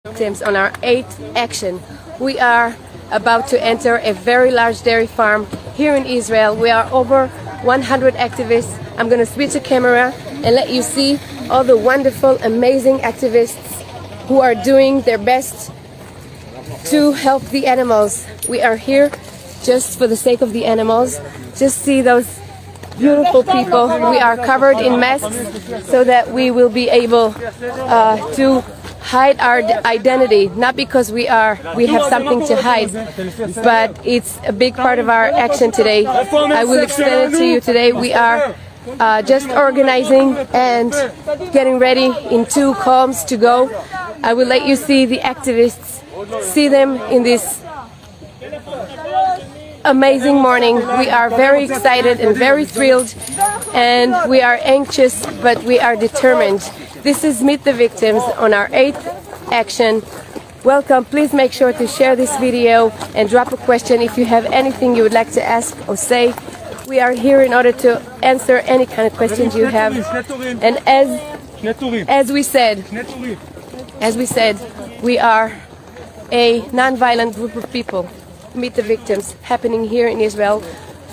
victims on our 8th action. We are about to enter a very large dairy farm here in Israel. We are over 100 activists. I'm going to switch the camera and let you see all the wonderful, amazing activists who are doing their best to help the animals. We are here just for the sake of the animals. Just see those beautiful people. We are covered in masks so that we will be able to hide our identity, not because we have something to hide, but it's a big part of our action today. I will explain it to you today. We are just organizing and getting ready in 2 columns to go. I will let you see the activists, see them in this amazing morning. We are very excited and very thrilled, and we are anxious, but we are determined. This is Meet the Victims on our 8th action. Welcome. Please make sure to share this video and drop a question if you have anything you would like to ask or say. We are here in order to answer any kind of questions you have. And as we said, we are a non-violent group of people. Meet the Victims, happening here in Israel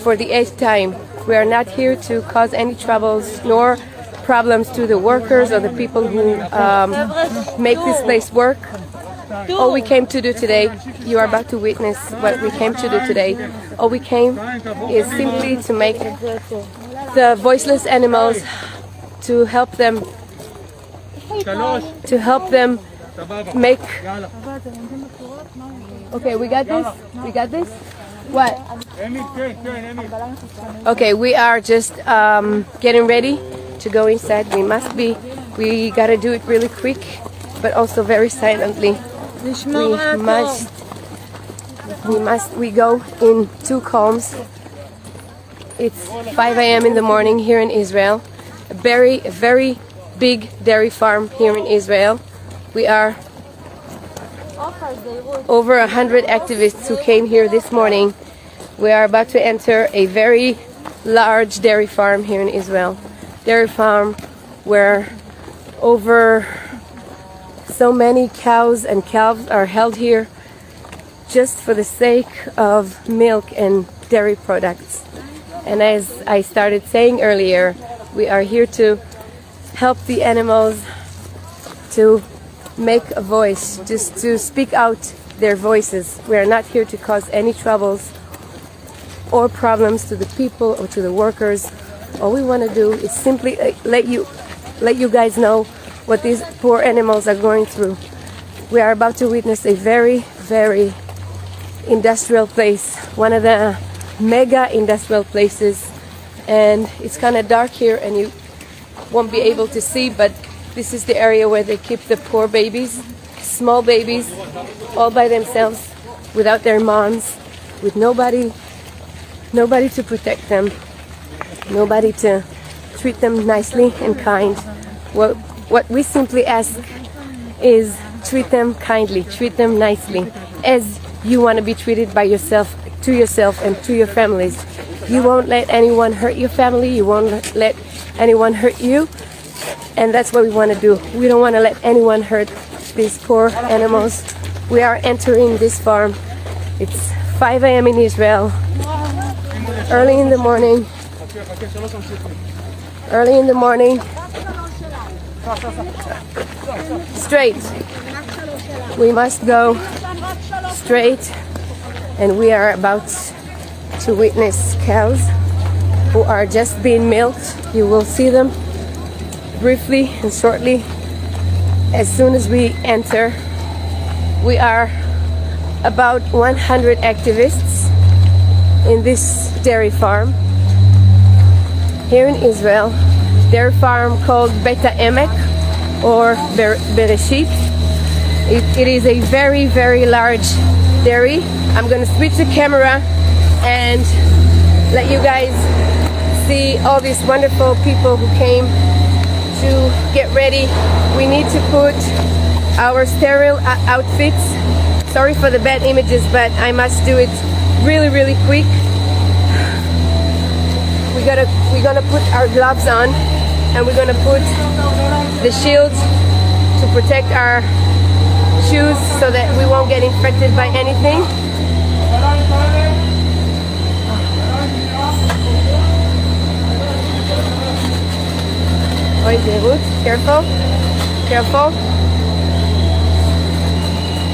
for the 8th time. We are not here to cause any troubles nor problems to the workers or the people who make this place work. All we came to do today, you are about to witness what we came to do today. All we came is simply to make the voiceless animals, to help them make. Okay, we got this? We got this? What? Okay, we are just getting ready to go inside. We gotta do it really quick, but also very silently. We go in 2 columns. It's 5 a.m. in the morning here in Israel. A very big dairy farm here in Israel. We are over 100 activists who came here this morning. We are about to enter a very large dairy farm here in Israel. Dairy farm where over so many cows and calves are held here just for the sake of milk and dairy products. And as I started saying earlier, we are here to help the animals to make a voice, just to speak out their voices. We are not here to cause any troubles or problems to the people or to the workers. All we want to do is simply let you guys know what these poor animals are going through. We are about to witness a very industrial place, one of the mega industrial places, and it's kind of dark here and you won't be able to see, but this is the area where they keep the poor babies, small babies, all by themselves, without their moms, with nobody to protect them, nobody to treat them nicely and kind. What we simply ask is treat them kindly, treat them nicely, as you want to be treated by yourself, to yourself and to your families. You won't let anyone hurt your family, you won't let anyone hurt you, and that's what we want to do. We don't want to let anyone hurt these poor animals. We are entering this farm. It's 5 a.m. in Israel, early in the morning. Straight. We must go straight, and we are about to witness cows who are just being milked. You will see them briefly and shortly as soon as we enter. We are about 100 activists in this dairy farm here in Israel. Dairy farm called Beta Emek or Bereshit. It is a very large dairy. I'm going to switch the camera and let you guys see all these wonderful people who came to get ready. We need to put our sterile outfits. Sorry for the bad images, but I must do it really quick. We're gonna put our gloves on, and we're gonna put the shield to protect our shoes so that we won't get infected by anything. Oi, Ruth, careful, careful.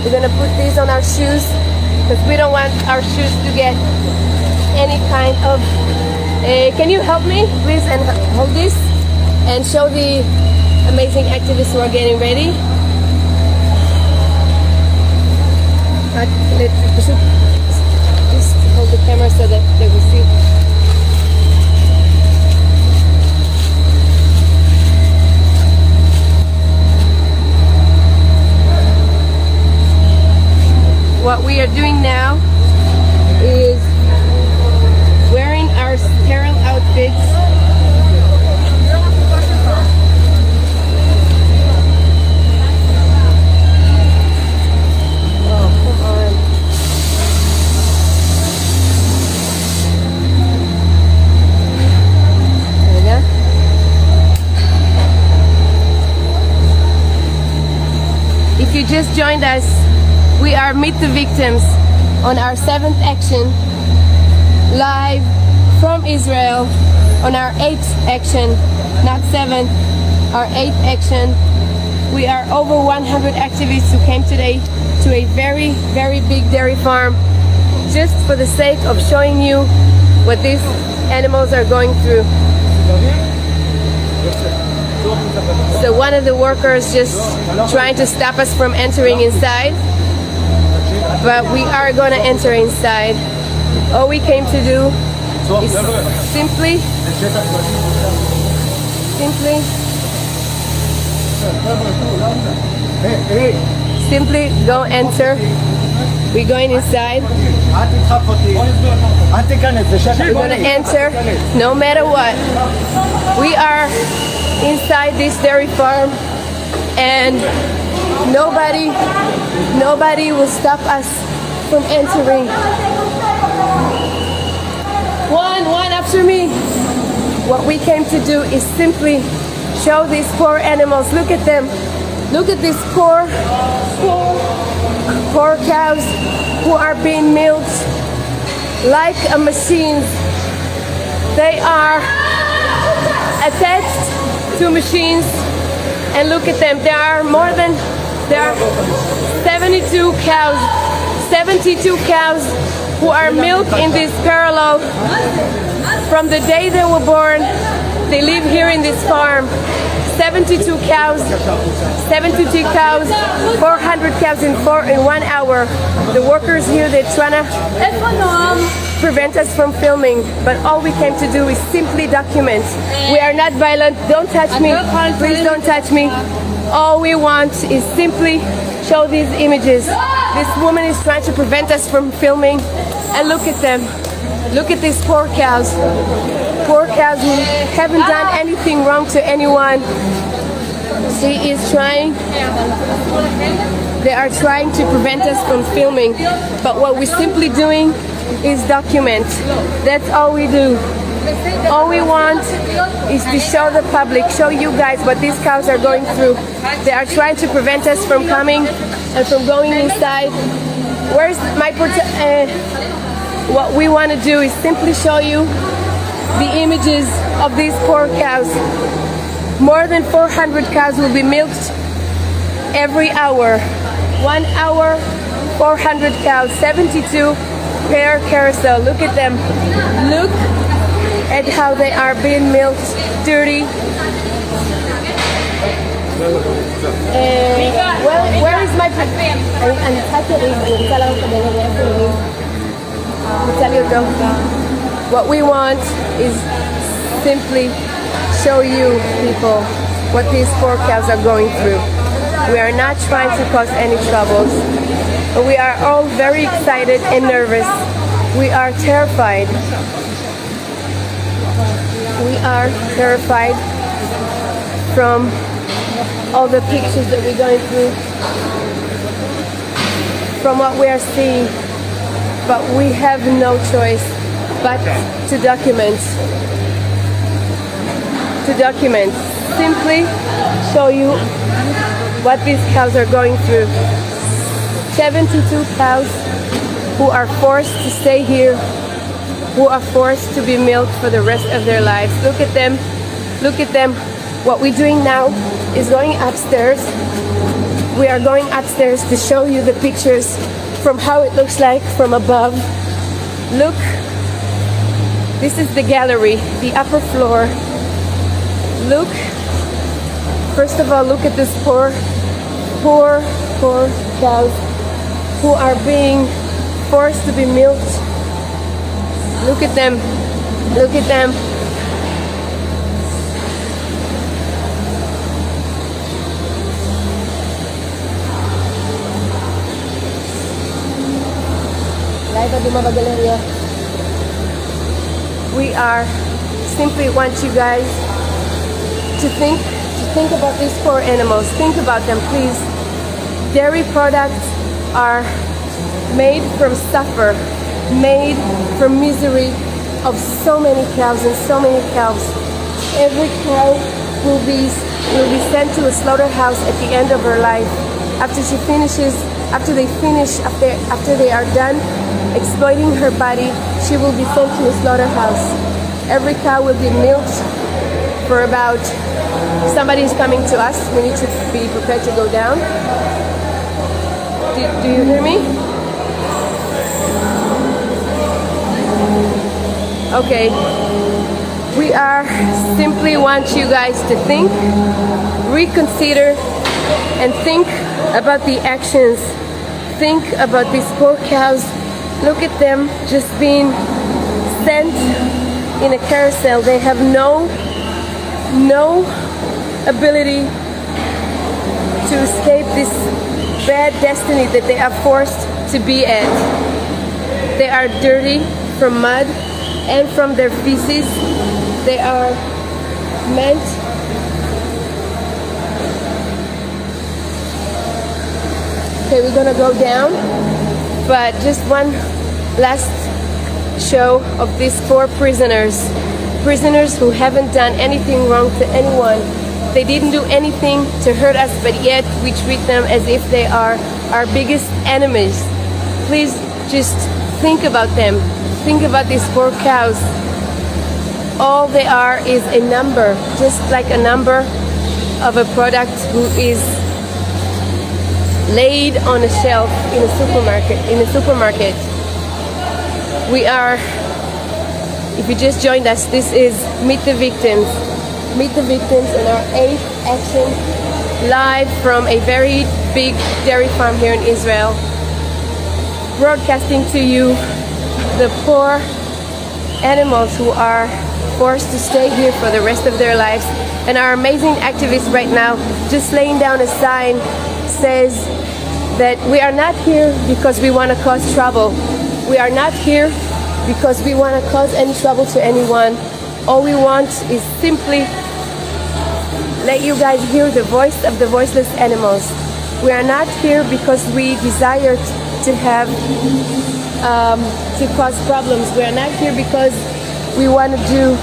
We're gonna put these on our shoes because we don't want our shoes to get any kind of... can you help me, please, and hold this and show the amazing activists who are getting ready? Just hold the camera so that they will see. What we are doing now is wearing our sterile outfits. Oh, come on. There we go. If you just joined us, we are Meet the Victims on our 7th action, live from Israel on our 8th action, not 7th, our 8th action. We are over 100 activists who came today to a very, very big dairy farm just for the sake of showing you what these animals are going through. So one of the workers just trying to stop us from entering inside. But we are going to enter inside. All we came to do is simply go enter. We're going inside. We're going to enter no matter what. We are inside this dairy farm and nobody will stop us from entering. One after me. What we came to do is simply show these poor animals. Look at them. Look at these poor cows who are being milked like a machine. They are attached to machines, and look at them. There are 72 cows who are milked in this parallel from the day they were born. They live here in this farm. 72 cows, 400 cows in 1 hour. The workers here, they're trying to prevent us from filming, but all we came to do is simply document. We are not violent. Don't touch me. Please don't touch me. All we want is simply show these images. This woman is trying to prevent us from filming, and look at them. Look at these poor cows. Poor cows who haven't done anything wrong to anyone. She is trying. They are trying to prevent us from filming, but what we're simply doing is document. That's all we do. All we want is to show the public, show you guys what these cows are going through. They are trying to prevent us from coming and from going inside. Where's my what we want to do is simply show you the images of these poor cows. More than 400 cows will be milked every hour. 1 hour, 400 cows, 72 per carousel. Look at them. Look at how they are being milked, dirty. Where is my... What we want is simply show you people what these poor cows are going through. We are not trying to cause any troubles, but we are all very excited and nervous. We are terrified. We are terrified from all the pictures that we're going through, from what we are seeing, but we have no choice but to document. Simply show you what these cows are going through. 72 cows who are forced to stay here, who are forced to be milked for the rest of their lives. Look at them. Look at them. What we're doing now is going upstairs. We are going upstairs to show you the pictures from how it looks like from above. Look, this is the gallery, the upper floor. Look, first of all, look at this poor cows who are being forced to be milked. Look at them, look at them. We are simply want you guys to think about these poor animals. Think about them, please. Dairy products are made from suffer, made from misery of so many cows and so many cows. Every cow will be sent to a slaughterhouse at the end of her life. After they are done exploiting her body, she will be sent to a slaughterhouse. Every cow will be milked for about, somebody is coming to us, we need to be prepared to go down. Do you hear me? Okay, we are simply want you guys to think, reconsider, and think about the actions. Think about these poor cows. Look at them just being sent in a carousel. They have no ability to escape this bad destiny that they are forced to be at. They are dirty from mud and from their feces. They are meant okay, we're gonna go down, but just one last show of these four prisoners who haven't done anything wrong to anyone. They didn't do anything to hurt us, but yet we treat them as if they are our biggest enemies. Please just think about them. Think about these poor cows. All they are is a number, just like a number of a product who is laid on a shelf in a supermarket. We are, if you just joined us, this is Meet the Victims. Meet the Victims in our 8th action, live from a very big dairy farm here in Israel. Broadcasting to you the poor animals who are forced to stay here for the rest of their lives. And our amazing activists right now just laying down a sign says that we are not here because we want to cause trouble. We are not here because we want to cause any trouble to anyone. All we want is simply let you guys hear the voice of the voiceless animals. We are not here because we desire to have to cause problems. We are not here because we want to do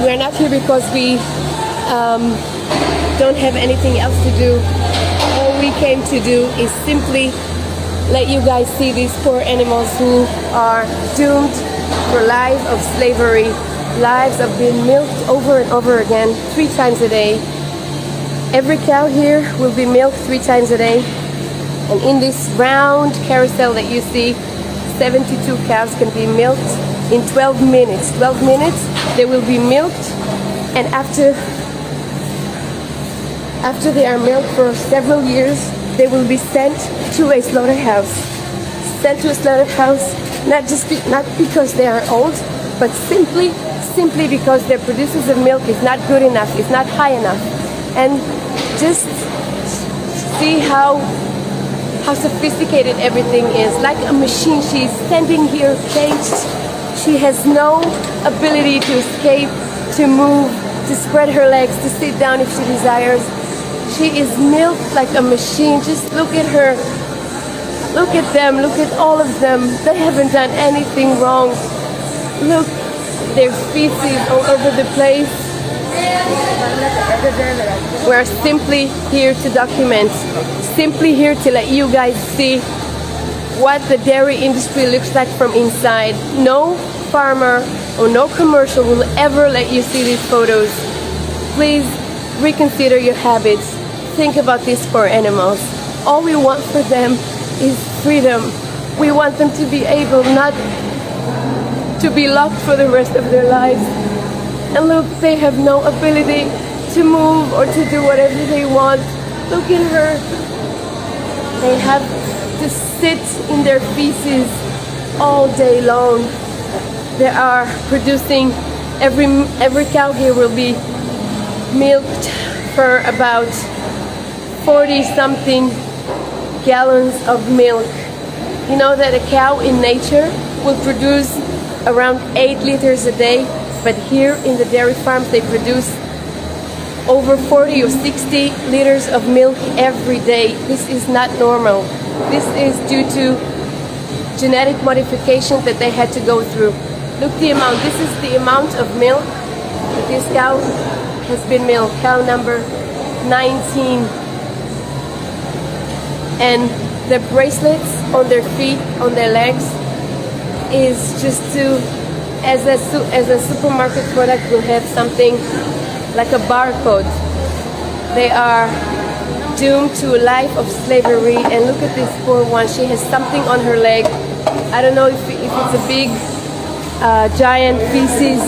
we are not here because we don't have anything else to do. All we came to do is simply let you guys see these poor animals who are doomed for lives of slavery, lives of being milked over and over again 3 times a day. Every cow here will be milked 3 times a day. And in this round carousel that you see, 72 cows can be milked in 12 minutes. 12 minutes, they will be milked, and after they are milked for several years, they will be sent to a slaughterhouse. Sent to a slaughterhouse, not because they are old, but simply because their producers of milk is not good enough, is not high enough. And just see how sophisticated everything is. Like a machine, she's standing here caged. She has no ability to escape, to move, to spread her legs, to sit down if she desires. She is milked like a machine. Just look at her. Look at them. Look at all of them. They haven't done anything wrong. Look, their feces all over the place. We're simply here to document, simply here to let you guys see what the dairy industry looks like from inside. No farmer or no commercial will ever let you see these photos. Please reconsider your habits. Think about these poor animals. All we want for them is freedom. We want them to be able not to be locked for the rest of their lives. And look, they have no ability to move or to do whatever they want. Look at her. They have to sit in their feces all day long. They are producing, every cow here will be milked for about 40 something gallons of milk. You know that a cow in nature will produce around 8 liters a day, but here in the dairy farms they produce over 40 or 60 liters of milk every day. This is not normal. This is due to genetic modification that they had to go through. Look the amount. This is the amount of milk that this cow has been milked. Cow number 19. And the bracelets on their feet, on their legs, is just to, as a supermarket product will have something like a barcode. They are doomed to a life of slavery. And look at this poor one. She has something on her leg. I don't know if it's a big giant feces.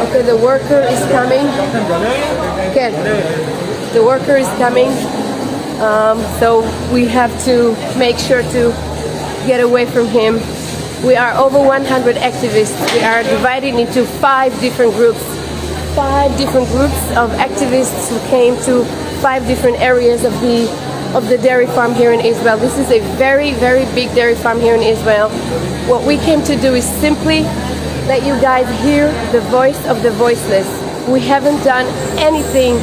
Okay, the worker is coming. Okay, the worker is coming. So we have to make sure to get away from him. We are over 100 activists. We are divided into 5 different groups. 5 different groups of activists who came to 5 different areas of the dairy farm here in Israel. This is a very, very big dairy farm here in Israel. What we came to do is simply let you guys hear the voice of the voiceless. We haven't done anything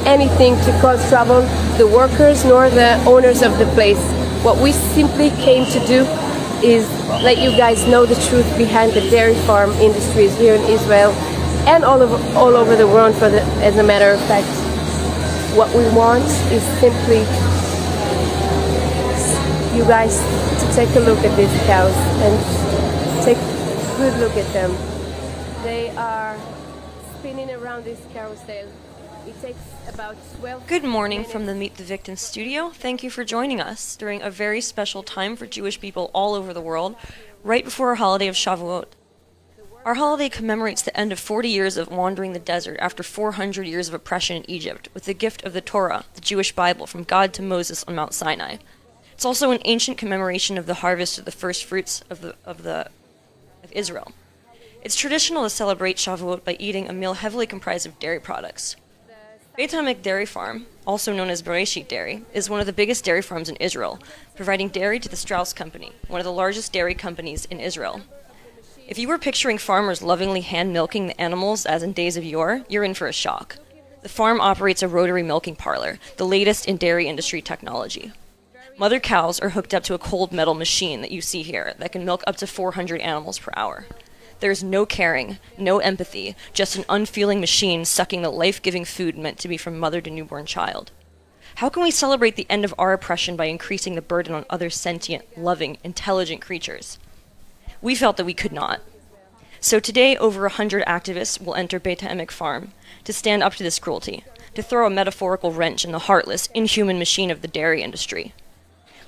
to cause trouble, the workers nor the owners of the place. What we simply came to do is let you guys know the truth behind the dairy farm industries here in Israel and all over the world. As a matter of fact, what we want is simply you guys to take a look at these cows and take a good look at them. They are spinning around this carousel. It takes about 12 Good morning minutes. from the Meet the Victims studio. Thank you for joining us during a very special time for Jewish people all over the world, right before our holiday of Shavuot. Our holiday commemorates the end of 40 years of wandering the desert after 400 years of oppression in Egypt with the gift of the Torah, the Jewish Bible, from God to Moses on Mount Sinai. It's also an ancient commemoration of the harvest of the first fruits of Israel. It's traditional to celebrate Shavuot by eating a meal heavily comprised of dairy products. Beit Hamek Dairy Farm, also known as Bereshit Dairy, is one of the biggest dairy farms in Israel, providing dairy to the Strauss Company, one of the largest dairy companies in Israel. If you were picturing farmers lovingly hand-milking the animals as in days of yore, you're in for a shock. The farm operates a rotary milking parlor, the latest in dairy industry technology. Mother cows are hooked up to a cold metal machine that you see here that can milk up to 400 animals per hour. There is no caring, no empathy, just an unfeeling machine sucking the life-giving food meant to be from mother to newborn child. How can we celebrate the end of our oppression by increasing the burden on other sentient, loving, intelligent creatures? We felt that we could not. So today, over 100 activists will enter Beit Hamek Farm to stand up to this cruelty, to throw a metaphorical wrench in the heartless, inhuman machine of the dairy industry.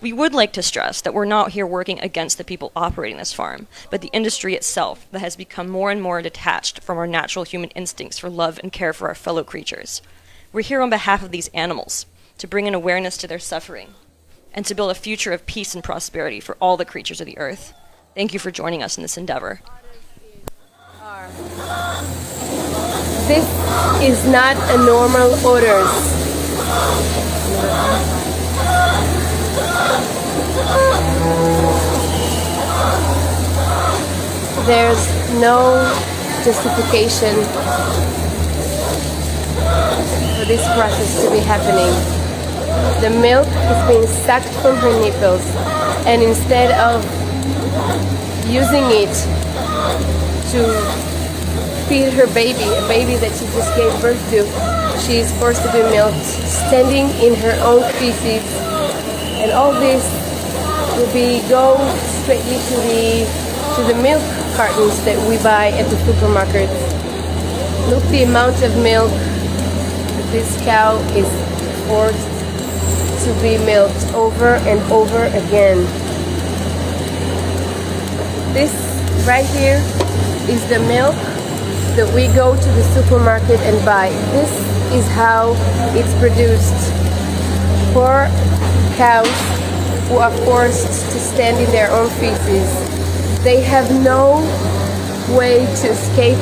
We would like to stress that we're not here working against the people operating this farm, but the industry itself that has become more and more detached from our natural human instincts for love and care for our fellow creatures. We're here on behalf of these animals, to bring an awareness to their suffering, and to build a future of peace and prosperity for all the creatures of the earth. Thank you for joining us in this endeavor. This is not a normal orders. There's no justification for this process to be happening. The milk is being sucked from her nipples, and instead of using it to feed her baby, a baby that she just gave birth to. She is forced to be milked, standing in her own feces, and all this will go straightly to the milk cartons that we buy at the supermarket. Look the amount of milk that this cow is forced to be milked over and over again. This right here is the milk that we go to the supermarket and buy. This is how it's produced. Poor cows who are forced to stand in their own feces. They have no way to escape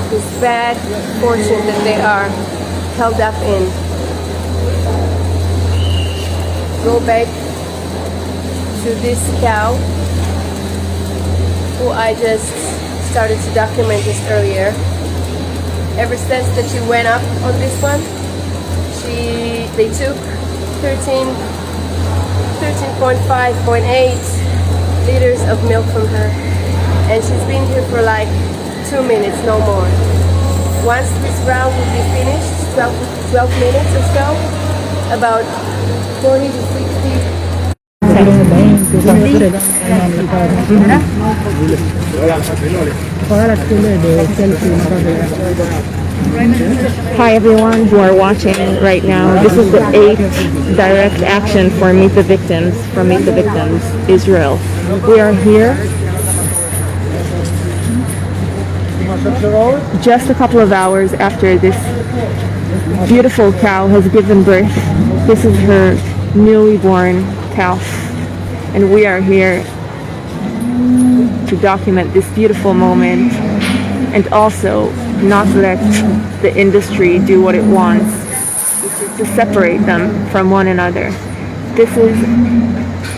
this bad fortune that they are held up in. Go back to this cow who I just started to document this earlier. Ever since that she went up on this one, they took 13.5.8 liters of milk from her, and she's been here for like 2 minutes, no more. Once this round will be finished, 12 minutes or so, about 40 to 60. Hi everyone who are watching right now. This is the 8th direct action for Meet the Victims from Meet the Victims Israel. We are here just a couple of hours after this beautiful cow has given birth. This is her newly born calf, and we are here to document this beautiful moment and also not let the industry do what it wants, which is to separate them from one another. This is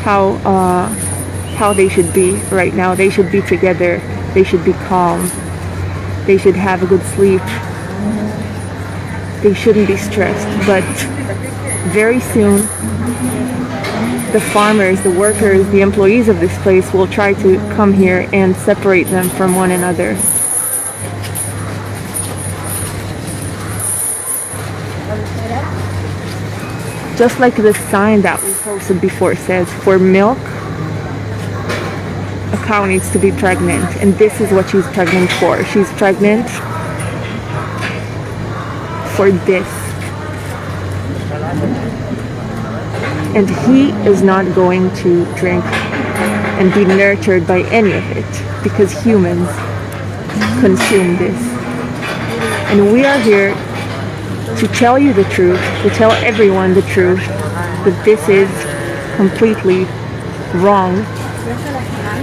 how they should be right now. They should be together. They should be calm. They should have a good sleep. They shouldn't be stressed. But very soon, the farmers, the workers, the employees of this place will try to come here and separate them from one another. Just like the sign that we posted before says, for milk, a cow needs to be pregnant, and this is what she's pregnant for. She's pregnant for this. And he is not going to drink and be nurtured by any of it, because humans consume this. And we are here to tell you the truth, to tell everyone the truth, that this is completely wrong.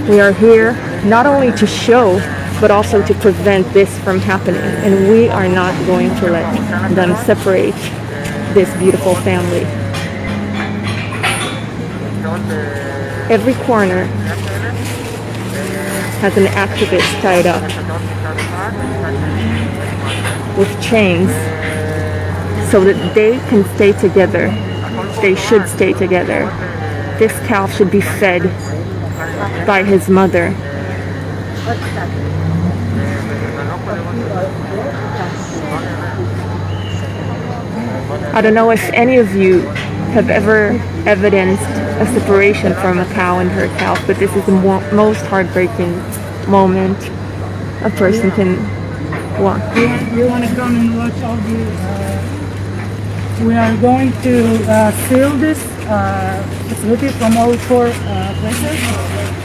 We are here not only to show, but also to prevent this from happening. And we are not going to let them separate this beautiful family. Every corner has an activist tied up with chains so that they can stay together. They should stay together. This calf should be fed by his mother. I don't know if any of you have ever evidenced a separation from a cow and her calf, but this is the most heartbreaking moment a person can watch. You want to come and watch all the... we are going to seal this facility from all four places,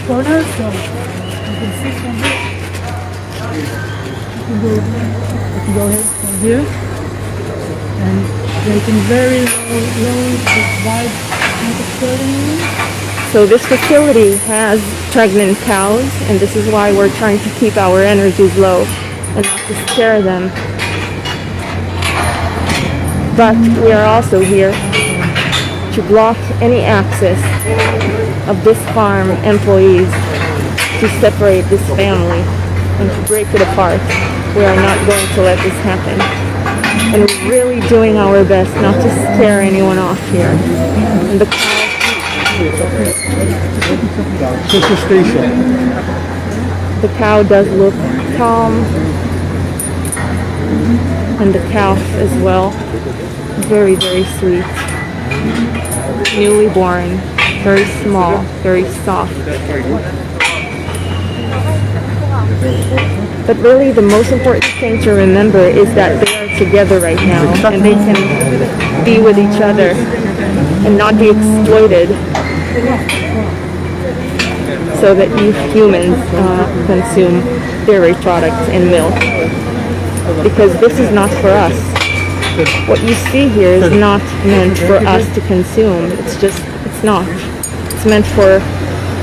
corners, so you can see from here. You can go ahead from here, and they can very low divide. So this facility has pregnant cows, and this is why we're trying to keep our energies low and not to scare them. But we are also here to block any access of this farm employees to separate this family and to break it apart. We are not going to let this happen. And we're really doing our best not to scare anyone off here. And the cow... The cow does look calm And the calf as well. Very, very sweet. Newly born. Very small. Very soft. But really the most important thing to remember is that they are together right now. And they can be with each other and not be exploited. So that you humans consume dairy products and milk. Because this is not for us. What you see here is not meant for us to consume. It's not. It's meant for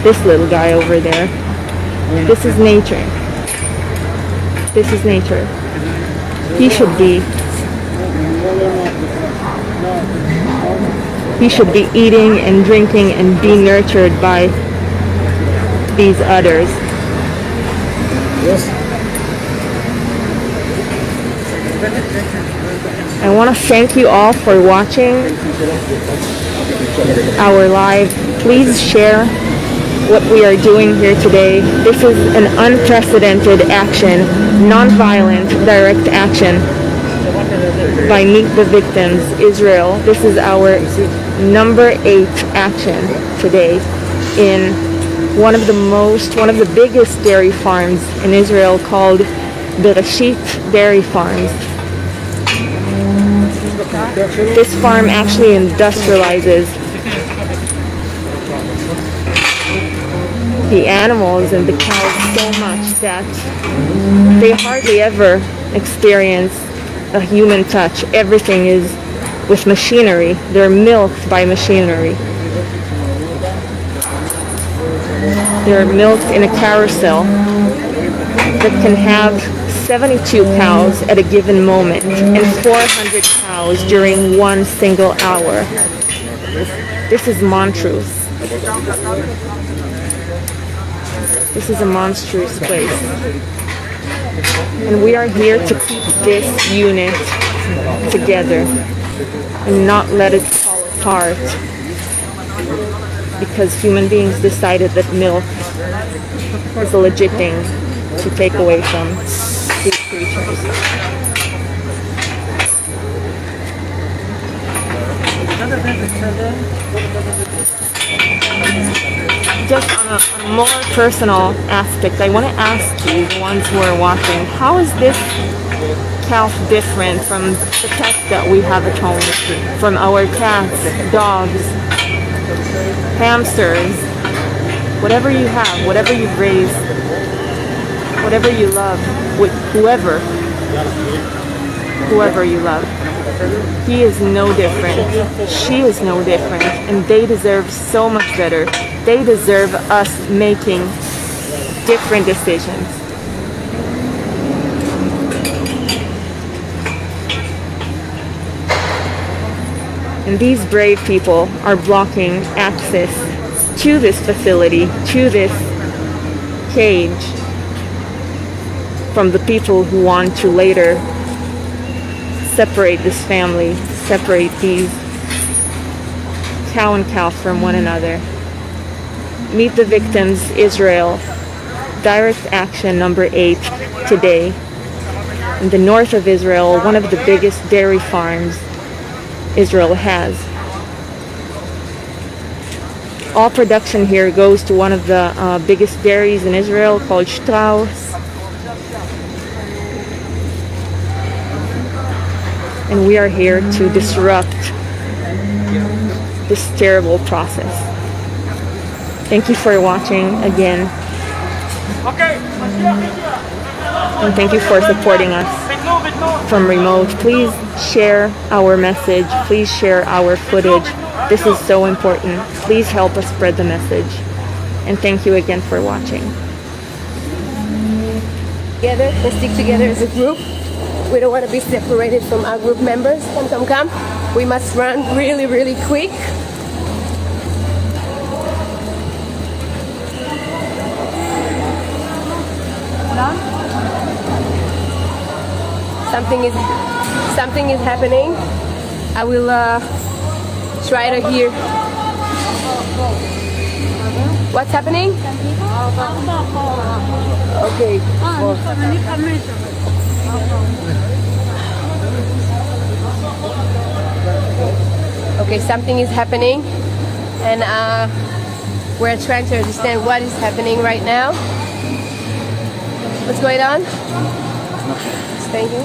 this little guy over there. This is nature. This is nature. He should be eating and drinking and being nurtured by these others. I want to thank you all for watching our live. Please share what we are doing here today. This is an unprecedented action, non-violent, direct action by Meet the Victims Israel. This is our number 8 action today in one of the biggest dairy farms in Israel called Bereshit Dairy Farms. This farm actually industrializes the animals and the cows so much that they hardly ever experience a human touch. Everything is with machinery. They're milked by machinery. They're milked in a carousel that can have 72 cows at a given moment and 400 cows during one single hour. This is monstrous. This is a monstrous place. And we are here to keep this unit together and not let it fall apart because human beings decided that milk is a legit thing to take away from these creatures. Just on a more personal aspect, I want to ask you, the ones who are watching, how is this calf different from the pets that we have at home? From our cats, dogs, hamsters, whatever you have, whatever you've raised, whatever you love, with whoever you love. He is no different. She is no different. And they deserve so much better. They deserve us making different decisions. And these brave people are blocking access to this facility, to this cage, from the people who want to later separate this family, separate these cow and calf from one another. Meet the Victims Israel, direct action number 8 today. In the north of Israel, one of the biggest dairy farms Israel has. All production here goes to one of the biggest dairies in Israel called Strauss. And we are here to disrupt this terrible process. Thank you for watching again. And thank you for supporting us from remote. Please share our message. Please share our footage. This is so important. Please help us spread the message. And thank you again for watching. Together, let's stick together as a group. We don't want to be separated from our group members. Come. We must run really, really quick. Something is happening. I will try to hear. What's happening? Okay. Okay, something is happening, and we're trying to understand what is happening right now. What's going on? Thank you.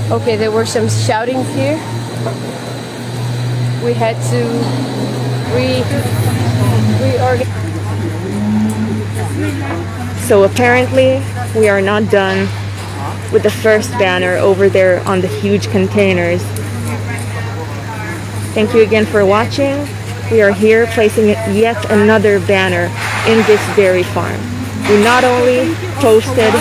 Okay, there were some shoutings here. We had to reorganize. So apparently we are not done with the first banner over there on the huge containers. Thank you again for watching. We are here placing yet another banner in this dairy farm. We not only posted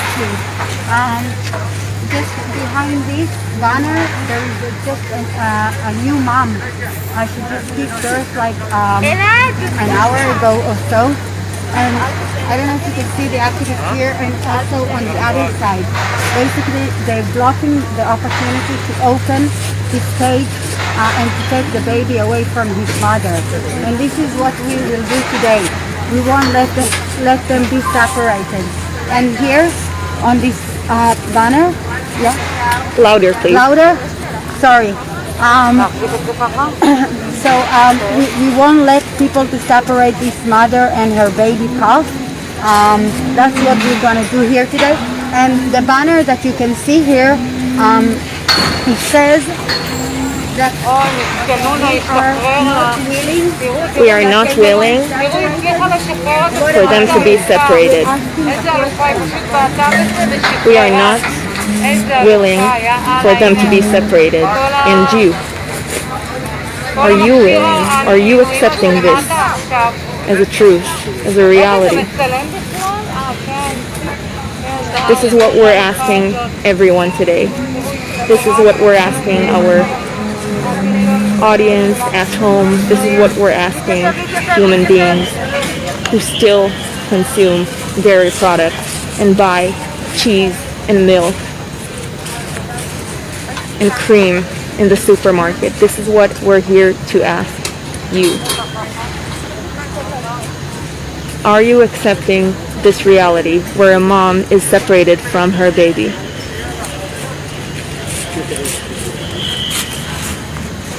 Just behind this banner, there is just a new mom. She just gave birth like an hour ago or so. And I don't know if you can see the activists here and also on the other side. Basically, they're blocking the opportunity to open his cage and to take the baby away from his mother. And this is what we will do today. We won't let them be separated. And here on this banner, yeah. louder, please. Louder? Sorry. We won't let people to separate this mother and her baby calf. That's what we're going to do here today. And the banner that you can see here, it says that We are not willing for them to be separated. We are not willing for them to be separated. And you, are you willing? Are you accepting this as a truth, as a reality? This is what we're asking everyone today. This is what we're asking our audience at home. This is what we're asking human beings who still consume dairy products and buy cheese and milk and cream in the supermarket. This is what we're here to ask you. Are you accepting this reality where a mom is separated from her baby?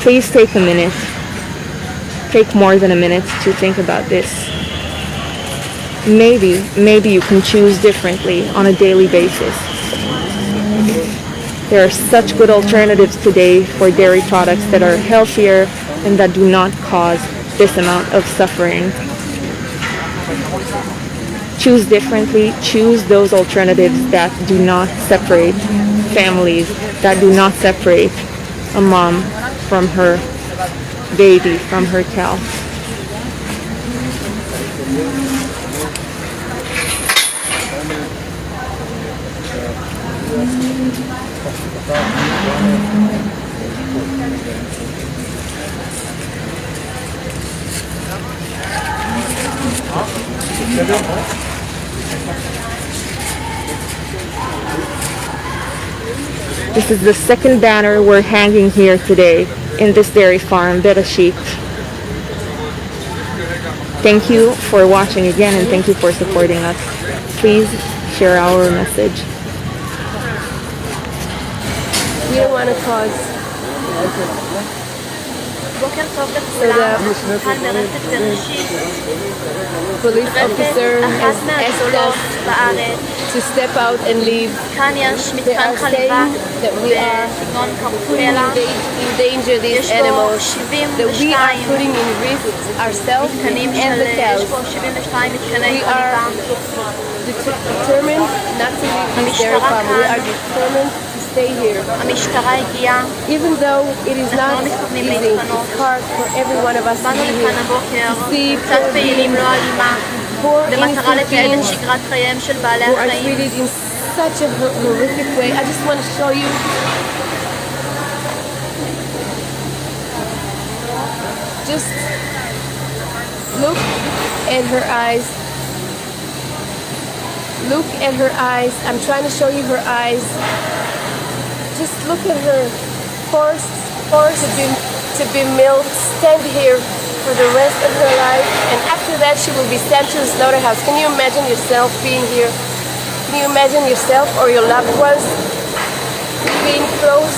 Please take a minute. Take more than a minute to think about this. Maybe you can choose differently on a daily basis. There are such good alternatives today for dairy products that are healthier and that do not cause this amount of suffering. Choose differently. Choose those alternatives that do not separate families, that do not separate a mom from her baby, from her cow. This is the second banner we're hanging here today in this dairy farm, Bereshit. Thank you for watching again, and thank you for supporting us. Please share our message. We don't want to cause. בוקר טוב לכולם, כאן מרפת בראשית, Police officer אחת has asked מהגדולות us בארץ. to step out and leave. כאן יש They מתקן are חליבה saying that we are בסגנון putting קרפולה. endanger these יש בו animals, that we are 72 putting in risk ourselves מתקנים and the יש cows. בו 72 מתקני We are חליבה. determined not to leave this dairy farm. We are determined to stay here. המשטרה הגיעה, Even though it is not לא מתכוונים easy, להתפנות. it's hard for every one of us to באנו be לכאן here. הבוקר, See קצת poor פעילים beings, לא אלימה, poor במטרה innocent לתעד את beings שגרת חייהם של בעלי who are החיים. treated in such a horrific way. I just want to show you. Just look at her eyes. Look at her eyes. I'm trying to show you her eyes. Just look at her. Forced to be milked, stand here for the rest of her life, and after said she will be sent to the slaughterhouse. Can you imagine yourself being here? Can you imagine yourself or your loved ones being closed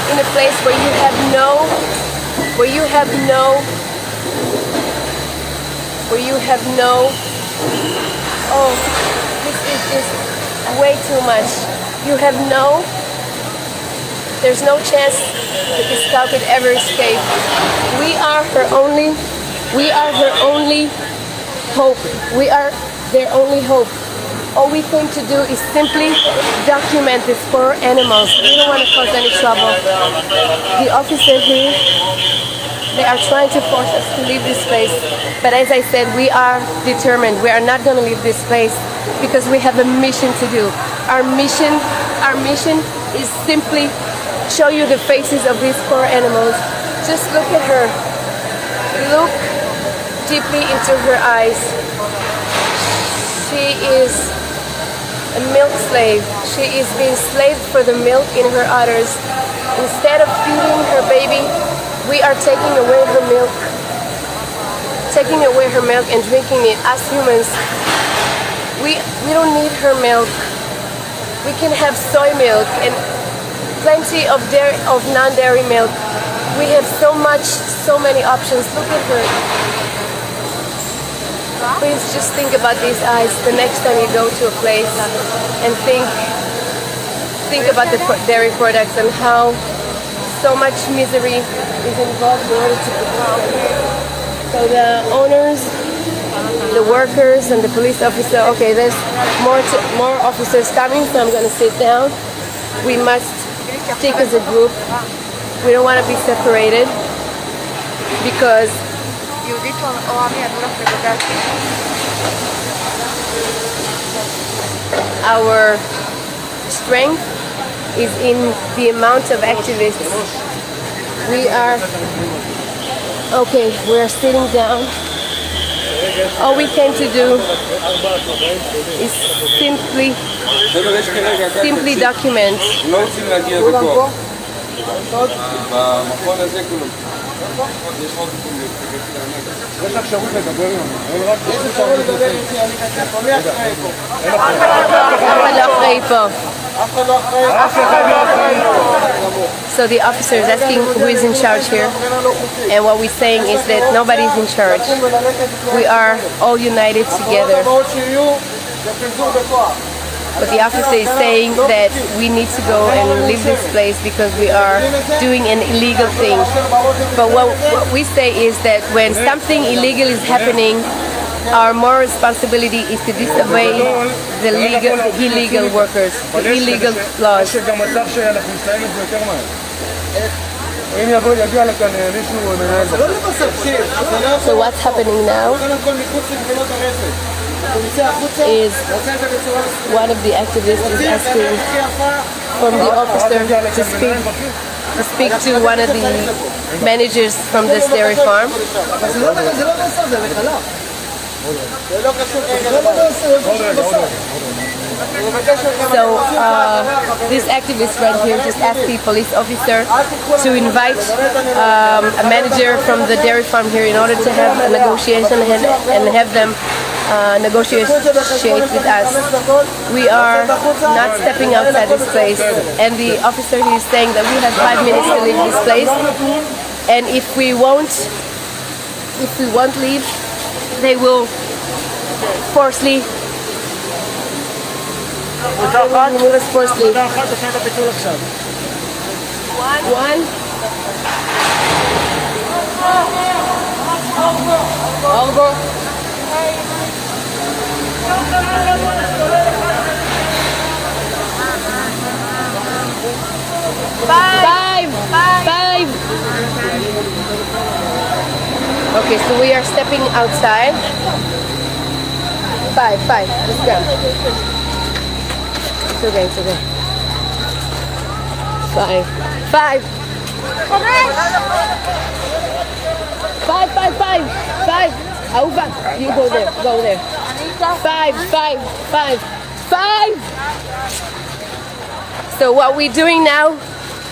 in a place where you have no, oh, this is just way too much. There's no chance that this cow could ever escape. We are her only hope. We are their only hope. All we came to do is simply document these poor animals. We don't want to cause any trouble. The officers here, they are trying to force us to leave this place. But as I said, we are determined. We are not going to leave this place because we have a mission to do. Our mission is simply show you the faces of these poor animals. Just look at her. Look deeply into her eyes. She is a milk slave. She is being slaved for the milk in her udders. Instead of feeding her baby, we are taking away her milk and drinking it. As humans, we don't need her milk. We can have soy milk and plenty of non-dairy milk. We have so many options. Look at her. Please just think about these eyes the next time you go to a place and think about the dairy products and how so much misery is involved in order to prepare them. So the owners, the workers, and the police officer. Okay, there's more officers coming, so I'm going to sit down. We must stick as a group. We don't want to be separated because our strength is in the amount of activists. We are sitting down. All we came to do is simply document. So the officer is asking who is in charge here, and what we're saying is that nobody's in charge. We are all united together. But the officer is saying that we need to go and leave this place because we are doing an illegal thing. But what we say is that when something illegal is happening, our moral responsibility is to disobey the illegal workers, the illegal laws. So what's happening now is one of the activists is asking from the officer to speak to one of the managers from this dairy farm. So this activist right here just asked the police officer to invite a manager from the dairy farm here in order to have a negotiation and have them negotiate with us. We are not stepping outside this place, and the officer is saying that we have 5 minutes to leave this place, and if we won't leave, they will forcefully remove us forcefully. One. All go. Five. Okay, so we are stepping outside. Five. Let's go. It's okay. Five. Five. Ahuva, you go there. Five. So what we're doing now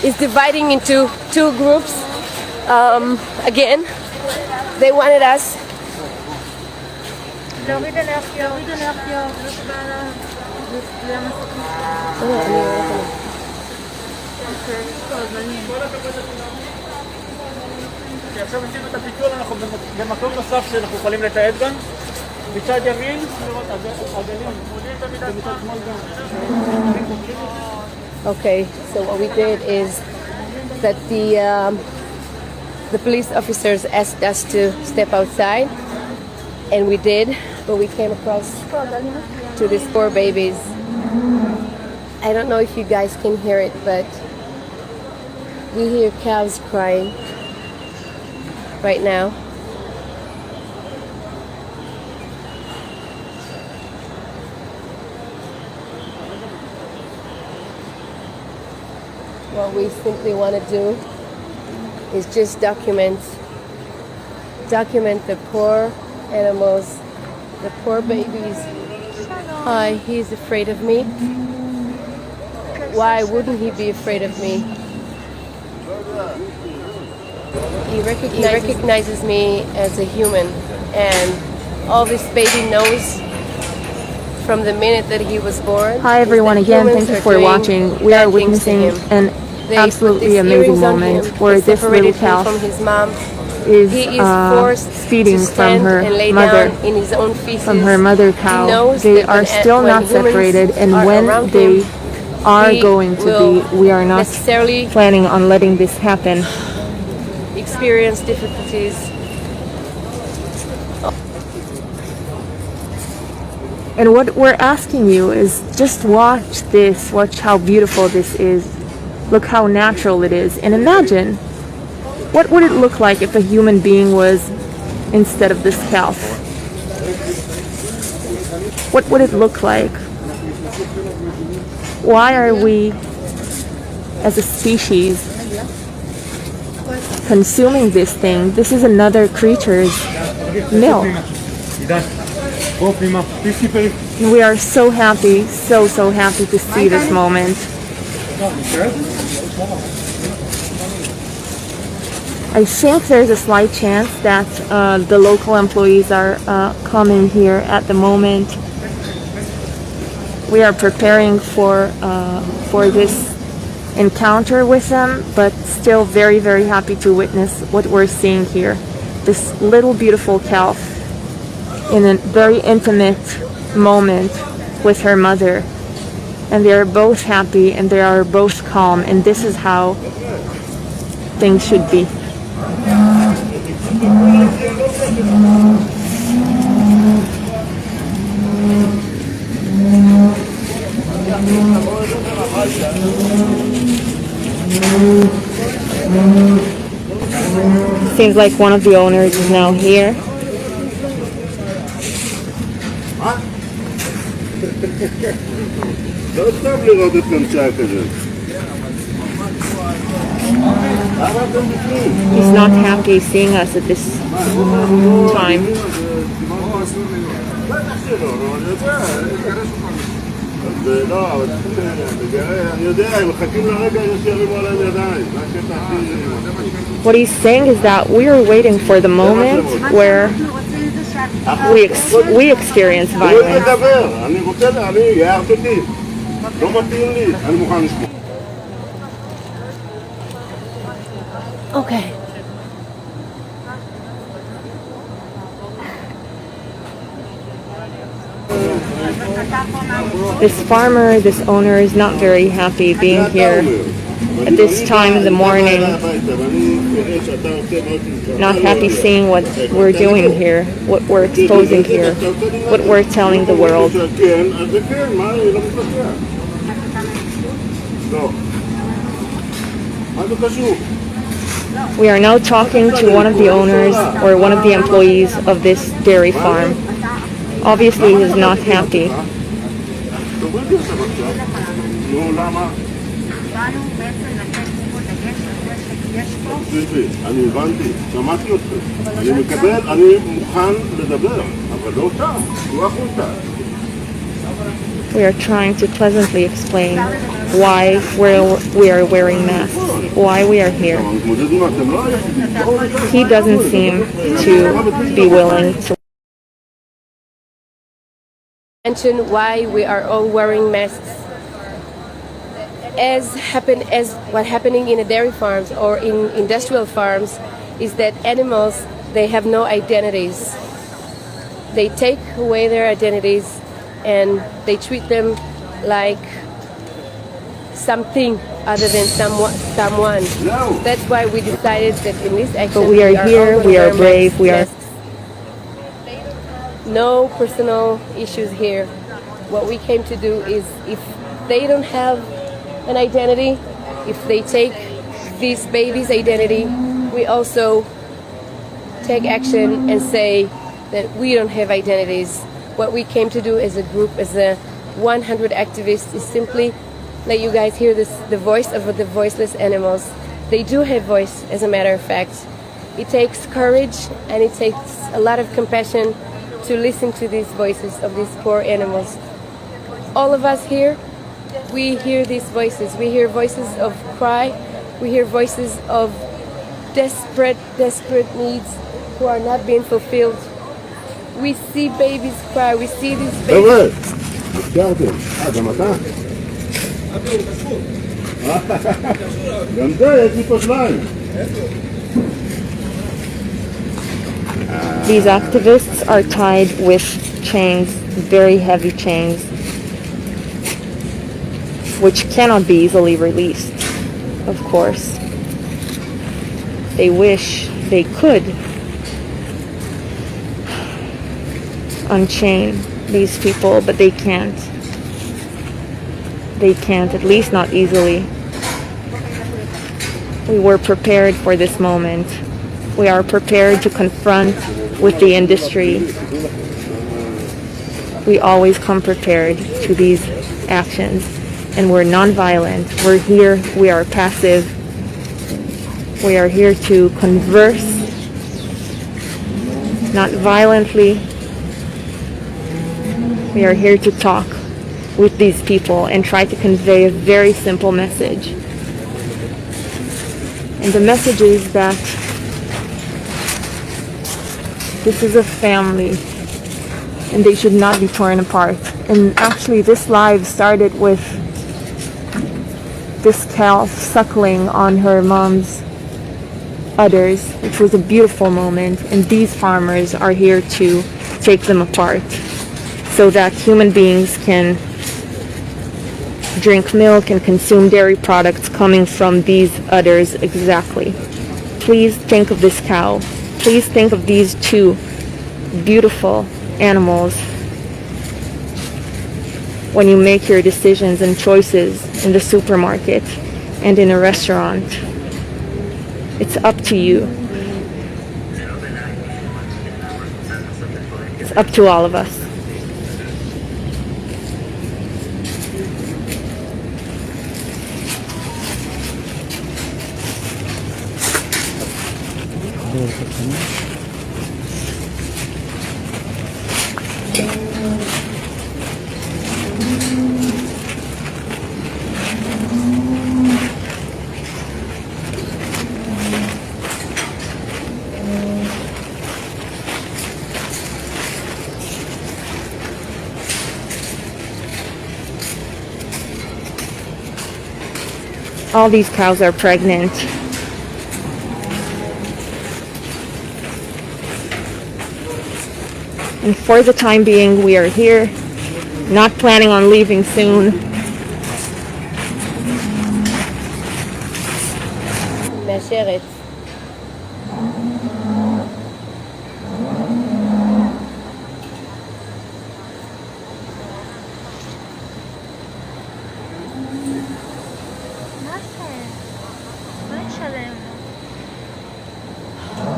is dividing into two groups. Again, they wanted us להוריד אלרגיות. עכשיו עשינו את הפיצול, אנחנו במקום נוסף שאנחנו יכולים לתעד גם. מצד ימין, עגלים, ומצד שמאל גם. Okay, so what we did is that the police officers asked us to step outside, and we did, but we came across to these poor babies. I don't know if you guys can hear it, but we hear cows crying right now. What we simply want to do is just document the poor animals, the poor babies. Hi, he's afraid of me. Why wouldn't he be afraid of me? He recognizes me as a human, and all this baby knows from the minute that he was born. Hi everyone, again, thank you for watching. We are witnessing an absolutely amazing moment where this little calf is feeding from her mother, from her mother cow. They are still not separated, and when they are going to be, we are not planning on letting this happen. Experience difficulties. And what we're asking you is just watch this, watch how beautiful this is. Look how natural it is. And imagine, what would it look like if a human being was instead of this calf? What would it look like? Why are we, as a species, consuming this thing? This is another creature's milk. We are so happy, so happy to see this moment. I think there's a slight chance that the local employees are coming here at the moment. We are preparing for this encounter with them, but still very, very happy to witness what we're seeing here. This little beautiful calf in a very intimate moment with her mother, and they are both happy and they are both calm, and this is how things should be. Seems like one of the owners is now here. He's not happy seeing us at this time. What he's saying is that we are waiting for the moment where we experience violence. Okay. This farmer, this owner is not very happy being here at this time in the morning. Not happy seeing what we're doing here, what we're exposing here, what we're telling the world. We are now talking to one of the owners or one of the employees of this dairy farm. Obviously, he is not happy. We are trying to pleasantly explain why we are wearing masks, why we are here. He doesn't seem to be willing to Mention why we are all wearing masks. As what happening in the dairy farms or in industrial farms is that animals, they have no identities. They take away their identities and they treat them like something other than someone. No. That's why we decided that in this action But we are here, we are brave, we are... No personal issues here. What we came to do is, if they don't have an identity, if they take this baby's identity, we also take action and say that we don't have identities. What we came to do as a group, as a 100 activists, is simply let you guys hear the voice of the voiceless animals. They do have voice, as a matter of fact. It takes courage and it takes a lot of compassion to listen to these voices of these poor animals. All of us here, we hear these voices. We hear voices of cry. We hear voices of desperate needs who are not being fulfilled. We see babies cry. We see these babies. גם אתה? גם זה, יש לי פה שניים. These activists are tied with chains, very heavy chains, which cannot be easily released, of course. They wish they could unchain these people, but they can't. They can't, at least not easily. We were prepared for this moment. We are prepared to confront with the industry. We always come prepared to these actions, and we're non-violent. We're here, we are passive. We are here to converse, not violently. We are here to talk with these people and try to convey a very simple message. And the message is that this is a family and they should not be torn apart. And actually this live started with this calf suckling on her mom's udders, which was a beautiful moment, and these farmers are here to take them apart so that human beings can drink milk and consume dairy products coming from these udders exactly. Please think of this cow. Please think of these two beautiful animals when you make your decisions and choices in the supermarket and in a restaurant. It's up to you. It's up to all of us. All these cows are pregnant. And for the time being, we are here, not planning on leaving soon. מאשרת.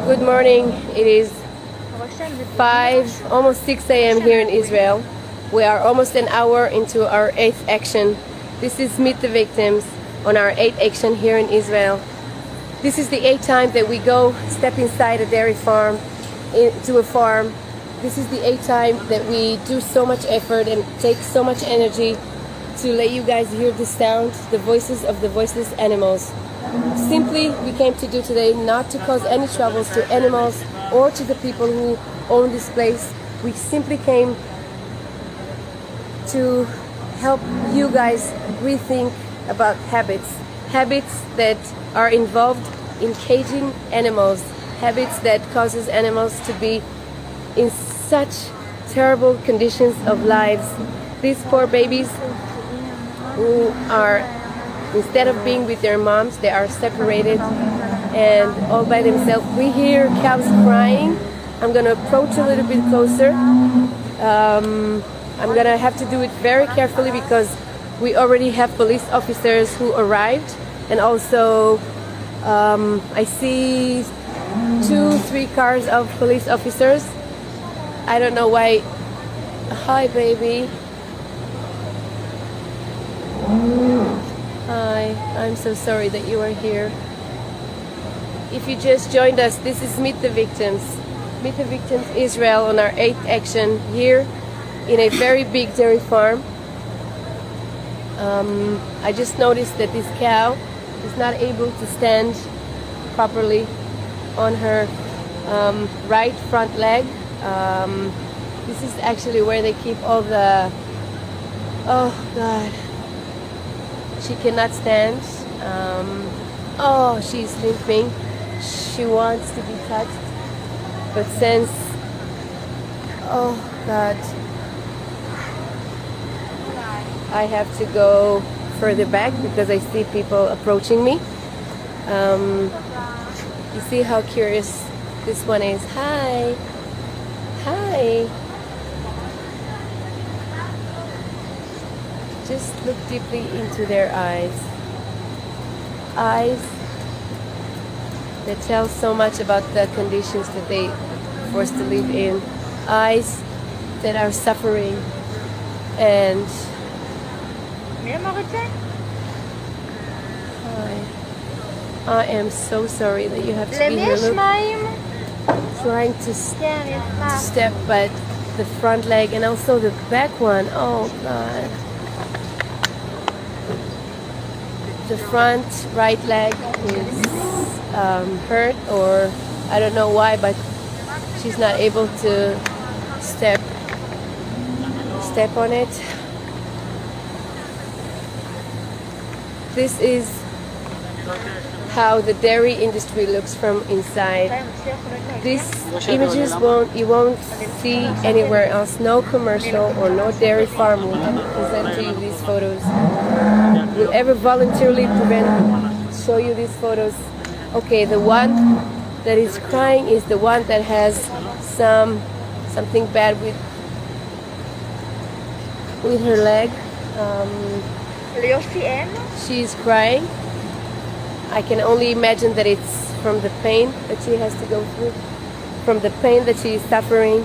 Good morning. It is 5, almost 6 a.m. here in Israel. We are almost an hour into our 8th action. This is Meet the Victims on our 8th action here in Israel. This is the 8th time that we go step inside a dairy farm, to a farm. This is the 8th time that we do so much effort and take so much energy to let you guys hear the sound, the voices of the voiceless animals. Simply, we came to do today not to cause any troubles to animals or to the people who own this place. We simply came to help you guys rethink about habits that are involved in caging animals, habits that causes animals to be in such terrible conditions of lives. These poor babies who are, instead of being with their moms, they are separated and all by themselves. We hear cows crying. I'm gonna approach a little bit closer. I'm gonna have to do it very carefully because we already have police officers who arrived, and also I see 2-3 cars of police officers. I don't know why. Hi, baby. Hi, I'm so sorry that you are here. If you just joined us, this is Meet the Victims. Meet the Victims Israel on our 8th action here in a very big dairy farm. I just noticed that this cow is not able to stand properly on her right front leg. This is actually where they keep all the... Oh God. She cannot stand. Oh, she's limping. She wants to be touched. But since... Oh God. I have to go further back because I see people approaching me. You see how curious this one is. Hi. Hi. Just look deeply into their eyes. Eyes that tell so much about the conditions that they are forced to live in. Eyes that are suffering. And I am so sorry that you have to be here. Look, trying to step, but the front leg and also the back one. Oh God. The front right leg is hurt, or I don't know why, but she's not able to step on it. This is how the dairy industry looks from inside. These images you won't see anywhere else. No commercial or no dairy farm will ever present to you these photos. Will ever voluntarily show you these photos. Okay, the one that is crying is the one that has something bad with her leg. She's crying. I can only imagine that it's from the pain that she has to go through, from the pain that she is suffering.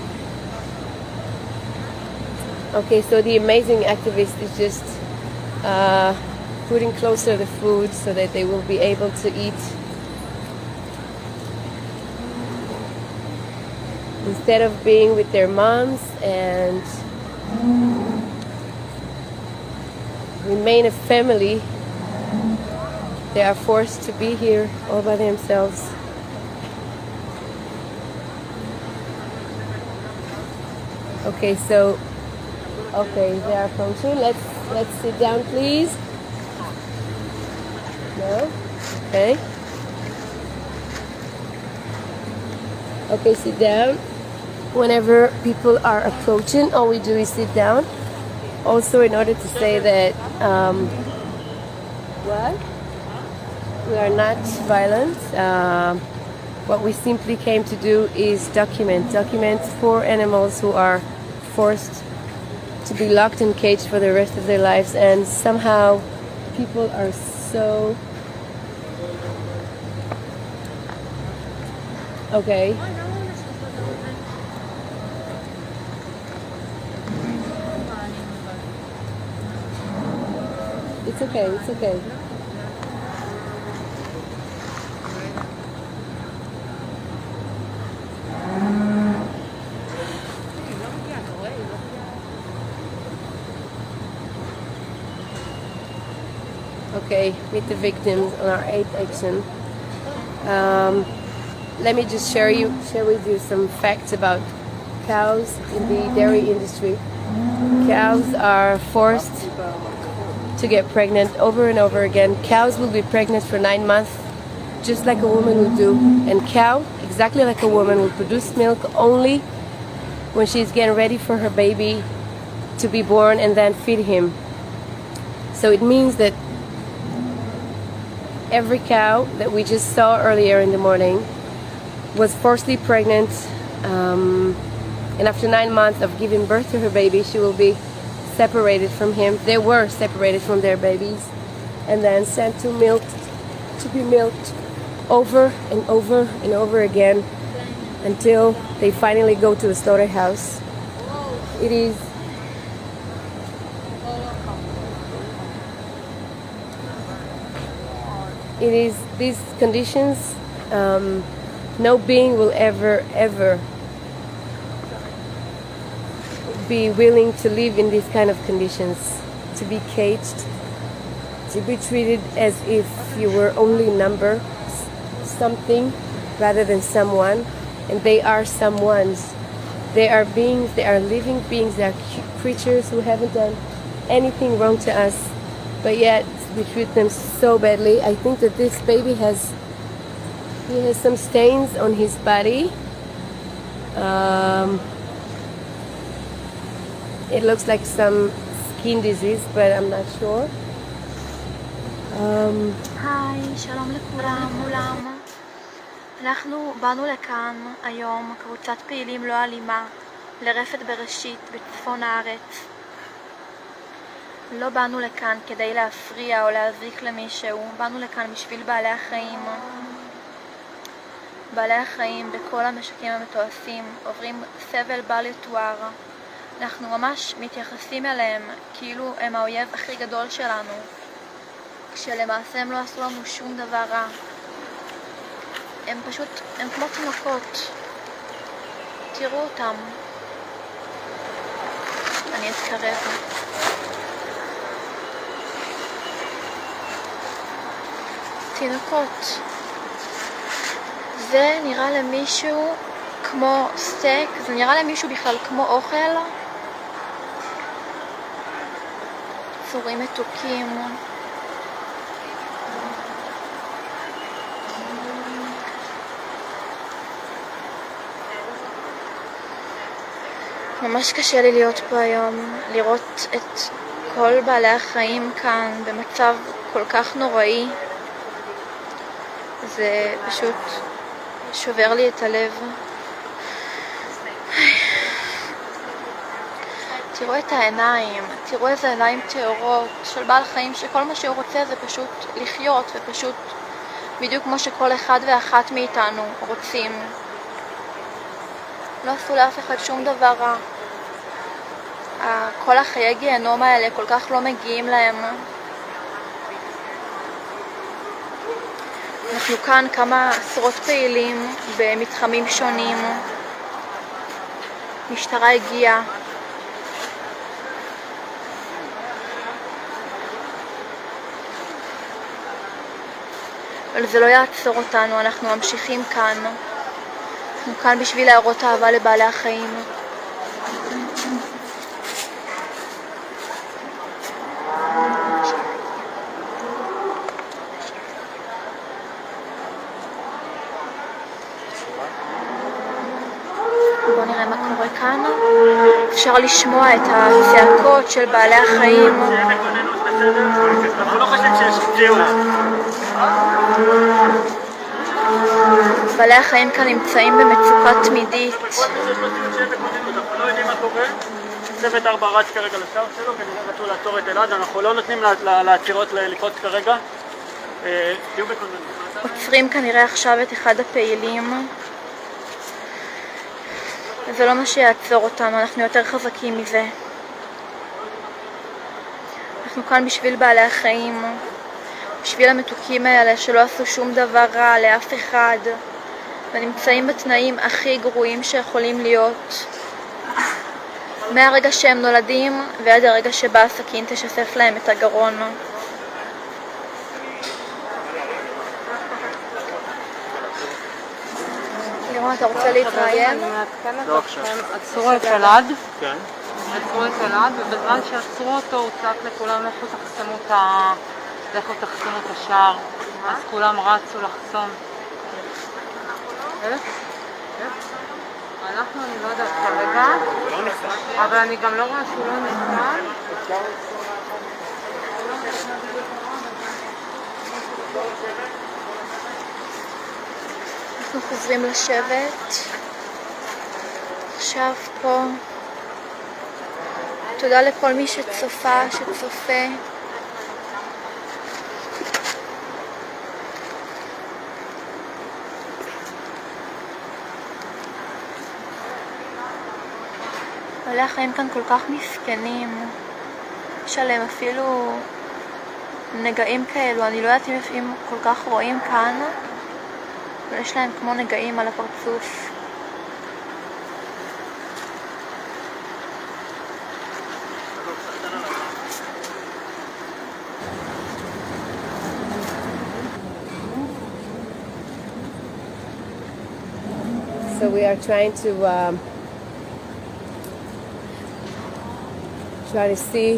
Okay, so the amazing activist is just putting closer the food so that they will be able to eat. Instead of being with their moms and remain a family, they are forced to be here all by themselves. Okay, so they are approaching. Let's sit down, please. No? Okay. Okay, sit down. Whenever people are approaching, all we do is sit down. Also, in order to say that we are not violent. What we simply came to do is document poor animals who are forced to be locked in cage for the rest of their lives, and somehow people are so okay. It's okay, it's okay. Okay, Meet the Victims on our 8th action. Let me just share with you some facts about cows in the dairy industry. Cows are forced to get pregnant over and over again. Cows will be pregnant for 9 months, just like a woman would do. And cow, exactly like a woman, will produce milk only when she's getting ready for her baby to be born and then feed him. So it means that every cow that we just saw earlier in the morning was forcibly pregnant, and after 9 months of giving birth to her baby, she will be separated from him. They were separated from their babies and then sent to be milked over and over and over again until they finally go to the slaughterhouse. It is these conditions. No being will ever be willing to live in these kind of conditions, to be caged, to be treated as if you were only number, something rather than someone. And they are someones. They are beings, they are living beings, they are creatures who haven't done anything wrong to us, but yet we treat them so badly. I think that this baby has some stains on his body. It looks like some skin disease, but I'm not sure. היי, שלום לכולם. אנחנו באנו לכאן היום, קבוצת פעילים לא אלימה, לרפת בראשית בצפון הארץ. לא באנו לכאן כדי להפריע או להזיק למישהו, באנו לכאן בשביל בעלי החיים. בעלי החיים בכל המשקים המתועשים עוברים סבל בל יתואר. אנחנו ממש מתייחסים אליהם כאילו הם האויב הכי גדול שלנו, כשלמעשה הם לא עשו לנו שום דבר רע. הם כמו תינוקות. תראו אותם. אני אתקרב. תינוקות. זה נראה למישהו כמו סטייק, זה נראה למישהו בכלל כמו אוכל. צורים מתוקים. ממש קשה לי להיות פה היום, לראות את כל בעלי החיים כאן במצב כל כך נוראי. זה פשוט שובר לי את הלב. תראו את העיניים, תראו איזה עיניים טהורות של בעל חיים שכל מה שהוא רוצה זה פשוט לחיות, ופשוט בדיוק כמו שכל אחד ואחת מאיתנו רוצים. לא עשו לאף אחד שום דבר רע. כל החיי גיהנום האלה כל כך לא מגיעים להם. אנחנו כאן כמה עשרות פעילים במתחמים שונים. משטרה הגיעה. אבל זה לא יעצור אותנו, אנחנו ממשיכים כאן. אנחנו כאן בשביל להראות אהבה לבעלי החיים. בואו נראה מה קורה כאן. אפשר לשמוע את הצעקות של בעלי החיים. אנחנו לא חושבים שיש פציעות. בעלי החיים כאן נמצאים במצוקה תמידית. אנחנו לא יודעים מה קורה. צוות 4 רץ כרגע לשער שלו, כנראה רצו לעצור את אלעד. אנחנו לא נותנים לעצירות לקרות כרגע. תהיו בכוננות. עוצרים כנראה עכשיו את אחד הפעילים. זה לא מה שיעצור אותנו, אנחנו יותר חזקים מזה. אנחנו כאן בשביל בעלי החיים, בשביל המתוקים האלה שלא עשו שום דבר רע לאף אחד, ונמצאים בתנאים הכי גרועים שיכולים להיות. מהרגע שהם נולדים ועד הרגע שבא הסכין תשסף להם את הגרון. לירון, אתה רוצה רוצה להתראיין? אני מעדכנת לא עכשיו. אתכם, עצרו את אלעד, כן. עצרו את אלעד, ובזמן שעצרו אותו הוא צעק לכולם לכו תחסמו את השער, אז כולם רצו לחסום. אנחנו, אני לא יודעת כרגע, אבל אני גם לא רואה שהוא לא נחסם. אנחנו חוזרים לשבת. עכשיו פה. תודה לכל מי שצופה, שצופה. בעלי החיים כאן כל כך מסכנים. יש עליהם אפילו נגעים כאלו, אני לא יודעת אם כל כך רואים כאן, אבל יש להם כמו נגעים על הפרצוף. So we are trying to see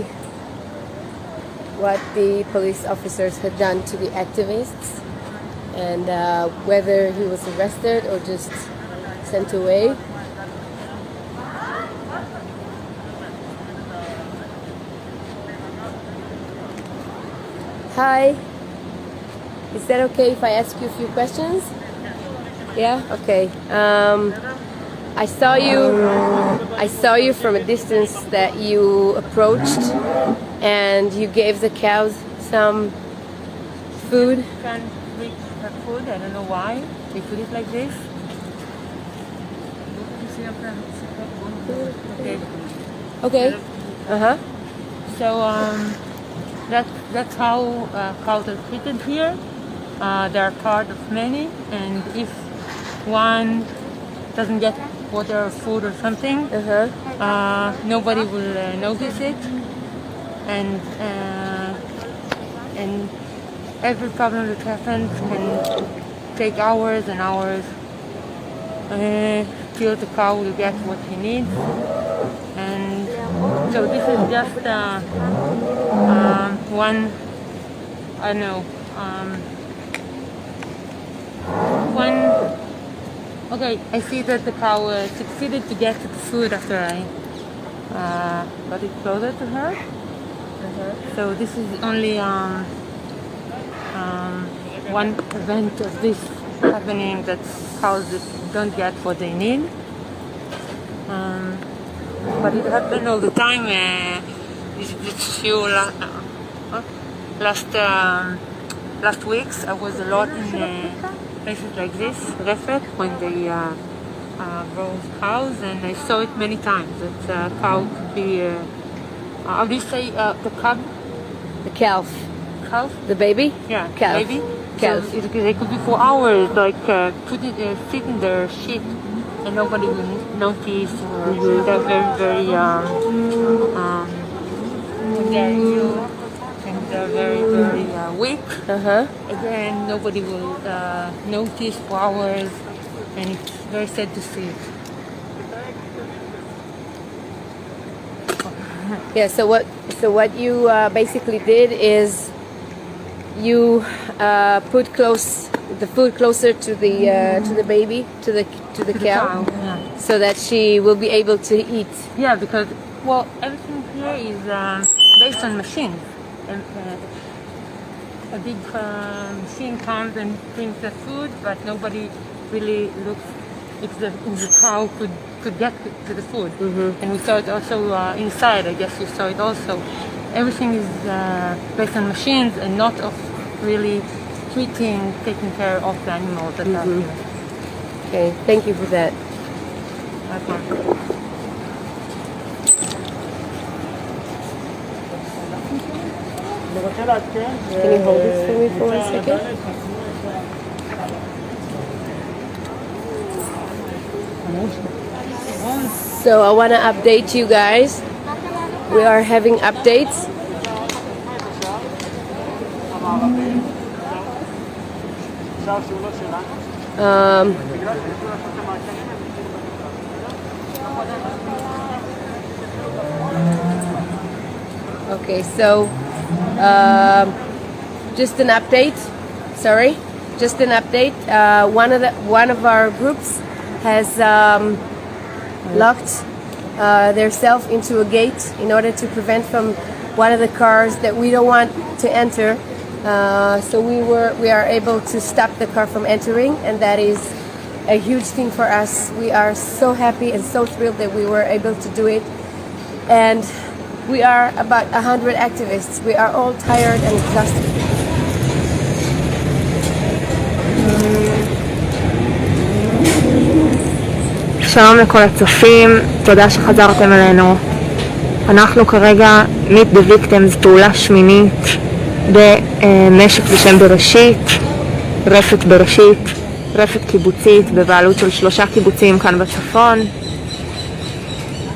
what the police officers had done to the activists and whether he was arrested or just sent away. Hi, is that okay if I ask you a few questions? Yeah, okay. I saw you from a distance that you approached and you gave the cows some food. Can't reach her food, I don't know why. They put it like this. Okay. Okay. Uh-huh. So that's how cows are treated here. They are part of many, and if one doesn't get water or food or something, nobody will notice it, and every problem that happens can take hours and hours till the cow will get what he needs. And so this is just one, I don't know, okay, I see that the cow succeeded to get to the food after I got it closer to her. So this is only one event of this happening, that cows don't get what they need. But it happened all the time. This few last weeks I was a lot in places like this, Refet, when they grow cows, and I saw it many times. That cow could be, how do you say, the cub? The calf. Calf? The baby? Yeah, Calf. baby. Calf. So they could be for hours, like sit in their shit, and nobody will notice. They're very, very, when they're ill and they're very, very weak. Again, nobody will notice for hours, and it's very sad to see it. Yeah, so what you basically did is you put the food closer to the baby, to the cow, Yeah. so that she will be able to eat. Yeah, because, well, everything here is based on machines. And, a big machine comes and brings the food, but nobody really looks if the cow could get to the food. And we saw it also inside, I guess you saw it also. Everything is based on machines and not of really taking care of the animals that are here. Okay, thank you for that. Can you hold this for me for 1 second? So I want to update you guys. We are having updates. Okay, so just an update. Sorry, just an update. One of our groups has locked themselves into a gate in order to prevent from one of the cars that we don't want to enter. So we are able to stop the car from entering, and that is a huge thing for us. We are so happy and so thrilled that we were able to do it. And we are about 100 activists. We are all tired and exhausted. שלום לכל הצופים, תודה שחזרתם אלינו. אנחנו כרגע meet the victims, פעולה שמינית במשק בשם בראשית, רפת בראשית, רפת קיבוצית בבעלות של 3 קיבוצים כאן בצפון.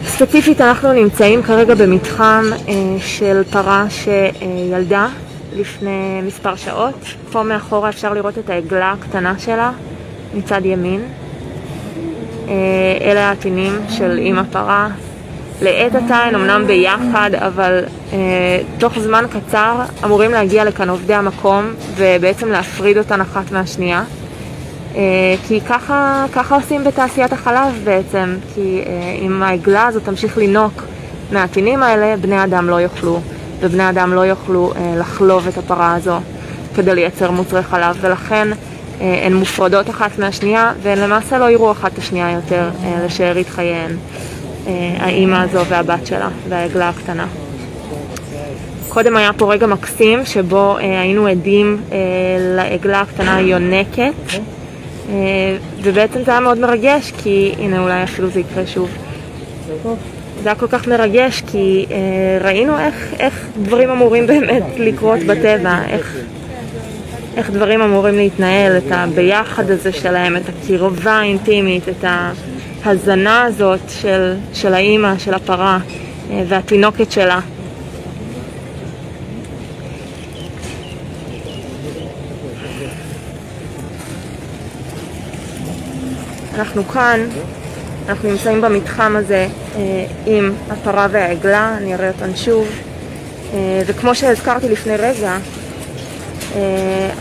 ספציפית אנחנו נמצאים כרגע במתחם של פרה שילדה לפני מספר שעות. פה מאחורה אפשר לראות את העגלה הקטנה שלה מצד ימין. אלה העטינים של אמא פרה. לעת עתה הן אמנם ביחד, אבל תוך זמן קצר אמורים להגיע לכאן עובדי המקום ובעצם להפריד אותן אחת מהשנייה. כי ככה עושים בתעשיית החלב בעצם, כי אם העגלה הזאת תמשיך לינוק מהעטינים האלה, בני אדם לא יוכלו, ובני אדם לא יוכלו לחלוב את הפרה הזו כדי לייצר מוצרי חלב, ולכן הן מופרדות אחת מהשנייה, והן למעשה לא יראו אחת השנייה יותר לשארית חייהן, האמא הזו והבת שלה והעגלה הקטנה. קודם היה פה רגע מקסים שבו היינו עדים לעגלה הקטנה יונקת, ובעצם זה היה מאוד מרגש, כי הנה אולי אפילו זה יקרה שוב. זה היה כל כך מרגש כי ראינו איך דברים אמורים באמת לקרות בטבע, איך דברים אמורים להתנהל, את הביחד הזה שלהם, את הקרבה האינטימית, את ההזנה הזאת של האמא, של הפרה והתינוקת שלה. אנחנו כאן, אנחנו נמצאים במתחם הזה עם הפרה והעגלה, אני אראה אותן שוב. וכמו שהזכרתי לפני רגע,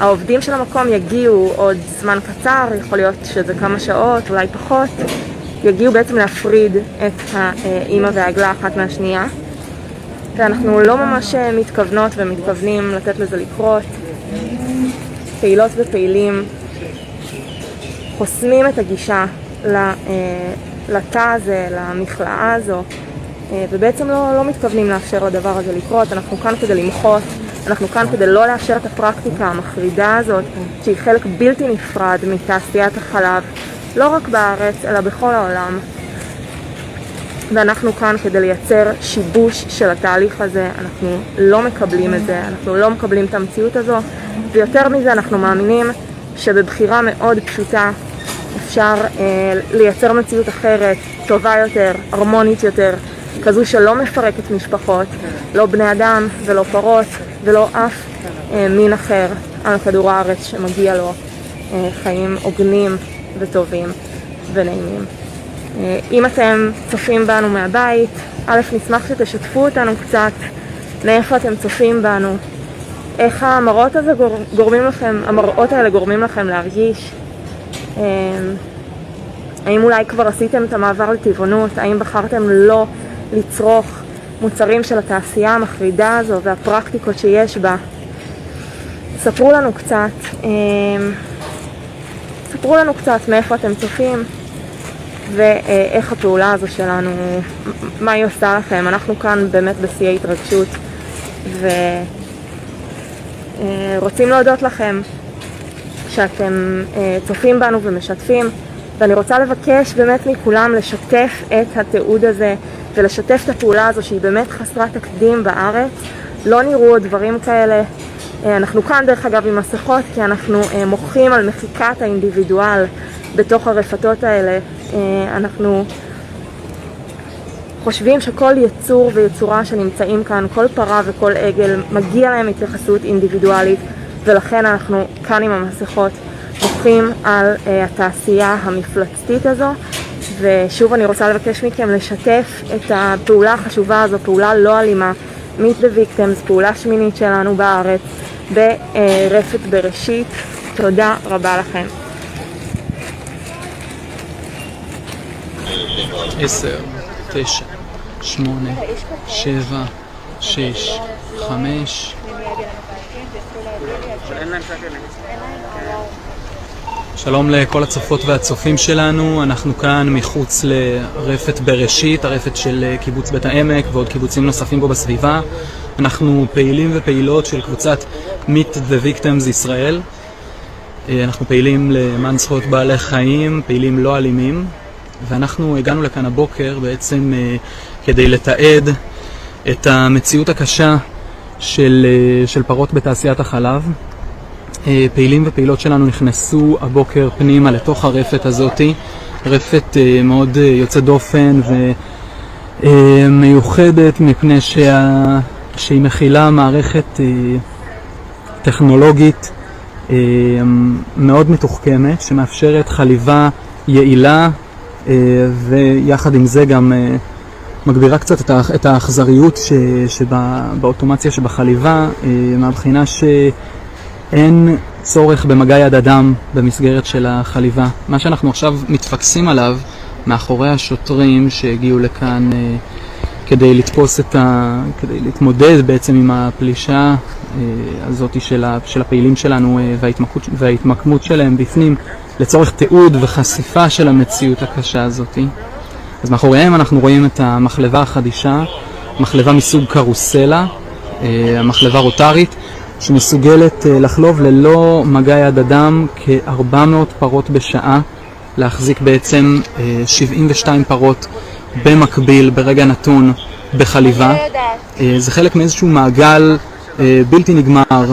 העובדים של המקום יגיעו עוד זמן קצר, יכול להיות שזה כמה שעות, אולי פחות, יגיעו בעצם להפריד את האמא והעגלה אחת מהשנייה. ואנחנו לא ממש מתכוונות ומתכוונים לתת לזה לקרות. פעילות ופעילים חוסמים את הגישה לתא הזה, למכלאה הזו, ובעצם לא מתכוונים לאפשר לדבר הזה לקרות. אנחנו כאן כדי למחות, אנחנו כאן כדי לא לאפשר את הפרקטיקה המחרידה הזאת, שהיא חלק בלתי נפרד מתעשיית החלב, לא רק בארץ, אלא בכל העולם. ואנחנו כאן כדי לייצר שיבוש של התהליך הזה. אנחנו לא מקבלים את זה, אנחנו לא מקבלים את המציאות הזו, ויותר מזה אנחנו מאמינים שבבחירה מאוד פשוטה אפשר לייצר מציאות אחרת, טובה יותר, הרמונית יותר, כזו שלא מפרקת משפחות, לא בני אדם ולא פרות ולא אף מין אחר על כדור הארץ שמגיע לו חיים הוגנים וטובים ונעימים. אם אתם צופים בנו מהבית, א', נשמח שתשתפו אותנו קצת מאיפה אתם צופים בנו, איך המראות האלה גורמים לכם להרגיש. האם אולי כבר עשיתם את המעבר לטבעונות? האם בחרתם לא לצרוך מוצרים של התעשייה המחרידה הזו והפרקטיקות שיש בה? ספרו לנו קצת מאיפה אתם צופים ואיך הפעולה הזו שלנו, מה היא עושה לכם. אנחנו כאן באמת בשיא ההתרגשות ורוצים להודות לכם שאתם צופים בנו ומשתפים, ואני רוצה לבקש באמת מכולם לשתף את התיעוד הזה ולשתף את הפעולה הזו שהיא באמת חסרת תקדים בארץ. לא נראו עוד דברים כאלה. אנחנו כאן דרך אגב עם מסכות כי אנחנו מוחים על מחיקת האינדיבידואל בתוך הרפתות האלה. אנחנו חושבים שכל יצור ויצורה שנמצאים כאן, כל פרה וכל עגל, מגיע להם התייחסות אינדיבידואלית, ולכן אנחנו כאן עם המסכות מוחים על התעשייה המפלצתית הזו ושוב אני רוצה לבקש מכם לשתף את הפעולה החשובה הזו, פעולה לא אלימה, Meet the Victims, פעולה שמינית שלנו בארץ, ברפת בראשית. תודה רבה לכם. 10, 9, 8, 7, 6, 5. שלום לכל הצופות והצופים שלנו, אנחנו כאן מחוץ לרפת בראשית, הרפת של קיבוץ בית העמק ועוד קיבוצים נוספים בו בסביבה. אנחנו פעילים ופעילות של קבוצת Meet the Victims ישראל. אנחנו פעילים למען זכויות בעלי חיים, פעילים לא אלימים, ואנחנו הגענו לכאן הבוקר בעצם כדי לתעד את המציאות הקשה של פרות בתעשיית החלב. פעילים ופעילות שלנו נכנסו הבוקר פנימה לתוך הרפת הזאתי, רפת מאוד יוצאת דופן ומיוחדת מפני שהיא מכילה מערכת טכנולוגית מאוד מתוחכמת שמאפשרת חליבה יעילה, ויחד עם זה גם מגבירה קצת את האכזריות שבאוטומציה שבחליבה, מהבחינה שאין צורך במגע יד אדם במסגרת של החליבה. מה שאנחנו עכשיו מתפקסים עליו מאחורי השוטרים שהגיעו לכאן כדי לתפוס כדי להתמודד בעצם עם הפלישה הזאת של הפעילים שלנו וההתמקמות שלהם בפנים לצורך תיעוד וחשיפה של המציאות הקשה הזאת. אז מאחוריהם אנחנו רואים את המחלבה החדישה, מחלבה מסוג קרוסלה, מחלבה רוטרית, שמסוגלת לחלוב ללא מגע יד אדם כ-400 פרות בשעה, להחזיק בעצם 72 פרות במקביל ברגע נתון בחליבה. זה חלק מאיזשהו מעגל בלתי נגמר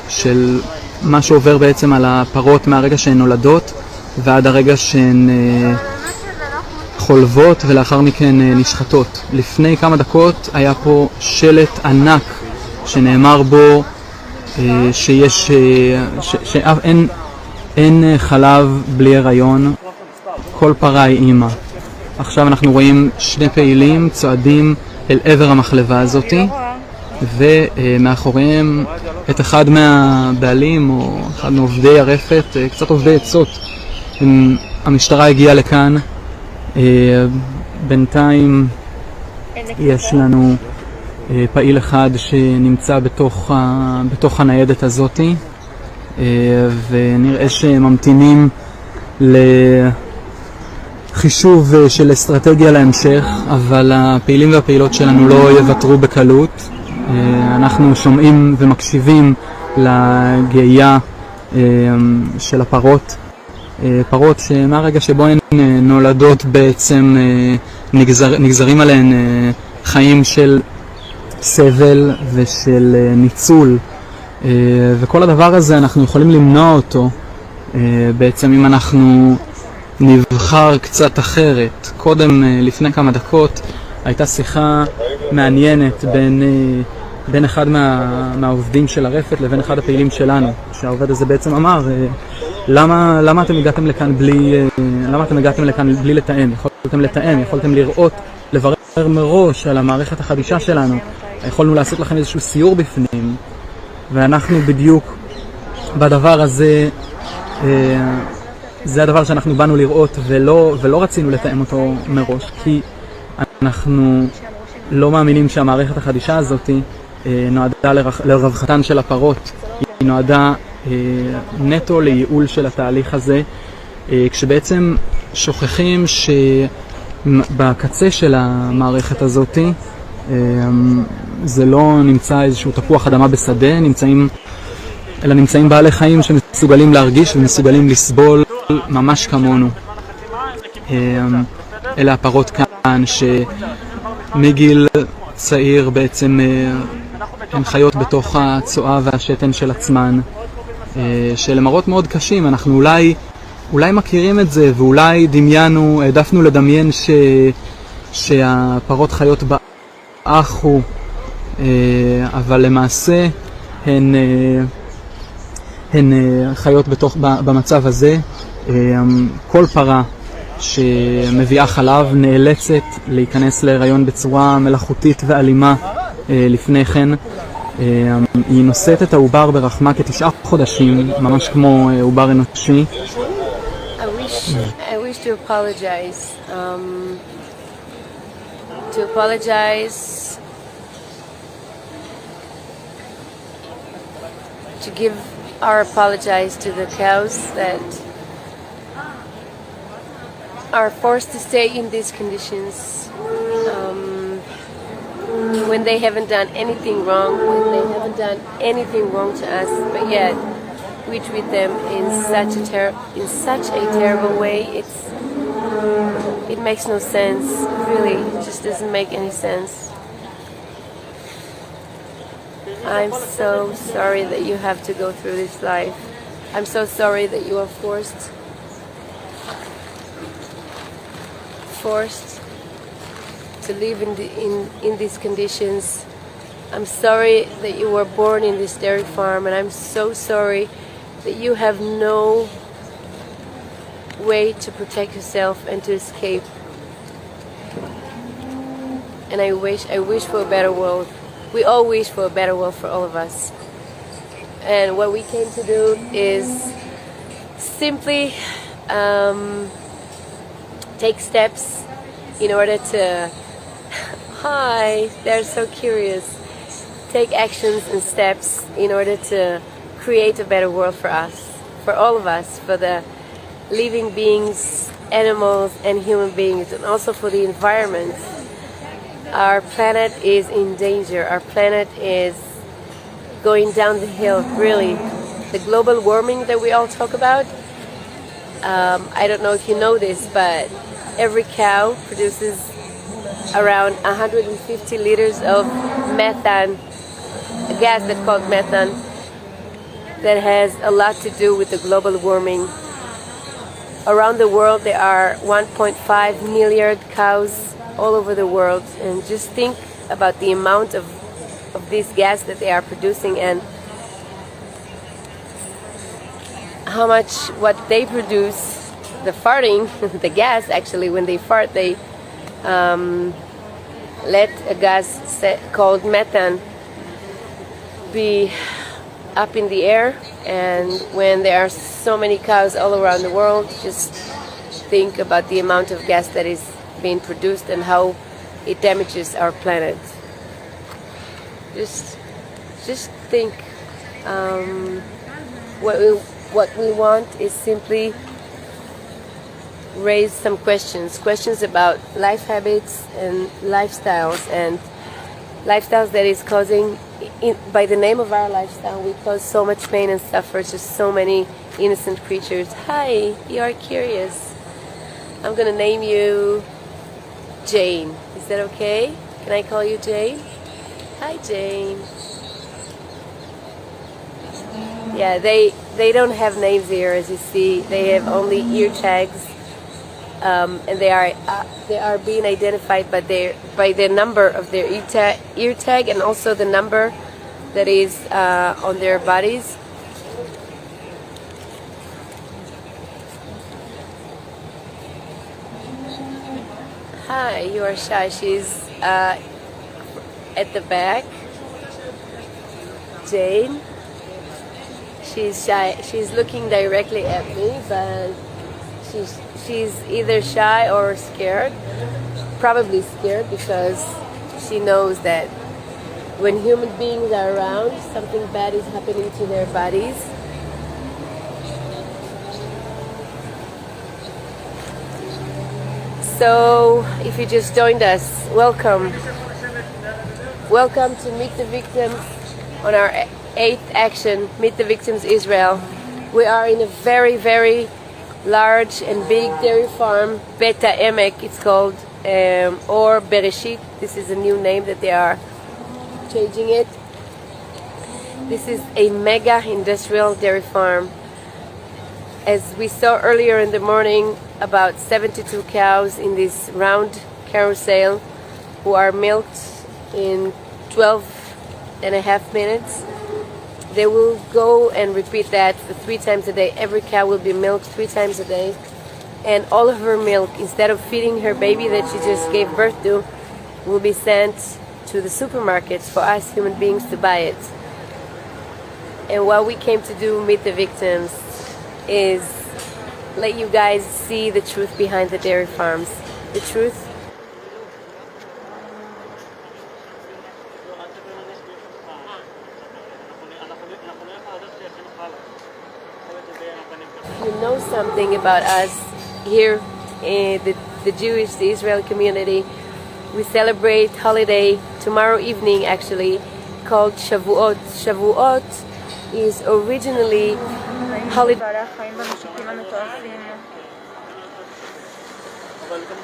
של מה שעובר בעצם על הפרות מהרגע שהן נולדות ועד הרגע שהן חולבות ולאחר מכן נשחטות. לפני כמה דקות היה פה שלט ענק שנאמר בו שאין חלב בלי הריון, כל פרה היא אימא. עכשיו אנחנו רואים שני פעילים צועדים אל עבר המחלבה הזאתי, ומאחוריהם את אחד מהבעלים או אחד מעובדי הרפת, קצת עובדי עצות. המשטרה הגיעה לכאן. בינתיים יש לנו פעיל אחד שנמצא בתוך הניידת הזאתי, ונראה שממתינים לחישוב של אסטרטגיה להמשך, אבל הפעילים והפעילות שלנו לא יוותרו בקלות. אנחנו שומעים ומקשיבים לגאייה של הפרות, פרות שמהרגע שבו הן נולדות בעצם נגזרים עליהן חיים של סבל ושל ניצול, וכל הדבר הזה אנחנו יכולים למנוע אותו בעצם אם אנחנו נבחר קצת אחרת. קודם, לפני כמה דקות, הייתה שיחה מעניינת בין אחד מהעובדים של הרפת לבין אחד הפעילים שלנו, שהעובד הזה בעצם אמר, למה אתם הגעתם לכאן בלי לתאם? יכולתם לתאם, יכולתם לברר מראש על המערכת החדישה שלנו, יכולנו לעשות לכם איזשהו סיור בפנים, ואנחנו בדיוק בדבר הזה, זה הדבר שאנחנו באנו לראות ולא רצינו לתאם אותו מראש, כי אנחנו לא מאמינים שהמערכת החדישה הזאת נועדה לרווחתן של הפרות, היא נועדה נטו לייעול של התהליך הזה, כשבעצם שוכחים שבקצה של המערכת הזאת זה לא נמצא איזשהו תפוח אדמה בשדה, אלא נמצאים בעלי חיים שמסוגלים להרגיש ומסוגלים לסבול ממש כמונו. אלה הפרות כאן שמגיל צעיר בעצם הן חיות בתוך הצואה והשתן של עצמן, שלמרות מאוד קשים. אנחנו אולי מכירים את זה, ואולי העדפנו לדמיין שהפרות חיות באחו, אבל למעשה הן חיות במצב הזה. כל פרה שמביאה חלב נאלצת להיכנס להיריון בצורה מלאכותית ואלימה לפני כן. היא נושאת את העובר ברחמה כ9 חודשים, ממש כמו עובר אנושי. I wish to apologize. To give our apologize to the cows that are forced to stay in these conditions when they haven't done anything wrong, to us, but yet we treat them in such a terrible way. It makes no sense, really. It just doesn't make any sense. I'm so sorry that you have to go through this life. I'm so sorry that you are forced to live in these conditions. I'm sorry that you were born in this dairy farm, and I'm so sorry that you have no way to protect yourself and to escape. And I wish for a better world. We all wish for a better world for all of us. And what we came to do is simply take steps in order to hi, they're so curious. Take actions and steps in order to create a better world for us, for all of us, for the living beings, animals and human beings, and also for the environment. Our planet is in danger. Our planet is going down the hill, really. The global warming that we all talk about, I don't know if you know this, but every cow produces around 150 liters of methane, a gas that's called methane, that has a lot to do with the global warming. Around the world there are 1.5 million cows all over the world, and just think about the amount of this gas that they are producing and how much what they produce, the farting, the gas actually, when they fart they let a gas called methane be up in the air, and when there are so many cows all around the world, just think about the amount of gas that is being produced and how it damages our planet. Just think. What we want is simply raise some questions about life habits and lifestyles that is causing, by the name of our lifestyle, we cause so much pain and suffer to so many innocent creatures. Hi, you are curious. I'm gonna name you Jane. Is that okay? Can I call you Jane? Hi, Jane. Yeah, they don't have names here, as you see. They have only ear tags, and they are being identified by the number of their ear tag and also the number that is on their bodies. Hi, you are shy. She's at the back. Jane. She's shy. She's looking directly at me, but she's either shy or scared. Probably scared because she knows that when human beings are around, something bad is happening to their bodies. So, if you just joined us, welcome. Welcome to Meet the Victims on our 8th action, Meet the Victims Israel. We are in a very, very large and big dairy farm, Beta Emek it's called, or Bereshit. This is a new name that they are changing it. This is a mega industrial dairy farm. As we saw earlier in the morning, about 72 cows in this round carousel who are milked in 12 and a half minutes. They will go and repeat that 3 times a day. Every cow will be milked 3 times a day. And all of her milk, instead of feeding her baby that she just gave birth to, will be sent to the supermarkets for us human beings to buy it. And what we came to do, Meet the Victims, is let you guys see the truth behind the dairy farms. The truth. You know something about us here in the Jewish, the Israeli community. We celebrate holiday tomorrow evening, actually, called Shavuot. Shavuot is originally holiday.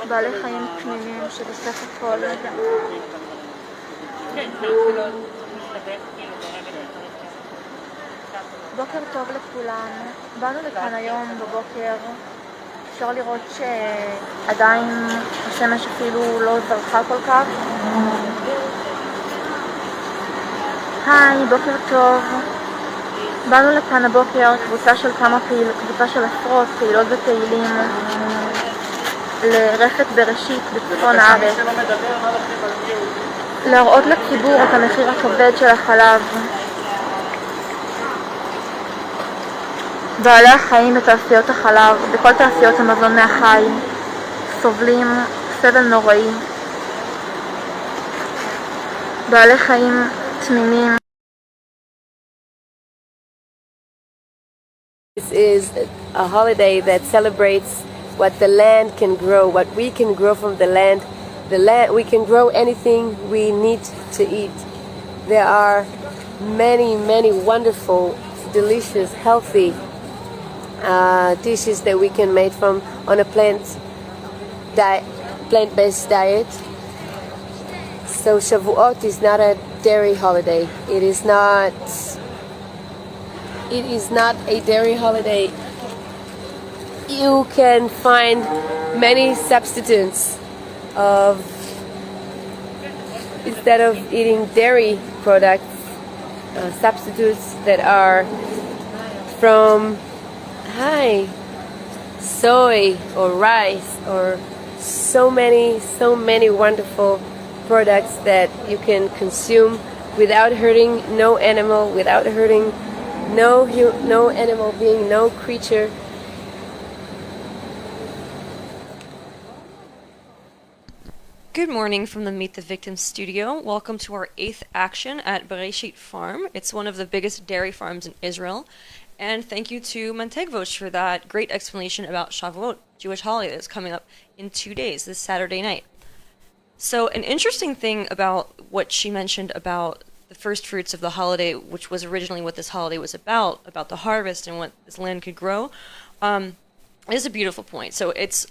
בעלי חיים פנימיים שבסך הכל בוקר טוב לכולם. באנו לכאן היום בבוקר. אפשר לראות שעדיין השמש אפילו לא זרחה כל כך. היי, בוקר טוב. באנו לכאן הבוקר קבוצה של עשרות פעילות ופעילים לרפת בראשית בצפון הארץ, להראות לציבור את המחיר הכבד של החלב. בעלי החיים בתעשיות החלב, בכל תעשיות המזון מהחי, סובלים סבל נוראי. בעלי חיים תמימים. This is a holiday that celebrates what the land can grow, what we can grow from the land. We can grow anything we need to eat. There are many, many wonderful, delicious, healthy dishes that we can make from on a plant-based diet. So Shavuot is not a dairy holiday. It is not a dairy holiday. You can find many substitutes instead of eating dairy products, substitutes that are from soy or rice or so many wonderful products that you can consume without hurting no animal, without hurting no animal being, no creature. Good morning from the Meet the Victims studio. Welcome to our 8th action at Bereshit Farm. It's one of the biggest dairy farms in Israel. And thank you to Mantegvosh for that great explanation about Shavuot, Jewish holiday that's coming up in 2 days, this Saturday night. So an interesting thing about what she mentioned about the first fruits of the holiday, which was originally what this holiday was about the harvest and what this land could grow, is a beautiful point. So it's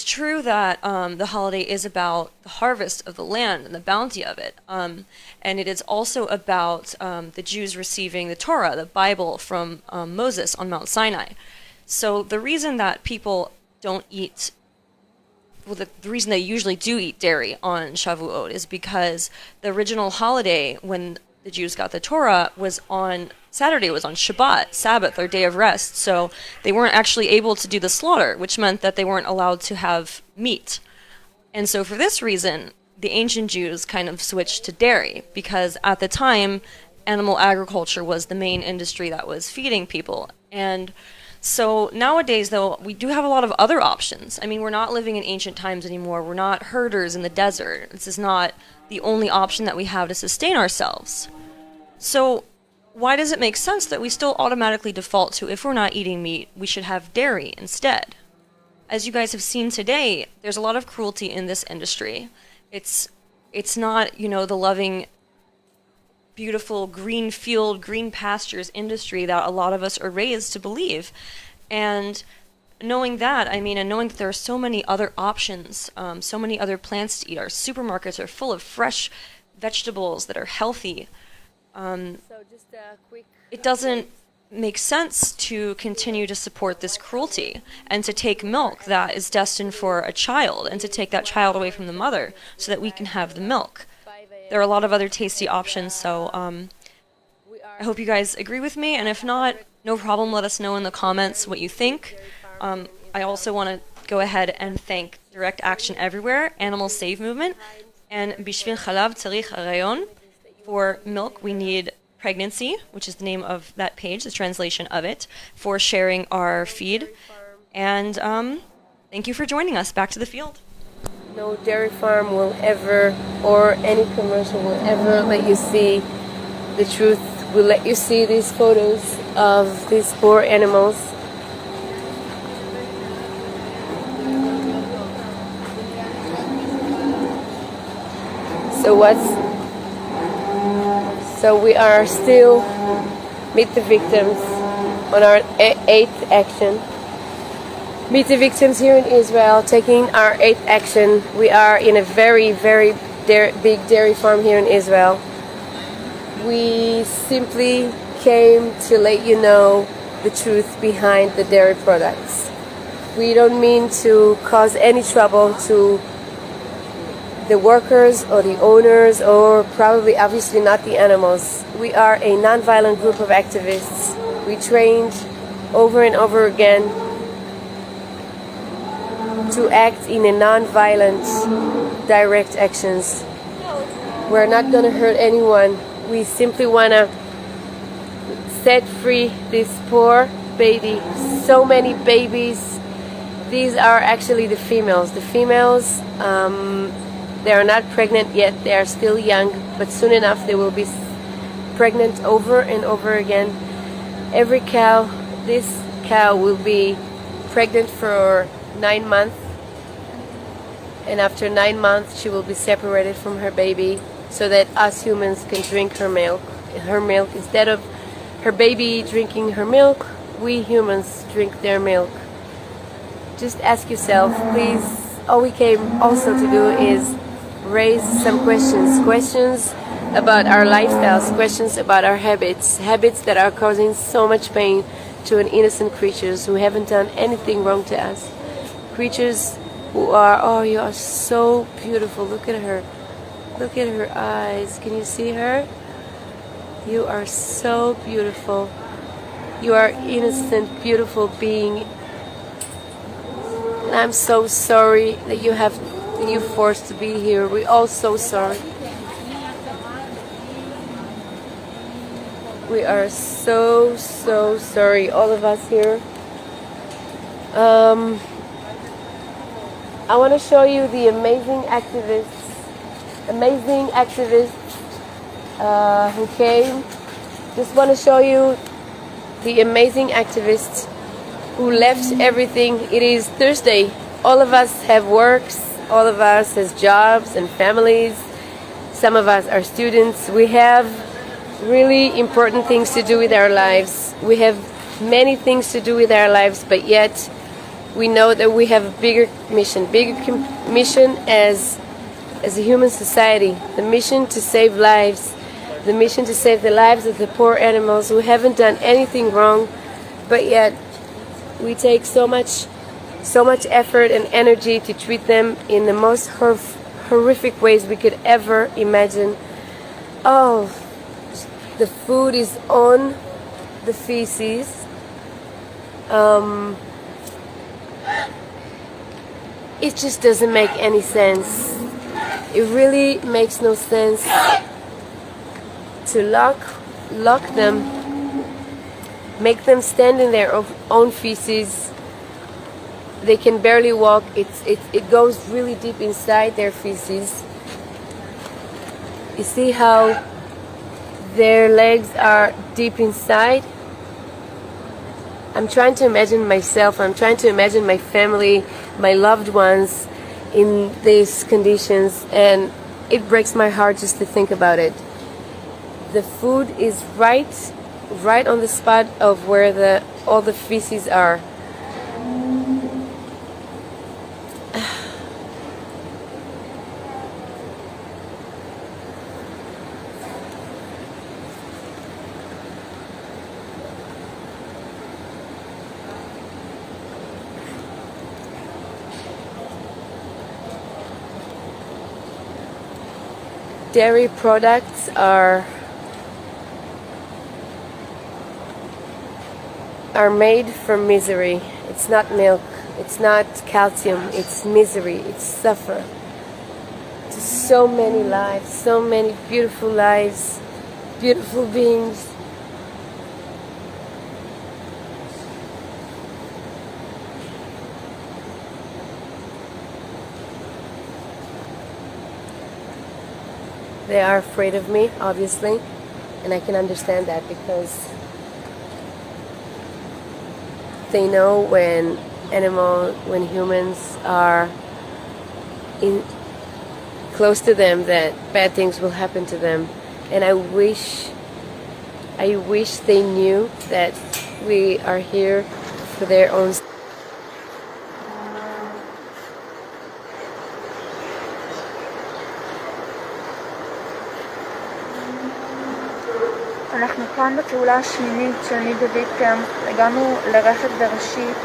true that the holiday is about the harvest of the land and the bounty of it. And it is also about the Jews receiving the Torah, the Bible, from Moses on Mount Sinai. So the reason that people don't eat, the reason they usually do eat dairy on Shavuot is because the original holiday when the Jews got the Torah was on Saturday, was on Shabbat, Sabbath, or day of rest, so they weren't actually able to do the slaughter, which meant that they weren't allowed to have meat. And so for this reason, the ancient Jews kind of switched to dairy, because at the time, animal agriculture was the main industry that was feeding people. And so nowadays, though, we do have a lot of other options. I mean, we're not living in ancient times anymore. We're not herders in the desert. This is not the only option that we have to sustain ourselves. So why does it make sense that we still automatically default to, if we're not eating meat, we should have dairy instead? As you guys have seen today, there's a lot of cruelty in this industry. It's not, the loving, beautiful green field, green pastures industry that a lot of us are raised to believe. And knowing that, and knowing that there are so many other options, so many other plants to eat, our supermarkets are full of fresh vegetables that are healthy. It doesn't make sense to continue to support this cruelty and to take milk that is destined for a child and to take that child away from the mother so that we can have the milk. There are a lot of other tasty options, so I hope you guys agree with me, and if not, no problem, let us know in the comments what you think. I also want to go ahead and thank Direct Action Everywhere, Animal Save Movement, and Bishvil Chalav Tzarich Harayon. For milk, we need pregnancy, which is the name of that page, the translation of it, for sharing our feed. And thank you for joining us. Back to the field. No dairy farm will ever, or any commercial will ever let you see the truth, will let you see these photos of these poor animals. So we are still Meet the Victims on our 8th action. Meet the Victims here in Israel, taking our 8th action. We are in a very, very big dairy farm here in Israel. We simply came to let you know the truth behind the dairy products. We don't mean to cause any trouble to the workers or the owners, or probably obviously not the animals. We are a non-violent group of activists. We trained over and over again to act in a non-violent direct actions. We're not going to hurt anyone. We simply want to set free this poor baby. So many babies. These are actually the females. The females, they are not pregnant yet. They are still young, but soon enough they will be pregnant over and over again. Every cow, this cow will be pregnant for 9 months, and after 9 months she will be separated from her baby so that us humans can drink her milk. Instead of her baby drinking her milk, we humans drink their milk. Just ask yourself, please. All we came also to do is raise some questions about our lifestyles, questions about our habits that are causing so much pain to an innocent creatures who haven't done anything wrong to us. Creatures who are, oh, you are so beautiful. Look at her. Look at her eyes. Can you see her? You are so beautiful. You are innocent, beautiful being. And I'm so sorry that you're forced to be here. We're all so sorry. We are so sorry, all of us here. I want to show you the amazing activists who came. Just want to show you the amazing activists who left everything. It is Thursday. All of us have works. All of us has jobs and families. Some of us are students. We have really important things to do with our lives. We have many things to do with our lives, but yet we know that we have a bigger mission as a human society. The mission to save lives. The mission to save the lives of the poor animals who haven't done anything wrong, but yet we take so much effort and energy to treat them in the most horrific ways we could ever imagine. Oh, the food is on the feces. It just doesn't make any sense. It really makes no sense to lock them, make them stand in their own feces. They can barely walk. It goes really deep inside their feces. You see how their legs are deep inside? I'm trying to imagine myself, I'm trying to imagine my family, my loved ones in these conditions, and it breaks my heart just to think about it. The food is right on the spot of where all the feces are. Dairy products are are made from misery. It's not milk, it's not calcium, it's misery, it's suffer. To so many lives, so many beautiful lives, beautiful beings. They are afraid of me, obviously, and I can understand that because they know when humans are close to them that bad things will happen to them. And I wish they knew that we are here for their own. אנחנו כאן בפעולה השמינית של מי דוידתם. הגענו לרפת בראשית.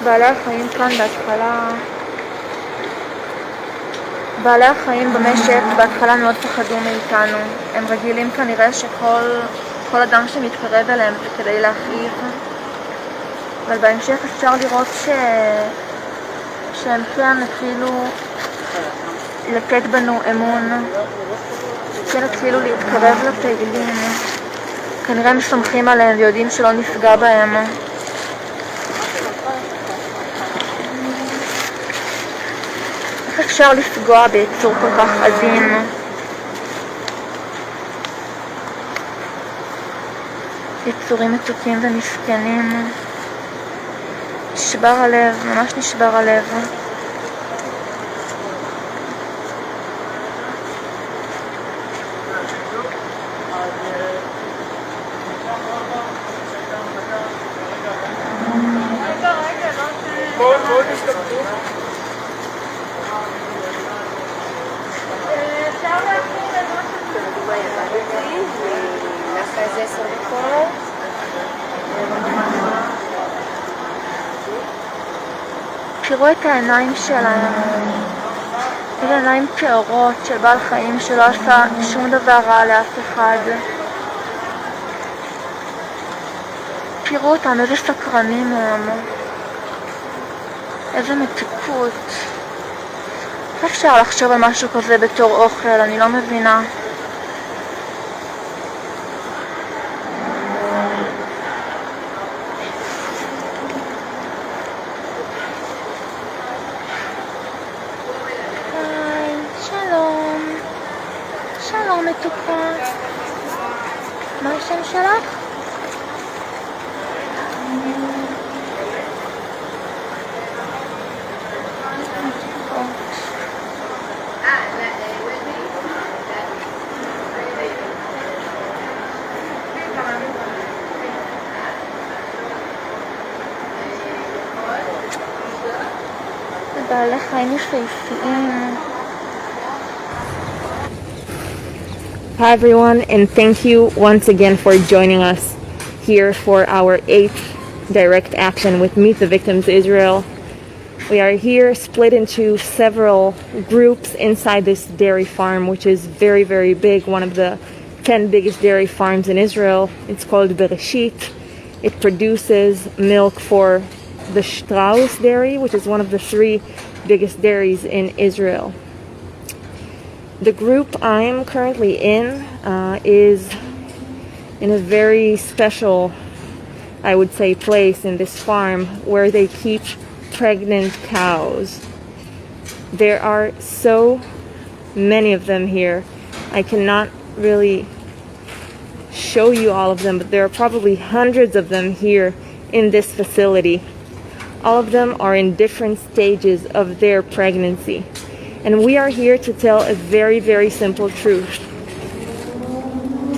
בעלי החיים כאן בעלי החיים במשק בהתחלה מאוד פחדו מאיתנו. הם רגילים כנראה שכל אדם שמתקרב אליהם זה כדי להכאיב. אבל בהמשך אפשר לראות שהם כן התחילו לתת בנו אמון. כן התחילו להתקרב לפעילים. כנראה הם סומכים עליהם ויודעים שלא נפגע בהם. איך אפשר לפגוע ביצור כל כך עדין? יצורים מתוקים ומסכנים. נשבר הלב, ממש נשבר הלב. תראו את העיניים שלהם. אלה עיניים טהורות של בעל חיים שלא עשה שום דבר רע לאף אחד. תראו אותם, איזה סקרנים הם. איזה מתיקות. איך אפשר לחשוב על משהו כזה בתור אוכל? אני לא מבינה. שלום מתוקה. מה השם שלך? בעלי חיים יפהפיים. Hi everyone, and thank you once again for joining us here for our 8th direct action with Meet the Victims Israel. We are here split into several groups inside this dairy farm, which is very, very big, one of the 10 biggest dairy farms in Israel. It's called Bereshit. It produces milk for the Strauss dairy, which is one of the 3 biggest dairies in Israel. The group I'm currently in is in a very special, I would say, place in this farm where they keep pregnant cows. There are so many of them here. I cannot really show you all of them, but there are probably hundreds of them here in this facility. All of them are in different stages of their pregnancy. And we are here to tell a very, very simple truth.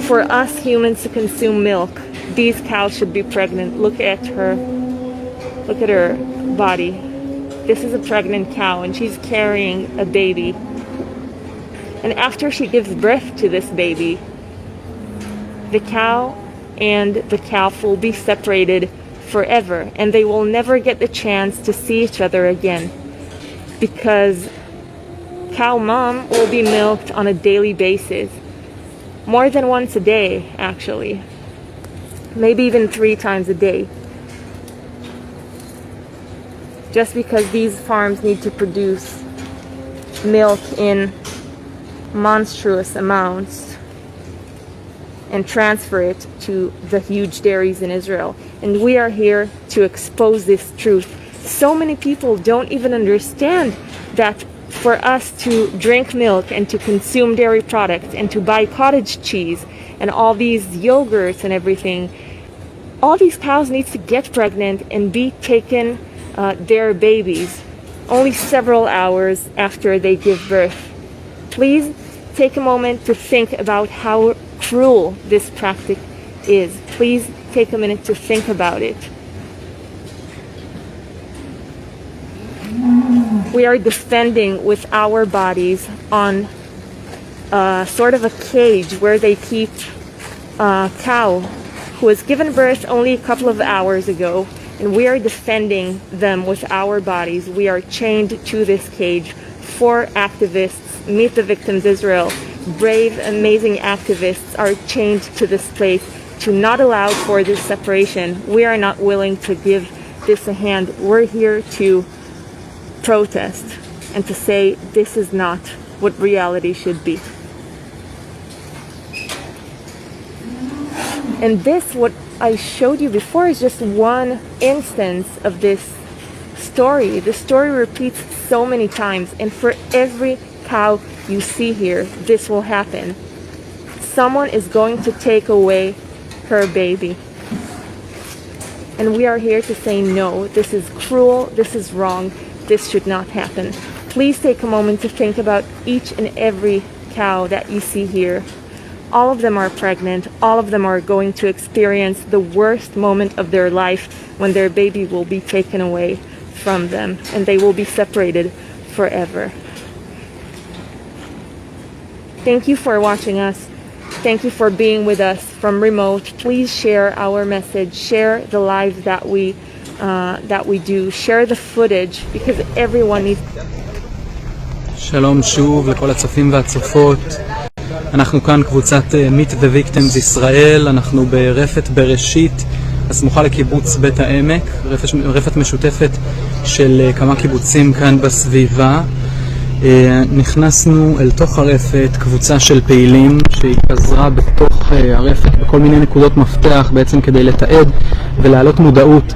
For us humans to consume milk, these cows should be pregnant. Look at her body. This is a pregnant cow and she's carrying a baby. And after she gives birth to this baby, the cow and the calf will be separated forever, and they will never get the chance to see each other again, because cow mom will be milked on a daily basis, more than once a day actually. maybe even 3 times a day. Just because these farms need to produce milk in monstrous amounts and transfer it to the huge dairies in Israel. And we are here to expose this truth. So many people don't even understand that for us to drink milk and to consume dairy products and to buy cottage cheese and all these yogurts and everything, all these cows need to get pregnant and be taken their babies only several hours after they give birth. Please take a moment to think about how cruel this practice is. Please take a minute to think about it. We are defending with our bodies on sort of a cage where they keep a cow who was given birth only a couple of hours ago, and we are defending them with our bodies. We are chained to this cage. 4 activists, Meet the Victims Israel, brave, amazing activists are chained to this place to not allow for this separation. We are not willing to give this a hand. We're here to protest and to say this is not what reality should be. And this, what I showed you before, is just one instance of this story. The story repeats so many times, and for every cow you see here, this will happen. Someone is going to take away her baby. And we are here to say no, this is cruel, this is wrong, this should not happen. Please take a moment to think about each and every cow that you see here. All of them are pregnant. All of them are going to experience the worst moment of their life when their baby will be taken away from them and they will be separated forever. Thank you for watching us. Thank you for being with us from remote. Please share our message. Share the live that we do. Share the footage because everyone needs. שלום שוב לכל הצופים והצופות. אנחנו כאן קבוצת Meet the Victims ישראל, אנחנו ברפת בראשית, הסמוכה לקיבוץ בית העמק, רפת משותפת של כמה קיבוצים כאן בסביבה. נכנסנו אל תוך הרפת קבוצה של פעילים שהתפזרה בתוך הרפת בכל מיני נקודות מפתח בעצם כדי לתעד ולהעלות מודעות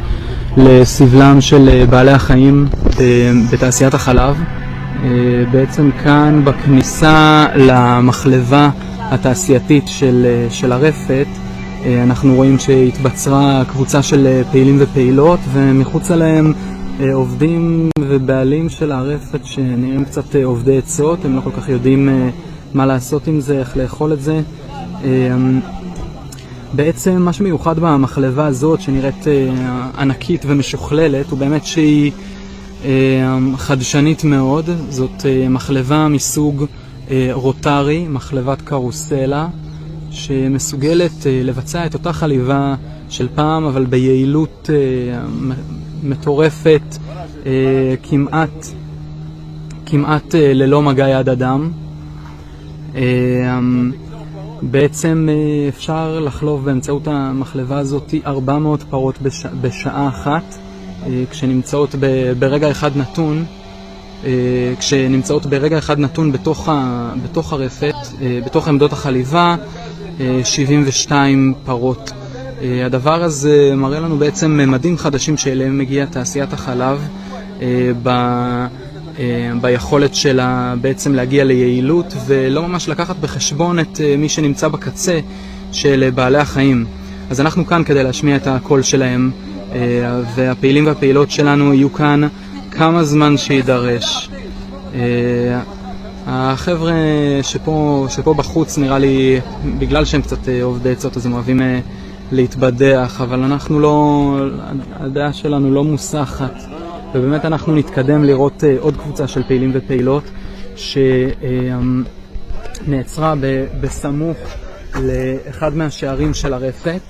לסבלם של בעלי החיים בתעשיית החלב. בעצם כאן בכניסה למחלבה התעשייתית של הרפת אנחנו רואים שהתבצרה קבוצה של פעילים ופעילות, ומחוץ עליהם עובדים ובעלים של הרפת שנראים קצת עובדי עצות. הם לא כל כך יודעים מה לעשות עם זה, איך לאכול את זה. בעצם מה שמיוחד במחלבה הזאת שנראית ענקית ומשוכללת הוא באמת שהיא חדשנית מאוד. זאת מחלבה מסוג רוטרי, מחלבת קרוסלה, שמסוגלת לבצע את אותה חליבה של פעם אבל ביעילות מטורפת, כמעט ללא מגע יד אדם. בעצם אפשר לחלוב באמצעות המחלבה הזאת 400 פרות בשעה אחת, כשנמצאות ברגע אחד נתון בתוך הרפת, בתוך עמדות החליבה, 72 פרות. הדבר הזה מראה לנו בעצם ממדים חדשים שאליהם מגיעה תעשיית החלב, ביכולת שלה בעצם להגיע ליעילות ולא ממש לקחת בחשבון את מי שנמצא בקצה של בעלי החיים. אז אנחנו כאן כדי להשמיע את הקול שלהם, והפעילים והפעילות שלנו יהיו כאן כמה זמן שידרש. החבר'ה שפה בחוץ נראה לי בגלל שהם קצת עובדי עצות אז הם אוהבים להתבדח, אבל אנחנו לא, הדעה שלנו לא מוסחת, ובאמת אנחנו נתקדם לראות עוד קבוצה של פעילים ופעילות שנעצרה בסמוך לאחד מהשערים של הרפת.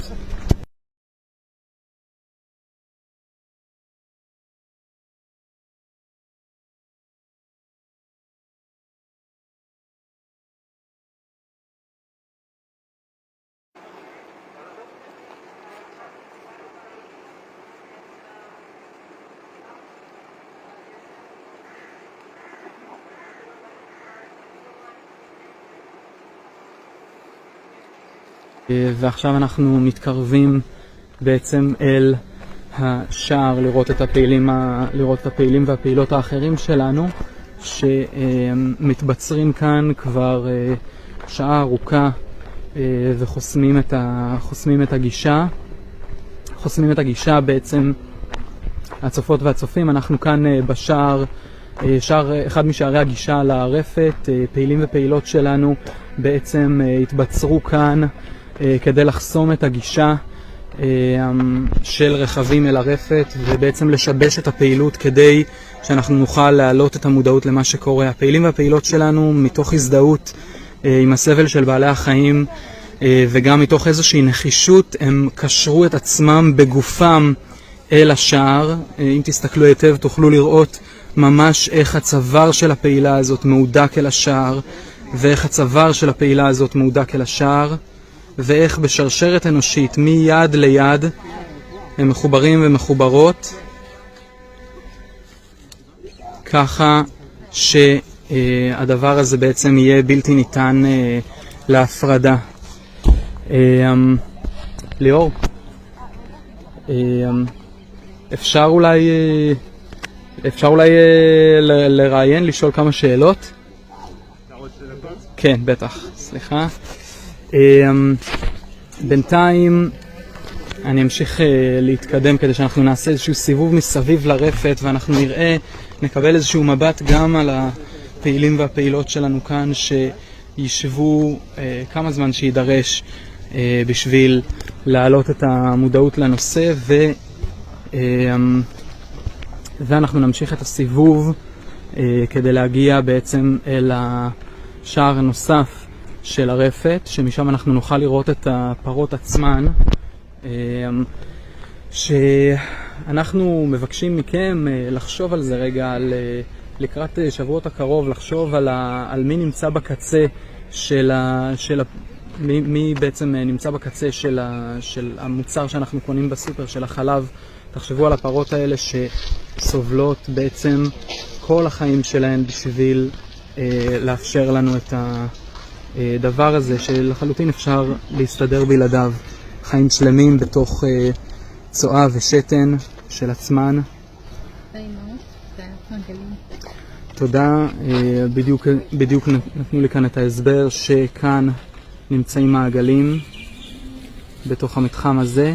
ועכשיו אנחנו מתקרבים בעצם אל השער לראות את הפעילים והפעילות האחרים שלנו שמתבצרים כאן כבר שעה ארוכה וחוסמים את הגישה. חוסמים את הגישה בעצם הצופות והצופים. אנחנו כאן בשער, אחד משערי הגישה לרפת. פעילים ופעילות שלנו בעצם התבצרו כאן כדי לחסום את הגישה של רכבים אל הרפת ובעצם לשבש את הפעילות כדי שאנחנו נוכל להעלות את המודעות למה שקורה. הפעילים והפעילות שלנו מתוך הזדהות עם הסבל של בעלי החיים וגם מתוך איזושהי נחישות הם קשרו את עצמם בגופם אל השער. אם תסתכלו היטב תוכלו לראות ממש איך הצוואר של הפעילה הזאת מהודק אל השער ואיך הצוואר של הפעילה הזאת מהודק אל השער ואיך בשרשרת אנושית מיד ליד הם מחוברים ומחוברות ככה שהדבר הזה בעצם יהיה בלתי ניתן להפרדה. ליאור, אפשר אולי לראיין, לשאול כמה שאלות? כן, בטח, סליחה. בינתיים אני אמשיך להתקדם כדי שאנחנו נעשה איזשהו סיבוב מסביב לרפת ואנחנו נקבל איזשהו מבט גם על הפעילים והפעילות שלנו כאן שישבו כמה זמן שידרש בשביל להעלות את המודעות לנושא ואנחנו נמשיך את הסיבוב כדי להגיע בעצם אל השער הנוסף של הרפת שמשם אנחנו נוכל לראות את הפרות עצמן שאנחנו מבקשים מכם לחשוב על זה רגע לקראת שבועות הקרוב, לחשוב על מי נמצא בקצה מי בעצם נמצא בקצה של המוצר שאנחנו קונים בסופר, של החלב. תחשבו על הפרות האלה שסובלות בעצם כל החיים שלהן בשביל לאפשר לנו את הדבר הזה שלחלוטין אפשר להסתדר בלעדיו. חיים שלמים בתוך צואה ושתן של עצמן. תודה, בדיוק נתנו לי כאן את ההסבר שכאן נמצאים מעגלים בתוך המתחם הזה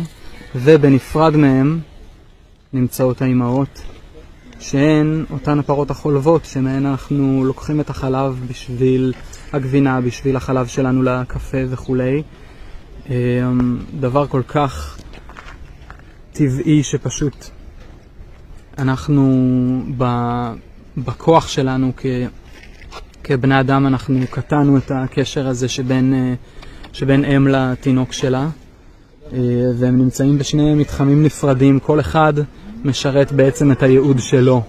ובנפרד מהם נמצאות האימהות שהן אותן הפרות החולבות שמהן אנחנו לוקחים את החלב בשביל הגבינה, בשביל החלב שלנו לקפה וכולי. דבר כל כך טבעי שפשוט אנחנו בכוח שלנו כבני אדם אנחנו קטענו את הקשר הזה שבין אם לתינוק שלה והם נמצאים בשני מתחמים נפרדים, כל אחד משרת בעצם את הייעוד שלו.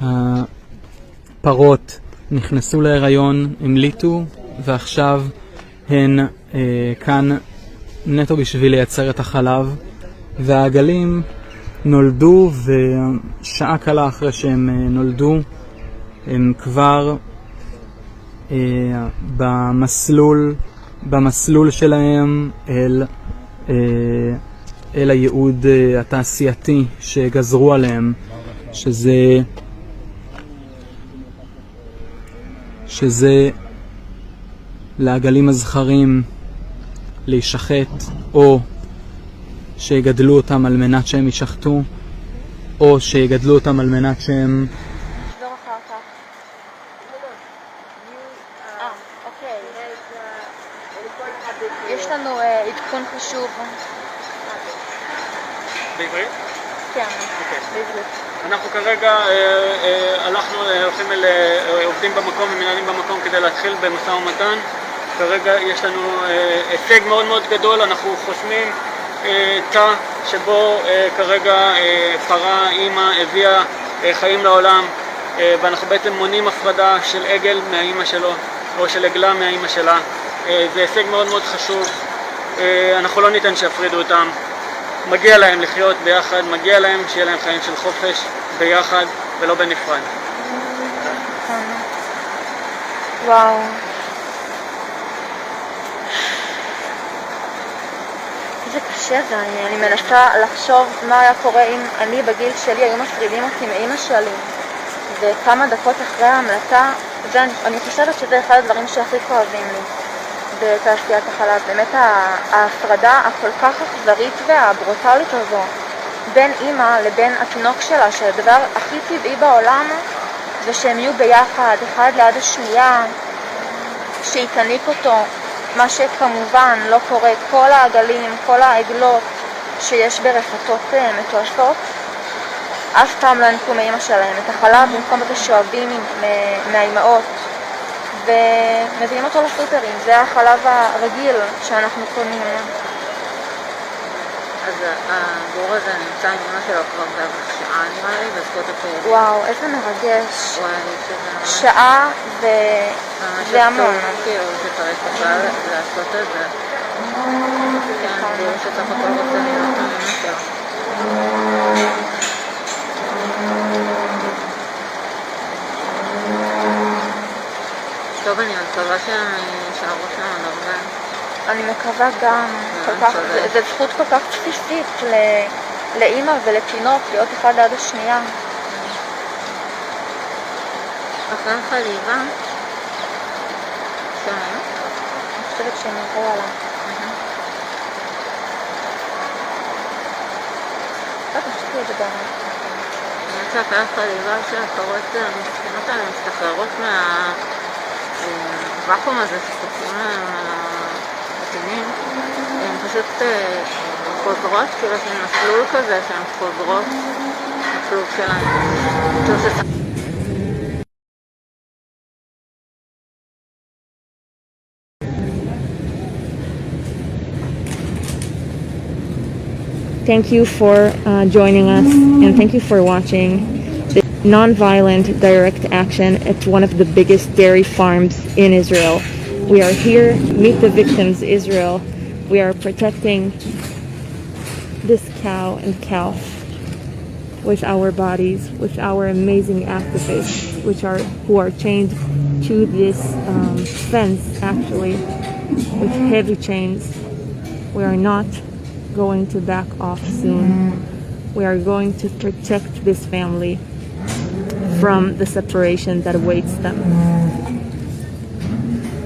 הפרות נכנסו להיריון, המליטו ועכשיו הן כאן נטו בשביל לייצר את החלב והעגלים נולדו ושעה קלה אחרי שהם נולדו הם כבר במסלול שלהם אל הייעוד התעשייתי שגזרו עליהם שזה לעגלים הזכרים להישחט או שיגדלו אותם על מנת שהם יישחטו או שיגדלו אותם על מנת שהם יש לנו עדכון חשוב. בעברית? כן, בעברית. אנחנו כרגע הולכים עובדים במקום ומנהלים במקום כדי להתחיל במשא ומתן. כרגע יש לנו הישג מאוד מאוד גדול, אנחנו חוסמים תא שבו כרגע פרה אימא הביאה חיים לעולם ואנחנו בעצם מונים הפרדה של עגל מהאימא שלו או של עגלה מהאימא שלה. זה הישג מאוד מאוד חשוב, אנחנו לא ניתן שיפרידו אותם, מגיע להם לחיות ביחד, מגיע להם שיהיה להם חיים של חופש ביחד ולא בנפרד. וואו. קשה זה, אני מנסה לחשוב מה היה קורה אם אני בגיל שלי היו מפרידים אותי מאמא שלי, וכמה דקות אחרי ההמלטה, אני חושבת שזה אחד הדברים שהכי כואבים לי בתעשיית החלב, באמת ההפרדה הכל כך אכזרית והברוטלית הזו בין אמא לבין התינוק שלה, שהדבר הכי טבעי בעולם זה שהם יהיו ביחד, אחד ליד השנייה, שהיא תניק אותו, מה שכמובן לא קורה. כל העגלים, כל העגלות שיש ברפתות מתועשות אף פעם לא ינקו מאמא שלהם את החלב, במקום זה שואבים מהאימהות ומביאים אותו לסופרים. זה החלב הרגיל שאנחנו קונים. אז הבור הזה נמצא עם אמא שלו כבר בערך שעה נראה לי, בזכות הפעילות. וואו, איזה מרגש. וואי, שזה שעה זה המון. כאילו שצריך בכלל לעשות את זה. כן, כאילו שצריך הכל רוצה להיות עם אמא שלו. טוב, אני מקווה שהם יישארו שם עוד הרבה. אני מקווה גם, זה זכות כל כך בסיסית לאמא ולתינוק להיות אחד ליד השנייה. אחרי החליבה, שומעים? אני חושבת שהם יבואו עליו. אני חושבת שזה גם. אני חושבת שאחרי החליבה שהקורות המסכנות האלה מסתחררות מהוואקום הזה שסופרים להם על התינים, הן פשוט חוזרות, כאילו יש להם מסלול כזה שהן חוזרות מסלול שלהם. Thank you for joining us, and thank you for watching this non-violent direct action at one of the biggest dairy farms in Israel. We are here, Meet the Victims Israel. We are protecting this cow and calf with our bodies, with our amazing activists, who are chained to this fence, actually, with heavy chains. We are not going to back off soon. We are going to protect this family from the separation that awaits them.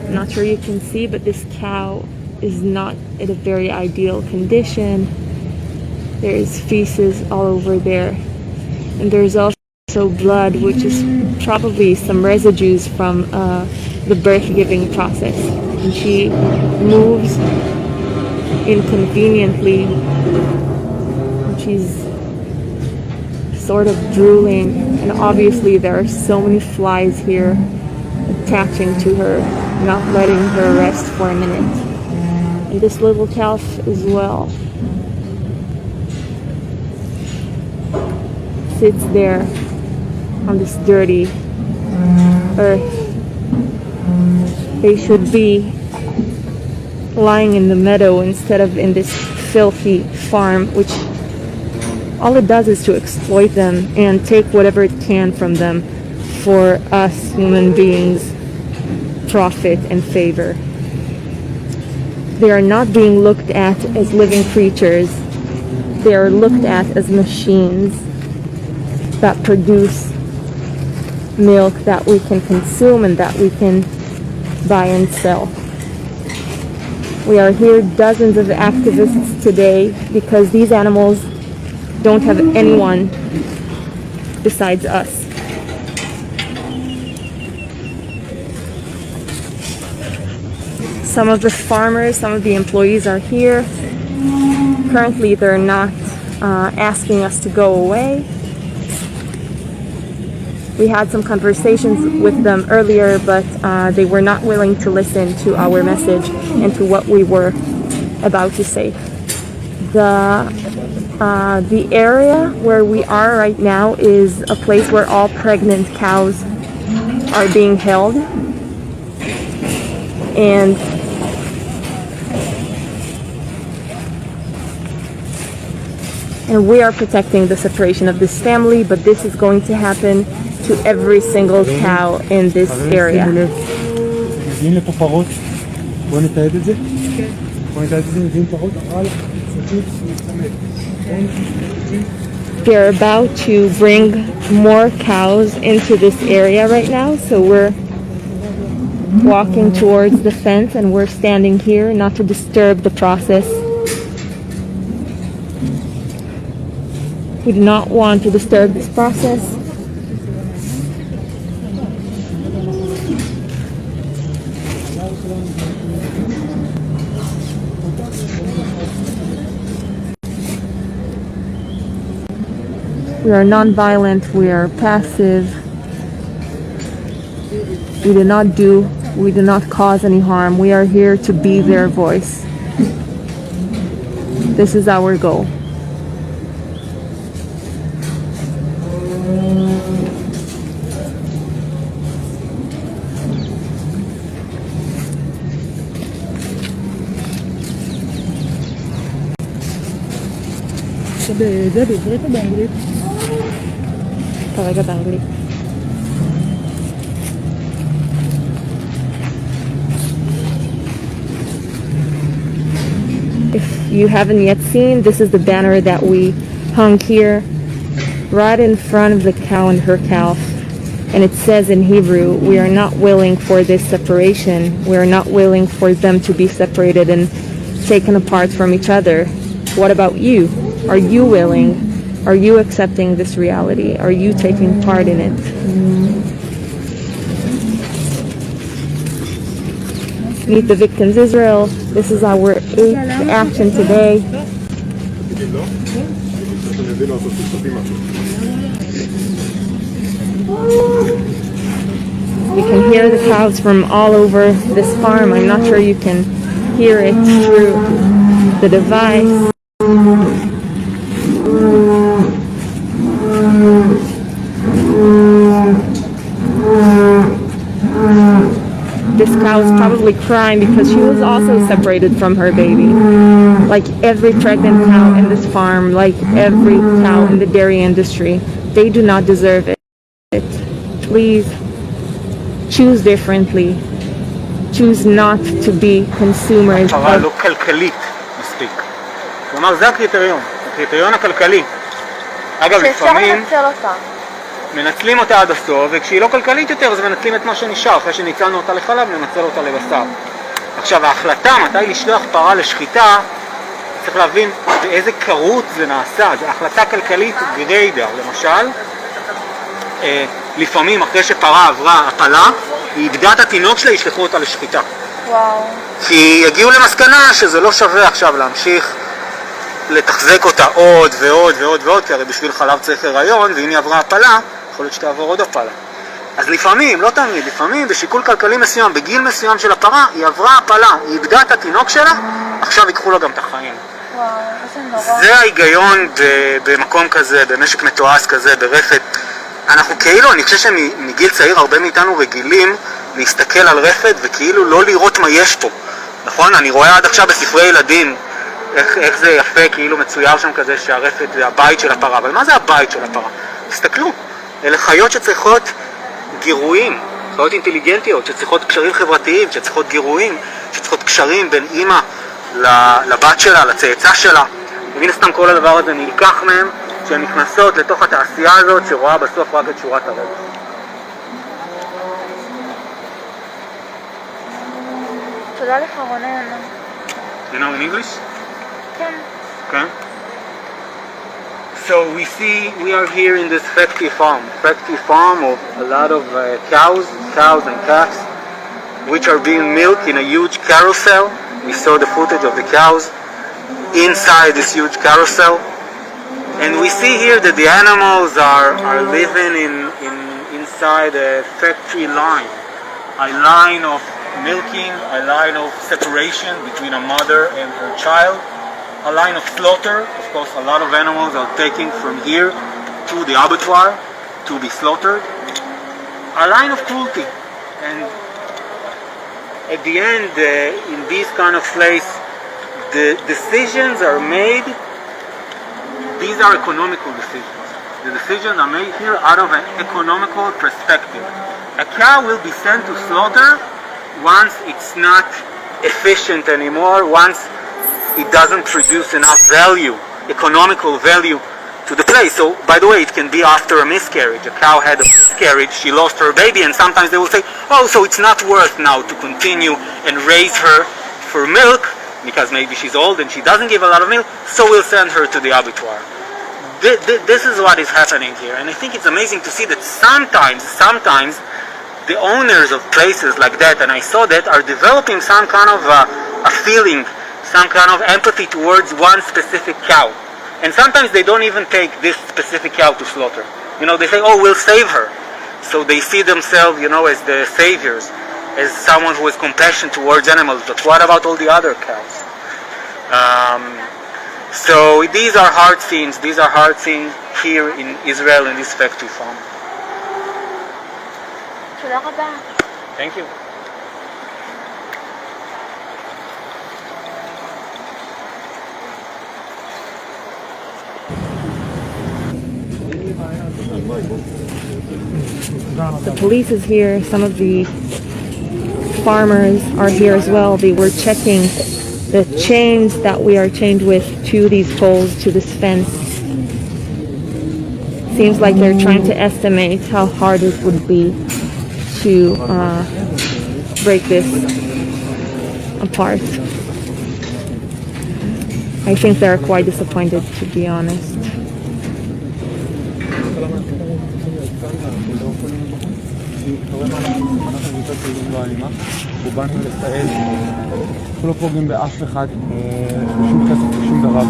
I'm not sure you can see, but this cow is not in a very ideal condition. There is feces all over there, and there's also blood, which is probably some residues from the birth-giving process. And she moves inconveniently. She's sort of drooling, and obviously there are so many flies here attaching to her, not letting her rest for a minute. And this little calf as well sits there on this dirty earth. They should be lying in the meadow instead of in this filthy farm, which all it does is to exploit them and take whatever it can from them for us human beings' profit and favor. They are not being looked at as living creatures. They are looked at as machines that produce milk that we can consume and that we can buy and sell. We are here, dozens of activists today, because these animals don't have anyone besides us. Some of the farmers, some of the employees are here. Currently, they're not asking us to go away. We had some conversations with them earlier, but they were not willing to listen to our message and to what we were about to say. The area where we are right now is a place where all pregnant cows are being held, and we are protecting the separation of this family, but this is going to happen to every single cow in this area. מביאים לפה פרות, בואו נתעד את זה. בואו נתעד את זה, מביאים פרות, They're about to bring more cows into this area right now, so we're walking towards the fence and we're standing here not to disturb the process. We do not want to disturb this process. We are non-violent, we are passive. We do not cause any harm. We are here to be their voice. This is our goal. זה בעברית או באנגלית? כרגע באנגלית. If you haven't yet seen, this is the banner that we hung here right in front of the cow and her calf. And it says in Hebrew, we are not willing for this separation. We are not willing for them to be separated and taken apart from each other. What about you? Are you willing? Are you accepting this reality? Are you taking part in it? Meet the Victims Israel. This is our 8th action today. You can hear the cows from all over this farm. I'm not sure you can hear it through the device. This cow is probably crying because she was also separated from her baby. Like every pregnant cow in this farm, like every cow in the dairy industry, they do not deserve it. Please choose differently. Choose not to be consumers הפרה of... לא כלכלית מספיק. כלומר זה הקריטריון, הקריטריון הכלכלי. אגב לפעמים מנצלים אותה עד הסוף, וכשהיא לא כלכלית יותר אז מנצלים את מה שנשאר. אחרי שניצלנו אותה לחלב ננצל אותה לבשר. עכשיו ההחלטה מתי לשלוח פרה לשחיטה, צריך להבין באיזה קרות זה נעשה. זו החלטה כלכלית גריידר. למשל, לפעמים אחרי שפרה עברה הפלה, היא איבדה את התינוק שלה, ישלחו אותה לשחיטה. וואו. כי יגיעו למסקנה שזה לא שווה עכשיו להמשיך לתחזק אותה עוד ועוד ועוד ועוד, כי הרי בשביל חלב צריך הריון, ואם היא עברה הפלה, יכול להיות שתעבור עוד הפלה. אז לפעמים, לא תמיד, לפעמים בשיקול כלכלי מסוים, בגיל מסוים של הפרה, היא עברה הפלה, היא איבדה את התינוק שלה, עכשיו ייקחו לה גם את החיים. וואו, איזה נורא. זה ההיגיון במקום כזה, במשק מתועש כזה, ברפת. אנחנו כאילו, אני חושב שמגיל צעיר הרבה מאיתנו רגילים להסתכל על רפת וכאילו לא לראות מה יש פה. נכון? אני רואה עד עכשיו בספרי ילדים איך זה יפה, כאילו מצויר שם כזה שהרפת זה הבית של הפרה. אבל מה זה הבית של הפרה? תסתכלו, אלה חיות שצריכות גירויים, חיות אינטליגנטיות, שצריכות קשרים חברתיים, שצריכות גירויים, שצריכות קשרים בין אמא לבת שלה, לצאצא שלה. ומן הסתם כל הדבר הזה נלקח מהם, שהן נכנסות לתוך התעשייה הזאת שרואה בסוף רק את שורת הרווח. תודה לך רונן. You know in English? כן. Okay. So we are here in this factory farm of a lot of cows and calves, which are being milked in a huge carousel. We saw the footage of the cows inside this huge carousel. And we see here that the animals are living inside a factory line. A line of milking, a line of separation between a mother and her child, a line of slaughter. Of course, a lot of animals are taken from here to the abattoir to be slaughtered. A line of cruelty. And at the end, in this kind of place, the decisions are made. These are economical decisions. The decisions are made here out of an economical perspective. A cow will be sent to slaughter once it's not efficient anymore, once it doesn't produce enough value, economical value to the place. So, by the way, it can be after a miscarriage. A cow had a miscarriage, she lost her baby, and sometimes they will say, oh, so it's not worth now to continue and raise her for milk, because maybe she's old and she doesn't give a lot of milk, so we'll send her to the abattoir. This is what is happening here, and I think it's amazing to see that sometimes the owners of places like that, and I saw that, are developing some kind of a feeling, some kind of empathy towards one specific cow. And sometimes they don't even take this specific cow to slaughter. You know, they say, oh, we'll save her. So they see themselves, you know, as the saviors, as someone who has compassion towards animals. But what about all the other cows? So these are hard scenes. These are hard scenes here in Israel in this factory farm. Thank you. The police is here. Some of the farmers are here as well. They were checking the chains that we are chained with to these poles, to this fence. Seems like they're trying to estimate how hard it would be to break this apart. I think they're quite disappointed, to be honest. אנחנו לא פוגעים באף אחד, בשום כסף, בשום דבר.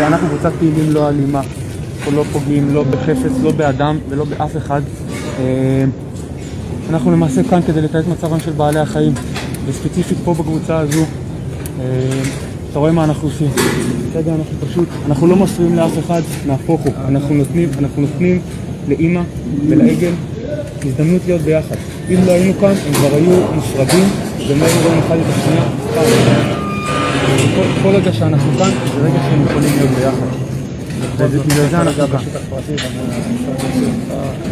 אנחנו קבוצת פעילים לא אלימה. אנחנו לא פוגעים, לא בחפץ, לא באדם ולא באף אחד. אנחנו למעשה כאן כדי לתאר את מצבם של בעלי החיים. וספציפית פה בקבוצה הזו, אתה רואה מה אנחנו עושים. כרגע אנחנו לא מפריעים לאף אחד, נהפוך הוא. אנחנו נותנים לאמא ולעגל הזדמנות להיות ביחד. אם לא היינו כאן, הם כבר היו נפרדים, ומאיר לא נוכל את השנייה. כל רגע שאנחנו כאן, זה רגע שהם יכולים להיות ביחד. ובגלל זה אנחנו כאן.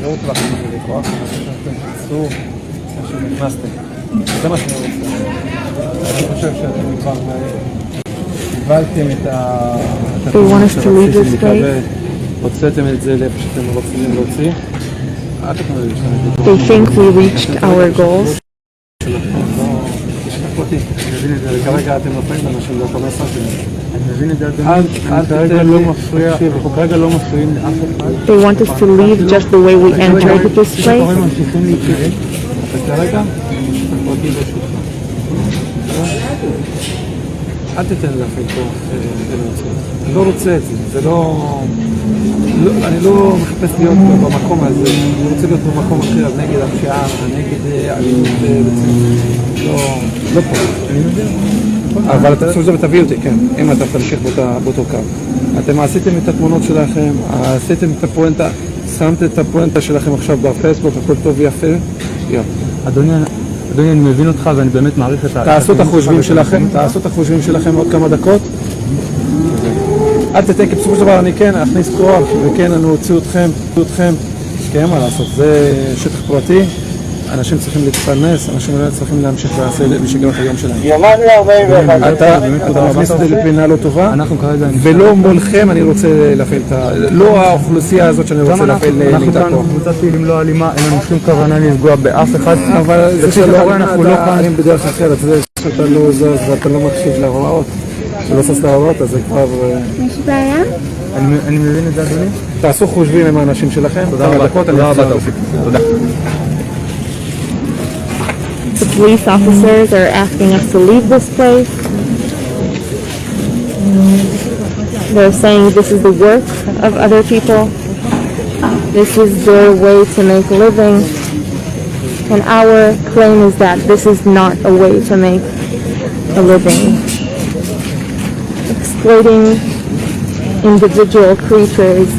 לא רוצה להכניס את זה כוח, אסור שנכנסתם. זה מה שאני רוצה. אני חושב שאתם כבר קיבלתם את התפקיד שרציתם לקבל, הוצאתם את זה לאיפה שאתם רוצים להוציא. They think we reached our goals. כרגע אתם מפריעים לאנשים, לא קורה סרטים. אני מבין את זה, אדוני, כרגע לא מפריע, אנחנו כרגע לא מפריעים לאף אחד. They want us to leave just the way we entered this place. אנחנו ממשיכים להתקרב, וכרגע, פרטי ברשותך. אל תיתן להפעיל פה לנוצרים. אני לא רוצה את זה, זה לא... אני לא מחפש להיות במקום הזה, אני רוצה להיות במקום אחר, נגד הפשיעה, נגד אלימות לא פה, אני מבין. אבל אתה בסוף זה תביא אותי, כן, אם אתה תמשיך באותו קו. אתם עשיתם את התמונות שלכם, עשיתם את הפואנטה, שמתם את הפואנטה שלכם עכשיו בפייסבוק, הכל טוב ויפה. אדוני, אני מבין אותך ואני באמת מעריך את תעשו את החושבים שלכם עוד כמה דקות. אל תתן, כי בסופו של דבר אני כן אכניס כוח, וכן אני אוציא אתכם, כי אין מה לעשות, זה שטח פרטי, אנשים צריכים להתפרנס, אנשים צריכים להמשיך לשגר את היום שלהם. אתה מכניס את זה לפינה לא טובה, ולא מולכם אני רוצה להפעיל את ה... לא האוכלוסייה הזאת שאני רוצה להפעיל נגדה פה. אנחנו קבוצת פעילים לא אלימה, אין לנו שום כוונה לפגוע באף אחד, אבל זה שלא אנחנו לא כאן בדרך אחרת, זה שאתה לא זז ואתה לא מקשיב להוראות. שלא עושה להוראות, אז זה כבר... יש בעיה? אני מבין את זה, אדוני. תעשו חושבים עם האנשים שלכם. תודה רבה. תודה רבה. תודה. The police officers are asking us to leave this place. They're saying this is the work of other people. This is their way to make a living. And our claim is that this is not a way to make a living. Exploiting individual creatures,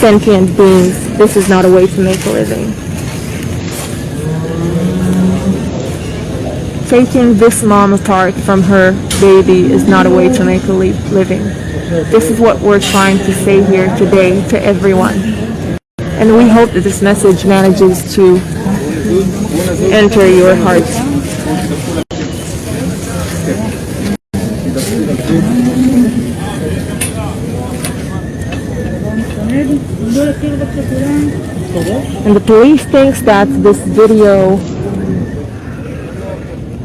sentient beings, this is not a way to make a living. Taking this mom apart from her baby is not a way to make a living. This is what we're trying to say here today to everyone. And we hope that this message manages to enter your hearts. And the police thinks that this video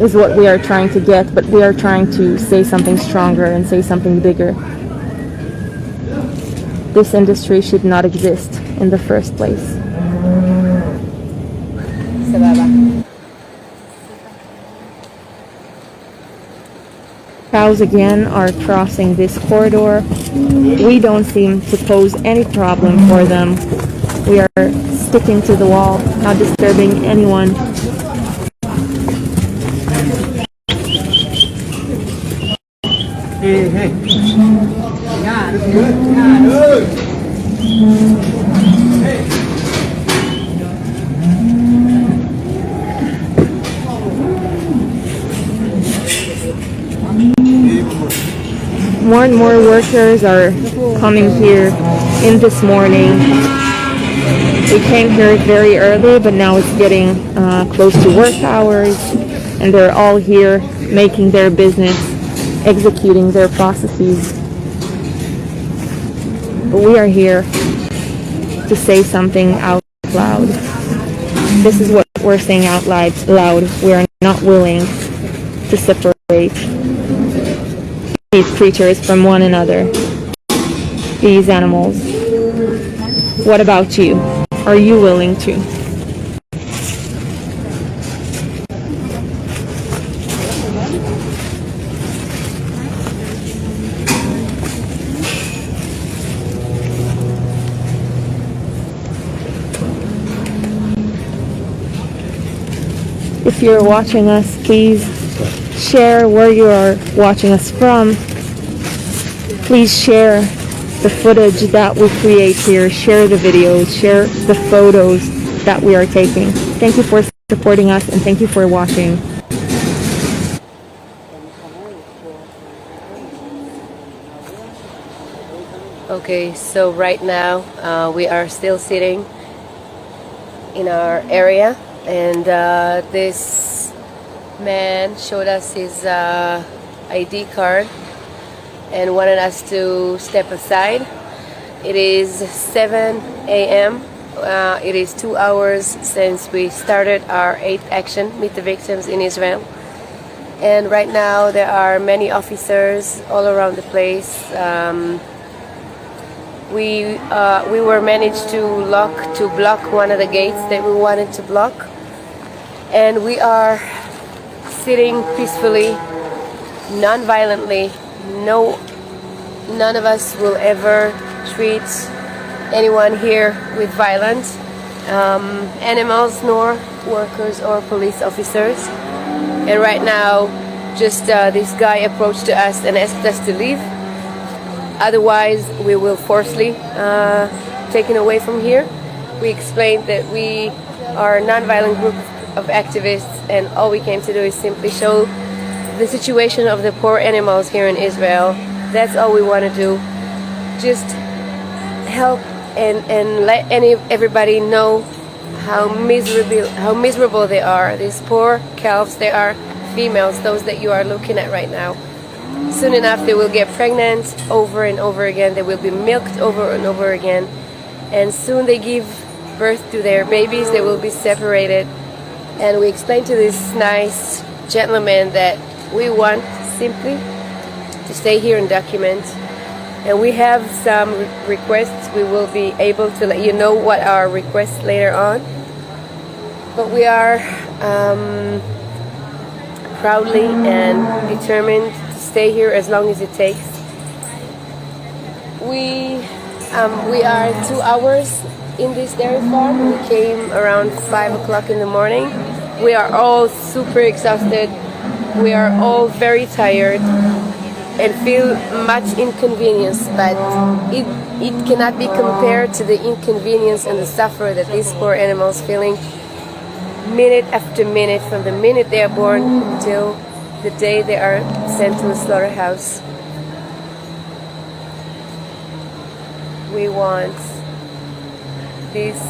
is what we are trying to get, but we are trying to say something stronger and say something bigger. This industry should not exist in the first place. Cows again are crossing this corridor. We don't seem to pose any problem for them. We are sticking to the wall, not disturbing anyone. More and more workers are coming here in this morning. We came here very early, but now it's getting close to work hours, and they're all here making their business, executing their processes. But we are here to say something out loud. This is what we're saying out loud. We are not willing to separate these creatures from one another, these animals. What about you? Are you willing to? If you're watching us, please share where you are watching us from. Please share the footage that we create here. Share the videos. Share the photos that we are taking. Thank you for supporting us, and thank you for watching. Okay, so right now we are still sitting in our area, and this man showed us his ID card and wanted us to step aside. It is 7 a.m. It is 2 hours since we started our 8th action, Meet the Victims in Israel. And right now there are many officers all around the place. We were managed to block one of the gates that we wanted to block. And we are sitting peacefully, non-violently. None of us will ever treat anyone here with violence, animals, nor workers or police officers. And right now, just this guy approached to us and asked us to leave. Otherwise, we will forcibly taken away from here. We explained that we are a non-violent group of activists, and all we came to do is simply show the situation of the poor animals here in Israel. That's all we want to do. Just help and let everybody know how miserable they are. These poor calves, they are females, those that you are looking at right now. Soon enough they will get pregnant over and over again. They will be milked over and over again. And soon they give birth to their babies. They will be separated. And we explained to this nice gentleman that we want simply to stay here and document. And we have some requests. We will be able to let you know what our requests later on. But we are proudly and determined to stay here as long as it takes. We are 2 hours in this dairy farm. We came around 5 o'clock in the morning. We are all super exhausted. We are all very tired and feel much inconvenience, but it cannot be compared to the inconvenience and the suffering that these poor animals feeling minute after minute, from the minute they are born until the day they are sent to the slaughterhouse. We want these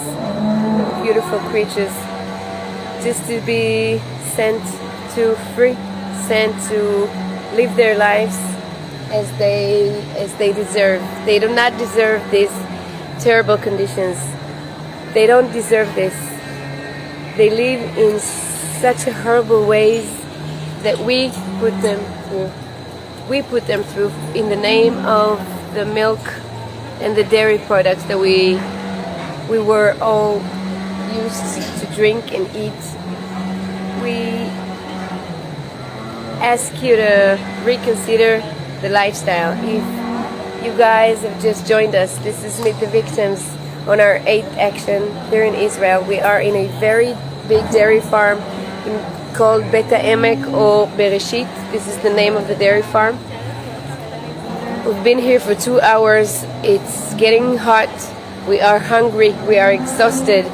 beautiful creatures just to be sent to free, sent to live their lives as they deserve. They do not deserve these terrible conditions. They don't deserve this. They live in such horrible ways that we put them through. We put them through in the name of the milk and the dairy products that we were all used to drink and eat. We ask you to reconsider the lifestyle. If you guys have just joined us, this is Meet the Victims on our 8th action here in Israel. We are in a very big dairy farm called Beta Emek or Bereshit. This is the name of the dairy farm. We've been here for 2 hours. It's getting hot. We are hungry. We are exhausted.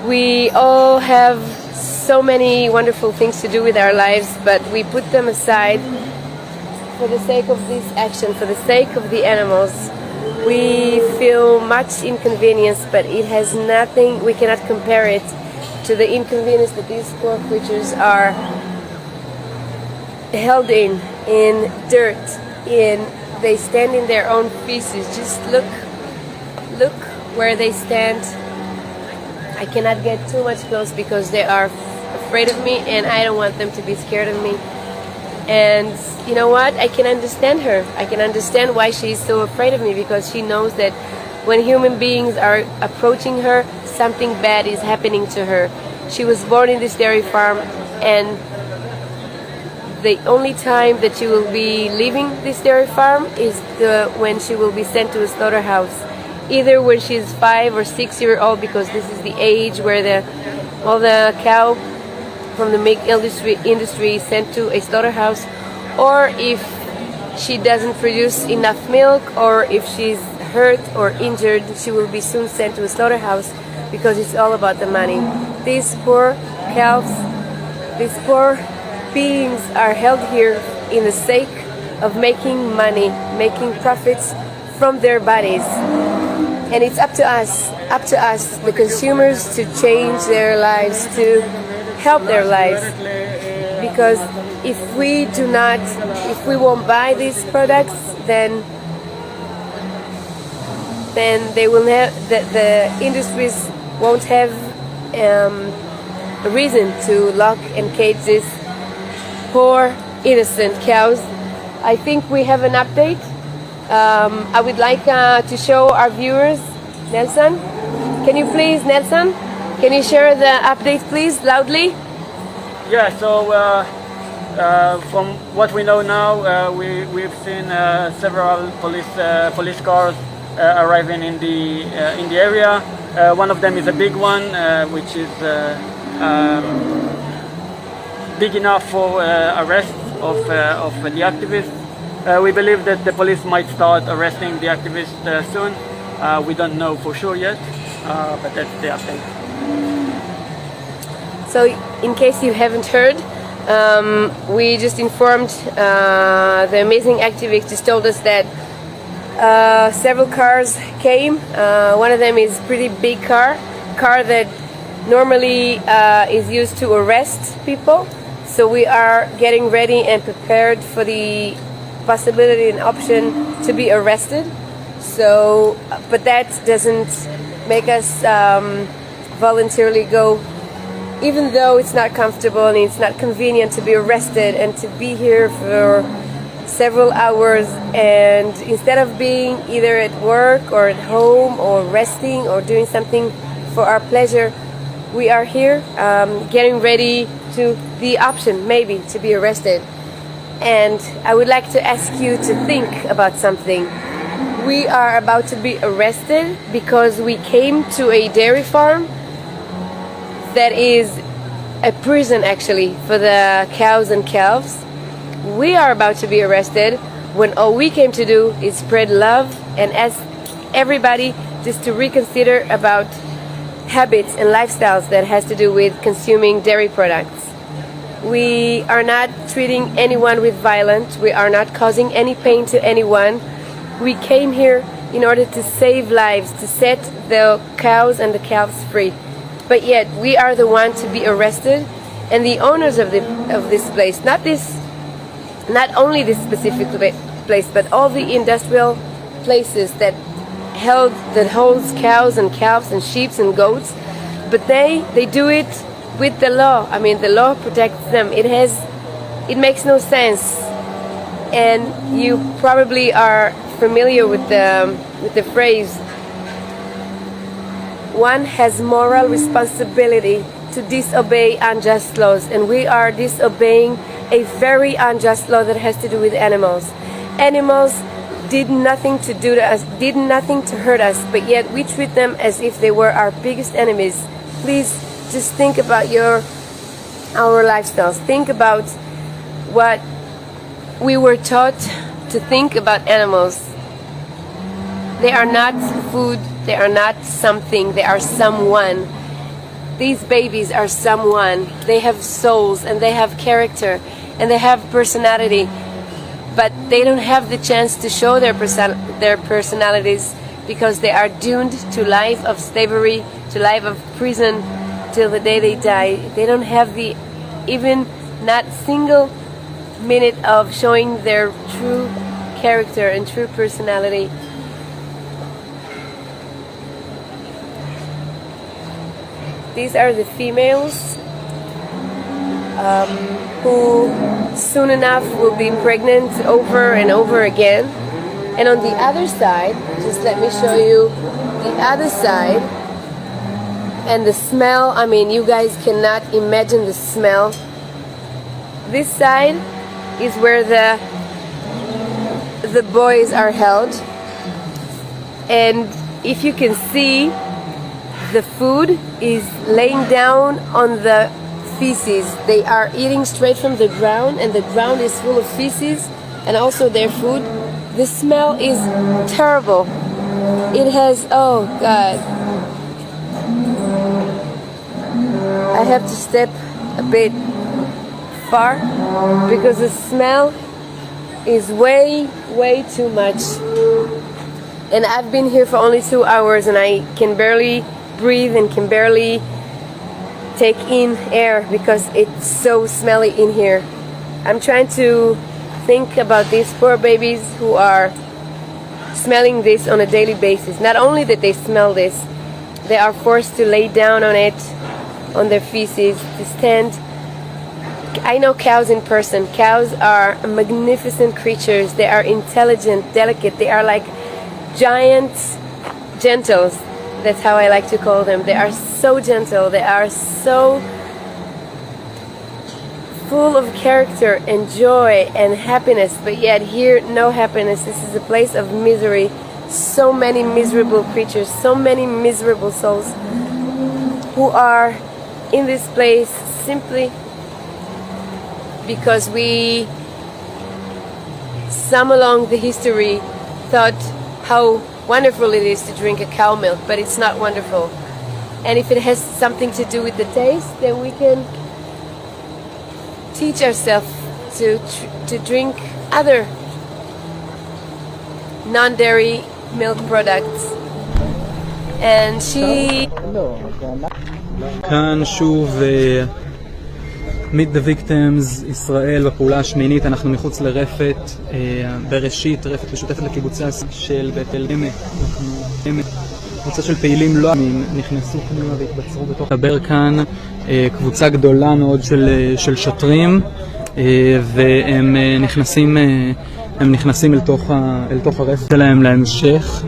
We all have so many wonderful things to do with our lives, but we put them aside for the sake of this action, for the sake of the animals. We feel much inconvenience, but it has nothing, we cannot compare it to the inconvenience that these poor creatures are held in dirt, they stand in their own feces. Just look where they stand. I cannot get too much close because they are afraid of me and I don't want them to be scared of me. And you know what? I can understand her. I can understand why she's so afraid of me, because she knows that when human beings are approaching her, something bad is happening to her. She was born in this dairy farm, and the only time that she will be leaving this dairy farm is when she will be sent to a slaughterhouse. Either when she's 5 or 6 years old, because this is the age where all the cow from the milk industry is sent to a slaughterhouse, or if she doesn't produce enough milk, or if she's hurt or injured, she will be soon sent to a slaughterhouse, because it's all about the money. These poor calves, these poor beings are held here in the sake of making money, making profits from their bodies. And it's up to us, the consumers, to change their lives, to help their lives. Because if we won't buy these products, then they will have, the industries won't have a reason to lock and cage these poor innocent cows. I think we have an update. I would like to show our viewers. Nelson, can you please, Nelson, can you share the update please, loudly? Yeah, so from what we know now, we've seen several police cars arriving in the area. One of them is a big one, which is big enough for arrest of the activists. We believe that the police might start arresting the activists soon. We don't know for sure yet, but that's the update. So, in case you haven't heard, we just informed the amazing activists just told us that several cars came. One of them is a pretty big car that normally is used to arrest people. So we are getting ready and prepared for the possibility and option to be arrested. So, but that doesn't make us voluntarily go, even though it's not comfortable and it's not convenient to be arrested and to be here for several hours, and instead of being either at work or at home or resting or doing something for our pleasure, we are here getting ready to the option maybe to be arrested. And I would like to ask you to think about something. We are about to be arrested because we came to a dairy farm that is a prison actually for the cows and calves. We are about to be arrested when all we came to do is spread love and ask everybody just to reconsider about habits and lifestyles that has to do with consuming dairy products. We are not treating anyone with violence. We are not causing any pain to anyone. We came here in order to save lives, to set the cows and the calves free. But yet we are the ones to be arrested, and the owners of this place, not only this specific place, but all the industrial places that that holds cows and calves and sheep and goats, but they do it with the law. I mean, the law protects them. It makes no sense. And you probably are familiar with the phrase, one has moral responsibility to disobey unjust laws, and we are disobeying a very unjust law that has to do with animals. Animals did nothing to do to us, did nothing to hurt us, but yet we treat them as if they were our biggest enemies. Please just think about our lifestyles. Think about what we were taught to think about animals. They are not food, they are not something, they are someone. These babies are someone. They have souls and they have character and they have personality, but they don't have the chance to show their personalities because they are doomed to life of slavery, to life of prison till the day they die. They don't have even not single minute of showing their true character and true personality. These are the females who soon enough will be pregnant over and over again. And on the other side, just let me show you the other side. And the smell, I mean, you guys cannot imagine the smell. This side is where the boys are held. And if you can see, the food is laying down on the feces. They are eating straight from the ground, and the ground is full of feces and also their food. The smell is terrible. It has, oh God. I have to step a bit far because the smell is way too much. And I've been here for only 2 hours and I can barely breathe and can barely take in air because it's so smelly in here. I'm trying to think about these poor babies who are smelling this on a daily basis. Not only that they smell this, they are forced to lay down on it, on their feces, to stand. I know cows in person. Cows are magnificent creatures. They are intelligent, delicate. They are like giant gentles. That's how I like to call them. They are so gentle. They are so full of character and joy and happiness. But yet here, no happiness. This is a place of misery. So many miserable creatures, so many miserable souls who are in this place simply because we, some along the history, thought how wonderful it is to drink a cow milk, but it's not wonderful. And if it has something to do with the taste, then we can teach ourselves to drink other non-dairy milk products. And she... כאן שוב Meet the Victims, ישראל, בפעולה השמינית. אנחנו מחוץ לרפת בראשית, רפת משותפת לקיבוצי של בית אל-עמק. קבוצה של פעילים לא אמין נכנסו פנימה והתבצרו בתוך דבר כאן קבוצה גדולה מאוד של שוטרים, והם נכנסים אל תוך הרפת שלהם להמשך.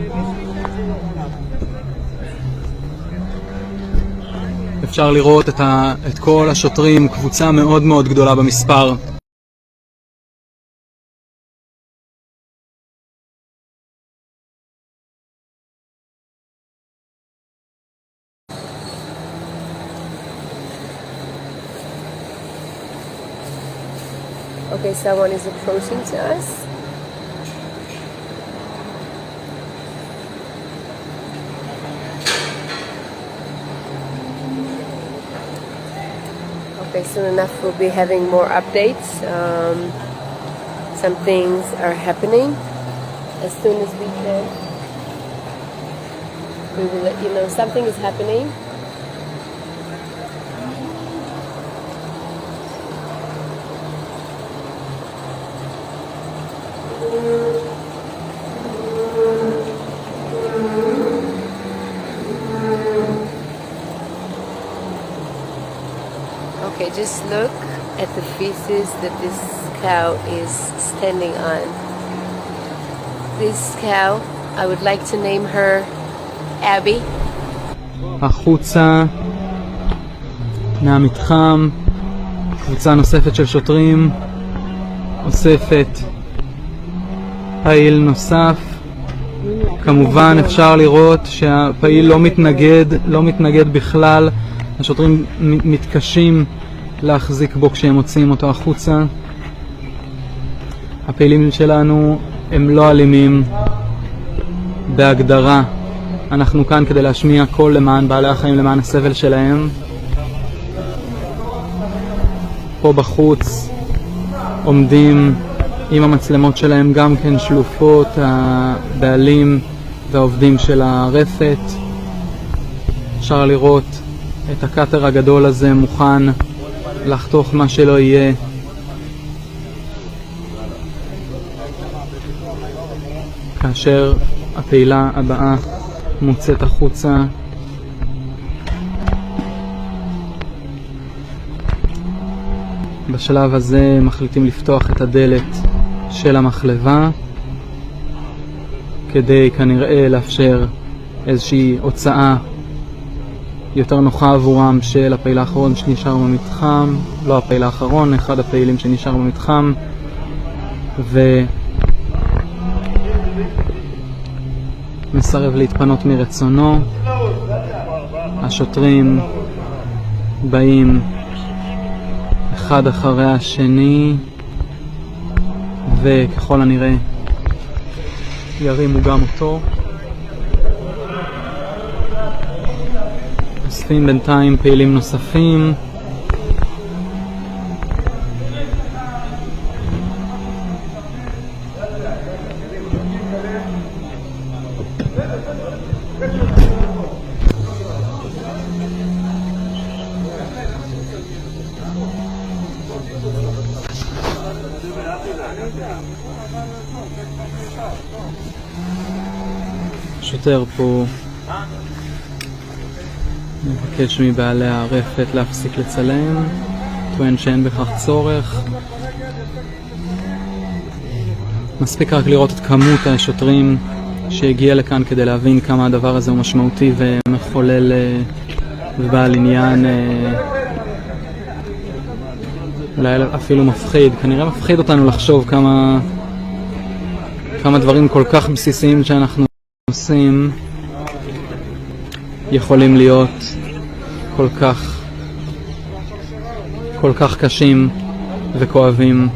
אפשר לראות את כל השוטרים, קבוצה מאוד מאוד גדולה במספר. Okay, someone is approaching to us. Okay, soon enough we'll be having more updates. Some things are happening. As soon as we can, we will let you know something is happening. Okay, just look at the feces that this cow is standing on. This cow, I would like to name her Abby. החוצה מהמתחם, קבוצה נוספת של שוטרים אוספת פעיל נוסף. כמובן אפשר לראות שהפעיל לא מתנגד בכלל. השוטרים מתקשים להחזיק בו כשהם מוציאים אותו החוצה. הפעילים שלנו הם לא אלימים בהגדרה. אנחנו כאן כדי להשמיע קול למען בעלי החיים, למען הסבל שלהם. פה בחוץ עומדים עם המצלמות שלהם גם כן שלופות, הבעלים והעובדים של הרפת. אפשר לראות את הקאטר הגדול הזה מוכן לחתוך מה שלא יהיה. כאשר הפעילה הבאה מוצאת החוצה. בשלב הזה מחליטים לפתוח את הדלת של המחלבה כדי כנראה לאפשר איזושהי הוצאה יותר נוחה עבורם של הפעיל האחרון שנשאר במתחם, לא הפעיל האחרון, אחד הפעילים שנשאר במתחם, ומסרב להתפנות מרצונו. השוטרים באים אחד אחרי השני וככל הנראה ירימו גם אותו. אוספים בינתיים פעילים נוספים. שוטר פה מבקש מבעלי הרפת להפסיק לצלם, טוען שאין בכך צורך. מספיק רק לראות את כמות השוטרים שהגיע לכאן כדי להבין כמה הדבר הזה הוא משמעותי ומחולל ובעל עניין, אולי אפילו מפחיד. כנראה מפחיד אותנו לחשוב כמה דברים כל כך בסיסיים שאנחנו עושים יכולים להיות כל כך קשים וכואבים.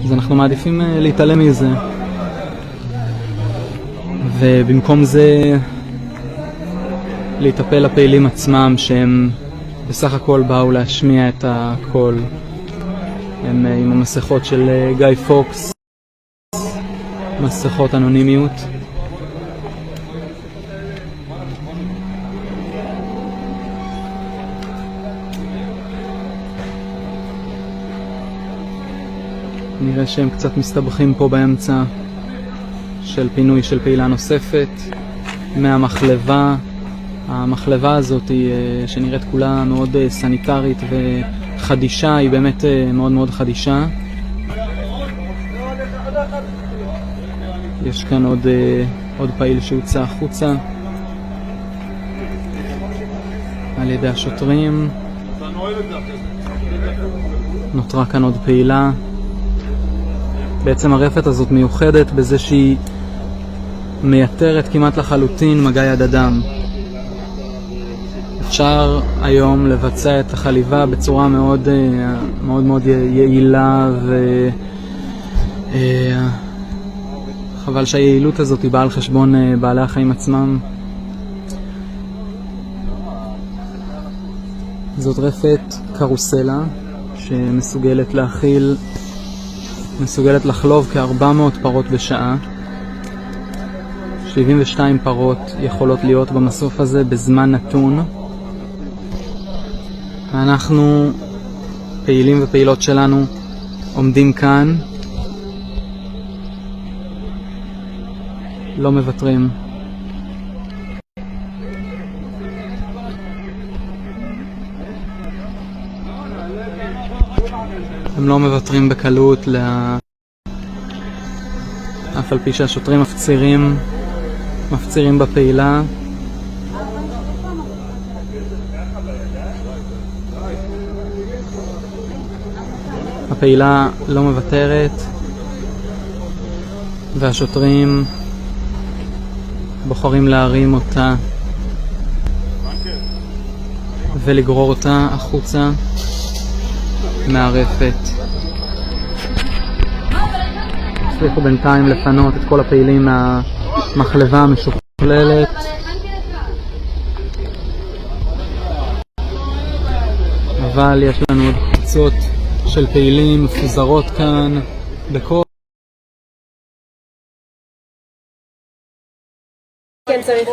אז אנחנו מעדיפים להתעלם מזה, ובמקום זה להיטפל לפעילים עצמם שהם בסך הכל באו להשמיע את הקול. הם עם המסכות של גיא פוקס, מסכות אנונימיות. נראה שהם קצת מסתבכים פה באמצע של פינוי של פעילה נוספת מהמחלבה. המחלבה הזאת היא, שנראית כולה מאוד סניטרית וחדישה, היא באמת מאוד מאוד חדישה. יש כאן עוד פעיל שהוצא החוצה על ידי השוטרים. נותרה כאן עוד פעילה. בעצם הרפת הזאת מיוחדת בזה שהיא מייתרת כמעט לחלוטין מגע יד אדם. אפשר היום לבצע את החליבה בצורה מאוד מאוד יעילה, חבל שהיעילות הזאת היא באה על חשבון בעלי החיים עצמם. זאת רפת קרוסלה שמסוגלת לחלוב כ-400 פרות בשעה. 72 פרות יכולות להיות במסוף הזה בזמן נתון. אנחנו, פעילים ופעילות שלנו, עומדים כאן, לא מוותרים. הם לא מוותרים בקלות אף על פי שהשוטרים מפצירים בפעילה. הפעילה לא מוותרת והשוטרים בוחרים להרים אותה ולגרור אותה החוצה מהרפת. הצליחו בינתיים לפנות את כל הפעילים מהמחלבה המשוכללת. אבל יש לנו עוד קבוצות של פעילים מפוזרות כאן בכל... כן צריך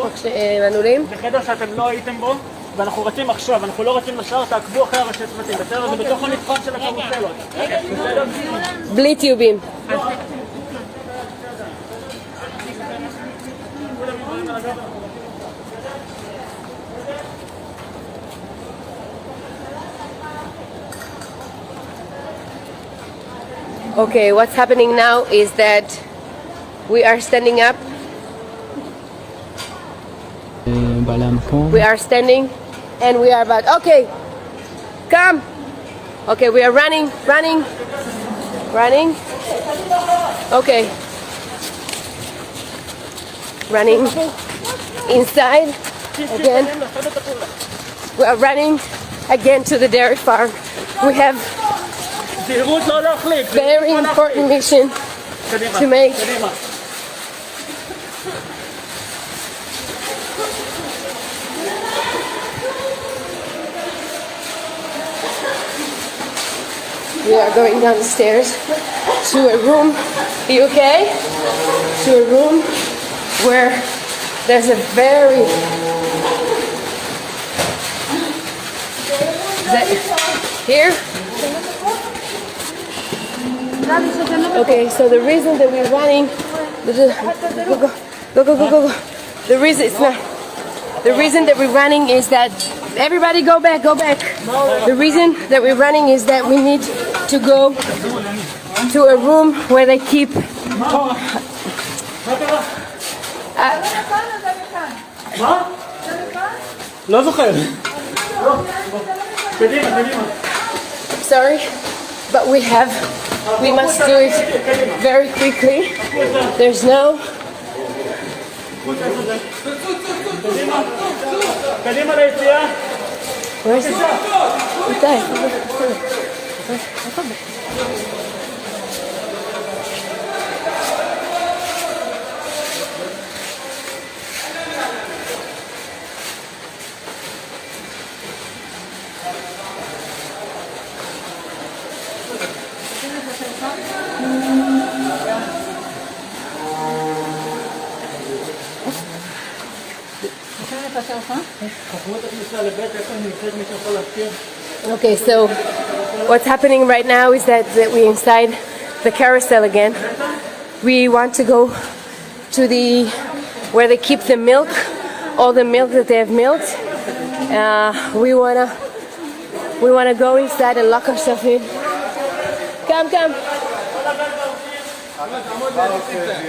מנעולים? זה חדר שאתם לא הייתם בו ואנחנו רצים עכשיו, אנחנו לא רצים לשאר, תעקבו אחרי הראשי צוותים, בסדר? זה בתוך הנבחן של הקרוסלות. בלי טיובים. Okay, what's happening now is that we are standing up. We are standing and we are about, okay, come. Okay, we are running. Okay. Running inside again. We are running again to the dairy farm. We have very important mission to make. We are going down the stairs to a room. Are you okay? To a room where there's a very... Here? Okay, so the reason that we're running... Go. The reason it's not... The reason that we're running is that... Everybody go back. The reason that we're running is that we need to go to a room where they keep... לא זוכר. Sorry, but we must do it very quickly. There's no... קדימה ליציאה. Where's it? איתי. Okay, so what's happening right now is that we're inside the carousel again. We want to go to where they keep the milk, all the milk that they have milked. We wanna go inside and lock ourselves in. Come.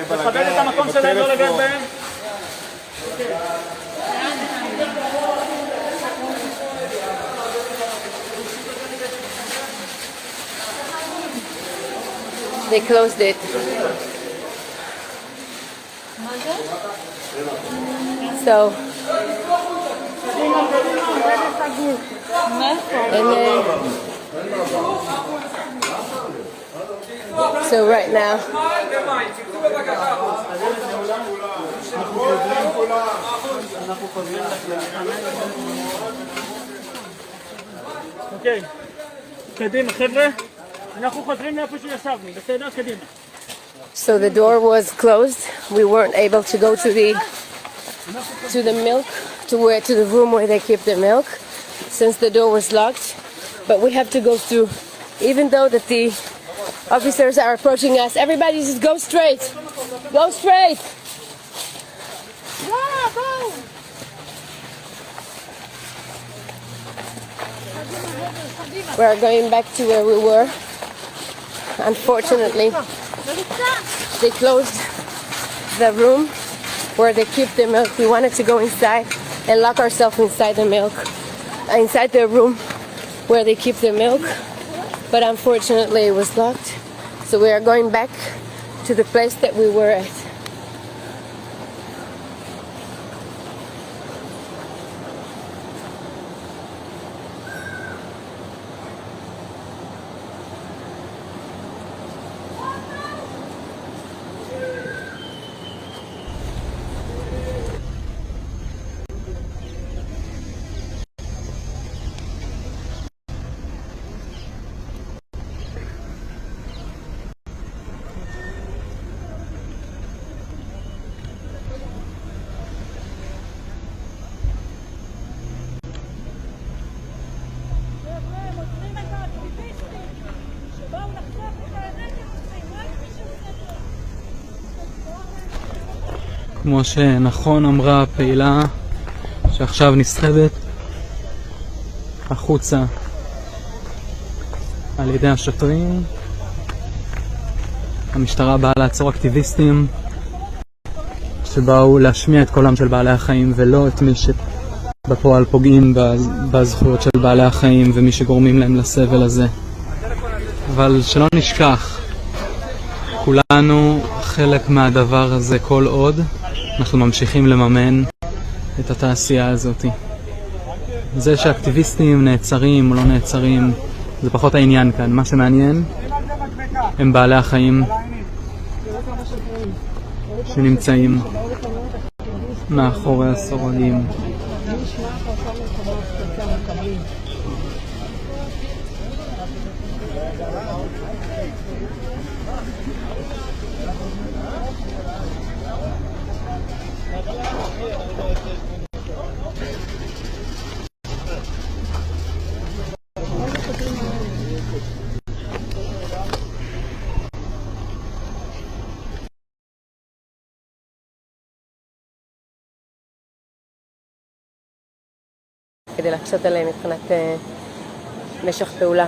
תכבד את המקום שלהם, לא לגעת בהם. They closed it. So, and then, so right now, אוקיי, קדימה חבר'ה, אנחנו חוזרים לאיפה שישבנו, בסדר? קדימה. So the door was closed. We weren't able to go to the milk, to the room where they keep the milk, since the door was locked. But we have to go through, even though that the officers are approaching us. Everybody just go straight. Go straight. Go. We are going back to where we were. Unfortunately, they closed the room where they keep the milk. We wanted to go inside and lock ourselves inside the room where they keep the milk, but unfortunately it was locked. So we are going back to the place that we were at. כמו שנכון אמרה הפעילה שעכשיו נסחבת החוצה על ידי השוטרים. המשטרה באה לעצור אקטיביסטים שבאו להשמיע את קולם של בעלי החיים ולא את מי שבפועל פוגעים בזכויות של בעלי החיים ומי שגורמים להם לסבל הזה. אבל שלא נשכח, כולנו חלק מהדבר הזה כל עוד אנחנו ממשיכים לממן את התעשייה הזאת. זה שאקטיביסטים נעצרים או לא נעצרים זה פחות העניין כאן. מה שמעניין הם בעלי החיים שנמצאים מאחורי הסורגים. כדי להקשות עליהם מבחינת משך פעולה.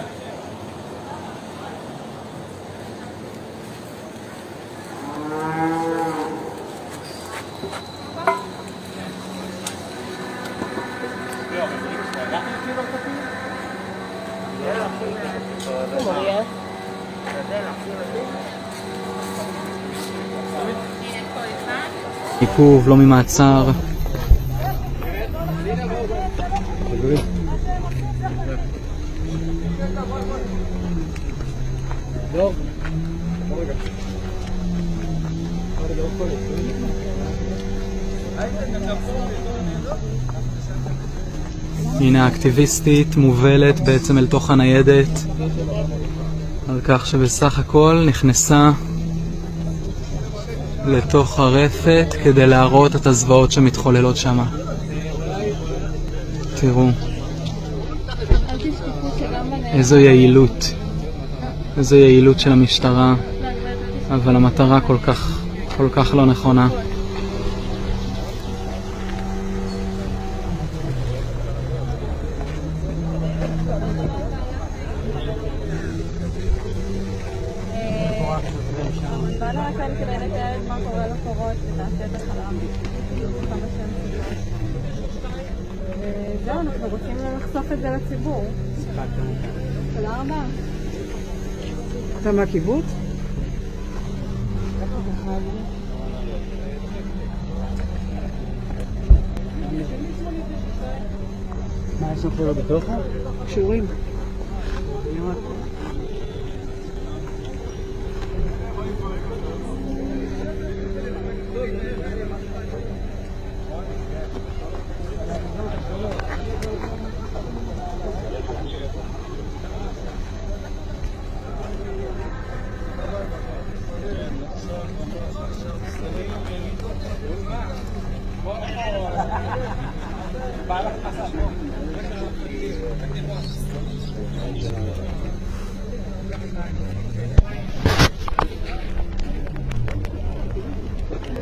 עיכוב, לא ממעצר. הנה האקטיביסטית מובלת בעצם אל תוך הניידת על כך שבסך הכל נכנסה לתוך הרפת כדי להראות את הזוועות שמתחוללות שם. תראו איזו יעילות, איזו יעילות של המשטרה, אבל המטרה כל כך לא נכונה. זהו, אנחנו רוצים לחשוף את זה לציבור. תודה רבה. אתה מהקיבוץ? מה יש לך לא בתוך? קשורים.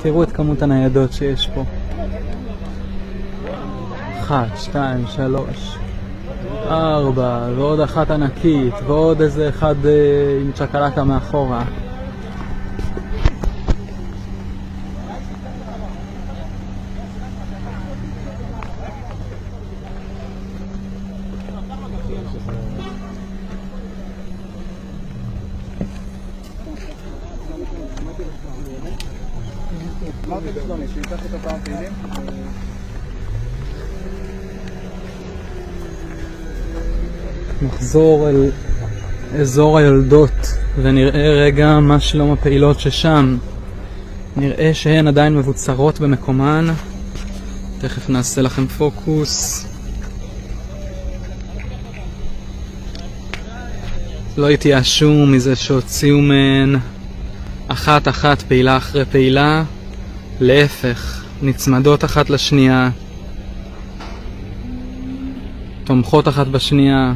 תראו את כמות הניידות שיש פה. 1, 2, 3. 4, ועוד אחת ענקית, ועוד איזה אחד עם צ'קלקה מאחורה. נחזור אל אזור הילדות ונראה רגע מה שלום הפעילות ששם. נראה שהן עדיין מבוצרות במקומן. תכף נעשה לכם פוקוס. לא התייאשו מזה שהוציאו מהן אחת פעילה אחרי פעילה. להפך, נצמדות אחת לשנייה, תומכות אחת בשנייה.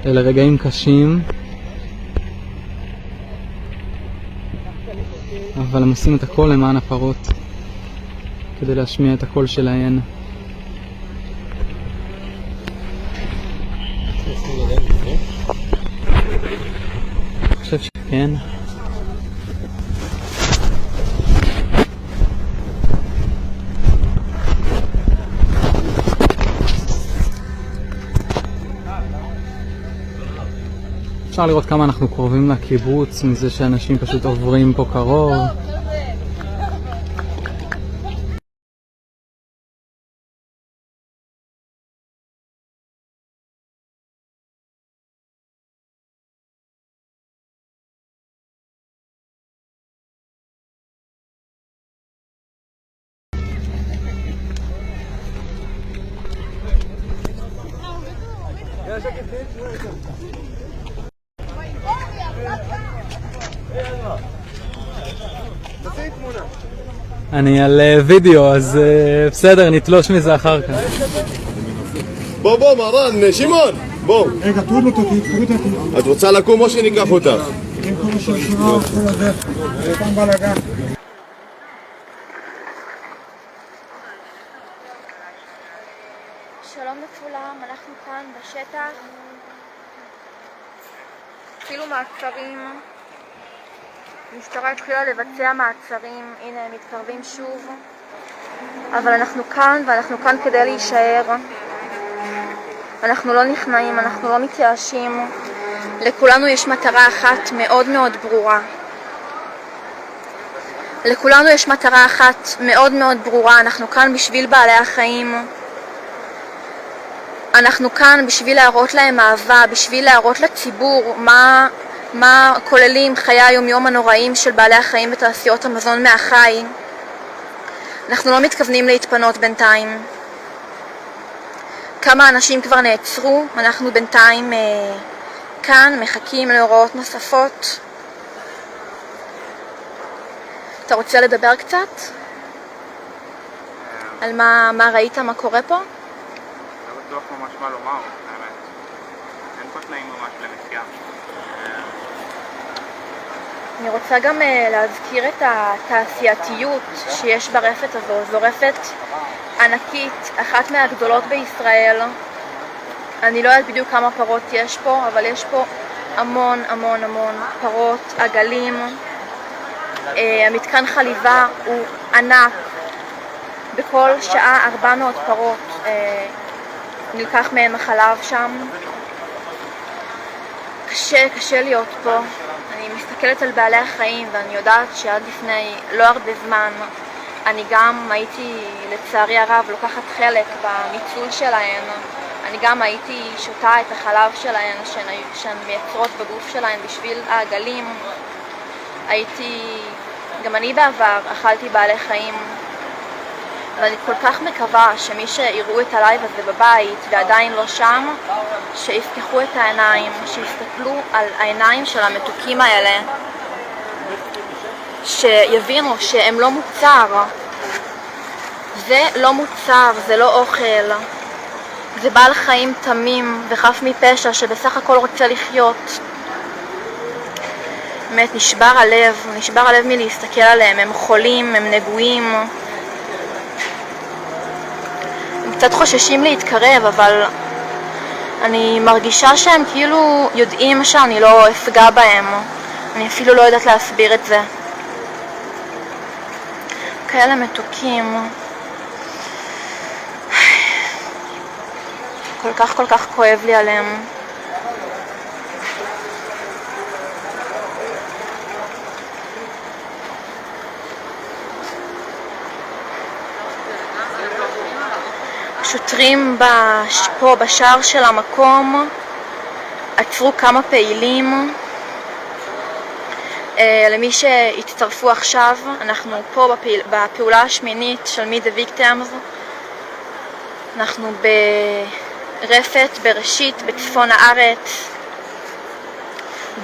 אלה רגעים קשים, אבל הם עושים את הכל למען הפרות, כדי להשמיע את הקול שלהן. אני חושב שכן. אפשר לראות כמה אנחנו קרובים לקיבוץ מזה שאנשים פשוט עוברים פה קרוב. אני על וידאו, אז בסדר, נתלוש מזה אחר כך. בוא, מרן, שמעון, בוא. רגע, תוריד אותי. את רוצה לקום או שניקח אותך? עם כל השרשרה, כל הזה. פעם בלגן. שלום לכולם, אנחנו כאן בשטח. אפילו מעצרים. המשטרה התחילה לבצע מעצרים, הנה הם מתקרבים שוב. אבל אנחנו כאן, ואנחנו כאן כדי להישאר. אנחנו לא נכנעים, אנחנו לא מתייאשים. לכולנו יש מטרה אחת מאוד מאוד ברורה. לכולנו יש מטרה אחת מאוד מאוד ברורה. אנחנו כאן בשביל בעלי החיים. אנחנו כאן בשביל להראות להם אהבה, בשביל להראות לציבור מה כוללים חיי היומיום הנוראים של בעלי החיים בתעשיות המזון מהחי. אנחנו לא מתכוונים להתפנות בינתיים. כמה אנשים כבר נעצרו, אנחנו בינתיים כאן מחכים להוראות נוספות. אתה רוצה לדבר קצת? על מה ראית, מה קורה פה? לא בטוח ממש מה לומר, האמת. אין פה תנאים ממש למחיה. אני רוצה גם להזכיר את התעשייתיות שיש ברפת הזו. זו רפת ענקית, אחת מהגדולות בישראל. אני לא יודעת בדיוק כמה פרות יש פה, אבל יש פה המון המון המון פרות, עגלים. המתקן חליבה הוא ענק. בכל שעה 400 פרות נלקח מהם החלב שם. קשה להיות פה. אני מסתכלת על בעלי החיים ואני יודעת שעד לפני לא הרבה זמן אני גם הייתי לצערי הרב לוקחת חלק בניצול שלהן. אני גם הייתי שותה את החלב שלהן שהן מייצרות בגוף שלהן בשביל העגלים. גם אני בעבר אכלתי בעלי חיים, ואני כל כך מקווה שמי שיראו את הלייב הזה בבית ועדיין לא שם, שיפתחו את העיניים, שיסתכלו על העיניים של המתוקים האלה, שיבינו שהם לא מוצר. זה לא מוצר, זה לא אוכל. זה בעל חיים תמים וחף מפשע שבסך הכל רוצה לחיות. באמת נשבר הלב מלהסתכל עליהם. הם חולים, הם נגועים. הם קצת חוששים להתקרב, אבל אני מרגישה שהם כאילו יודעים שאני לא אפגע בהם. אני אפילו לא יודעת להסביר את זה. כאלה מתוקים. כל כך כואב לי עליהם. שוטרים פה בשער של המקום עצרו כמה פעילים. למי שהצטרפו עכשיו, אנחנו פה בפעולה השמינית של Meet the Victims. אנחנו ברפת בראשית בצפון הארץ.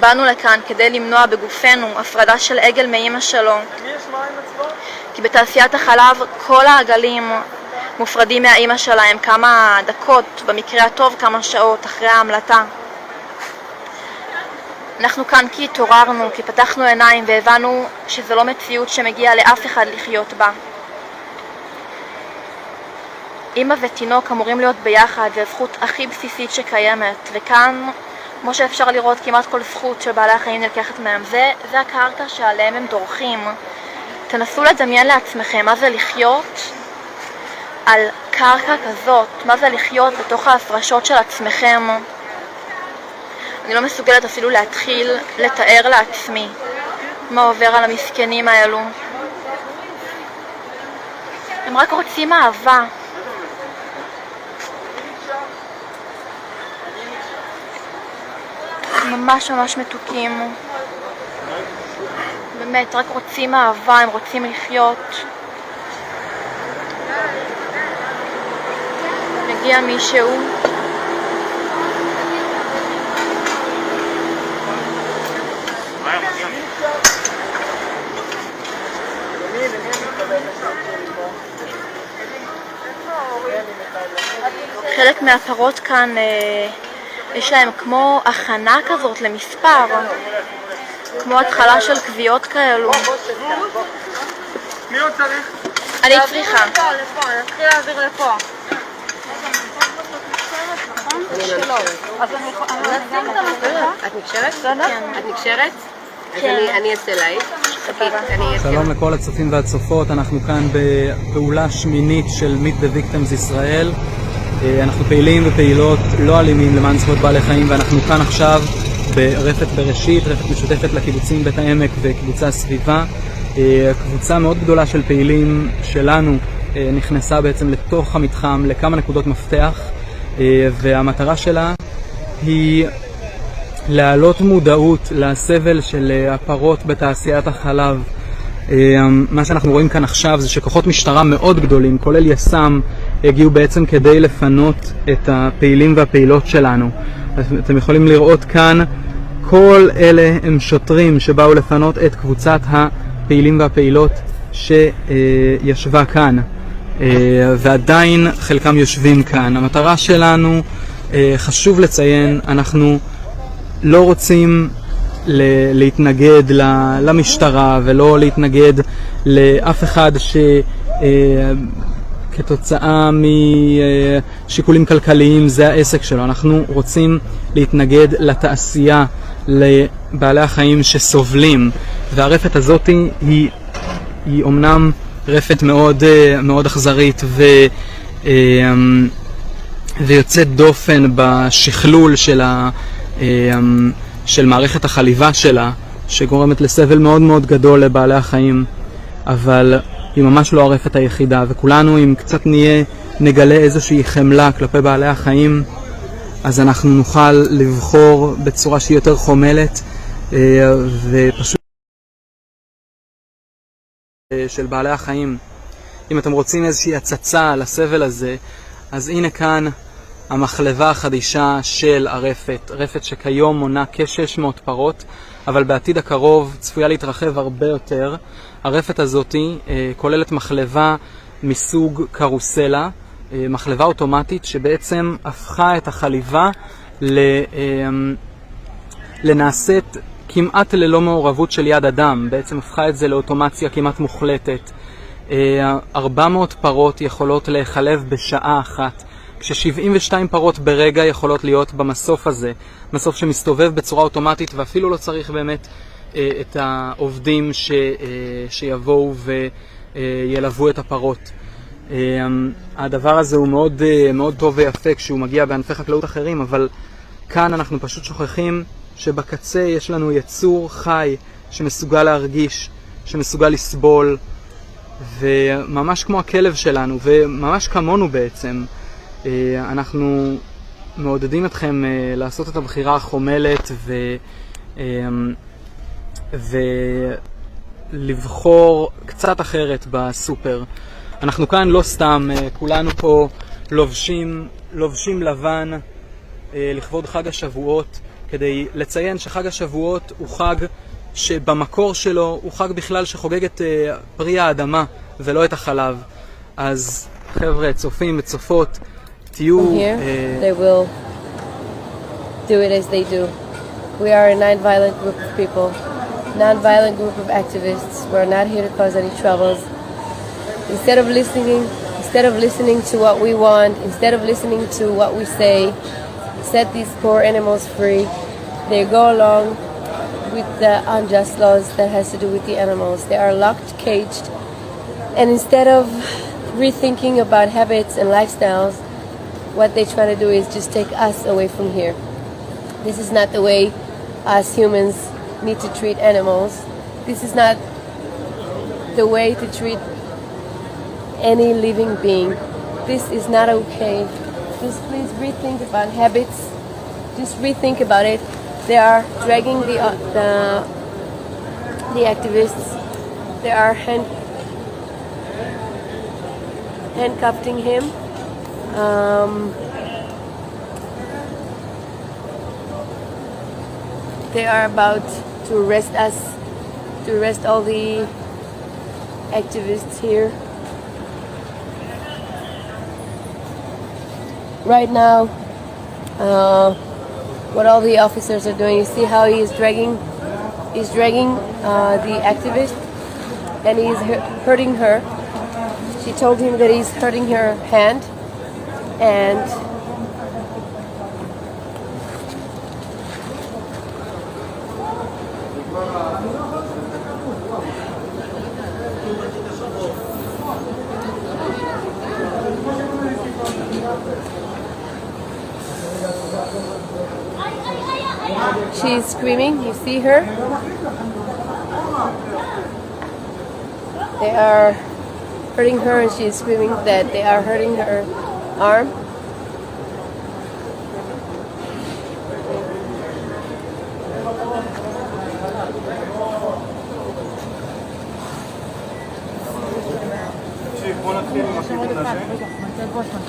באנו לכאן כדי למנוע בגופנו הפרדה של עגל מאמא שלו, כי בתעשיית החלב כל העגלים מופרדים מהאמא שלהם כמה דקות, במקרה הטוב כמה שעות אחרי ההמלטה. אנחנו כאן כי התעוררנו, כי פתחנו עיניים והבנו שזו לא מציאות שמגיע לאף אחד לחיות בה. אמא ותינוק אמורים להיות ביחד, זו הזכות הכי בסיסית שקיימת, וכאן, כמו שאפשר לראות, כמעט כל זכות של בעלי החיים נלקחת מהם. זה הקרקע שעליהם הם דורכים. תנסו לדמיין לעצמכם מה זה לחיות על קרקע כזאת, מה זה לחיות בתוך ההפרשות של עצמכם. אני לא מסוגלת אפילו להתחיל לתאר לעצמי מה עובר על המסכנים האלו. הם רק רוצים אהבה. ממש מתוקים. באמת, רק רוצים אהבה, הם רוצים לחיות. מגיע מישהו. חלק מהפרות כאן יש להם כמו הכנה כזאת למספר, כמו התחלה של קביעות כאלו. מי עוד צריך? אני צריכה. נתחיל להעביר לפה. את נקשרת? את נקשרת? אז אני אעשה לייב. שלום לכל הצופים והצופות, אנחנו כאן בפעולה שמינית של Meet the Victims ישראל. אנחנו פעילים ופעילות לא אלימים למען זכויות בעלי חיים, ואנחנו כאן עכשיו ברפת בראשית, רפת משותפת לקיבוצים בית העמק וקיבוצי הסביבה. קבוצה מאוד גדולה של פעילים שלנו נכנסה בעצם לתוך המתחם לכמה נקודות מפתח, והמטרה שלה היא להעלות מודעות לסבל של הפרות בתעשיית החלב. מה שאנחנו רואים כאן עכשיו זה שכוחות משטרה מאוד גדולים, כולל יס"מ, הגיעו בעצם כדי לפנות את הפעילים והפעילות שלנו. אתם יכולים לראות כאן, כל אלה הם שוטרים שבאו לפנות את קבוצת הפעילים והפעילות שישבה כאן, ועדיין חלקם יושבים כאן. המטרה שלנו, חשוב לציין, אנחנו לא רוצים להתנגד למשטרה ולא להתנגד לאף אחד שכתוצאה משיקולים כלכליים זה העסק שלו. אנחנו רוצים להתנגד לתעשייה, לבעלי החיים שסובלים, והרפת הזאת היא אומנם רפת מאוד אכזרית ויוצאת דופן בשכלול של מערכת החליבה שלה, שגורמת לסבל מאוד גדול לבעלי החיים, אבל היא ממש לא הרפת היחידה, וכולנו, אם קצת נגלה איזושהי חמלה כלפי בעלי החיים, אז אנחנו נוכל לבחור בצורה שהיא יותר חומלת ופשוט של בעלי החיים. אם אתם רוצים איזושהי הצצה לסבל הזה, אז הנה כאן המחלבה החדישה של הרפת, רפת שכיום מונה כ-600 פרות, אבל בעתיד הקרוב צפויה להתרחב הרבה יותר. הרפת הזאת כוללת מחלבה מסוג קרוסלה, מחלבה אוטומטית שבעצם הפכה את החליבה לנעשית כמעט ללא מעורבות של יד אדם, בעצם הפכה את זה לאוטומציה כמעט מוחלטת. 400 פרות יכולות להיחלב בשעה אחת, כש-72 פרות ברגע יכולות להיות במסוף הזה, מסוף שמסתובב בצורה אוטומטית, ואפילו לא צריך באמת את העובדים שיבואו וילוו את הפרות. הדבר הזה הוא מאוד, מאוד טוב ויפה כשהוא מגיע בענפי חקלאות אחרים, אבל כאן אנחנו פשוט שוכחים שבקצה יש לנו יצור חי שמסוגל להרגיש, שמסוגל לסבול, וממש כמו הכלב שלנו, וממש כמונו בעצם. אנחנו מעודדים אתכם לעשות את הבחירה החומלת ולבחור קצת אחרת בסופר. אנחנו כאן לא סתם, כולנו פה לובשים לבן לכבוד חג השבועות, כדי לציין שחג השבועות הוא חג שבמקור שלו הוא חג בכלל שחוגג את פרי האדמה ולא את החלב. אז חבר'ה, צופים וצופות, תהיו... They will do it as they do. We are a non-violent group of people, non-violent group of activists. We're not here to cause any troubles. Instead of listening to what we want, instead of listening to what we say, set these poor animals free. They go along with the unjust laws that has to do with the animals. They are locked, caged, and instead of rethinking about habits and lifestyles, what they try to do is just take us away from here. This is not the way us humans need to treat animals. This is not the way to treat any living being. This is not okay. Just please rethink about habits. Just rethink about it. They are dragging the activists. They are handcuffing him. They are about to arrest us, to arrest all the activists here. Right now, what all the officers are doing, you see how he is dragging the activist, and he is hurting her. She told him that he's hurting her hand, and she's screaming. You see her? They are hurting her, and she is screaming that they are hurting her arm.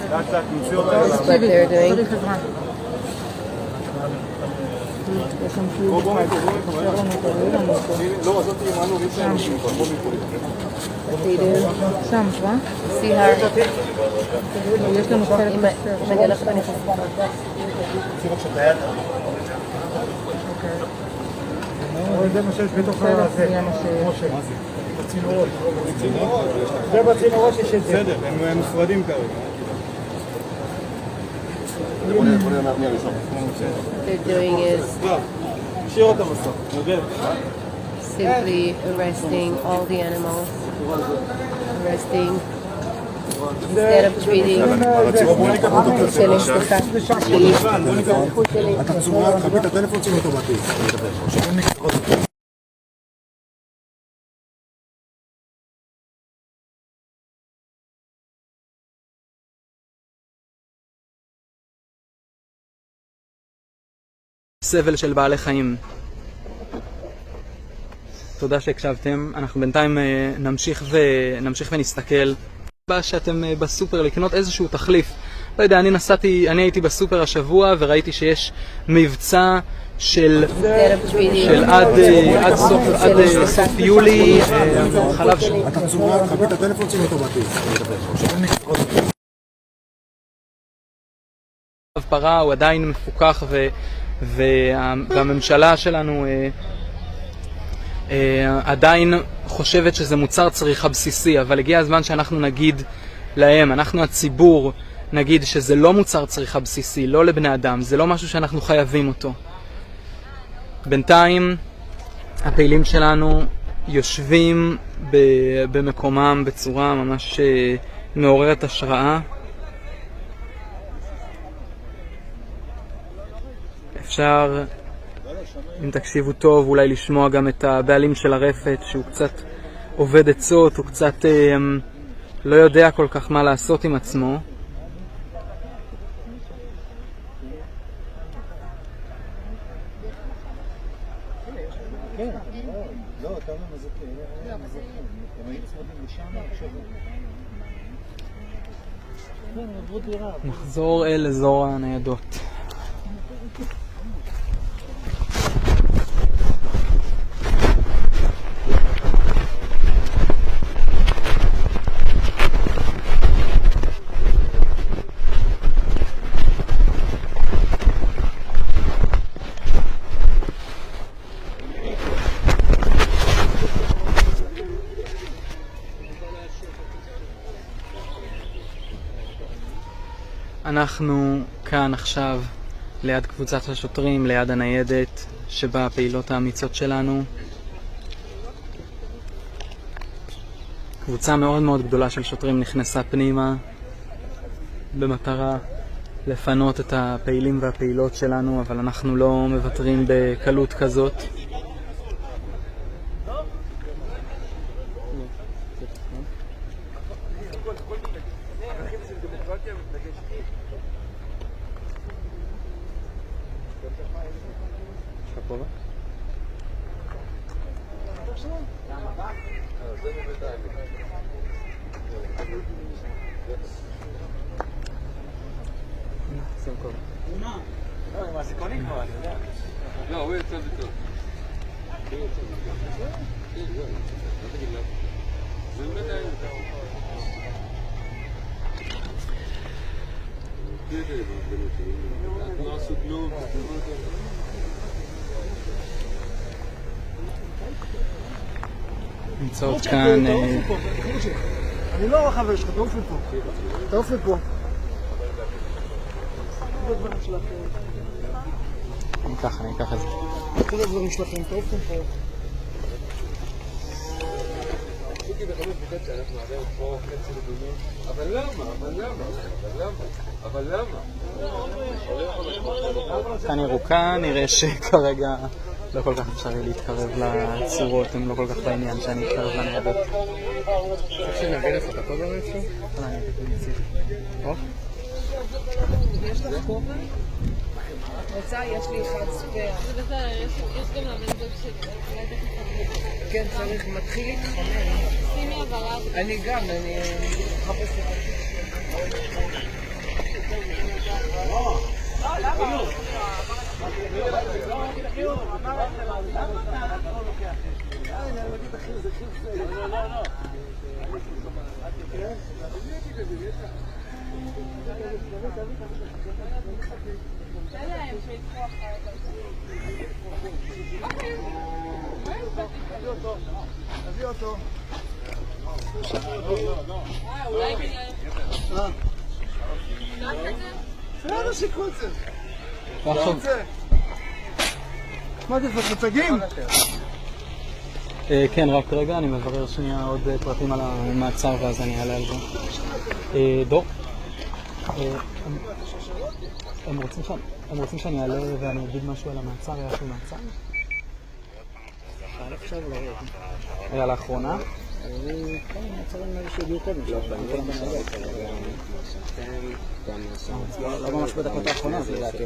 That's what they're doing. What they do? See her? זה מה שיש בתוך הזה. זה בצינורות יש את זה. בסדר, הם מופרדים כרגע. What they're doing is simply arresting all the animals, arresting instead of treating סבל של בעלי חיים. תודה שהקשבתם. אנחנו בינתיים נמשיך ונסתכל. שאתם בסופר לקנות איזשהו תחליף. לא יודע, אני הייתי בסופר השבוע וראיתי שיש מבצע של עד סוף יולי חלב של... פרה הוא עדיין מפוקח והממשלה שלנו עדיין חושבת שזה מוצר צריכה בסיסי, אבל הגיע הזמן שאנחנו נגיד להם, אנחנו הציבור, נגיד שזה לא מוצר צריכה בסיסי, לא לבני אדם, זה לא משהו שאנחנו חייבים אותו. בינתיים הפעילים שלנו יושבים במקומם בצורה ממש מעוררת השראה. אפשר, אם תקשיבו טוב, אולי לשמוע גם את הבעלים של הרפת, שהוא קצת עובד עצות, הוא קצת לא יודע כל כך מה לעשות עם עצמו. נחזור אל אזור הניידות. אנחנו כאן עכשיו ליד קבוצת השוטרים, ליד הניידת שבה הפעילות האמיצות שלנו. קבוצה מאוד מאוד גדולה של שוטרים נכנסה פנימה במטרה לפנות את הפעילים והפעילות שלנו, אבל אנחנו לא מוותרים בקלות כזאת. נמצאות כאן... אני לא החבר שלך, תעוף לפה. תעוף לפה. אני אקח את זה. כל הדברים שלכם, תעוף לפה. אבל למה? כאן ירוקה, נראה שכרגע לא כל כך אפשרי להתקרב לצורות, הם לא כל כך בעניין שאני אתקרב לניידות. צריך שנביא לך את הכובע איפשהו? לא, אני אתקרב לניידות. יש לך כובע? את רוצה? יש לי אחד ספייר. זה בסדר, יש גם לבן דוד שלי. כן, צריך, מתחיל להתחמם. שימי הברה. אני גם, אני מחפש לך. למה? תביא אותו. אולי בגלל... לא שיקחו את זה. מה זה, מוצגים? כן, רק רגע, אני מברר שנייה עוד פרטים על המעצר ואז אני אעלה על זה. דור, הם רוצים שאני אעלה ואני אגיד משהו על המעצר, היה שהוא מעצר? עכשיו לא רואה. היה לאחרונה? כן, מעצרים האלה שהגיעו קודם. לא ממש בדקות האחרונות, לדעתי.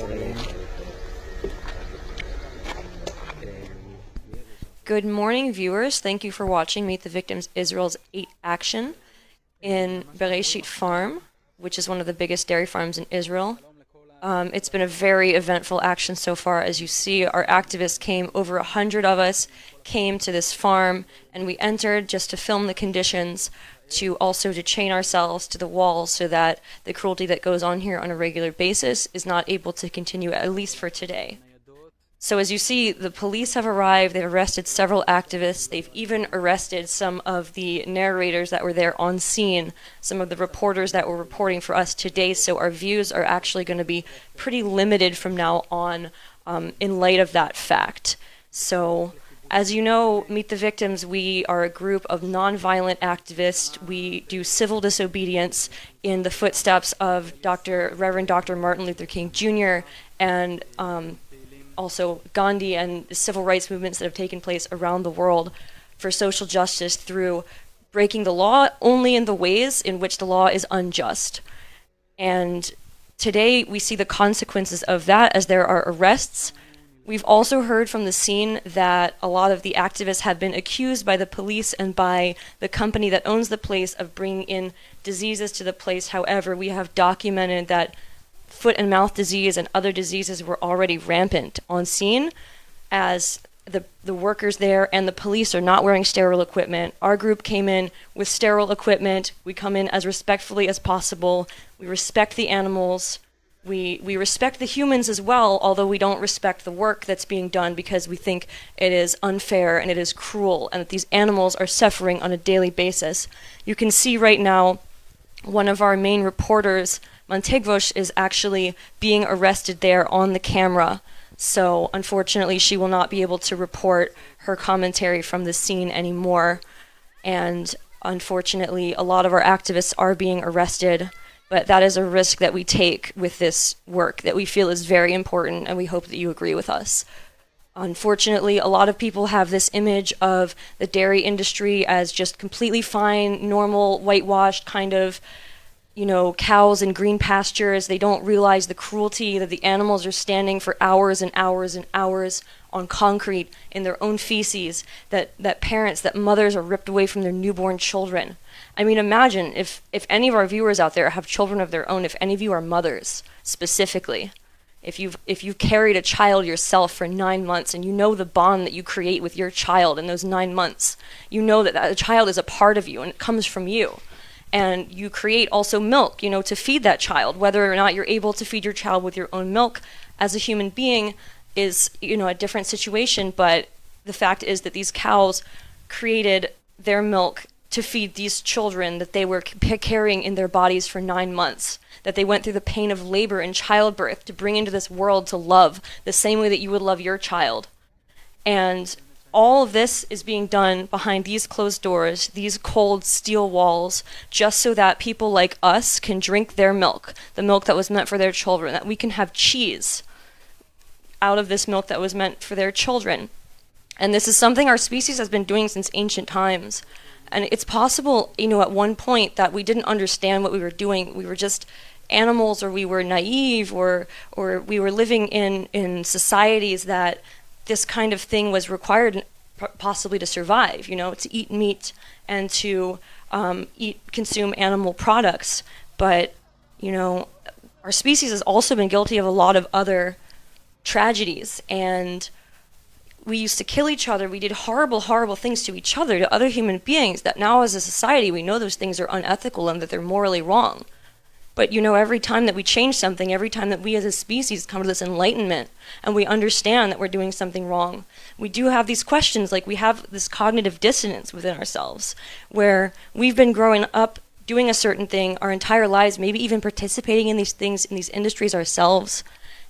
Good morning, viewers. Thank you for watching Meet the Victims Israel's 8 Action in Bereshit Farm, which is one of the biggest dairy farms in Israel. It's been a very eventful action so far. As you see, our activists came, over 100 of us came to this farm, and we entered just to film the conditions, to also to chain ourselves to the walls so that the cruelty that goes on here on a regular basis is not able to continue, at least for today. So as you see, the police have arrived, they've arrested several activists, they've even arrested some of the narrators that were there on scene, some of the reporters that were reporting for us today, so our views are actually going to be pretty limited from now on in light of that fact. So, as you know, Meet the Victims, we are a group of nonviolent activists. We do civil disobedience in the footsteps of Reverend Dr. Martin Luther King Jr. and also Gandhi and the civil rights movements that have taken place around the world for social justice through breaking the law only in the ways in which the law is unjust. And today we see the consequences of that as there are arrests. We've also heard from the scene that a lot of the activists have been accused by the police and by the company that owns the place of bringing in diseases to the place. However, we have documented that foot and mouth disease and other diseases were already rampant on scene, as the workers there and the police are not wearing sterile equipment. Our group came in with sterile equipment. We come in as respectfully as possible. We respect the animals. We respect the humans as well, although we don't respect the work that's being done because we think it is unfair and it is cruel and that these animals are suffering on a daily basis. You can see right now one of our main reporters, Mantegvosh, is actually being arrested there on the camera. So unfortunately, she will not be able to report her commentary from the scene anymore. And unfortunately, a lot of our activists are being arrested. But that is a risk that we take with this work that we feel is very important, and we hope that you agree with us. Unfortunately, a lot of people have this image of the dairy industry as just completely fine, normal, whitewashed kind of, cows in green pastures. They don't realize the cruelty that the animals are standing for hours and hours and hours on concrete in their own feces, that parents, that mothers are ripped away from their newborn children. I mean, imagine if any of our viewers out there have children of their own, if any of you are mothers specifically, if you've carried a child yourself for 9 months and you know the bond that you create with your child in those 9 months, you know that child is a part of you and it comes from you. And you create also milk, to feed that child. Whether or not you're able to feed your child with your own milk as a human being is, a different situation. But the fact is that these cows created their milk to feed these children that they were carrying in their bodies for 9 months, that they went through the pain of labor and childbirth to bring into this world to love the same way that you would love your child. And all of this is being done behind these closed doors, these cold steel walls, just so that people like us can drink their milk, the milk that was meant for their children, that we can have cheese out of this milk that was meant for their children. And this is something our species has been doing since ancient times. And it's possible, at one point that we didn't understand what we were doing. We were just animals, or we were naive, or we were living in societies that this kind of thing was required possibly to survive, to eat meat and to consume animal products. But, our species has also been guilty of a lot of other tragedies, and we used to kill each other. We did horrible, horrible things to each other, to other human beings, that now as a society we know those things are unethical and that they're morally wrong. But every time that we change something, every time that we as a species come to this enlightenment and we understand that we're doing something wrong, we do have these questions, like we have this cognitive dissonance within ourselves, where we've been growing up doing a certain thing our entire lives, maybe even participating in these things, in these industries ourselves.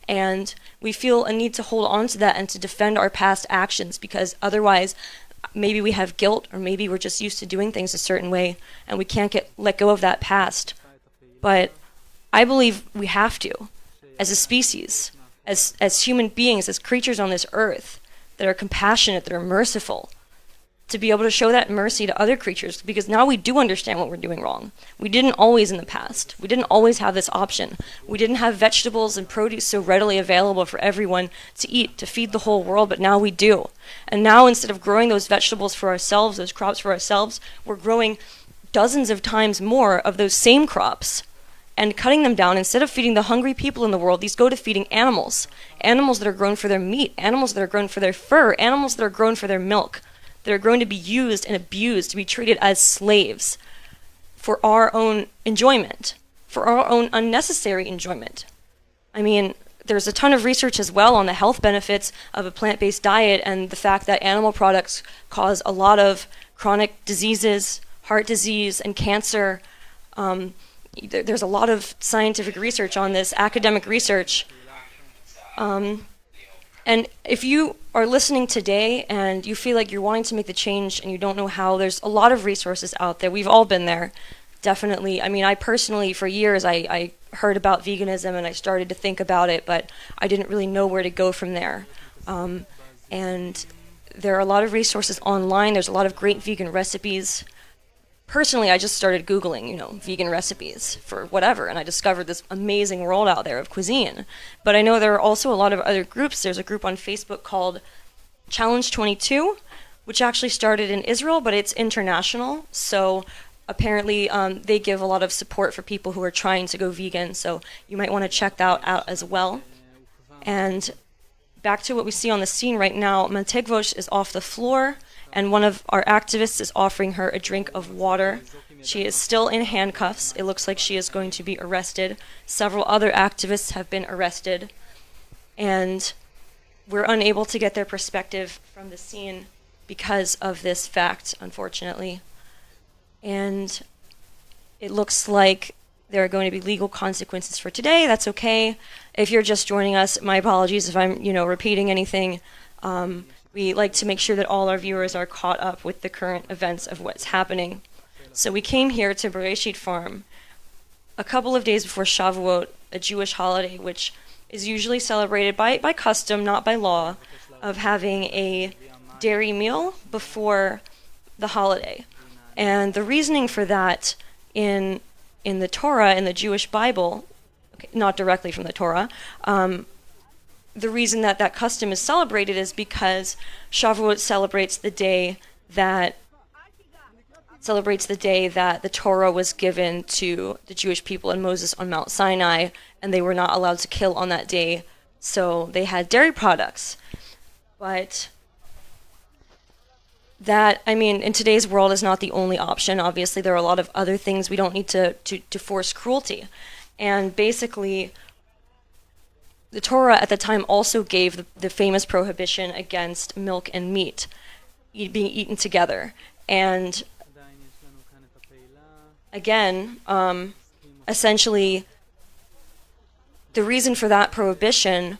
And we feel a need to hold on to that and to defend our past actions, because otherwise maybe we have guilt, or maybe we're just used to doing things a certain way and we can't let go of that past. But I believe we have to, as a species, as human beings, as creatures on this earth that are compassionate, that are merciful, to be able to show that mercy to other creatures, because now we do understand what we're doing wrong. We didn't always in the past. We didn't always have this option. We didn't have vegetables and produce so readily available for everyone to eat, to feed the whole world, but now we do. And now instead of growing those vegetables for ourselves, those crops for ourselves, we're growing dozens of times more of those same crops and cutting them down. Instead of feeding the hungry people in the world, these go to feeding animals. Animals that are grown for their meat, animals that are grown for their fur, animals that are grown for their milk, that are grown to be used and abused, to be treated as slaves for our own enjoyment, for our own unnecessary enjoyment. I mean, there's a ton of research as well on the health benefits of a plant-based diet and the fact that animal products cause a lot of chronic diseases, heart disease, and cancer. There's a lot of scientific research on this, academic research. And if you are listening today and you feel like you're wanting to make the change and you don't know how, there's a lot of resources out there. We've all been there, definitely. I mean, I personally, for years, I heard about veganism and I started to think about it, but I didn't really know where to go from there. And there are a lot of resources online. There's a lot of great vegan recipes. Personally, I just started Googling, vegan recipes for whatever, and I discovered this amazing world out there of cuisine. But I know there are also a lot of other groups. There's a group on Facebook called Challenge 22, which actually started in Israel, but it's international. So apparently they give a lot of support for people who are trying to go vegan, so you might want to check that out as well. And back to what we see on the scene right now, Mantegvosh is off the floor, and one of our activists is offering her a drink of water. She is still in handcuffs. It looks like she is going to be arrested. Several other activists have been arrested, and we're unable to get their perspective from the scene because of this fact, unfortunately. And it looks like there are going to be legal consequences for today. That's okay. If you're just joining us, my apologies if I'm, repeating anything. We like to make sure that all our viewers are caught up with the current events of what's happening. So we came here to Bereshit Farm a couple of days before Shavuot, a Jewish holiday, which is usually celebrated by custom, not by law, of having a dairy meal before the holiday. And the reasoning for that in the Torah, in the Jewish Bible, not directly from the Torah, the reason that custom is celebrated is because Shavuot celebrates the day that the Torah was given to the Jewish people and Moses on Mount Sinai, and they were not allowed to kill on that day, so they had dairy products. But that, in today's world is not the only option. Obviously, there are a lot of other things. We don't need to force cruelty. And basically, the Torah at the time also gave the famous prohibition against milk and meat being eaten together. And again, essentially, the reason for that prohibition,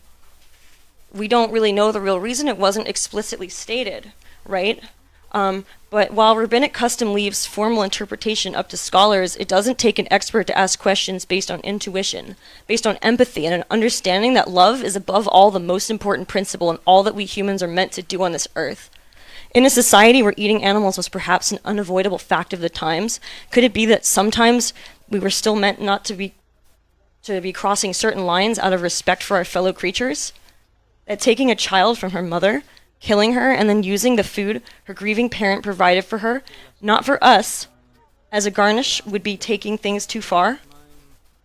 we don't really know the real reason. It wasn't explicitly stated, right? But while rabbinic custom leaves formal interpretation up to scholars, it doesn't take an expert to ask questions based on intuition, based on empathy, and an understanding that love is above all the most important principle in all that we humans are meant to do on this earth. In a society where eating animals was perhaps an unavoidable fact of the times, could it be that sometimes we were still meant not to be crossing certain lines out of respect for our fellow creatures? That taking a child from her mother, killing her, and then using the food her grieving parent provided for her, not for us, as a garnish, would be taking things too far?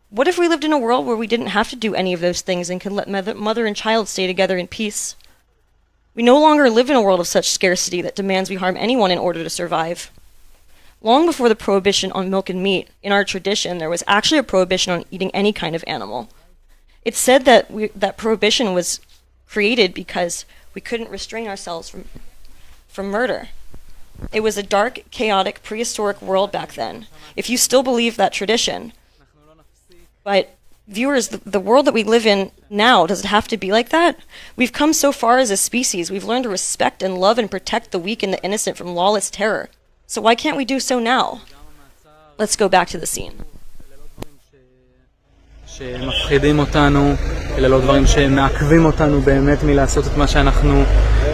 What if we lived in a world where we didn't have to do any of those things and could let mother and child stay together in peace? We no longer live in a world of such scarcity that demands we harm anyone in order to survive. Long before the prohibition on milk and meat, in our tradition, there was actually a prohibition on eating any kind of animal. It's said that that prohibition was created because we couldn't restrain ourselves from murder. It was a dark, chaotic, prehistoric world back then, if you still believe that tradition. But viewers, the world that we live in now, does it have to be like that? We've come so far as a species. We've learned to respect and love and protect the weak and the innocent from lawless terror. So why can't we do so now? Let's go back to the scene. שמפחידים אותנו, אלה לא דברים שמעכבים אותנו באמת מלעשות את מה שאנחנו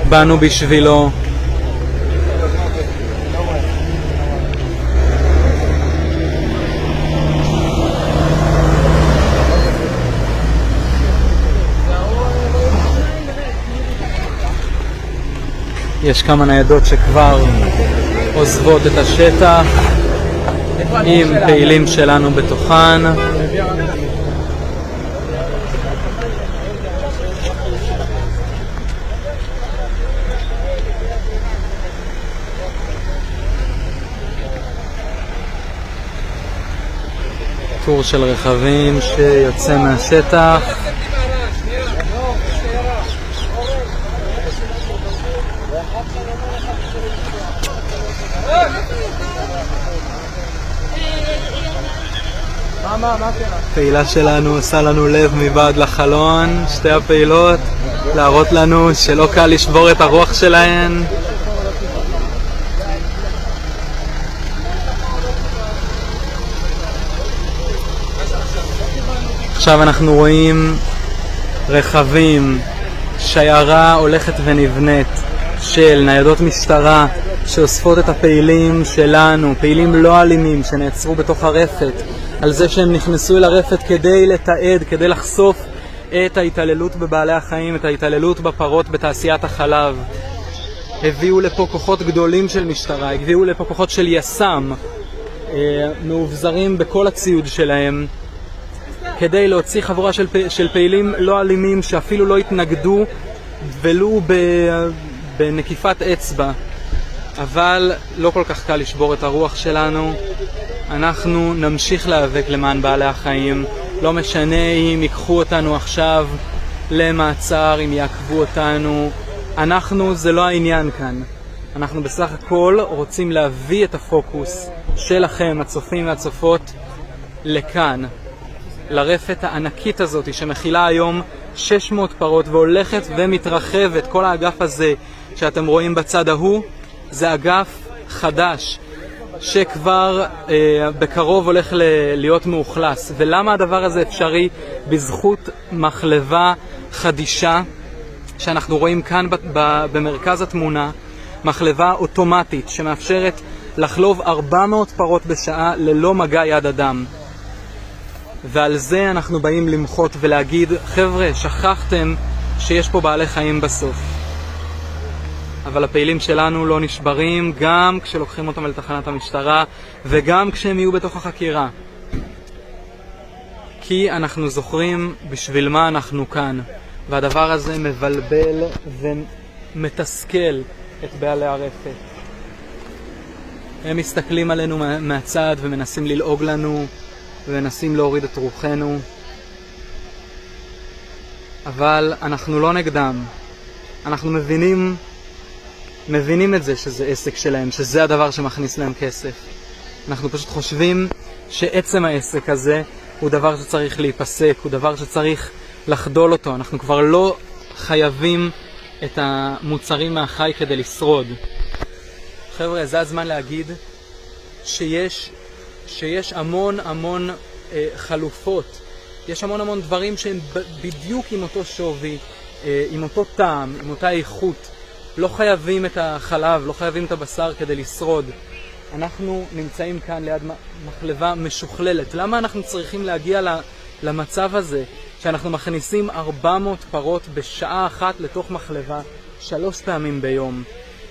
באנו בשבילו. יש כמה ניידות שכבר עוזבות את השטח עם פעילים שלנו בתוכן. טור של רכבים שיוצא מהשטח. הפעילה שלנו עושה לנו לב מבעד לחלון, שתי הפעילות, להראות לנו שלא קל לשבור את הרוח שלהן. עכשיו אנחנו רואים רכבים, שיירה הולכת ונבנית של ניידות משטרה שאוספות את הפעילים שלנו, פעילים לא אלימים שנעצרו בתוך הרפת, על זה שהם נכנסו אל הרפת כדי לתעד, כדי לחשוף את ההתעללות בבעלי החיים, את ההתעללות בפרות בתעשיית החלב. הביאו לפה כוחות גדולים של משטרה, הביאו לפה כוחות של יס"מ, מאובזרים בכל הציוד שלהם, כדי להוציא חבורה של פעילים לא אלימים שאפילו לא התנגדו ולו בנקיפת אצבע. אבל לא כל כך קל לשבור את הרוח שלנו. אנחנו נמשיך להיאבק למען בעלי החיים, לא משנה אם ייקחו אותנו עכשיו למעצר, אם יעכבו אותנו. זה לא העניין כאן. אנחנו בסך הכל רוצים להביא את הפוקוס שלכם, הצופים והצופות, לכאן, לרפת הענקית הזאת שמכילה היום 600 פרות והולכת ומתרחבת. כל האגף הזה שאתם רואים בצד ההוא זה אגף חדש שכבר בקרוב הולך להיות מאוכלס. ולמה הדבר הזה אפשרי? בזכות מחלבה חדישה שאנחנו רואים כאן במרכז התמונה, מחלבה אוטומטית שמאפשרת לחלוב 400 פרות בשעה ללא מגע יד אדם. ועל זה אנחנו באים למחות ולהגיד, חבר'ה, שכחתם שיש פה בעלי חיים בסוף. אבל הפעילים שלנו לא נשברים גם כשלוקחים אותם לתחנת המשטרה וגם כשהם יהיו בתוך החקירה. כי אנחנו זוכרים בשביל מה אנחנו כאן. והדבר הזה מבלבל ומתסכל את בעלי הרפת. הם מסתכלים עלינו מהצד ומנסים ללעוג לנו ומנסים להוריד את רוחנו. אבל אנחנו לא נגדם. אנחנו מבינים את זה שזה עסק שלהם, שזה הדבר שמכניס להם כסף. אנחנו פשוט חושבים שעצם העסק הזה הוא דבר שצריך להיפסק, הוא דבר שצריך לחדול אותו. אנחנו כבר לא חייבים את המוצרים מהחי כדי לשרוד. חבר'ה, זה הזמן להגיד שיש המון חלופות. יש המון דברים שהם בדיוק עם אותו שווי, עם אותו טעם, עם אותה איכות. לא חייבים את החלב, לא חייבים את הבשר כדי לשרוד. אנחנו נמצאים כאן ליד מחלבה משוכללת. למה אנחנו צריכים להגיע למצב הזה שאנחנו מכניסים 400 פרות בשעה אחת לתוך מחלבה 3 פעמים ביום?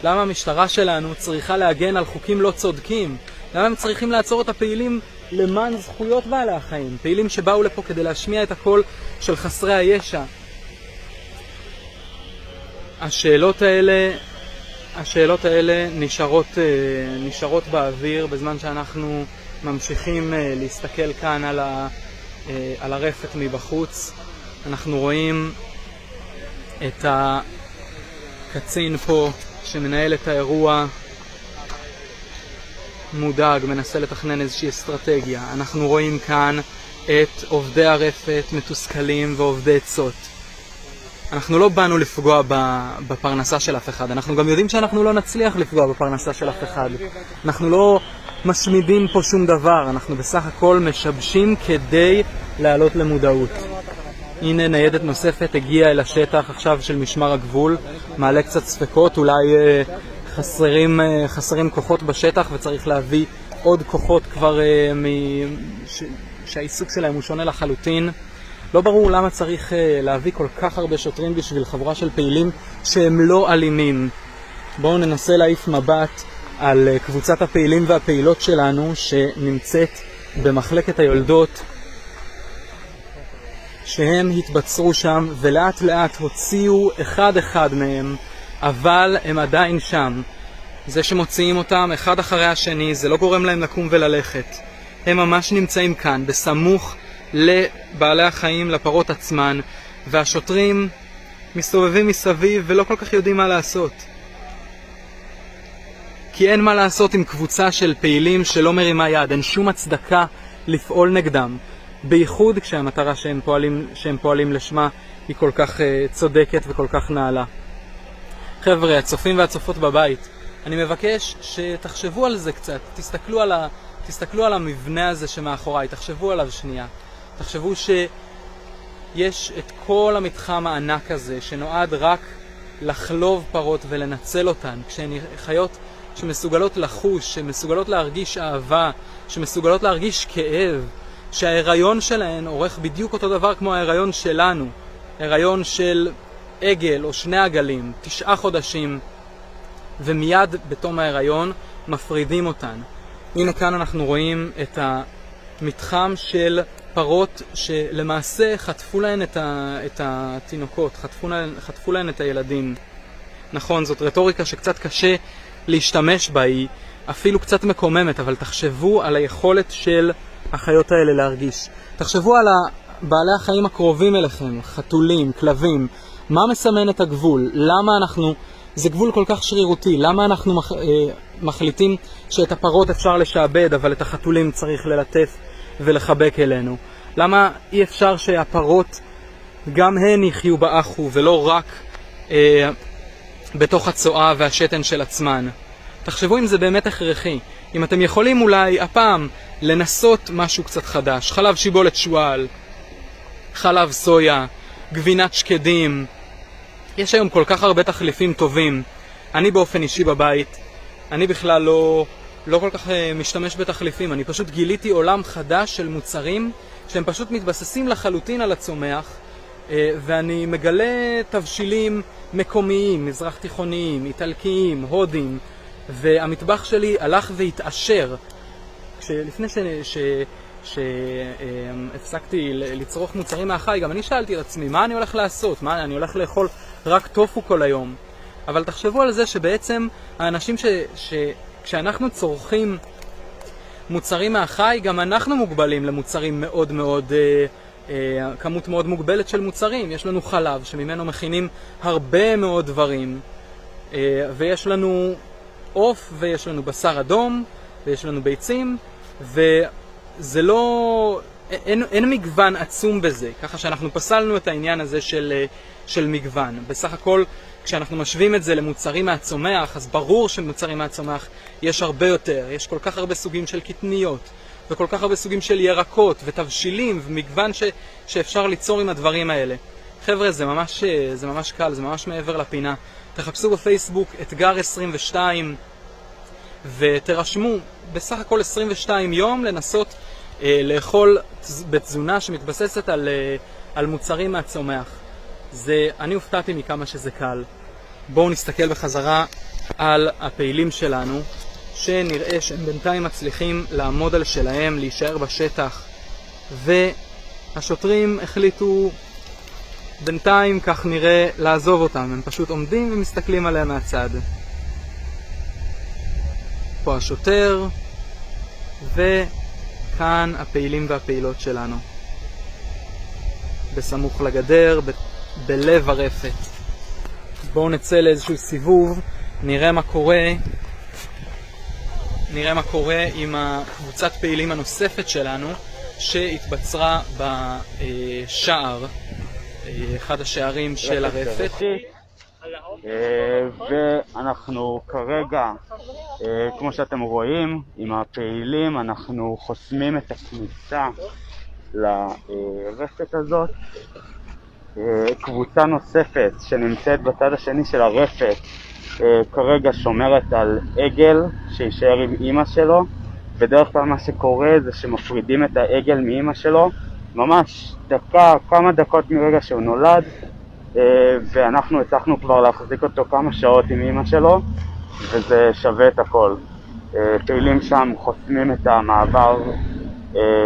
למה המשטרה שלנו צריכה להגן על חוקים לא צודקים? למה הם צריכים לעצור את הפעילים למען זכויות בעלי החיים? פעילים שבאו לפה כדי להשמיע את הקול של חסרי הישע. השאלות האלה נשארות באוויר בזמן שאנחנו ממשיכים להסתכל כאן על הרפת מבחוץ. אנחנו רואים את הקצין פה שמנהל את האירוע מודאג, מנסה לתכנן איזושהי אסטרטגיה. אנחנו רואים כאן את עובדי הרפת מתוסכלים ועובדי עצות. אנחנו לא באנו לפגוע בפרנסה של אף אחד. אנחנו גם יודעים שאנחנו לא נצליח לפגוע בפרנסה של אף אחד. אנחנו לא משמידים פה שום דבר. אנחנו בסך הכל משבשים כדי לעלות למודעות. הנה ניידת נוספת הגיעה אל השטח עכשיו של משמר הגבול. מעלה קצת ספקות, אולי חסרים כוחות בשטח וצריך להביא עוד כוחות כבר שהעיסוק שלהם הוא שונה לחלוטין. לא ברור למה צריך להביא כל כך הרבה שוטרים בשביל חבורה של פעילים שהם לא אלימים. בואו ננסה להעיף מבט על קבוצת הפעילים והפעילות שלנו שנמצאת במחלקת היולדות, שהם התבצרו שם ולאט לאט הוציאו אחד מהם, אבל הם עדיין שם. זה שמוציאים אותם אחד אחרי השני זה לא גורם להם לקום וללכת. הם ממש נמצאים כאן בסמוך לבעלי החיים, לפרות עצמן, והשוטרים מסתובבים מסביב ולא כל כך יודעים מה לעשות. כי אין מה לעשות עם קבוצה של פעילים שלא מרימה יד, אין שום הצדקה לפעול נגדם, בייחוד כשהמטרה שהם פועלים לשמה היא כל כך צודקת וכל כך נעלה. חבר'ה, הצופים והצופות בבית, אני מבקש שתחשבו על זה קצת, תסתכלו על המבנה הזה שמאחוריי, תחשבו עליו שנייה. תחשבו שיש את כל המתחם הענק הזה שנועד רק לחלוב פרות ולנצל אותן, כשהן חיות שמסוגלות לחוש, שמסוגלות להרגיש אהבה, שמסוגלות להרגיש כאב, שההיריון שלהן עורך בדיוק אותו דבר כמו ההיריון שלנו, הריון של עגל או שני עגלים, 9 חודשים, ומיד בתום ההיריון מפרידים אותן. הנה כאן אנחנו רואים את המתחם של פרות שלמעשה חטפו להן את התינוקות, חטפו להן את הילדים. נכון, זאת רטוריקה שקצת קשה להשתמש בה, היא אפילו קצת מקוממת, אבל תחשבו על היכולת של החיות האלה להרגיש. תחשבו על בעלי החיים הקרובים אליכם, חתולים, כלבים. מה מסמן את הגבול? זה גבול כל כך שרירותי, למה אנחנו מחליטים שאת הפרות אפשר לשעבד, אבל את החתולים צריך ללטף ולחבק אלינו? למה אי אפשר שהפרות גם הן יחיו באחו ולא רק בתוך הצואה והשתן של עצמן? תחשבו אם זה באמת הכרחי, אם אתם יכולים אולי הפעם לנסות משהו קצת חדש, חלב שיבולת שואל, חלב סויה, גבינת שקדים. יש היום כל כך הרבה תחליפים טובים. אני באופן אישי בבית, אני בכלל לא כל כך משתמש בתחליפים, אני פשוט גיליתי עולם חדש של מוצרים שהם פשוט מתבססים לחלוטין על הצומח, ואני מגלה תבשילים מקומיים, מזרח תיכוניים, איטלקיים, הודים, והמטבח שלי הלך והתעשר. לפני שהפסקתי לצרוך מוצרים מהחי, גם אני שאלתי את עצמי, מה אני הולך לעשות? מה, אני הולך לאכול רק טופו כל היום? אבל תחשבו על זה שבעצם האנשים כשאנחנו צורכים מוצרים מהחי, גם אנחנו מוגבלים למוצרים מאוד מאוד, כמות מאוד מוגבלת של מוצרים. יש לנו חלב שממנו מכינים הרבה מאוד דברים, ויש לנו עוף, ויש לנו בשר אדום, ויש לנו ביצים, וזה לא, אין מגוון עצום בזה, ככה שאנחנו פסלנו את העניין הזה של מגוון. בסך הכל, כשאנחנו משווים את זה למוצרים מהצומח, אז ברור שמוצרים מהצומח יש הרבה יותר, יש כל כך הרבה סוגים של קטניות, וכל כך הרבה סוגים של ירקות ותבשילים ומגוון שאפשר ליצור עם הדברים האלה. חבר'ה, זה ממש קל, זה ממש מעבר לפינה. תחפשו בפייסבוק אתגר 22 ותרשמו בסך הכל 22 יום לנסות לאכול בתזונה שמתבססת על מוצרים מהצומח. אני הופתעתי מכמה שזה קל. בואו נסתכל בחזרה על הפעילים שלנו, שנראה שהם בינתיים מצליחים לעמוד על שלהם, להישאר בשטח, והשוטרים החליטו בינתיים, כך נראה, לעזוב אותם. הם פשוט עומדים ומסתכלים עליהם מהצד. פה השוטר, וכאן הפעילים והפעילות שלנו. בסמוך לגדר, בלב הרפת. בואו נצא לאיזשהו סיבוב, נראה מה קורה עם הקבוצת פעילים הנוספת שלנו שהתבצרה בשער, אחד השערים של הרפת. ואנחנו כרגע, כמו שאתם רואים, עם הפעילים אנחנו חוסמים את הכניסה לרפת הזאת. קבוצה נוספת שנמצאת בצד השני של הרפת כרגע שומרת על עגל שישאר עם אמא שלו. בדרך כלל מה שקורה זה שמפרידים את העגל מאמא שלו ממש כמה דקות מרגע שהוא נולד, ואנחנו הצלחנו כבר להחזיק אותו כמה שעות עם אמא שלו, וזה שווה את הכל. פעילים שם חוסמים את המעבר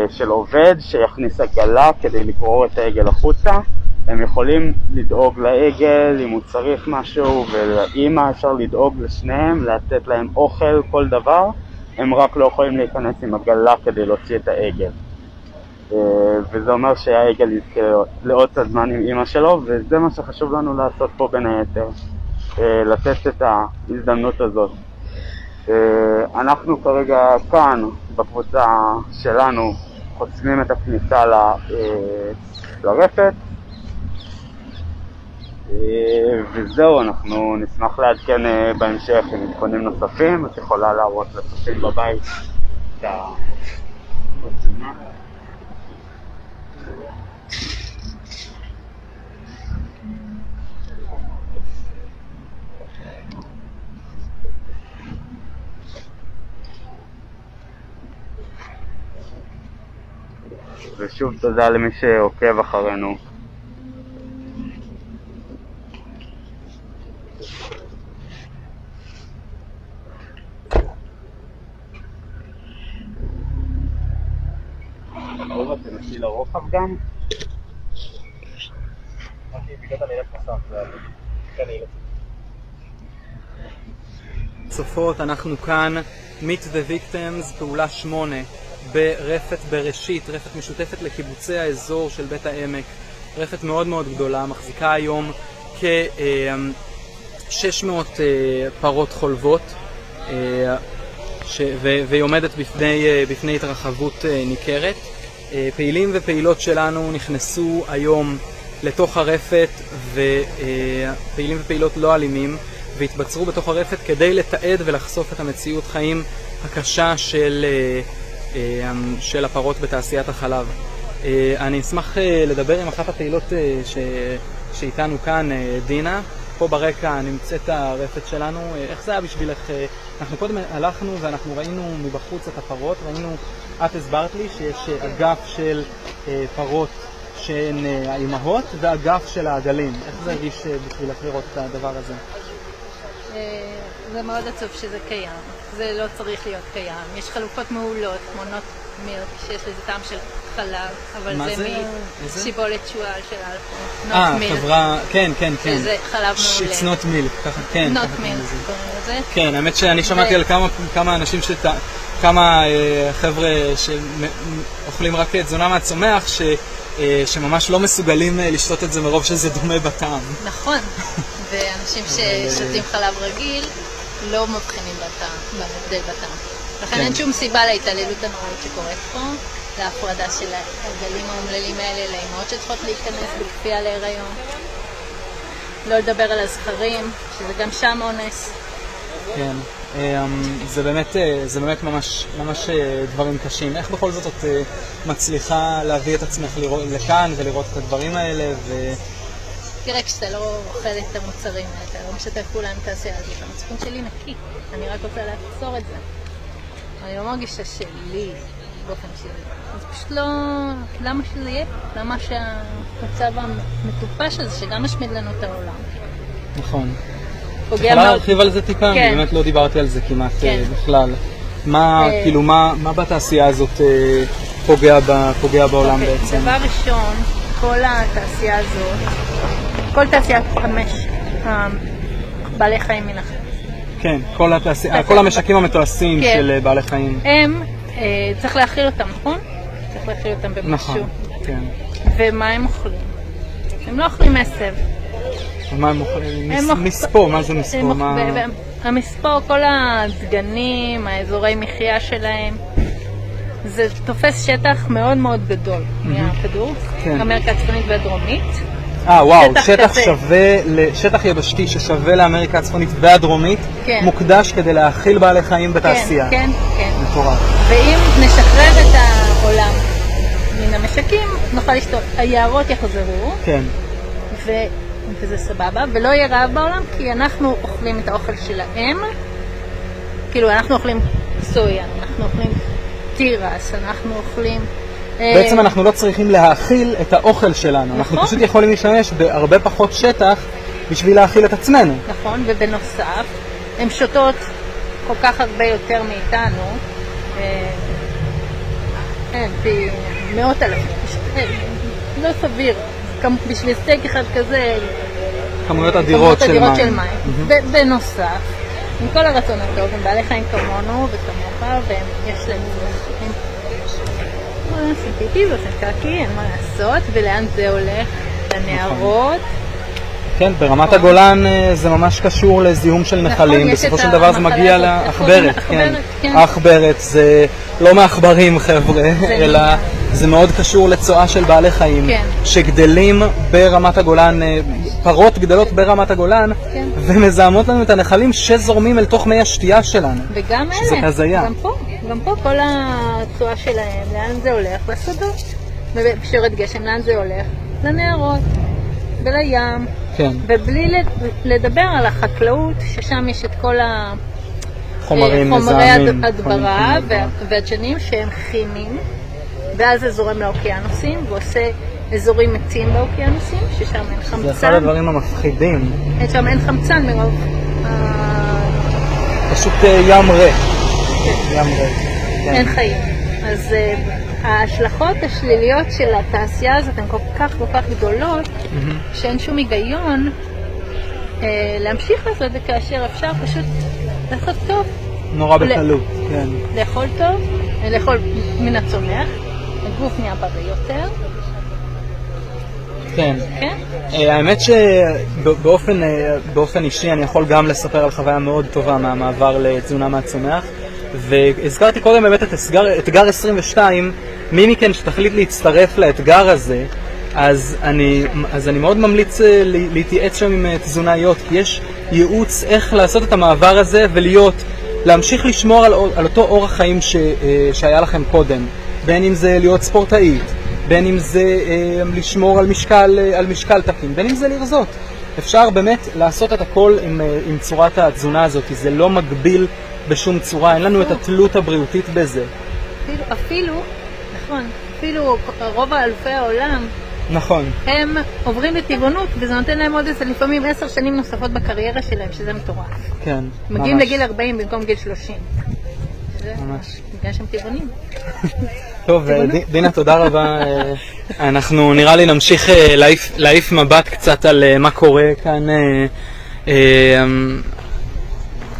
של עובד שיכניס עגלה כדי לגרור את העגל החוצה. הם יכולים לדאוג לעגל אם הוא צריך משהו, ולאמא אפשר לדאוג לשניהם, לתת להם אוכל, כל דבר. הם רק לא יכולים להיכנס עם עגלה כדי להוציא את העגל. וזה אומר שהעגל יזכה לעוד את הזמן עם אמא שלו, וזה מה שחשוב לנו לעשות פה בין היתר, לתת את ההזדמנות הזאת. אנחנו כרגע כאן בקבוצה שלנו חוסמים את הכניסה לרפת, וזהו, אנחנו נשמח לעדכן בהמשך עם עדכונים נוספים. את יכולה להראות לצופים בבית את המצלמה. ושוב תודה למי שעוקב אחרינו. אורי, תנסי לרוחב גם? צופות, אנחנו כאן, Meet the Victims, פעולה 8, ברפת בראשית, רפת משותפת לקיבוצי האזור של בית העמק. רפת מאוד מאוד גדולה, מחזיקה היום כ-600 פרות חולבות, והיא עומדת בפני התרחבות ניכרת. פעילים ופעילות שלנו נכנסו היום לתוך הרפת, ופעילים ופעילות לא אלימים, והתבצרו בתוך הרפת כדי לתעד ולחשוף את המציאות חיים הקשה של הפרות בתעשיית החלב. אני אשמח לדבר עם אחת הפעילות שאיתנו כאן, דינה. פה ברקע נמצאת הרפת שלנו. איך זה היה בשבילך? אנחנו קודם הלכנו ואנחנו ראינו מבחוץ את הפרות, את הסברת לי שיש אגף של פרות שהן האימהות ואגף של העגלים. איך זה הרגיש בשבילך לראות את הדבר הזה? זה מאוד עצוב שזה קיים, זה לא צריך להיות קיים. יש חלופות מעולות, כמו נוט מילק, שיש לזה טעם של חלב, אבל זה משיבולת שועל של אלפון. נוט מילק. חברה, כן. שזה חלב מעולה. It's not milk, ככה, כן. נוט מילק, קוראים לזה. כן, האמת שאני שמעתי על כמה אנשים כמה חבר'ה שאוכלים רק תזונה מהצומח, שממש לא מסוגלים לשתות את זה מרוב שזה דומה בטעם. נכון. ואנשים ששותים חלב רגיל לא מבחינים בהבדל בטעם. לכן אין שום סיבה להתעללות הנוראית שקורית פה, להפרדה של הגלים האומללים האלה לאמהות שצריכות להיכנס בכפייה להיריון. לא לדבר על הזכרים, שזה גם שם אונס. כן, זה באמת ממש דברים קשים. איך בכל זאת את מצליחה להביא את עצמך לכאן ולראות את הדברים האלה? תראה, כשאתה לא אוכל את המוצרים, אתה לא משתף פעולה עם תעשייה הזאת, המצפון שלי נקי, אני רק רוצה לעצור את זה. אני לא מרגישה שלי באופן שלי. אז פשוט לא, למה שזה יהיה? למה שהמצב המטופש הזה, שגם משמיד לנו את העולם. נכון. יכולה להרחיב על זה טיפה? אני באמת לא דיברתי על זה כמעט בכלל. מה בתעשייה הזאת פוגע בעולם בעצם? דבר ראשון, כל התעשייה הזאת, כל תעשיית בעלי חיים מן החיים. כן, כל המשקים המתועשים של בעלי חיים. הם, צריך להאכיל אותם, נכון? צריך להאכיל אותם במשהו. נכון, כן. ומה הם אוכלים? הם לא אוכלים מסב. מה הם אוכלים? מספור, מה זה מספור? המספור, כל הדגנים, האזורי מחיה שלהם, זה תופס שטח מאוד מאוד גדול מהכדור, אמריקה הצפונית והדרומית. וואו, שטח יבשתי ששווה לאמריקה הצפונית והדרומית, מוקדש כדי להאכיל בעלי חיים בתעשייה. כן. מטורף. ואם נשחרר את העולם מן המשקים, נוכל לשתות. היערות יחזרו, וזה סבבה, ולא יהיה רעב בעולם, כי אנחנו אוכלים את האוכל שלהם. כאילו, אנחנו אוכלים סויה, אנחנו אוכלים תירס, אנחנו אוכלים... בעצם אנחנו לא צריכים להאכיל את האוכל שלנו, אנחנו פשוט יכולים להשתמש בהרבה פחות שטח בשביל להאכיל את עצמנו. נכון, ובנוסף, הן שותות כל כך הרבה יותר מאיתנו, מאות אלפים, לא סביר, בשביל סטייק אחד כזה, כמויות אדירות של מים. בנוסף, עם כל הרצון הטוב, הם בעלי חיים כמונו וכמוך, ויש להם עושים פיפי ועושים קקי, אין מה לעשות, ולאן זה הולך? לנערות. כן, ברמת הגולן זה ממש קשור לזיהום של נחלים, בסופו של דבר זה מגיע לעכברת, כן. העכברת זה לא מעכברים חבר'ה, אלא זה מאוד קשור לצואה של בעלי חיים, שגדלים ברמת הגולן, פרות גדלות ברמת הגולן, ומזהמות לנו את הנחלים שזורמים אל תוך מי השתייה שלנו. וגם אלה, גם פה כל הצואה שלהם, לאן זה הולך? לשדות. ובשורת גשם, לאן זה הולך? לנערות. ולים, כן. ובלי לדבר על החקלאות, ששם יש את כל חומרי הדברה והדשנים שהם כימיים, ואז זה זורם לאוקיינוסים ועושה אזורים מתים באוקיינוסים, ששם אין חמצן. זה אחד הדברים המפחידים. שם אין חמצן מרוב... פשוט ים ריק. ים ריק. אין חיים. אז ההשלכות השליליות של התעשייה הזאת הן כל כך גדולות, שאין שום היגיון להמשיך לעשות את זה כאשר אפשר פשוט לאכול טוב. נורא בקלות, כן. לאכול טוב, לאכול מן הצומח, הגוף נהיה בריא יותר. כן. האמת שבאופן אישי אני יכול גם לספר על חוויה מאוד טובה מהמעבר לתזונה מהצומח. והזכרתי קודם באמת את אתגר 22, מי מכן שתחליט להצטרף לאתגר הזה, אז אני מאוד ממליץ להתייעץ שם עם תזונאיות, כי יש ייעוץ איך לעשות את המעבר הזה להמשיך לשמור על אותו אורח חיים שהיה לכם קודם, בין אם זה להיות ספורטאית, בין אם זה לשמור על משקל תקין, בין אם זה לרזות. אפשר באמת לעשות את הכל עם צורת התזונה הזאת, זה לא מגביל בשום צורה, אין לנו את התלות הבריאותית בזה. אפילו רוב אלופי העולם, נכון. הם עוברים לטבעונות, וזה נותן להם עוד לפעמים 10 שנים נוספות בקריירה שלהם, שזה מטורף. כן, מגיעים לגיל 40 במקום גיל 30. ממש. בגלל שהם טבעונים. טוב, דינה, תודה רבה. אנחנו נראה לי נמשיך להעיף מבט קצת על מה קורה כאן.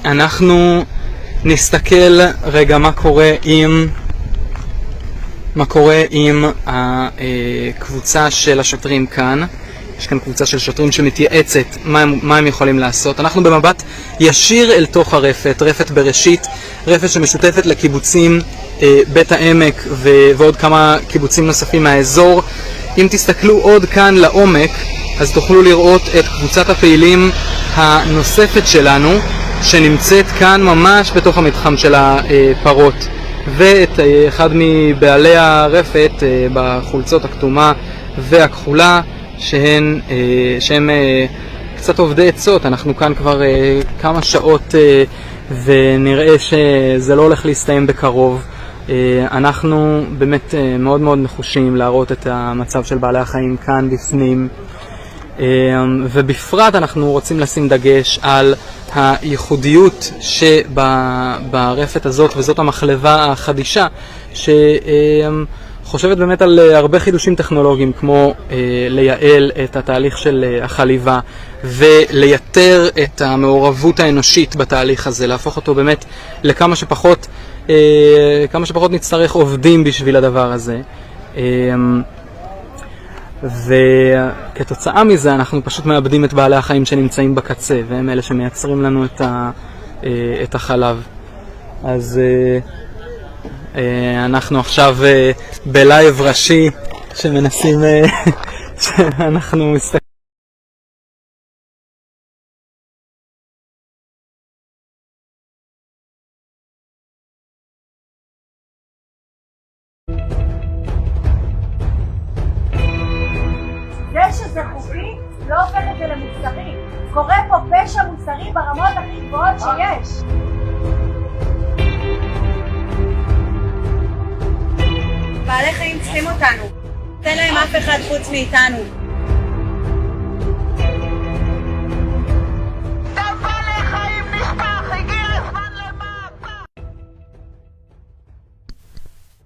אנחנו נסתכל רגע מה קורה עם הקבוצה של השוטרים כאן. יש כאן קבוצה של שוטרים שמתייעצת מה הם יכולים לעשות. אנחנו במבט ישיר אל תוך רפת בראשית, רפת שמשותפת לקיבוצים בית העמק ועוד כמה קיבוצים נוספים מהאזור. אם תסתכלו עוד כאן לעומק, אז תוכלו לראות את קבוצת הפעילים הנוספת שלנו, שנמצאת כאן ממש בתוך המתחם של הפרות, ואת אחד מבעלי הרפת בחולצות הכתומה והכחולה, שהם קצת עובדי עצות. אנחנו כאן כבר כמה שעות ונראה שזה לא הולך להסתיים בקרוב. אנחנו באמת מאוד מאוד נחושים להראות את המצב של בעלי החיים כאן בפנים, ובפרט אנחנו רוצים לשים דגש על הייחודיות שברפת הזאת, וזאת המחלבה החדישה שחושבת באמת על הרבה חידושים טכנולוגיים, כמו לייעל את התהליך של החליבה ולייתר את המעורבות האנושית בתהליך הזה, להפוך אותו באמת לכמה שפחות נצטרך עובדים בשביל הדבר הזה. וכתוצאה מזה אנחנו פשוט מאבדים את בעלי החיים שנמצאים בקצה, והם אלה שמייצרים לנו את החלב. אז אנחנו עכשיו בלייב ראשי שמנסים שאנחנו מסתכלים. זה שזה חוקי לא הופך את זה למוסרי. קורה פה פשע מוסרי ברמות הכי גבוהות שיש. בעלי חיים צריכים אותנו. תן להם אף אחד חוץ מאיתנו.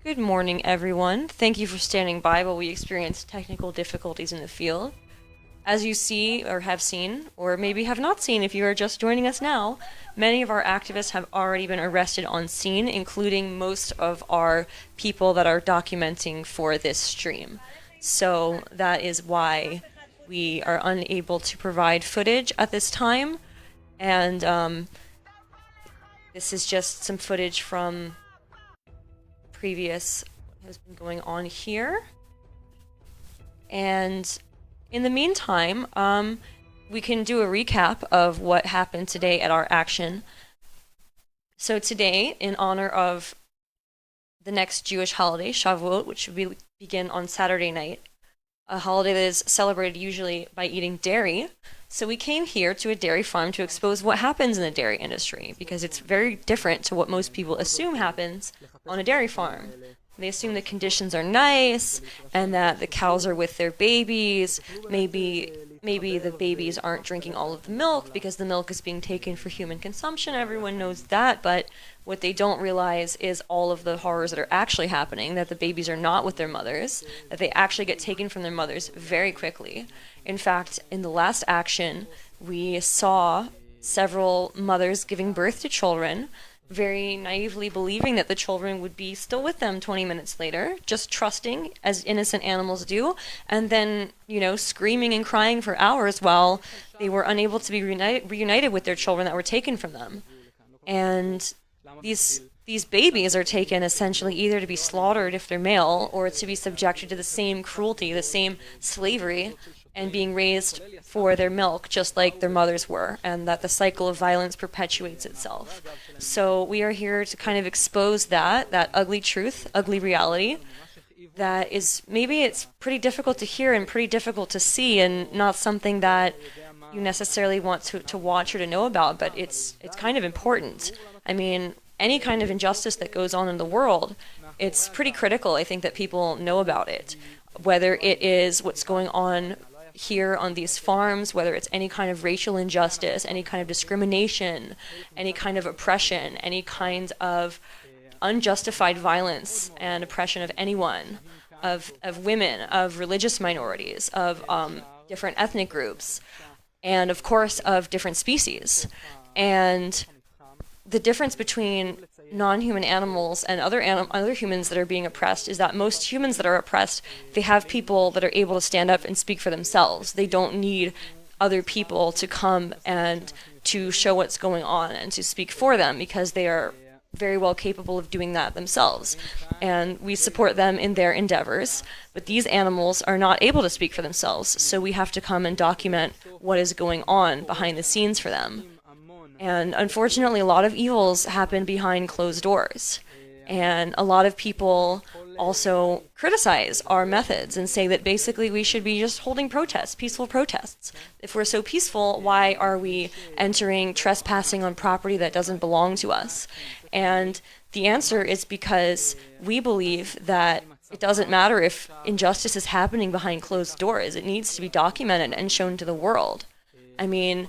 Good morning, everyone. Thank you for standing by while we experience technical difficulties in the field. As you see or have seen, or maybe have not seen if you are just joining us now, many of our activists have already been arrested on scene, including most of our people that are documenting for this stream. So that is why we are unable to provide footage at this time. And this is just some footage from previous what has been going on here. And in the meantime, we can do a recap of what happened today at our action. So today, in honor of the next Jewish holiday, Shavuot, which will begin on Saturday night, a holiday that is celebrated usually by eating dairy. So we came here to a dairy farm to expose what happens in the dairy industry, because it's very different to what most people assume happens on a dairy farm. They assume the conditions are nice and that the cows are with their babies. Maybe the babies aren't drinking all of the milk because the milk is being taken for human consumption. Everyone knows that, but what they don't realize is all of the horrors that are actually happening, that the babies are not with their mothers, that they actually get taken from their mothers very quickly. In fact, in the last action, we saw several mothers giving birth to children, very naively believing that the children would be still with them 20 minutes later, just trusting, as innocent animals do, and then, screaming and crying for hours while they were unable to be reunited with their children that were taken from them. And these babies are taken essentially either to be slaughtered if they're male, or to be subjected to the same cruelty, the same slavery, and being raised for their milk just like their mothers were, and that the cycle of violence perpetuates itself. So we are here to kind of expose that ugly truth, ugly reality, that is, maybe it's pretty difficult to hear and pretty difficult to see, and not something that you necessarily want to watch or to know about, but it's kind of important. I mean, any kind of injustice that goes on in the world, it's pretty critical, I think, that people know about it. Whether it is what's going on here on these farms, whether it's any kind of racial injustice, any kind of discrimination, any kind of oppression, any kind of unjustified violence and oppression of anyone, of women, of religious minorities, of different ethnic groups, and of course of different species. And the difference between non-human animals and other humans that are being oppressed is that most humans that are oppressed, they have people that are able to stand up and speak for themselves. They don't need other people to come and to show what's going on and to speak for them, because they are very well capable of doing that themselves. And we support them in their endeavors, but these animals are not able to speak for themselves, so we have to come and document what is going on behind the scenes for them. And unfortunately, a lot of evils happen behind closed doors. And a lot of people also criticize our methods and say that basically we should be just holding protests, peaceful protests. If we're so peaceful, why are we entering, trespassing on property that doesn't belong to us? And the answer is because we believe that it doesn't matter if injustice is happening behind closed doors. It needs to be documented and shown to the world. I mean,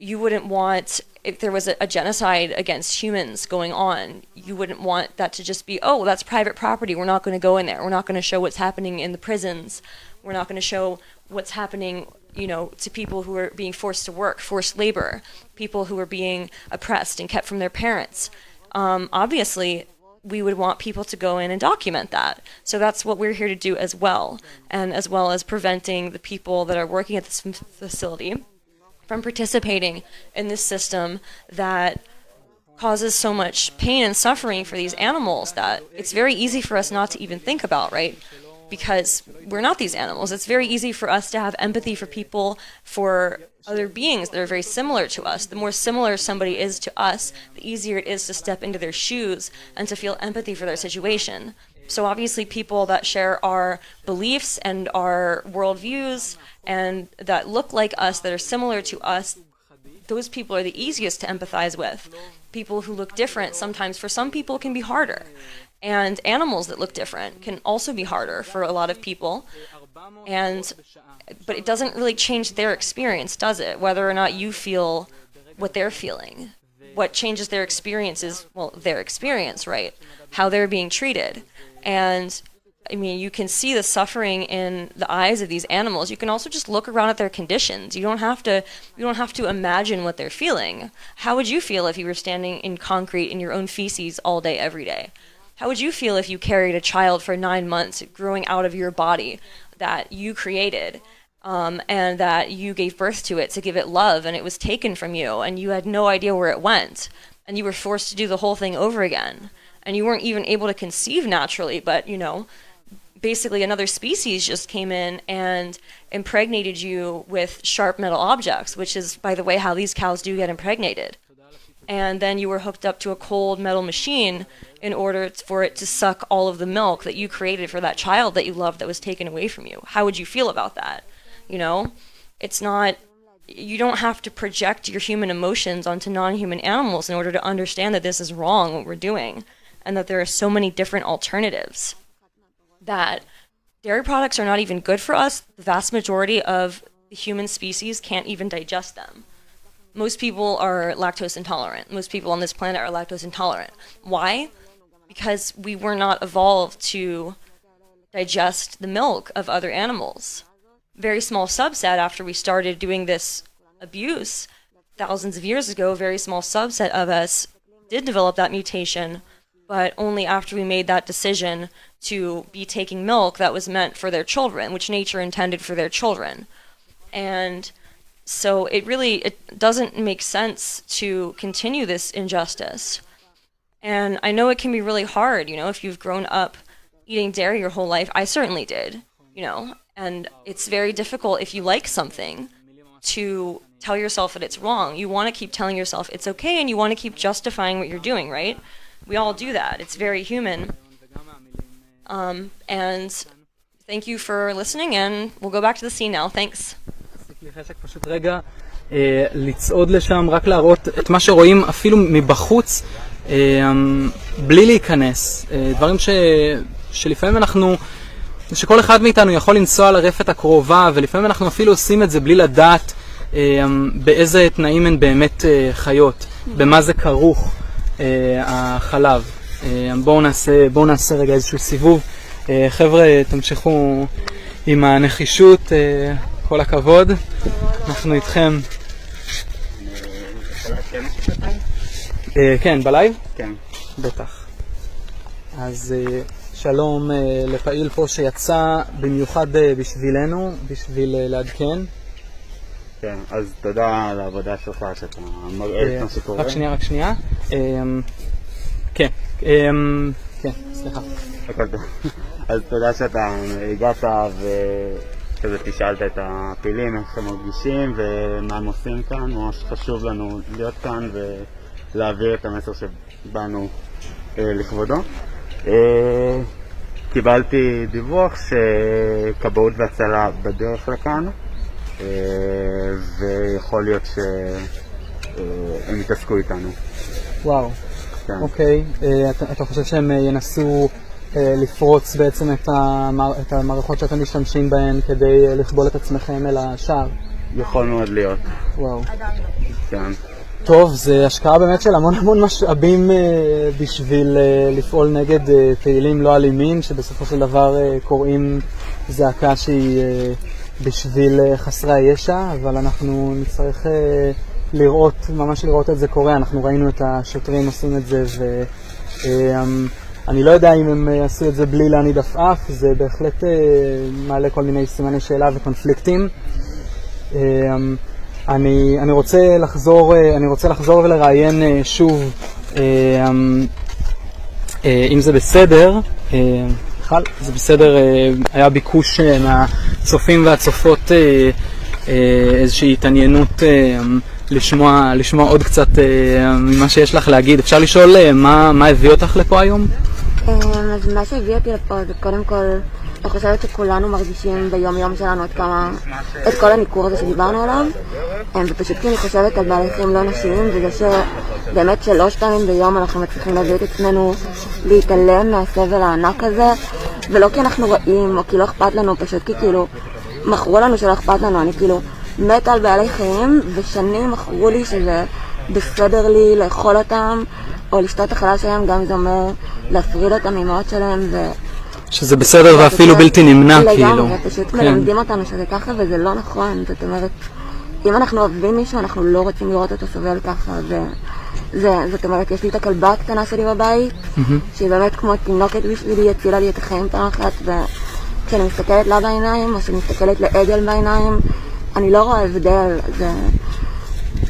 you wouldn't want, if there was a genocide against humans going on, you wouldn't want that to just be, oh, that's private property, we're not going to go in there, we're not going to show what's happening in the prisons, we're not going to show what's happening, to people who are being forced to work, forced labor, people who are being oppressed and kept from their parents. Obviously, we would want people to go in and document that. So that's what we're here to do as well, and as well as preventing the people that are working at this facility from participating in this system that causes so much pain and suffering for these animals that it's very easy for us not to even think about, right? Because we're not these animals. It's very easy for us to have empathy for people, for other beings that are very similar to us. The more similar somebody is to us, the easier it is to step into their shoes and to feel empathy for their situation. So obviously people that share our beliefs and our worldviews and that look like us, that are similar to us, those people are the easiest to empathize with. People who look different, sometimes for some people, can be harder. And animals that look different can also be harder for a lot of people. But it doesn't really change their experience, does it? Whether or not you feel what they're feeling. What changes their experience is, well, their experience, right? How they're being treated. And I mean, you can see the suffering in the eyes of these animals. You can also just look around at their conditions. You don't have to imagine what they're feeling. How would you feel if you were standing in concrete in your own feces all day, every day? How would you feel if you carried a child for 9 months growing out of your body that you created, and that you gave birth to it to give it love, and it was taken from you, and you had no idea where it went, and you were forced to do the whole thing over again, and you weren't even able to conceive naturally, but, basically another species just came in and impregnated you with sharp metal objects, which is, by the way, how these cows do get impregnated. And then you were hooked up to a cold metal machine in order for it to suck all of the milk that you created for that child that you loved that was taken away from you. How would you feel about that? It's not, you don't have to project your human emotions onto non-human animals in order to understand that this is wrong, what we're doing, and that there are so many different alternatives. That dairy products are not even good for us. The vast majority of the human species can't even digest them. Most people are lactose intolerant. Most people on this planet are lactose intolerant. Why? Because we were not evolved to digest the milk of other animals. Very small subset after we started doing this abuse thousands of years ago, a very small subset of us did develop that mutation, but only after we made that decision to be taking milk that was meant for their children, which nature intended for their children. And so it doesn't make sense to continue this injustice. And I know it can be really hard, if you've grown up eating dairy your whole life. I certainly did, and it's very difficult if you like something to tell yourself that it's wrong. You want to keep telling yourself it's okay, and you want to keep justifying what you're doing, right? We all do that. It's very human. And thank you for listening, and we'll go back to the scene now. Thanks. פשוט רגע לצעוד לשם, רק להראות את מה שרואים אפילו מבחוץ, בלי להיכנס. דברים שלפעמים שכל אחד מאיתנו יכול לנסוע לרפת הקרובה, ולפעמים אנחנו אפילו עושים את זה בלי לדעת באיזה תנאים הן באמת חיות, במה זה כרוך החלב. בואו נעשה רגע איזשהו סיבוב. חבר'ה, תמשיכו עם הנחישות, כל הכבוד, אנחנו איתכם. כן, בלייב? כן. בטח. אז שלום לפעיל פה שיצא במיוחד בשבילנו, בשביל לעדכן. כן, אז תודה על העבודה שלך שאתה מראה את מה שקורה. רק שנייה. כן, סליחה. אז תודה שאתה הגעת וכזה תשאלת את הפעילים איך הם מרגישים ומה הם עושים כאן. ממש חשוב לנו להיות כאן ולהעביר את המסר שבאנו לכבודו. קיבלתי דיווח שכבאות והצלה בדרך לכאן, ויכול להיות שהם יתעסקו איתנו. וואו, אוקיי. אתה חושב שהם ינסו לפרוץ בעצם את המערכות שאתם משתמשים בהן כדי לכבול את עצמכם אל השער? יכול מאוד להיות. וואו. כן. טוב, זה השקעה באמת של המון משאבים בשביל לפעול נגד פעילים לא אלימים, שבסופו של דבר קוראים זעקה שהיא בשביל חסרי הישע, אבל אנחנו נצטרך ממש לראות את זה קורה. אנחנו ראינו את השוטרים עושים את זה, ואני לא יודע אם הם עשו את זה בלי להניד עפעף. זה בהחלט מעלה כל מיני סימני שאלה וקונפליקטים. אני רוצה לחזור ולראיין שוב, אם זה בסדר. זה בסדר, היה ביקוש מהצופים והצופות איזושהי התעניינות לשמוע עוד קצת ממה שיש לך להגיד. אפשר לשאול מה הביא אותך לפה היום? אז מה שהביא אותי לפה זה קודם כל, אני חושבת שכולנו מרגישים ביום יום שלנו את כל הניכור הזה שדיברנו עליו, ופשוט כי אני חושבת על בעלי חיים לא נשיים, וזה שבאמת 3 פעמים ביום אנחנו מצליחים להביא את עצמנו להתעלם מהסבל הענק הזה, ולא כי אנחנו רעים או כי לא אכפת לנו, פשוט כי כאילו מכרו לנו שלא אכפת לנו. אני כאילו מת על בעלי חיים, ושנים מכרו לי שזה בסדר לי לאכול אותם או לשתות החלב שלהם, גם זה אומר להפריד אותם מאמהות שלהם, שזה בסדר ואפילו בלתי נמנע, כאילו. לגמרי, פשוט מלמדים אותנו שזה ככה וזה לא נכון. זאת אומרת, אם אנחנו אוהבים מישהו, אנחנו לא רוצים לראות אותו סובל ככה. זאת אומרת, יש לי את הכלבה הקטנה שלי בבית, שהיא באמת כמו תינוקת בשבילי, היא הצילה לי את החיים פעם אחת, וכשאני מסתכלת לה בעיניים, או שאני מסתכלת לעגל בעיניים, אני לא רואה הבדל.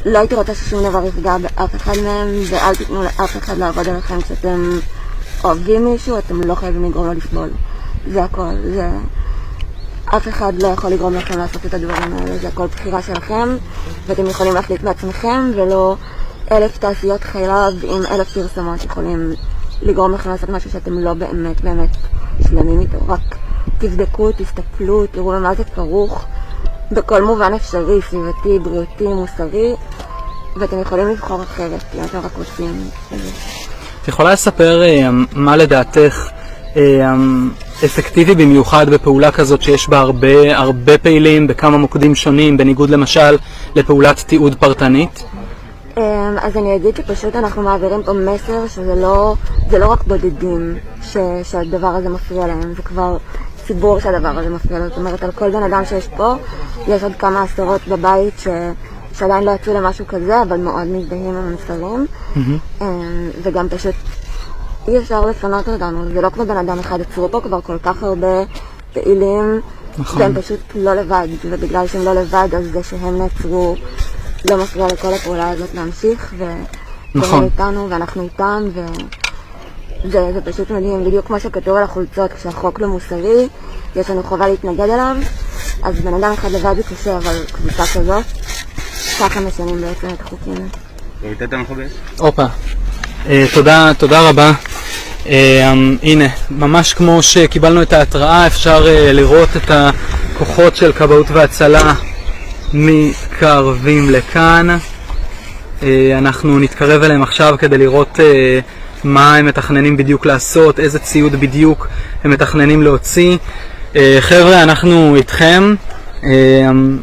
לא הייתי רוצה ששום דבר יפגע באף אחד מהם, ואל תיתנו לאף אחד לעבוד עליכם. כשאתם אוהבים מישהו, אתם לא חייבים לגרום לו לסבול. זה הכל. אף אחד לא יכול לגרום לכם לעשות את הדברים האלה. זה הכל בחירה שלכם, ואתם יכולים להחליט בעצמכם, ולא 1000 תעשיות חייב עם 1000 פרסומות יכולים לגרום לכם לעשות משהו שאתם לא באמת באמת שלמים איתו. רק תבדקו, תסתכלו, תראו למה זה כרוך בכל מובן אפשרי, סביבתי, בריאותי, מוסרי, ואתם יכולים לבחור אחרת, אם אתם רק רוצים. את יכולה לספר מה לדעתך אפקטיבי במיוחד בפעולה כזאת שיש בה הרבה פעילים בכמה מוקדים שונים, בניגוד למשל לפעולת תיעוד פרטנית? אז אני אגיד שפשוט אנחנו מעבירים פה מסר שזה לא רק בודדים שהדבר הזה מפריע להם, זה כבר ציבור שהדבר הזה מפריע לו. זאת אומרת, על כל בן אדם שיש פה, יש עוד כמה עשרות בבית שעדיין לא יצאו למשהו כזה, אבל מאוד מזדהים עם המסרים. וגם פשוט אי אפשר לפנות אותנו. זה לא כמו בן אדם אחד, עצרו פה כבר כל כך הרבה פעילים, והם פשוט לא לבד. ובגלל שהם לא לבד, אז זה שהם נעצרו לא מפריע לכל הפעולה הזאת להמשיך, והם איתנו ואנחנו איתם, זה פשוט מדהים. בדיוק כמו שכתוב על החולצות, כשהחוק לא מוסרי, יש לנו חובה להתנגד אליו. אז בן אדם אחד לבד זה קשה, אבל קבוצה כזאת, ככה משנים בעצם את החוקים. אופה, תודה רבה. הנה, ממש כמו שקיבלנו את ההתראה, אפשר לראות את הכוחות של כבאות והצלה מתקרבים לכאן. אנחנו נתקרב אליהם עכשיו כדי לראות מה הם מתכננים בדיוק לעשות, איזה ציוד בדיוק הם מתכננים להוציא. חבר'ה, אנחנו איתכם.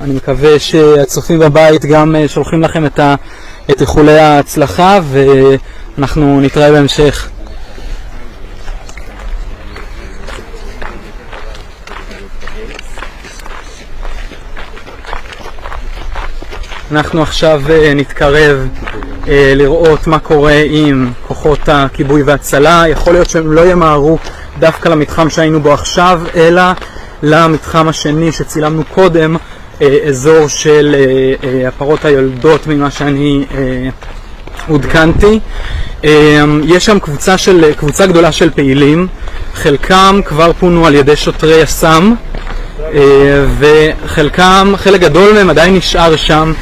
אני מקווה שהצופים בבית גם שולחים לכם את איחולי ההצלחה, ואנחנו נתראה בהמשך. אנחנו עכשיו נתקרב לראות מה קורה עם כוחות הכיבוי והצלה. יכול להיות שהם לא ימהרו דווקא למתחם שהיינו בו עכשיו, אלא למתחם השני שצילמנו קודם, אזור של הפרות היולדות, ממה שאני עודכנתי. יש שם קבוצה גדולה של פעילים, חלקם כבר פונו על ידי שוטרי יס"מ, חלק גדול מהם עדיין נשאר שם,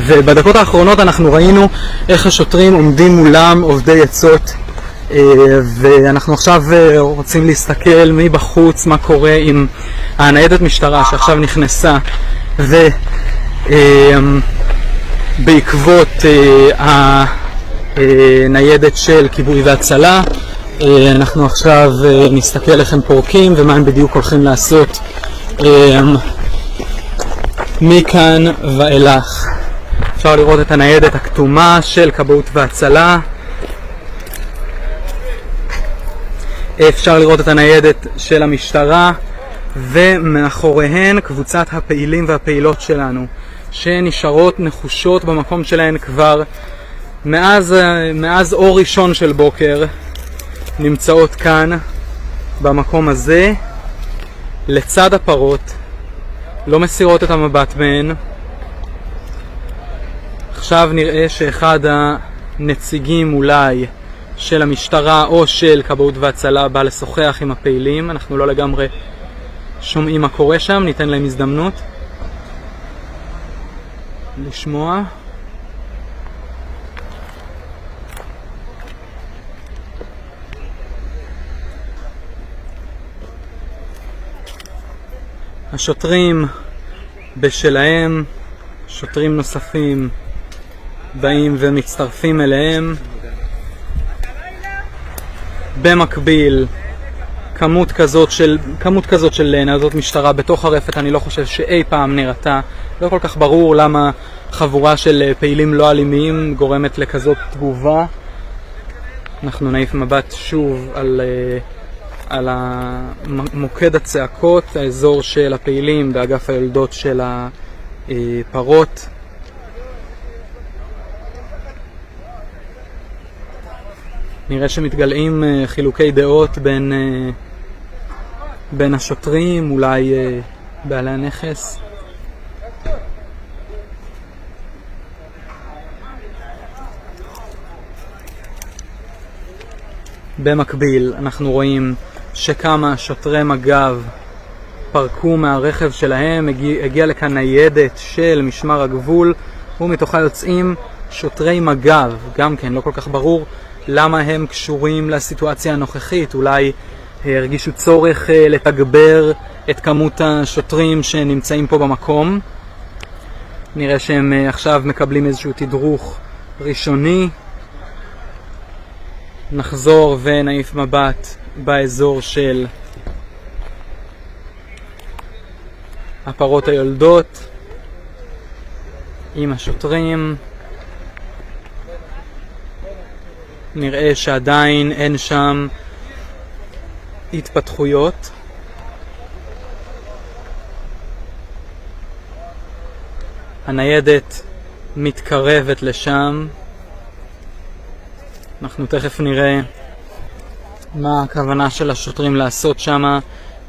ובדקות האחרונות אנחנו ראינו איך השוטרים עומדים מולם עובדי עצות, ואנחנו עכשיו רוצים להסתכל מבחוץ מה קורה עם הניידת משטרה שעכשיו נכנסה, ובעקבות הניידת של כיבוי והצלה אנחנו עכשיו נסתכל איך הם פורקים ומה הם בדיוק הולכים לעשות מכאן ואילך. אפשר לראות את הניידת הכתומה של כבאות והצלה, אפשר לראות את הניידת של המשטרה, ומאחוריהן קבוצת הפעילים והפעילות שלנו שנשארות נחושות במקום שלהן כבר מאז אור ראשון של בוקר, נמצאות כאן במקום הזה לצד הפרות, לא מסירות את המבט מהן. עכשיו נראה שאחד הנציגים אולי של המשטרה או של כבאות והצלה בא לשוחח עם הפעילים. אנחנו לא לגמרי שומעים מה קורה שם, ניתן להם הזדמנות לשמוע. השוטרים בשלהם, שוטרים נוספים באים ומצטרפים אליהם. במקביל כמות כזאת של ניידות משטרה בתוך הרפת אני לא חושב שאי פעם נראתה. לא כל כך ברור למה חבורה של פעילים לא אלימים גורמת לכזאת תגובה. אנחנו נעיף מבט שוב על על מוקד הצעקות, האזור של הפעילים באגף היולדות של הפרות. נראה שמתגלעים חילוקי דעות בין השוטרים, אולי בעלי הנכס. במקביל אנחנו רואים שכמה שוטרי מג"ב פרקו מהרכב שלהם, הגיע לכאן ניידת של משמר הגבול, ומתוכה יוצאים שוטרי מג"ב. גם כן לא כל כך ברור למה הם קשורים לסיטואציה הנוכחית, אולי הרגישו צורך לתגבר את כמות השוטרים שנמצאים פה במקום. נראה שהם עכשיו מקבלים איזשהו תדרוך ראשוני. נחזור ונעיף מבט באזור של הפרות היולדות עם השוטרים. נראה שעדיין אין שם התפתחויות. הניידת מתקרבת לשם. אנחנו תכף נראה מה הכוונה של השוטרים לעשות שם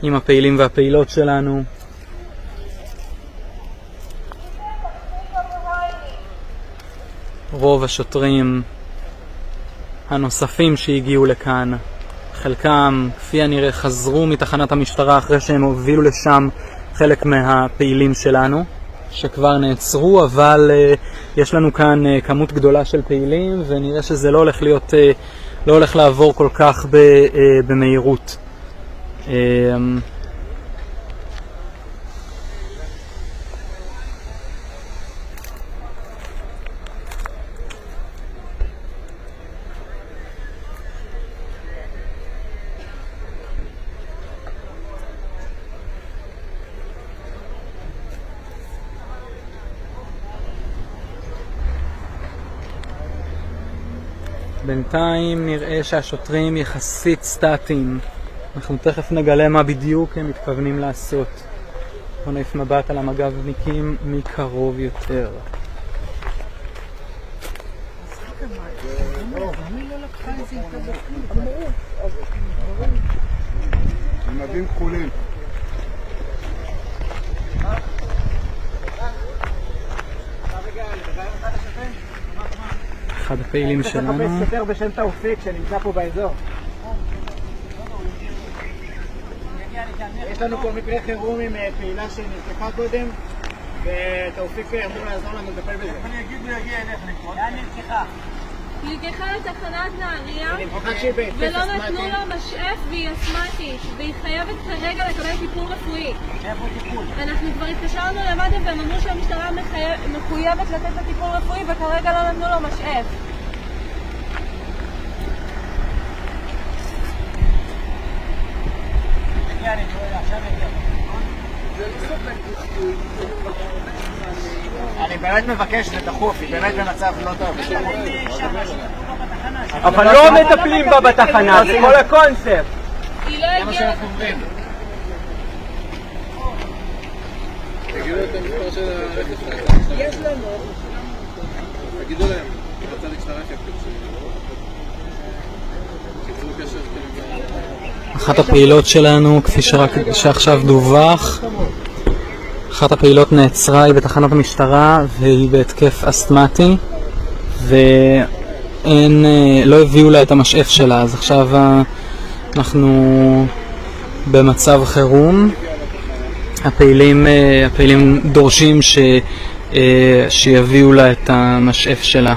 עם הפעילים והפעילות שלנו. רוב השוטרים הנוספים שהגיעו לכאן, חלקם כפי הנראה חזרו מתחנת המשטרה אחרי שהם הובילו לשם חלק מהפעילים שלנו שכבר נעצרו, אבל יש לנו כאן כמות גדולה של פעילים ונראה שזה לא הולך לעבור כל כך במהירות. בינתיים נראה שהשוטרים יחסית סטטיים. אנחנו תכף נגלה מה בדיוק הם מתכוונים לעשות. בוא נעיף מבט על המג"בניקים מקרוב יותר. מדים כחולים. אחד הפעילים שלנו. צריך לחפש שוטר בשם תאופיק שנמצא פה באזור. יש לנו פה מקרה חירום עם פעילה שנרצחה קודם, ותאופיק אמור לעזור לנו לטפל בזה. אני אגיד הוא יגיע אליך לקרוא. לאן נרצחה? נלקחה לתחנת נהריה ולא נתנו לה משאף והיא אסמטית והיא חייבת כרגע לקבל טיפול רפואי. איפה טיפול? אנחנו כבר התקשרנו למד"א והם אמרו שהמשטרה מחויבת לתת לה טיפול רפואי וכרגע לא נתנו לו משאף. אני באמת מבקש, זה דחוף, היא באמת במצב לא טוב. אבל לא מטפלים בה בתחנה, זה כל הקונספט. היא לא הגיעה לתחנה. תגידו את המספר של הרכב. יש לנו. תגידו להם, היא רוצה להצטרף. אחת הפעילות שלנו, כפי שעכשיו דווח, אחת הפעילות נעצרה, היא בתחנת המשטרה והיא בהתקף אסתמטי לא הביאו לה את המשאף שלה, אז עכשיו אנחנו במצב חירום. הפעילים דורשים שיביאו לה את המשאף שלה.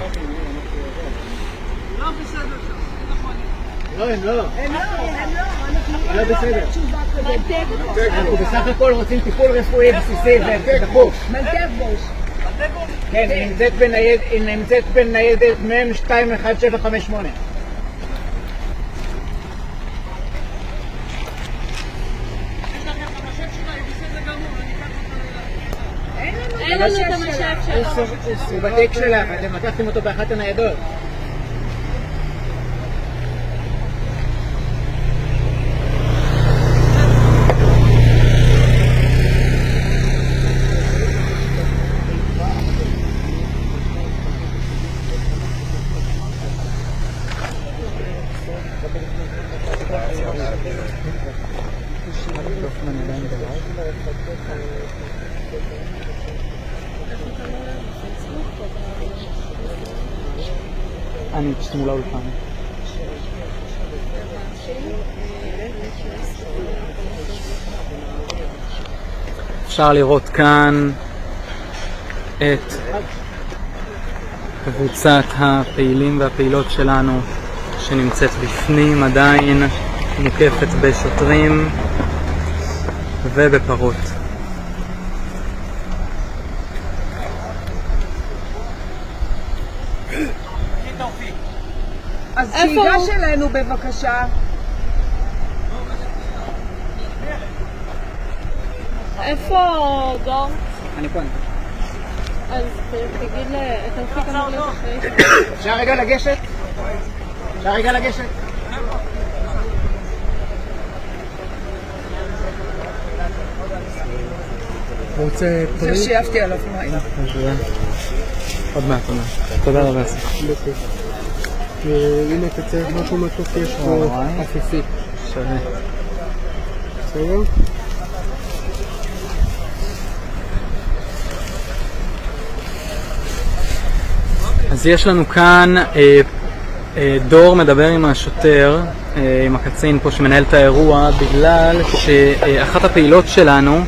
לא, הם לא. לא בסדר. אנחנו בסך הכל רוצים טיפול רפואי בסיסי ודחוף. כן, היא נמצאת בניידת מם 21758. אין לנו את המשאף שלו. הוא בתיק שלך, אתם לקחתם אותו באחת הניידות. אני פשוט מול האולפן. אפשר לראות כאן את קבוצת הפעילים והפעילות שלנו שנמצאת בפנים, עדיין מוקפת בשוטרים ובפרות. אז שיגש אלינו בבקשה. איפה דור? אני פה. אז תגיד לתופיק אמור להיות אחרי. אפשר רגע לגשת? אפשר רגע לגשת? רוצה פרי? זה שיפתי עליו מים. עוד מעט, תודה רבה. הנה אתה צריך משהו מתוק, יש פה עפיפי. שווה. בסדר? אז יש לנו כאן דור מדבר עם השוטר, עם הקצין פה שמנהל את האירוע, בגלל שאחת הפעילות שלנו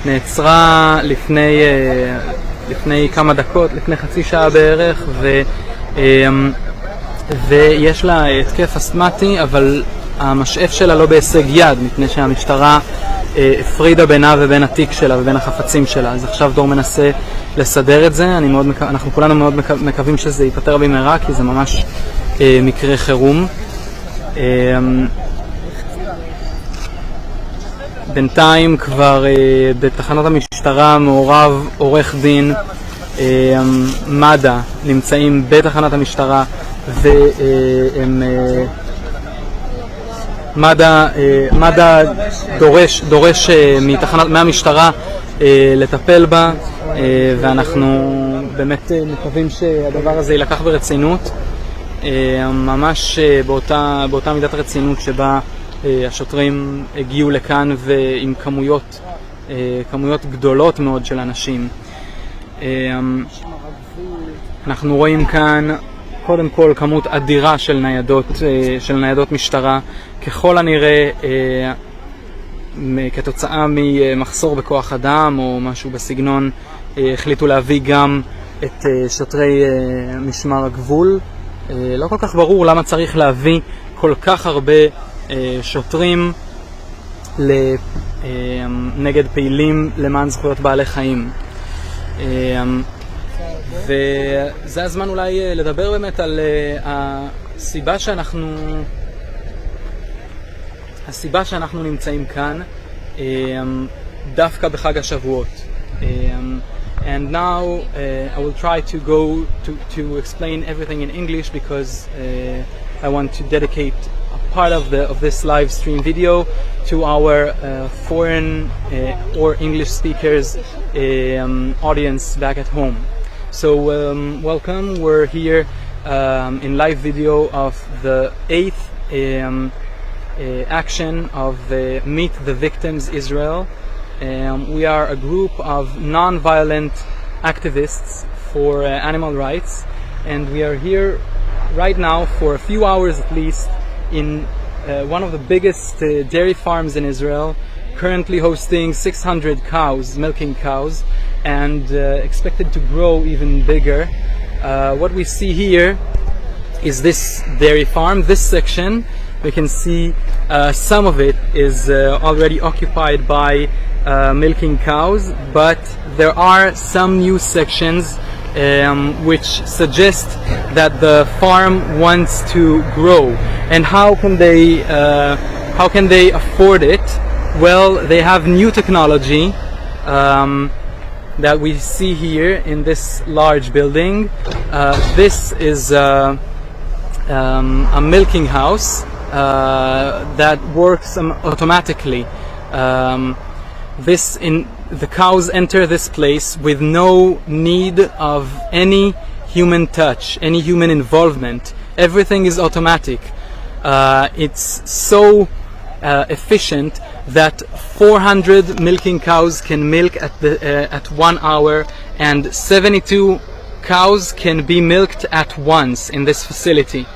נעצרה לפני כמה דקות, לפני חצי שעה בערך, ויש לה התקף אסתמטי, אבל המשאף שלה לא בהישג יד, מפני שהמשטרה הפרידה בינה ובין התיק שלה ובין החפצים שלה. אז עכשיו דור מנסה לסדר את זה. אנחנו כולנו מאוד מקווים שזה ייפטר במהרה, כי זה ממש מקרה חירום. בינתיים כבר בתחנות המשטרה מעורב עורך דין מד"א נמצאים בתחנת המשטרה, והם מד"א דורש מהמשטרה לטפל בה, ואנחנו באמת מקווים שהדבר הזה יילקח ברצינות, ממש באותה מידת רצינות שבה השוטרים הגיעו לכאן ועם כמויות גדולות מאוד של אנשים. אנחנו רואים כאן קודם כל כמות אדירה של ניידות משטרה, ככל הנראה כתוצאה ממחסור בכוח אדם או משהו בסגנון, החליטו להביא גם את שוטרי משמר הגבול. לא כל כך ברור למה צריך להביא כל כך הרבה שוטרים נגד פעילים למען זכויות בעלי חיים. וזה הזמן אולי לדבר באמת על הסיבה שאנחנו נמצאים כאן דווקא בחג השבועות. And now I will try to go to explain everything in English, because I want to dedicate a part of this live stream video to our foreign or English speakers audience back at home. So welcome. We're here in live video of the 8th action of Meet the Victims Israel. We are a group of non-violent activists for animal rights, and we are here right now for a few hours at least in one of the biggest dairy farms in Israel, currently hosting 600 cows, milking cows, and expected to grow even bigger. What we see here is this dairy farm. This section, we can see some of it is already occupied by milking cows, but there are some new sections which suggest that the farm wants to grow. And how can they afford it? Well, they have new technology that we see here in this large building. This is a milking house that works automatically. The cows enter this place with no need of any human touch, any human involvement. Everything is automatic. It's so efficient that 400 milking cows can milk at 1 hour, and 72 cows can be milked at once in this facility.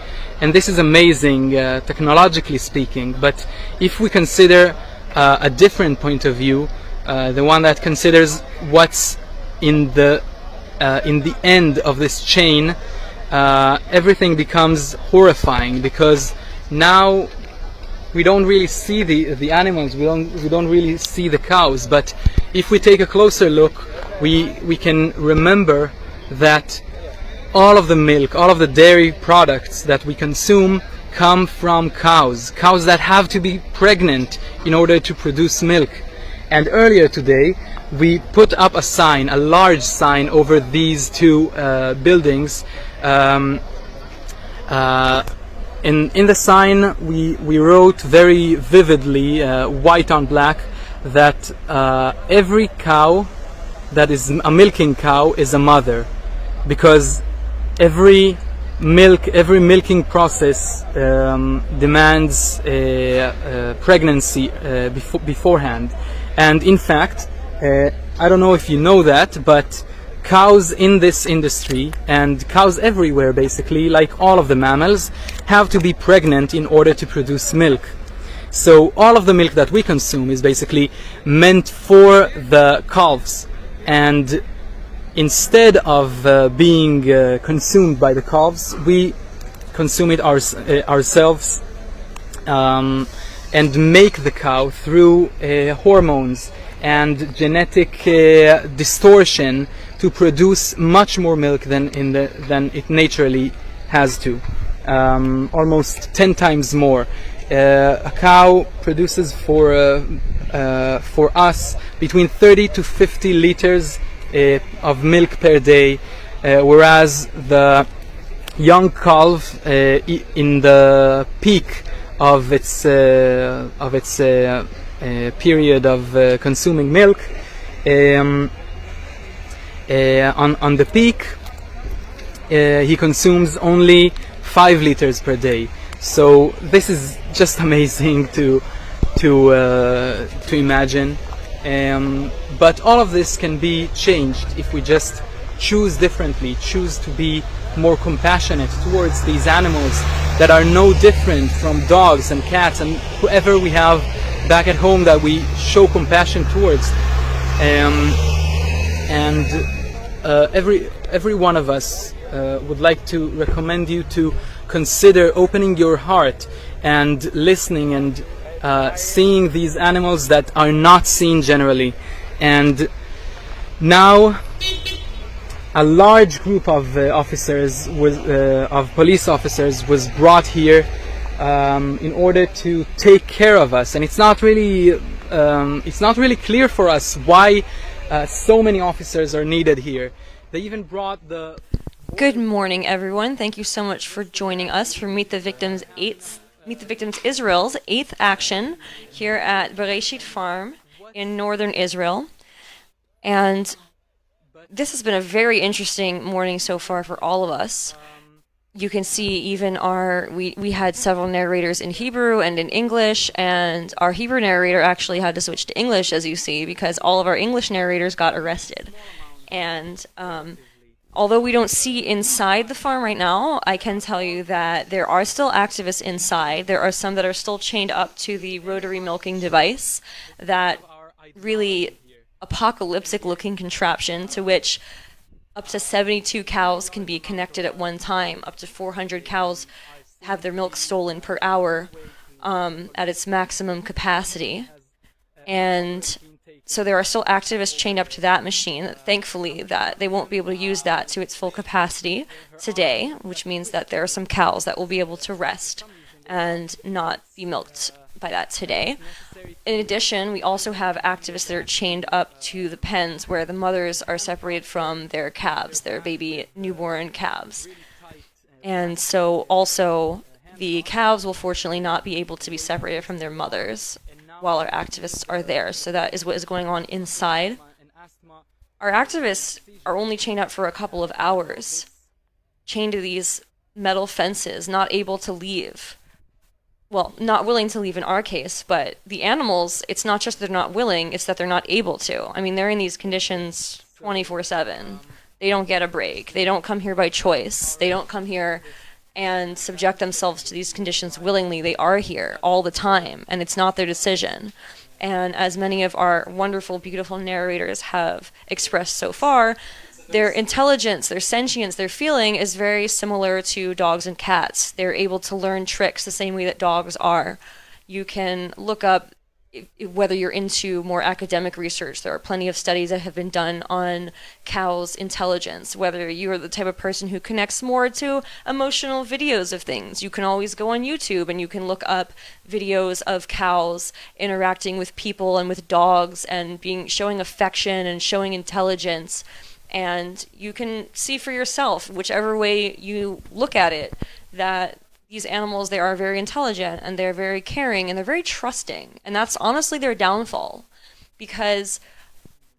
And this is amazing, technologically speaking. But if we consider a different point of view, the one that considers what's in the end of this chain, everything becomes horrifying, because now we don't really see the animals, we don't really see the cows. But if we take a closer look, we can remember that all of the milk, all of the dairy products that we consume come from cows that have to be pregnant in order to produce milk. And earlier today we put up a sign, a large sign, over these two buildings. In the sign we wrote very vividly, white on black, that every cow that is a milking cow is a mother, because every milking process demands pregnancy beforehand. And in fact, I don't know if you know that, but cows in this industry, and cows everywhere basically, like all of the mammals, have to be pregnant in order to produce milk. So all of the milk that we consume is basically meant for the calves, and instead of being consumed by the calves, we consume it ourselves, and make the cow through hormones and genetic distortion to produce much more milk than it naturally has to, almost 10 times more. A cow produces for us between 30 to 50 liters of milk per day, whereas the young calf in the peak of its period of consuming milk, on the peak he consumes only 5 liters per day. So this is just amazing to imagine. But all of this can be changed if we just choose differently, choose to be more compassionate towards these animals that are no different from dogs and cats and whoever we have back at home that we show compassion towards. Every one of us would like to recommend you to consider opening your heart and listening and seeing these animals that are not seen generally. And now a large group of officers of police officers was brought here in order to take care of us, and it's not really clear for us why so many officers are needed here. They even brought the... Good morning, everyone. Thank you so much for joining us for Meet the Victims Israel's 8th action here at Bereshit Farm in northern Israel. And this has been a very interesting morning so far for all of us. You can see even we had several narrators in Hebrew and in English, and our Hebrew narrator actually had to switch to English, as you see, because all of our English narrators got arrested. And although we don't see inside the farm right now, I can tell you that there are still activists inside. There are some that are still chained up to the rotary milking device, that really apocalyptic looking contraption to which up to 72 cows can be connected at one time. Up to 400 cows have their milk stolen per hour at its maximum capacity. And so there are still activists chained up to that machine. Thankfully, that they won't be able to use that to its full capacity today, which means that there are some cows that will be able to rest and not be milked by that today. In addition, we also have activists that are chained up to the pens where the mothers are separated from their calves, their baby newborn calves. And so also the calves will fortunately not be able to be separated from their mothers while our activists are there. So that is what is going on inside. Our activists are only chained up for a couple of hours, chained to these metal fences, not able to leave. Well, not willing to leave in our case, but the animals, it's not just they're not willing, it's that they're not able to. I mean, they're in these conditions 24/7. They don't get a break. They don't come here by choice. They don't come here and subject themselves to these conditions willingly. They are here all the time, and it's not their decision. And as many of our wonderful, beautiful narrators have expressed so far, their intelligence, their sentience, their feeling is very similar to dogs and cats. They're able to learn tricks the same way that dogs are. You can look up, whether you're into more academic research, there are plenty of studies that have been done on cows' intelligence. Whether you are the type of person who connects more to emotional videos of things, you can always go on YouTube and you can look up videos of cows interacting with people and with dogs and showing affection and showing intelligence. And you can see for yourself, whichever way you look at it, that these animals, they are very intelligent and they're very caring and they're very trusting. And that's honestly their downfall, because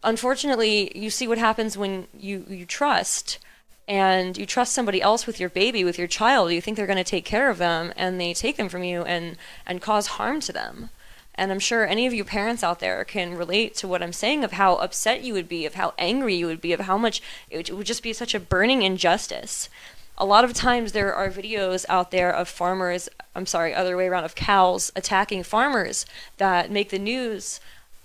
unfortunately you see what happens when you trust, and you trust somebody else with your baby, with your child. You think they're going to take care of them, and they take them from you and cause harm to them. And I'm sure any of you parents out there can relate to what I'm saying, of how upset you would be, of how angry you would be, of how much it would just be such a burning injustice. A lot of times there are videos out there of farmers, other way around, of cows attacking farmers that make the news.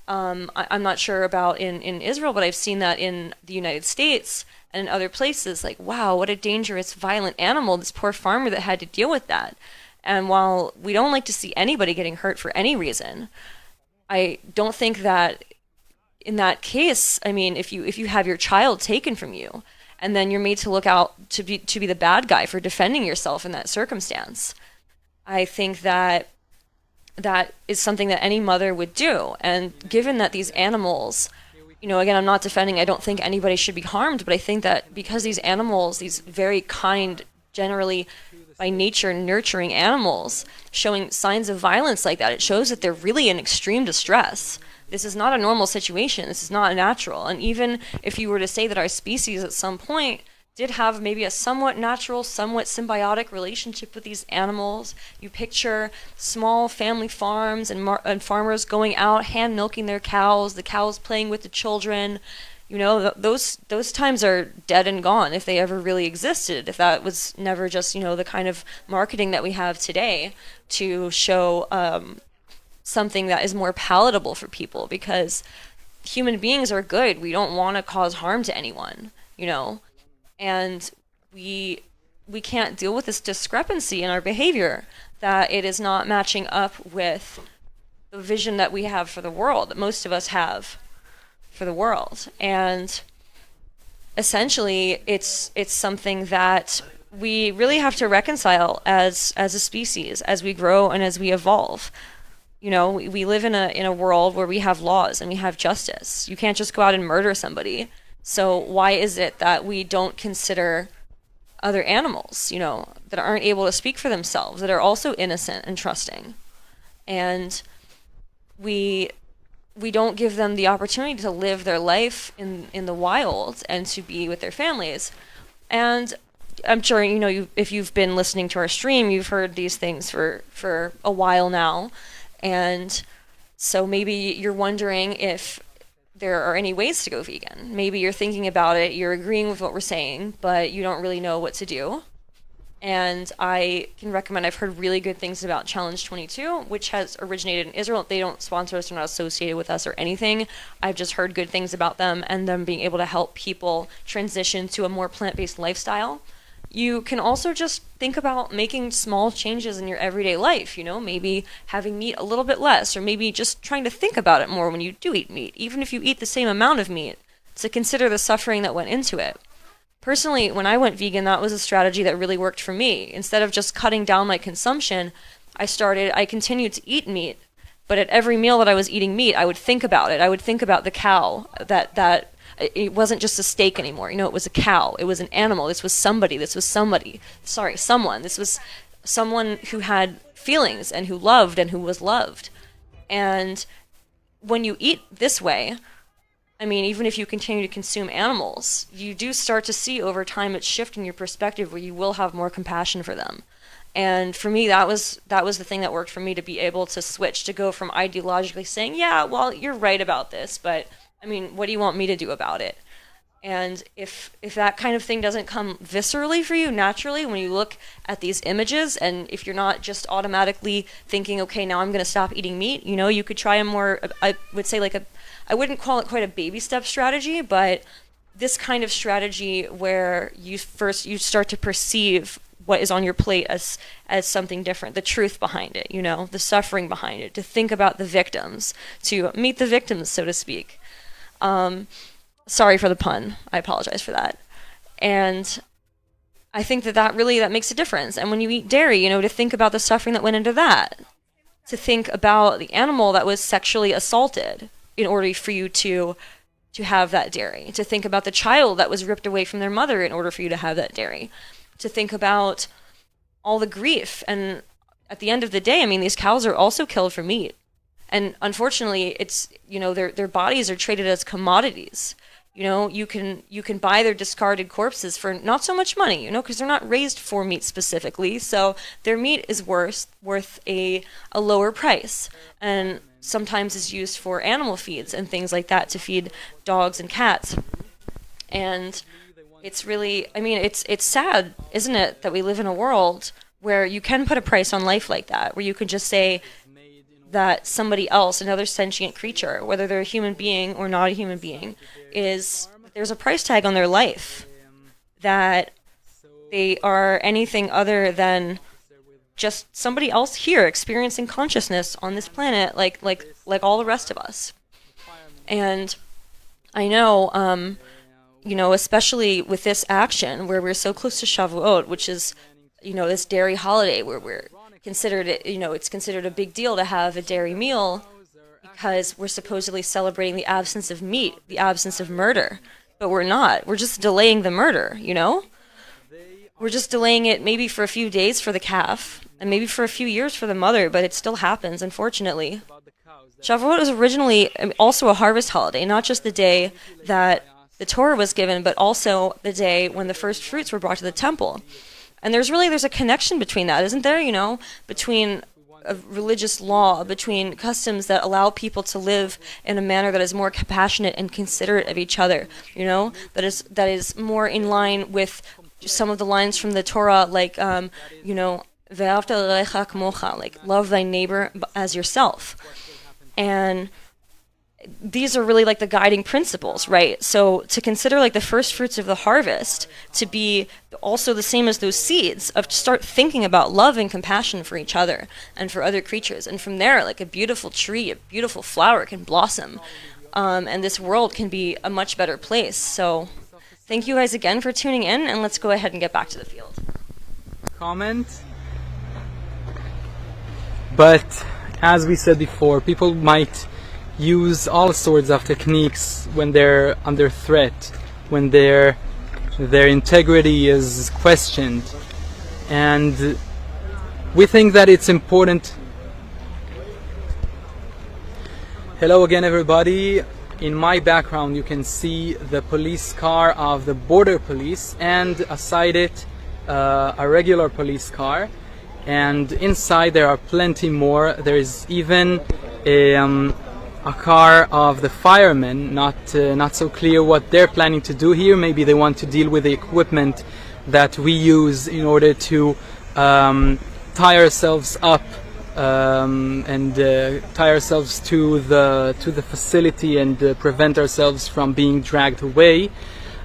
I'm not sure about in Israel, but I've seen that in the United States and in other places. Like, wow, what a dangerous, violent animal, this poor farmer that had to deal with that. And while we don't like to see anybody getting hurt for any reason, I don't think that in that case, I mean, if you have your child taken from you, and then you're made to look out to be the bad guy for defending yourself in that circumstance, I think that is something that any mother would do. And given that these animals, again, I'm not defending, I don't think anybody should be harmed, but I think that because these animals, these very kind, generally by nature nurturing animals, showing signs of violence like that, it shows that they're really in extreme distress. This is not a normal situation. This is not natural. And even if you were to say that our species at some point did have maybe a somewhat natural, somewhat symbiotic relationship with these animals, you picture small family farms and farmers going out, hand milking their cows, the cows playing with the children. Those times are dead and gone, if they ever really existed, if that was never just, the kind of marketing that we have today to show something that is more palatable for people, because human beings are good. We don't want to cause harm to anyone, and we can't deal with this discrepancy in our behavior, that it is not matching up with the vision that we have for the world, that most of us have for the world. And essentially it's something that we really have to reconcile as a species, as we grow and as we evolve. We live in a world where we have laws and we have justice. You can't just go out and murder somebody. So why is it that we don't consider other animals, that aren't able to speak for themselves, that are also innocent and trusting? And we don't give them the opportunity to live their life in the wild and to be with their families. And I'm sure, if you've been listening to our stream, you've heard these things for a while now. And so maybe you're wondering if there are any ways to go vegan. Maybe you're thinking about it, you're agreeing with what we're saying, but you don't really know what to do. And I can recommend, I've heard really good things about Challenge 22, which has originated in Israel. They don't sponsor us, they're not associated with us or anything. I've just heard good things about them and them being able to help people transition to a more plant-based lifestyle. You can also just think about making small changes in your everyday life, maybe having meat a little bit less, or maybe just trying to think about it more when you do eat meat, even if you eat the same amount of meat, to consider the suffering that went into it. Personally, when I went vegan, that was a strategy that really worked for me. Instead of just cutting down my consumption, I continued to eat meat, but at every meal that I was eating meat, I would think about it. I would think about the cow, that it wasn't just a steak anymore. It was a cow. It was an animal. This was somebody. Someone. This was someone who had feelings and who loved and who was loved. And when you eat this way, even if you continue to consume animals, you do start to see over time it's shifting your perspective, where you will have more compassion for them. And for me, that was the thing that worked for me, to be able to switch, to go from ideologically saying, yeah, well, you're right about this, but what do you want me to do about it? And if that kind of thing doesn't come viscerally for you naturally when you look at these images, and if you're not just automatically thinking, okay, now I'm going to stop eating meat, you know, you could try a more, I would say like I wouldn't call it quite a baby step strategy, but this kind of strategy where you start to perceive what is on your plate as something different, the truth behind it, you know, the suffering behind it, to think about the victims, to meet the victims, so to speak. Sorry for the pun. I apologize for that. And I think that makes a difference. And when you eat dairy, you know, to think about the suffering that went into that, to think about the animal that was sexually assaulted in order for you to have that dairy, to think about the child that was ripped away from their mother in order for you to have that dairy, to think about all the grief. And at the end of the day, I mean, these cows are also killed for meat. And unfortunately, it's, you know, their bodies are traded as commodities. You know, you can buy their discarded corpses for not so much money, you know, because they're not raised for meat specifically. So their meat is worth a lower price, and sometimes is used for animal feeds and things like that, to feed dogs and cats. And it's really, I mean, it's sad, isn't it, that we live in a world where you can put a price on life like that, where you can just say that somebody else, another sentient creature, whether they're a human being or not a human being, there's a price tag on their life, that they are anything other than just somebody else here experiencing consciousness on this planet, like all the rest of us. And I know, you know, especially with this action where we're so close to Shavuot, which is, you know, this dairy holiday where we're considered it, you know, it's considered a big deal to have a dairy meal because we're supposedly celebrating the absence of meat, the absence of murder. But we're not. We're just delaying the murder, you know? We're just delaying it maybe for a few days for the calf, and maybe for a few years for the mother, but it still happens, unfortunately. Shavuot was originally also a harvest holiday, not just the day that the Torah was given, but also the day when the first fruits were brought to the temple. And there's a connection between that, isn't there? You know, between a religious law, between customs that allow people to live in a manner that is more compassionate and considerate of each other. You know, that is more in line with some of the lines from the Torah, like you know, ve'ahavta l'recha k'mocha, like love thy neighbor as yourself. And these are really like the guiding principles, right? So to consider like the first fruits of the harvest to be also the same as those seeds, of to start thinking about love and compassion for each other and for other creatures. And from there, like a beautiful tree, a beautiful flower can blossom. And this world can be a much better place. So thank you guys again for tuning in, and let's go ahead and get back to the field. Comment? But as we said before, people might use all sorts of techniques when they're under threat, when their integrity is questioned. And we think that it's important. Hello again, everybody. In my background you can see the police car of the border police, and aside it a regular police car, and inside there are plenty more. There is even a car of the firemen. Not so clear what they're planning to do here. Maybe they want to deal with the equipment that we use in order to tie ourselves up and tie ourselves to the facility and prevent ourselves from being dragged away.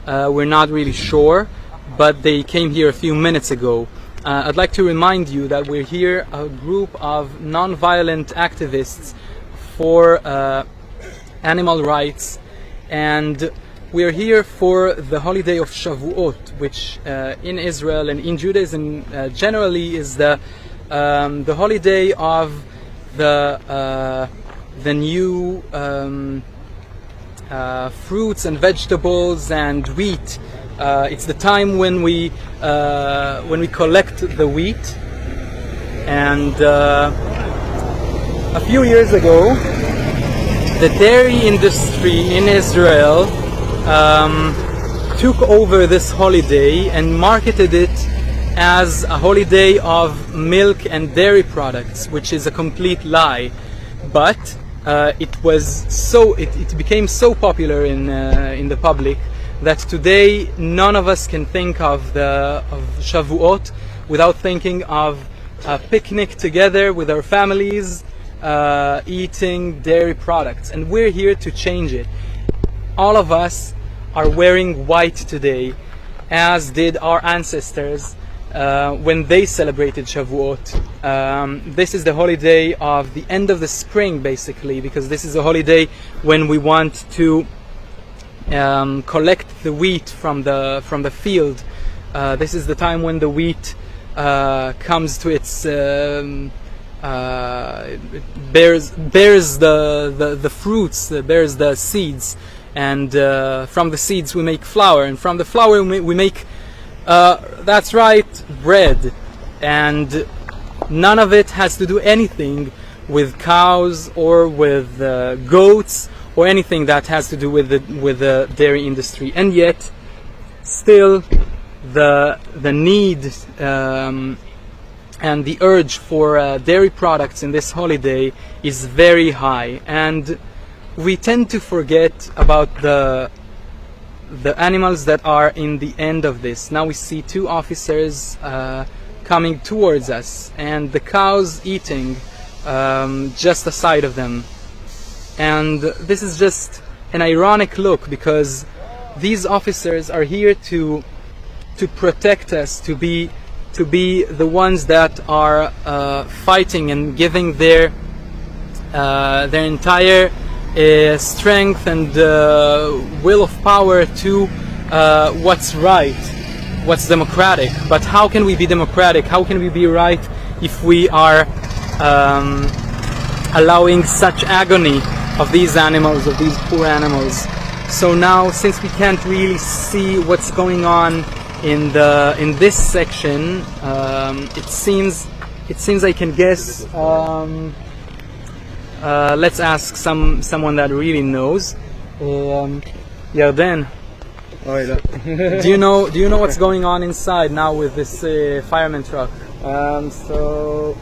We're not really sure, but they came here a few minutes ago. I'd like to remind you that we're here a group of non-violent activists for animal rights, and we're here for the holiday of Shavuot, which in Israel and in Judaism generally is the holiday of the new fruits and vegetables and wheat. It's the time when we collect the wheat, and a few years ago, the dairy industry in Israel took over this holiday and marketed it as a holiday of milk and dairy products, which is a complete lie. But it became so popular in the public that today none of us can think of Shavuot without thinking of a picnic together with our families, eating dairy products, and we're here to change it. All of us are wearing white today, as did our ancestors when they celebrated Shavuot. This is the holiday of the end of the spring, basically, because this is a holiday when we want to collect the wheat from the field. This is the time when the wheat comes to its it bears the fruits, bears the seeds, and from the seeds we make flour, and from the flour we make that's right, bread. And none of it has to do anything with cows or with goats or anything that has to do with the dairy industry. And yet still the need and the urge for dairy products in this holiday is very high, and we tend to forget about the animals that are in the end of this. Now we see two officers coming towards us, and the cows eating just aside of them. And this is just an ironic look, because these officers are here to protect us, to be the ones that are fighting and giving their entire strength and will of power to what's right, what's democratic. But how can we be democratic? How can we be right if we are allowing such agony of these animals, of these poor animals? So now, since we can't really see what's going on in this section, it seems I can guess. Let's ask someone that really knows. Yarden, do you know what's going on inside now with this fireman truck? So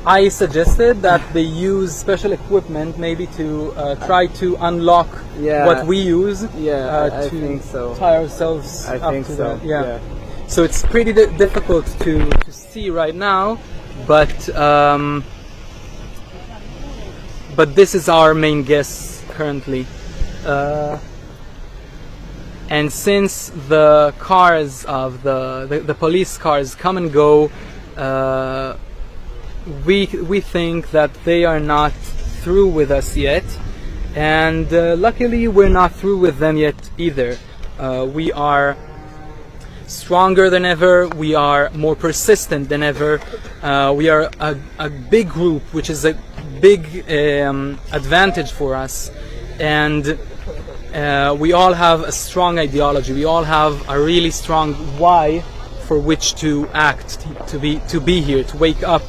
I suggested that they use special equipment, maybe to try to unlock what we use I to think so. tie ourselves I up think to so. that. Yeah. So it's pretty difficult to see right now, but this is our main guess currently. And since the cars of the police cars come and go, we think that they are not through with us yet, and luckily we're not through with them yet either. We are stronger than ever, we are more persistent than ever, we are a big group, which is a big advantage for us, and we all have a strong ideology, we all have a really strong why for which to act, to be here, to wake up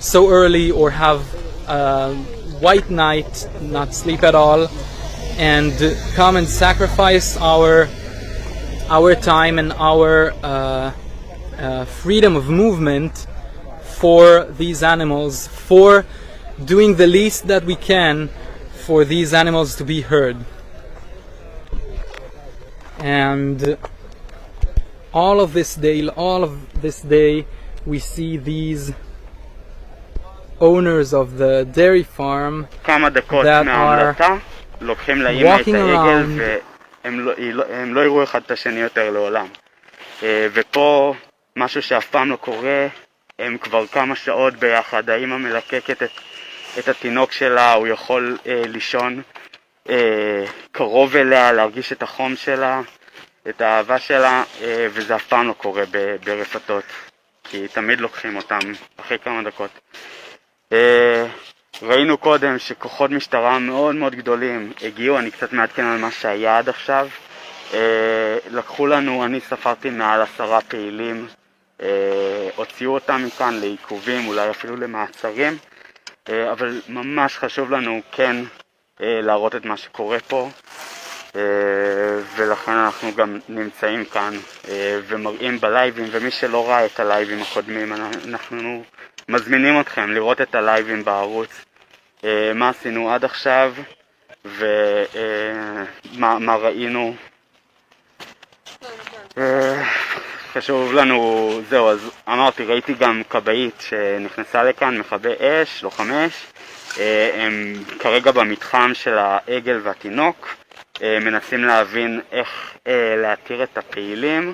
so early or have a white night, not sleep at all, and come and sacrifice our time and our freedom of movement for these animals, for doing the least that we can for these animals to be heard. And all of this day we see these owners of the dairy farm that are walking around. הם לא יראו אחד את השני יותר לעולם. ופה משהו שאף פעם לא קורה, הם כבר כמה שעות ביחד, האמא מלקקת את התינוק שלה, הוא יכול לישון קרוב אליה, להרגיש את החום שלה, את האהבה שלה, וזה אף פעם לא קורה ברפתות, כי תמיד לוקחים אותם אחרי כמה דקות. ראינו קודם שכוחות משטרה מאוד מאוד גדולים הגיעו, אני קצת מעדכן על מה שהיה עד עכשיו. לקחו לנו, אני ספרתי מעל 10 פעילים, הוציאו אותם מכאן לעיכובים, אולי אפילו למעצרים, אבל ממש חשוב לנו כן להראות את מה שקורה פה, ולכן אנחנו גם נמצאים כאן ומראים בלייבים, ומי שלא ראה את הלייבים הקודמים, אנחנו מזמינים אתכם לראות את הלייבים בערוץ, מה עשינו עד עכשיו ומה ראינו. חשוב לנו, זהו, אז אמרתי, ראיתי גם כבאית שנכנסה לכאן, מכבי אש, לוחם אש. הם כרגע במתחם של העגל והתינוק, מנסים להבין איך להתיר את הפעילים.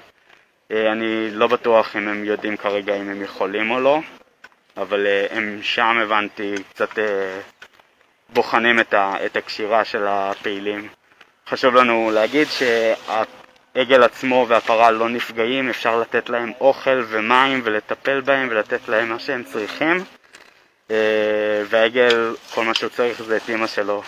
אני לא בטוח אם הם יודעים כרגע אם הם יכולים או לא, אבל הם שם, הבנתי, קצת בוחנים את הקשירה של הפעילים. חשוב לנו להגיד שהעגל עצמו והפרה לא נפגעים, אפשר לתת להם אוכל ומים ולטפל בהם ולתת להם מה שהם צריכים. והעגל, כל מה שהוא צריך זה את אמא שלו.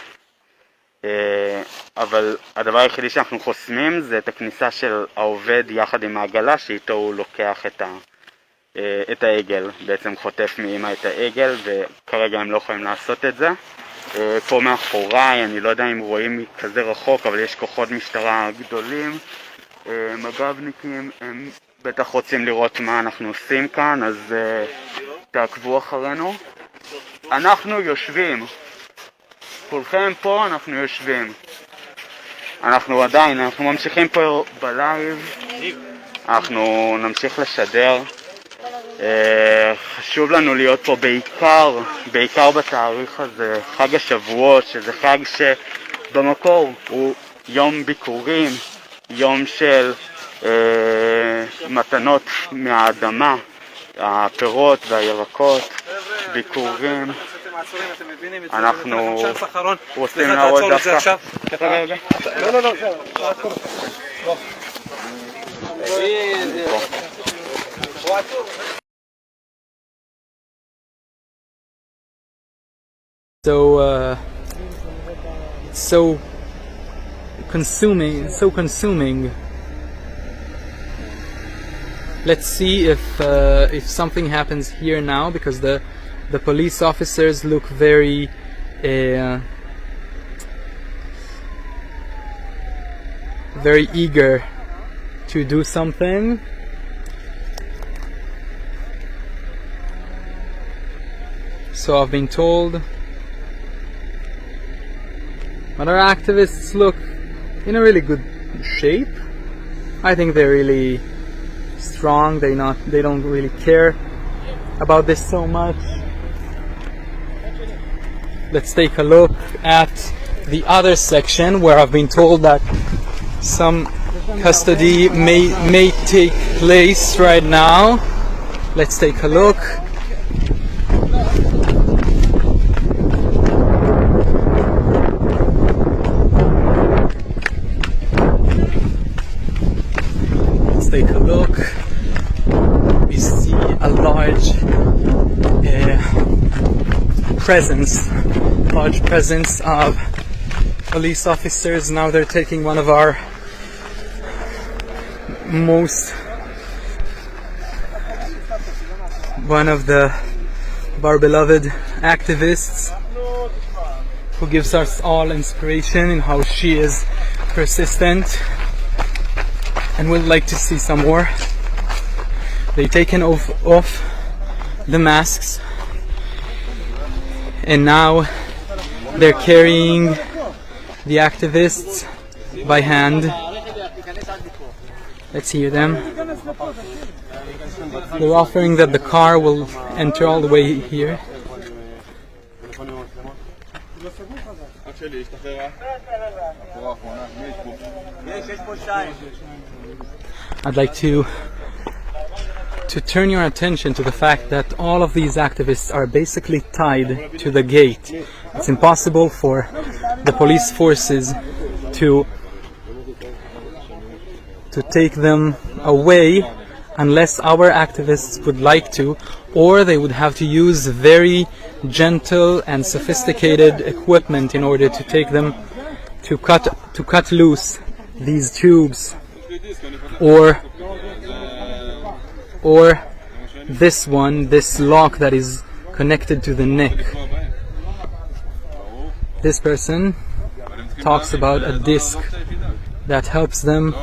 אבל הדבר היחידי שאנחנו חוסמים זה את הכניסה של העובד יחד עם העגלה, שאיתו הוא לוקח את העגל, בעצם חוטף מאמא את העגל, וכרגע הם לא יכולים לעשות את זה. פה מאחוריי, אני לא יודע אם רואים כזה רחוק, אבל יש כוחות משטרה גדולים, מג"בניקים, הם בטח רוצים לראות מה אנחנו עושים כאן, אז תעקבו אחרינו. אנחנו יושבים, כולכם פה, אנחנו יושבים. אנחנו עדיין, אנחנו ממשיכים פה בלייב, אנחנו נמשיך לשדר. חשוב לנו להיות פה בעיקר בתאריך הזה, חג השבועות, שזה חג שבמקור הוא יום ביקורים, יום של מתנות מהאדמה, הפירות והירקות, ביקורים. אנחנו רוצים להראות דווקא. לא. It's so consuming. Let's see if something happens here now, because the police officers look very eager to do something. So I've been told. But our activists look in a really good shape. I think they're really strong. They don't really care about this so much. Let's take a look at the other section where I've been told that some custody may take place right now. Let's take a look. Take a look. We see a large presence of police officers. Now they're taking one of our beloved activists, who gives us all inspiration in how she is persistent, and would like to see some more. They've taken off the masks, and now they're carrying the activists by hand. Let's hear them. They're offering that the car will enter all the way here. I'd like to turn your attention to the fact that all of these activists are basically tied to the gate. It's impossible for the police forces to take them away unless our activists would like to, or they would have to use very gentle and sophisticated equipment in order to take them to cut loose these tubes, or this lock that is connected to the neck. This person talks about a disc that helps them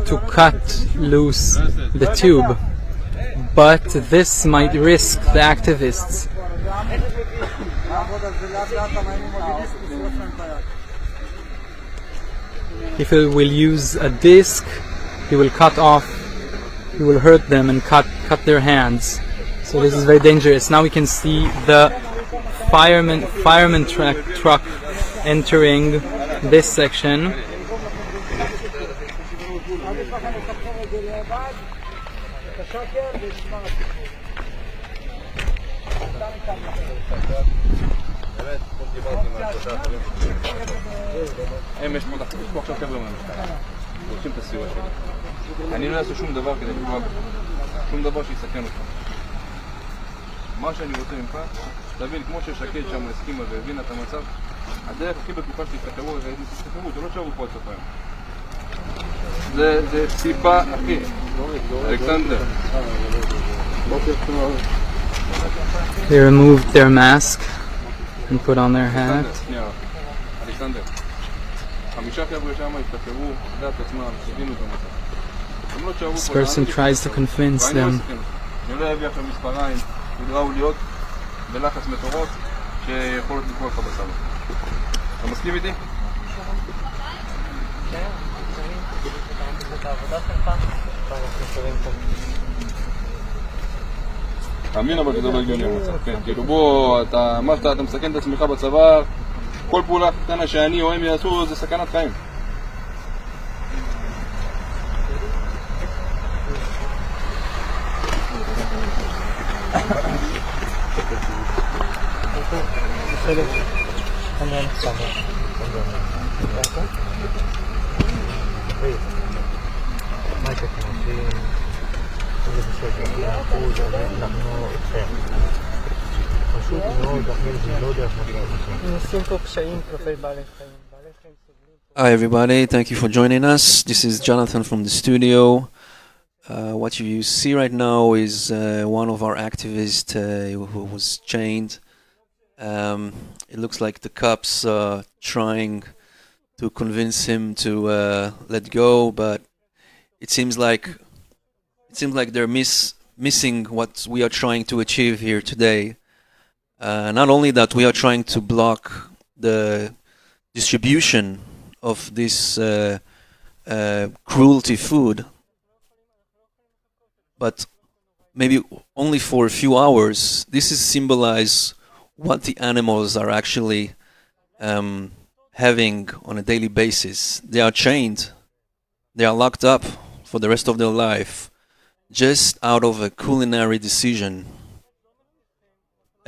to cut loose the tube, but this might risk the activists. If he will use a disc, he will cut off, he will hurt them and cut their hands. So this is very dangerous. Now we can see the fireman truck entering this section. יש פה עכשיו חבר'ה מהמשטרה, רוצים את הסיוע שלי. אני לא אעשה שום דבר כדי לפגוע בך, שום דבר שיסכן אותך. מה שאני רוצה ממך, תבין, כמו ששקד שם הסכימה והבינה את המצב, הדרך הכי בטוחה שתסתכלו, זה לא תשארו פה עד סוף היום. זה סיבה אחי. אלכסנדר. They removed their mask and put on their hat. אלכסנדר. 5 חבר'ה שם השתחררו, דעת עצמם, הבינו את המצב. This person tries to convince them. אני לא אביא עכשיו מספריים הידראוליות בלחץ מטורף שיכולות לקרוא לך בסבא. אתה מסכים איתי? כן, את העבודה שלך תאמין אבל שזה לא הגיוני המצב, כן, כאילו בוא, אתה מסכן את עצמך בצבא, כל פעולה קטנה שאני או הם יעשו זה סכנת חיים. Hi everybody, thank you for joining us. This is Jonathan from the studio. What you see right now is one of our activists who was chained. It looks like the cops are trying to convince him to let go, but it seems like they're missing what we are trying to achieve here today. Not only that, we are trying to block the distribution of this cruelty food, but maybe only for a few hours. This is symbolize what the animals are actually having on a daily basis. They are chained, they are locked up for the rest of their life, just out of a culinary decision.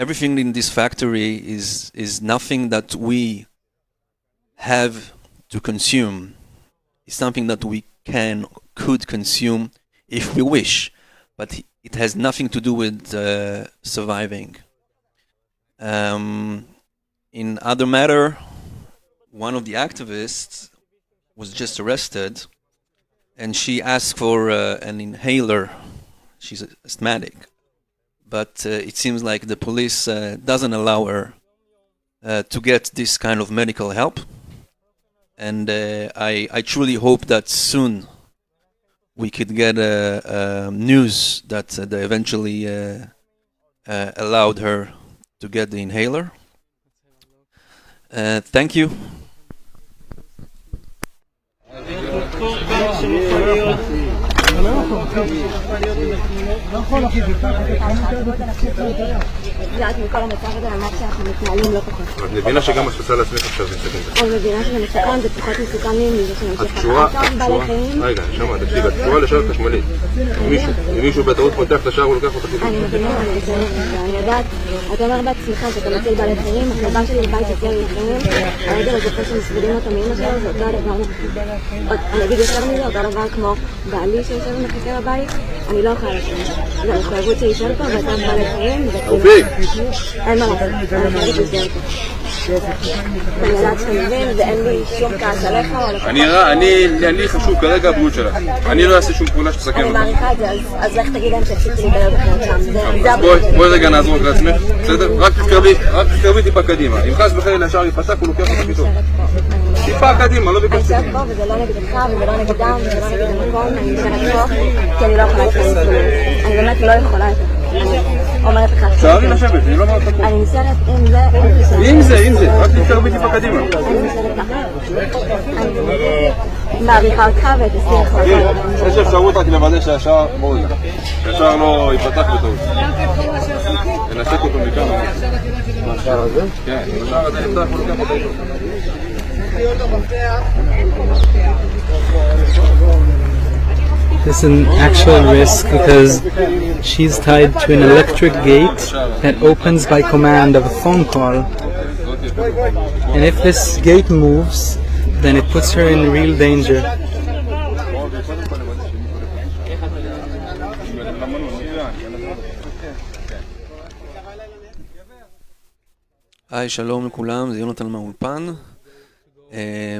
Everything in this factory is nothing that we have to consume. It's something that we could consume if we wish, but it has nothing to do with surviving. In other matter, one of the activists was just arrested, and she asked for an inhaler. She's asthmatic, but it seems like the police doesn't allow her to get this kind of medical help. And I truly hope that soon we could get news that they eventually allowed her to get the inhaler. Thank you. את מבינה שגם מה שעושה לעצמך עכשיו זה מסכן את עצמך. אני מבינה שזה מסוכן, זה פחות מסוכן מזה שנמשיך אחר בעלי חיים. רגע, נשמע, תקשיב, את קשורה לשער חשמלית. אם מישהו בטעות פותח את השער הוא לוקח אותך חיתוך. אני מבינה, אני יודעת, אתה אומר בעצמך שאתה מציל בעלי חיים, החלבה שלי בבית יותר חיים, הרגל הזוכה שמסבירים אותו מאמא שלו, זה אותו הדבר, אני אגיד יותר מזה, אותו דבר כמו בעלי שיושב ומחכה בבית, אני לא יכולה לשם. זה המחויבות שישב פה ואתה בעלי חיים, אין מה לעשות, אני חייבת לסגר פה. אני יודעת שאתה מבין, ואין לי שום כעס עליך או עליך. אני חשוב כרגע הבריאות שלך. אני לא אעשה שום פעולה שתסכן אותך. אני מעריכה את זה, אז לך תגיד להם שהפסיקו לי בלב אחרות שם. בואי רגע נעזור רק לעצמך, בסדר? רק תתקרבי טיפה קדימה. אם חס וחלילה השער יפתח הוא לוקח אותך חיתוך. טיפה קדימה, לא ביקשתי. אני פה וזה לא נגדך וזה לא נגדם וזה לא נגד המקום, אני נשארת פה כי אני לא יכולה להתחיל. אני באמת לא יכולה. אומרת לך... אפשר לי לשבת, אני לא אומרת לך פה. אני נשארת עם זה... עם זה, רק תתקרבי טיפה קדימה. אני נשארת ככה. אני מעריכה אותך ואת השיח לך. יש אפשרות רק לוודא שהשער שהשער לא ייפתח בטעות. לנשק אותו מכאן. השער הזה? כן, השער הזה נפתח ולוקח אותו. This is an actual risk because she's tied to an electric gate that opens by command of a phone call. And if this gate moves, then it puts her in real danger. היי, שלום לכולם, זה יונתן מהאולפן.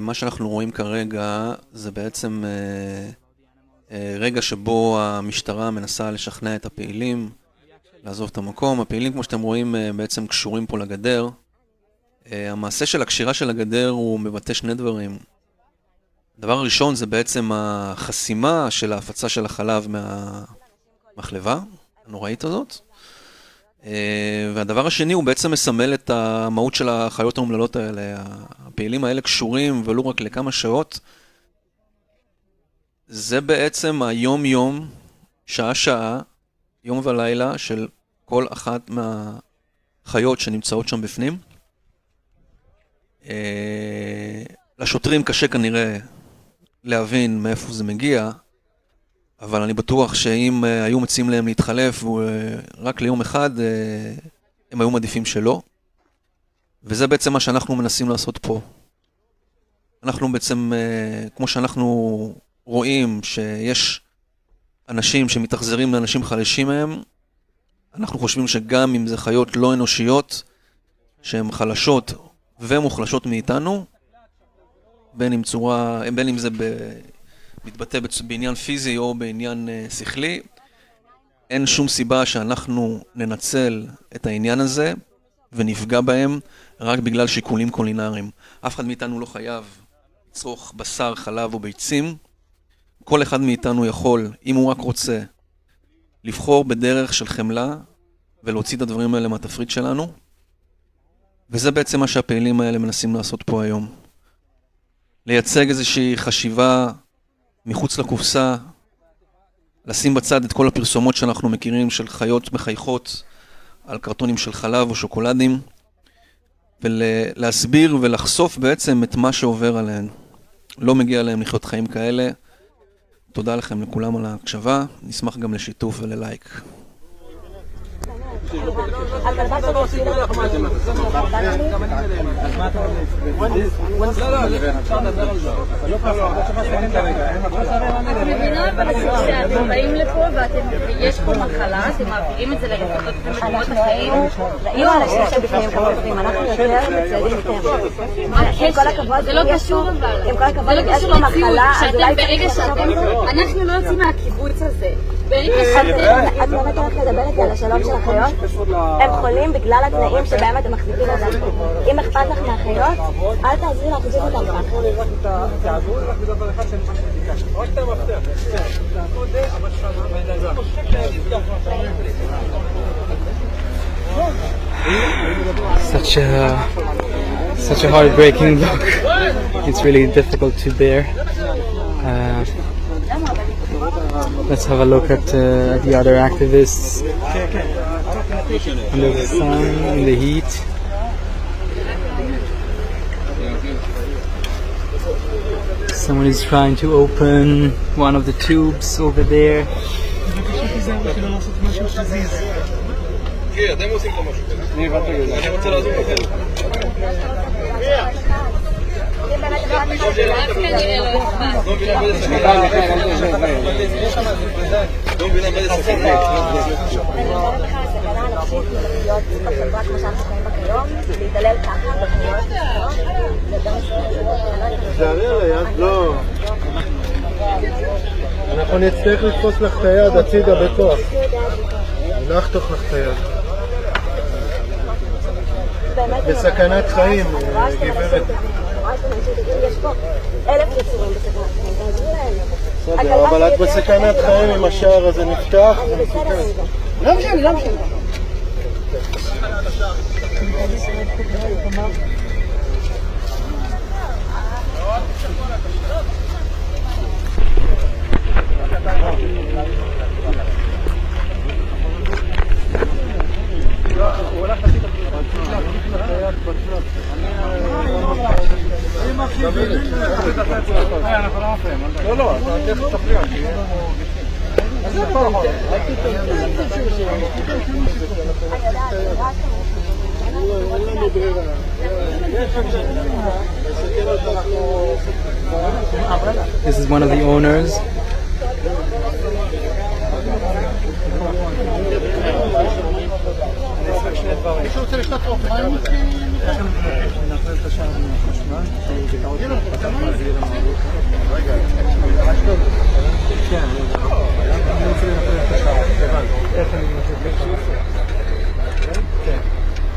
מה שאנחנו רואים כרגע זה בעצם רגע שבו המשטרה מנסה לשכנע את הפעילים לעזוב את המקום. הפעילים, כמו שאתם רואים, בעצם קשורים פה לגדר. המעשה של הקשירה של הגדר הוא מבטא שני דברים. הדבר הראשון זה בעצם החסימה של ההפצה של החלב מהמחלבה הנוראית הזאת. והדבר השני הוא בעצם מסמל את המהות של החיות האומללות האלה. הפעילים האלה קשורים ולא רק לכמה שעות. זה בעצם היום-יום, שעה-שעה, יום ולילה של כל אחת מהחיות שנמצאות שם בפנים. לשוטרים קשה כנראה להבין מאיפה זה מגיע, אבל אני בטוח שאם היו מציעים להם להתחלף רק ליום אחד, הם היו מעדיפים שלא. וזה בעצם מה שאנחנו מנסים לעשות פה. אנחנו בעצם, כמו שאנחנו רואים שיש אנשים שמתאכזרים לאנשים חלשים מהם, אנחנו חושבים שגם אם זה חיות לא אנושיות, שהן חלשות ומוחלשות מאיתנו, בין אם זה מתבטא בעניין פיזי או בעניין שכלי, אין שום סיבה שאנחנו ננצל את העניין הזה ונפגע בהם רק בגלל שיקולים קולינריים. אף אחד מאיתנו לא חייב לצרוך בשר, חלב או ביצים. כל אחד מאיתנו יכול, אם הוא רק רוצה, לבחור בדרך של חמלה ולהוציא את הדברים האלה מהתפריט שלנו. וזה בעצם מה שהפעילים האלה מנסים לעשות פה היום. לייצג איזושהי חשיבה מחוץ לקופסה, לשים בצד את כל הפרסומות שאנחנו מכירים של חיות מחייכות על קרטונים של חלב או שוקולדים, ולהסביר ולחשוף בעצם את מה שעובר עליהן. לא מגיע להם לחיות חיים כאלה. תודה לכם לכולם על ההקשבה, נשמח גם לשיתוף וללייק. כשאתם באים לפה ויש פה מחלה, אתם מעבירים את זה לרפתות ומקומות אחרים. ראינו אנשים שבפנים כמה דברים, אנחנו יותר מציידים איתם. זה לא קשור אבל. עם כל הכבוד, יש פה מחלה, אז אולי ברגע אנחנו לא יוצאים מהקיבוץ הזה. את באמת הולכת לדבר איתי על השלום של החיות? הם חולים בגלל התנאים שבהם אתם מחזיקים אותם. אם אכפת לך מהחיות, אל תעזרי להחזיק אותם ככה. תעזרו לך בדבר אחד שאני ביקשתי. רק את המפתח. Such a heartbreaking look. It's really difficult to bear. Let's have a look at the other activists under the sun, in the heat. Someone is trying to open one of the tubes over there. אנחנו נצטרך לתפוס לך את היד הצידה בכוח. נחתוך לך את היד. בסכנת חיים, גברת. יש פה 1,000 יצורים בסכנת חיים, תעזרו להם. בסדר, אבל את בסכנת חיים אם השער הזה נפתח. אני בסדר עם זה. לא משנה. This is one of the owners.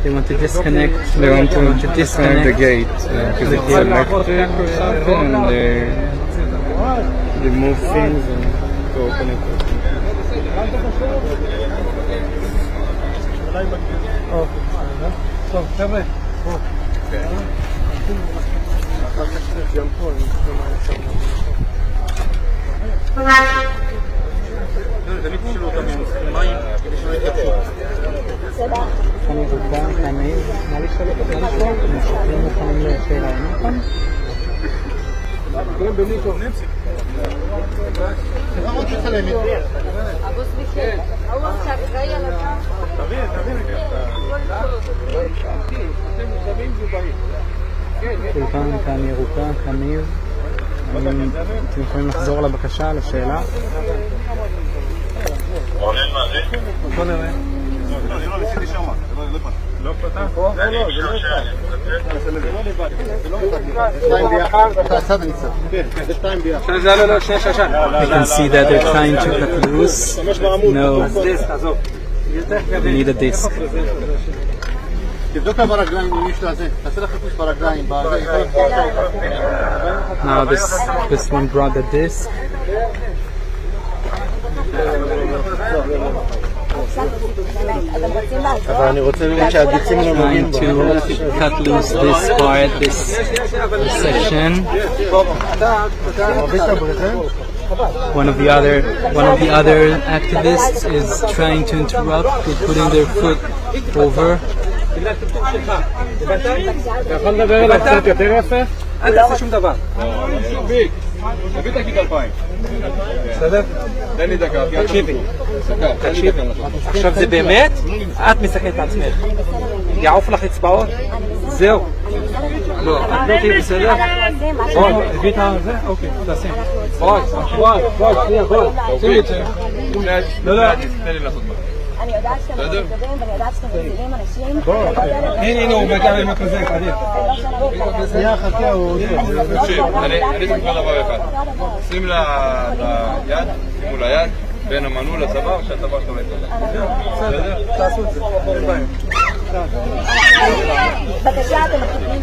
They want to disconnect. They want to disconnect the gate because it's electric or something, and they move things and to open it. טוב, חבר'ה, בואו. תמיד תשאלו אותם אם צריכים מים כדי שלא יתקפו. אני רוצה, אני מה לשאול את המשהו? הם שוטרים מוכנים לשאלה, נכון? כולם במיקרו. מה עוד תצלם את זה? אבוס ביקר. הוא עכשיו אחראי על הפעם. תבין. אתם מוזבים זובעים. כולכם כאן ירוקה, כניב. אתם יכולים לחזור לבקשה, לשאלה? רונן מה זה? בוא נראה. אני לא ניסיתי שם, לא פתח. אני בשביל You can see that they're trying to cut loose. No, you need a disc. תבדוק ברגליים אם יש לזה, תעשה לך חיפוש ברגליים. Now this one brought the disc. אבל אני רוצה לראות שהדיצים לא נוגעים Trying to cut loose this part, this section. One of the other activists is trying to interrupt with putting their foot over. אתה יכול לדבר אליו קצת יותר יפה? אל תעשה שום דבר. תביא תגיד 2000. בסדר? תן לי דקה. תקשיבי. עכשיו זה באמת? את מסכנת את עצמך. יעוף לך אצבעות? זהו. לא, את לא תהיי בסדר? בואי, הביא את זה? אוקיי, תעשי. בואי, שנייה, בואי. שימי את זה. לא. תן לי לעשות מה. אני יודעת שאתם מדברים ואני יודעת שאתם מצילים אנשים. הנה, הוא מגיע עם הכזה, קדימה. שנייה, חכה, הוא... תקשיב, אני צריך כבר דבר אחד. שים ליד, שימו ליד, בין המנעול לצוואר, שהצוואר שלו לא יצא. בסדר? תעשו את זה. בבקשה, אתם מכירים.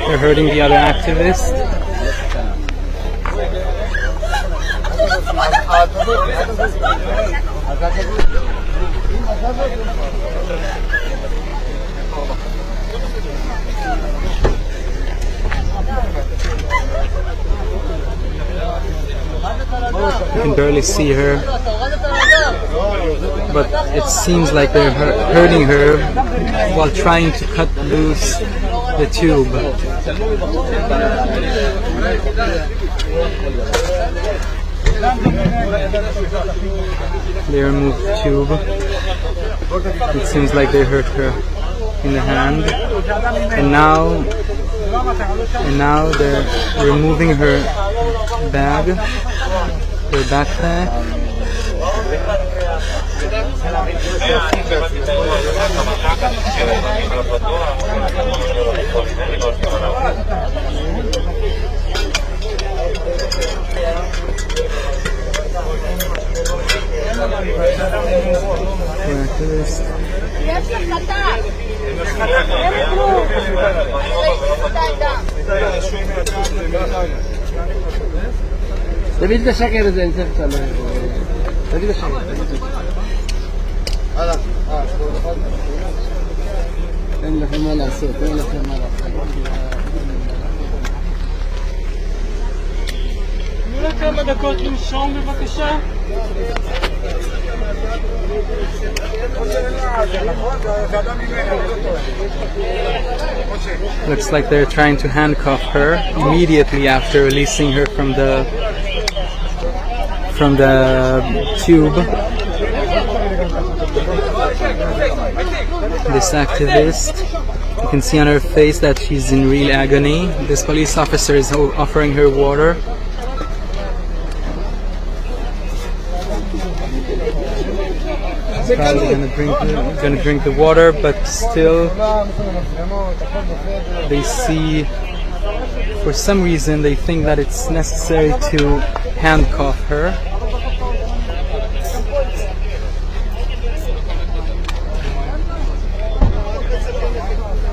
They're hurting the other activist. You can barely see her, but it seems like they're hurting her while trying to cut loose the tube. They remove the tube. It seems like they hurt her in the hand, and now they're removing her bag, her backpack. יש החלטה. אין כלום. תביא את השקר הזה, אני צריך קצת. תביא את השקר. הלאה. אין לכם מה לעשות, אין לכם מה לעשות. תנו לה כמה דקות לנשום בבקשה. Looks like they're trying to handcuff her immediately after releasing her from the tube. This activist, you can see on her face that she's in real agony. This police officer is offering her water. Probably gonna drink the water, but still they see, for some reason they think that it's necessary to handcuff her.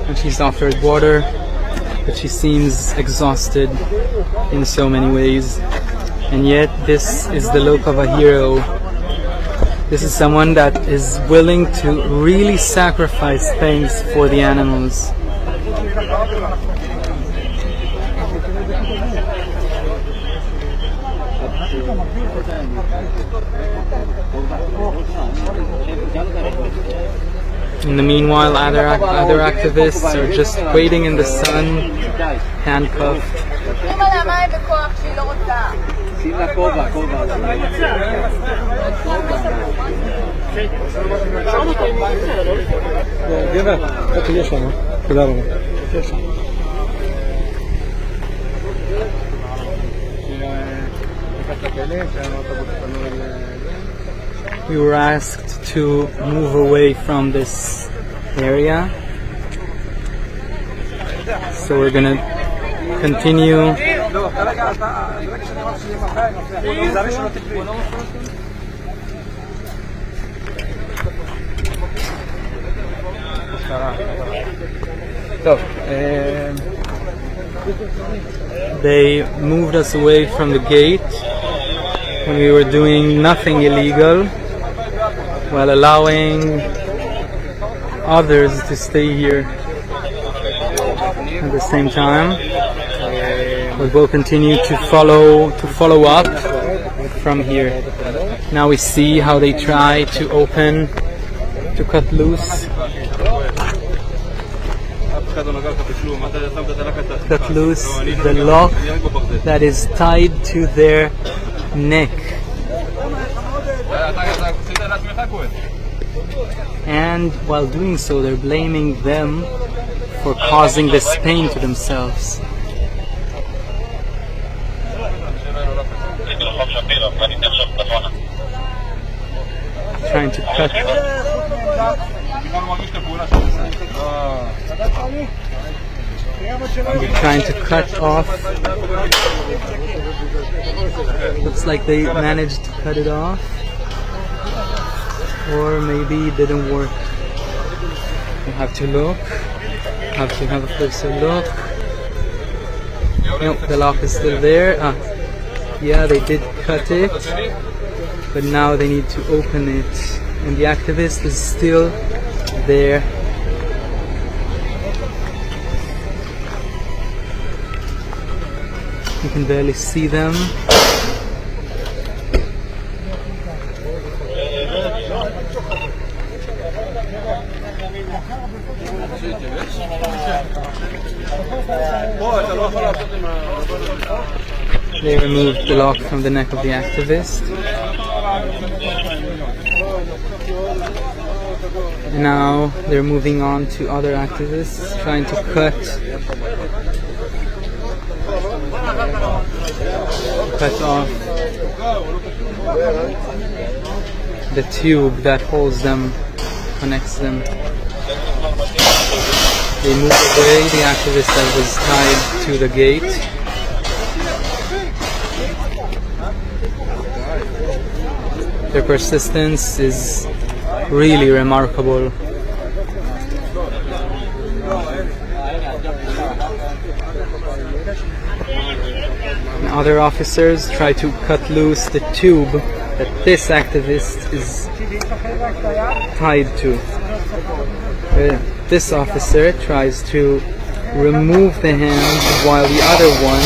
And she's offered water, but she seems exhausted in so many ways. And yet this is the look of a hero. This is someone that is willing to really sacrifice things for the animals. In the meanwhile, other activists are just waiting in the sun, handcuffed. שים לה כובע, כובע. גבר, רק יש לנו. תודה רבה. We were asked to move away from this area, so we're gonna continue. They moved us away from the gate when we were doing nothing illegal, while allowing others to stay here at the same time. We will continue to follow up from here. Now we see how they try to cut loose the lock that is tied to their neck. And while doing so, they're blaming them for causing this pain to themselves. Trying to cut off. Looks like they managed to cut it off, or maybe it didn't work. You have to look. Have to have a closer look. Nope, the lock is still there. Yeah, they did cut it, but now they need to open it, and the activist is still there. You can barely see them. They removed the lock from the neck of the activist. And now they're moving on to other activists, trying to cut off the tube that holds them, connects them. They moved away the activist that was tied to the gate. Their persistence is really remarkable. And other officers try to cut loose the tube that this activist is tied to. This officer tries to remove the hand while the other one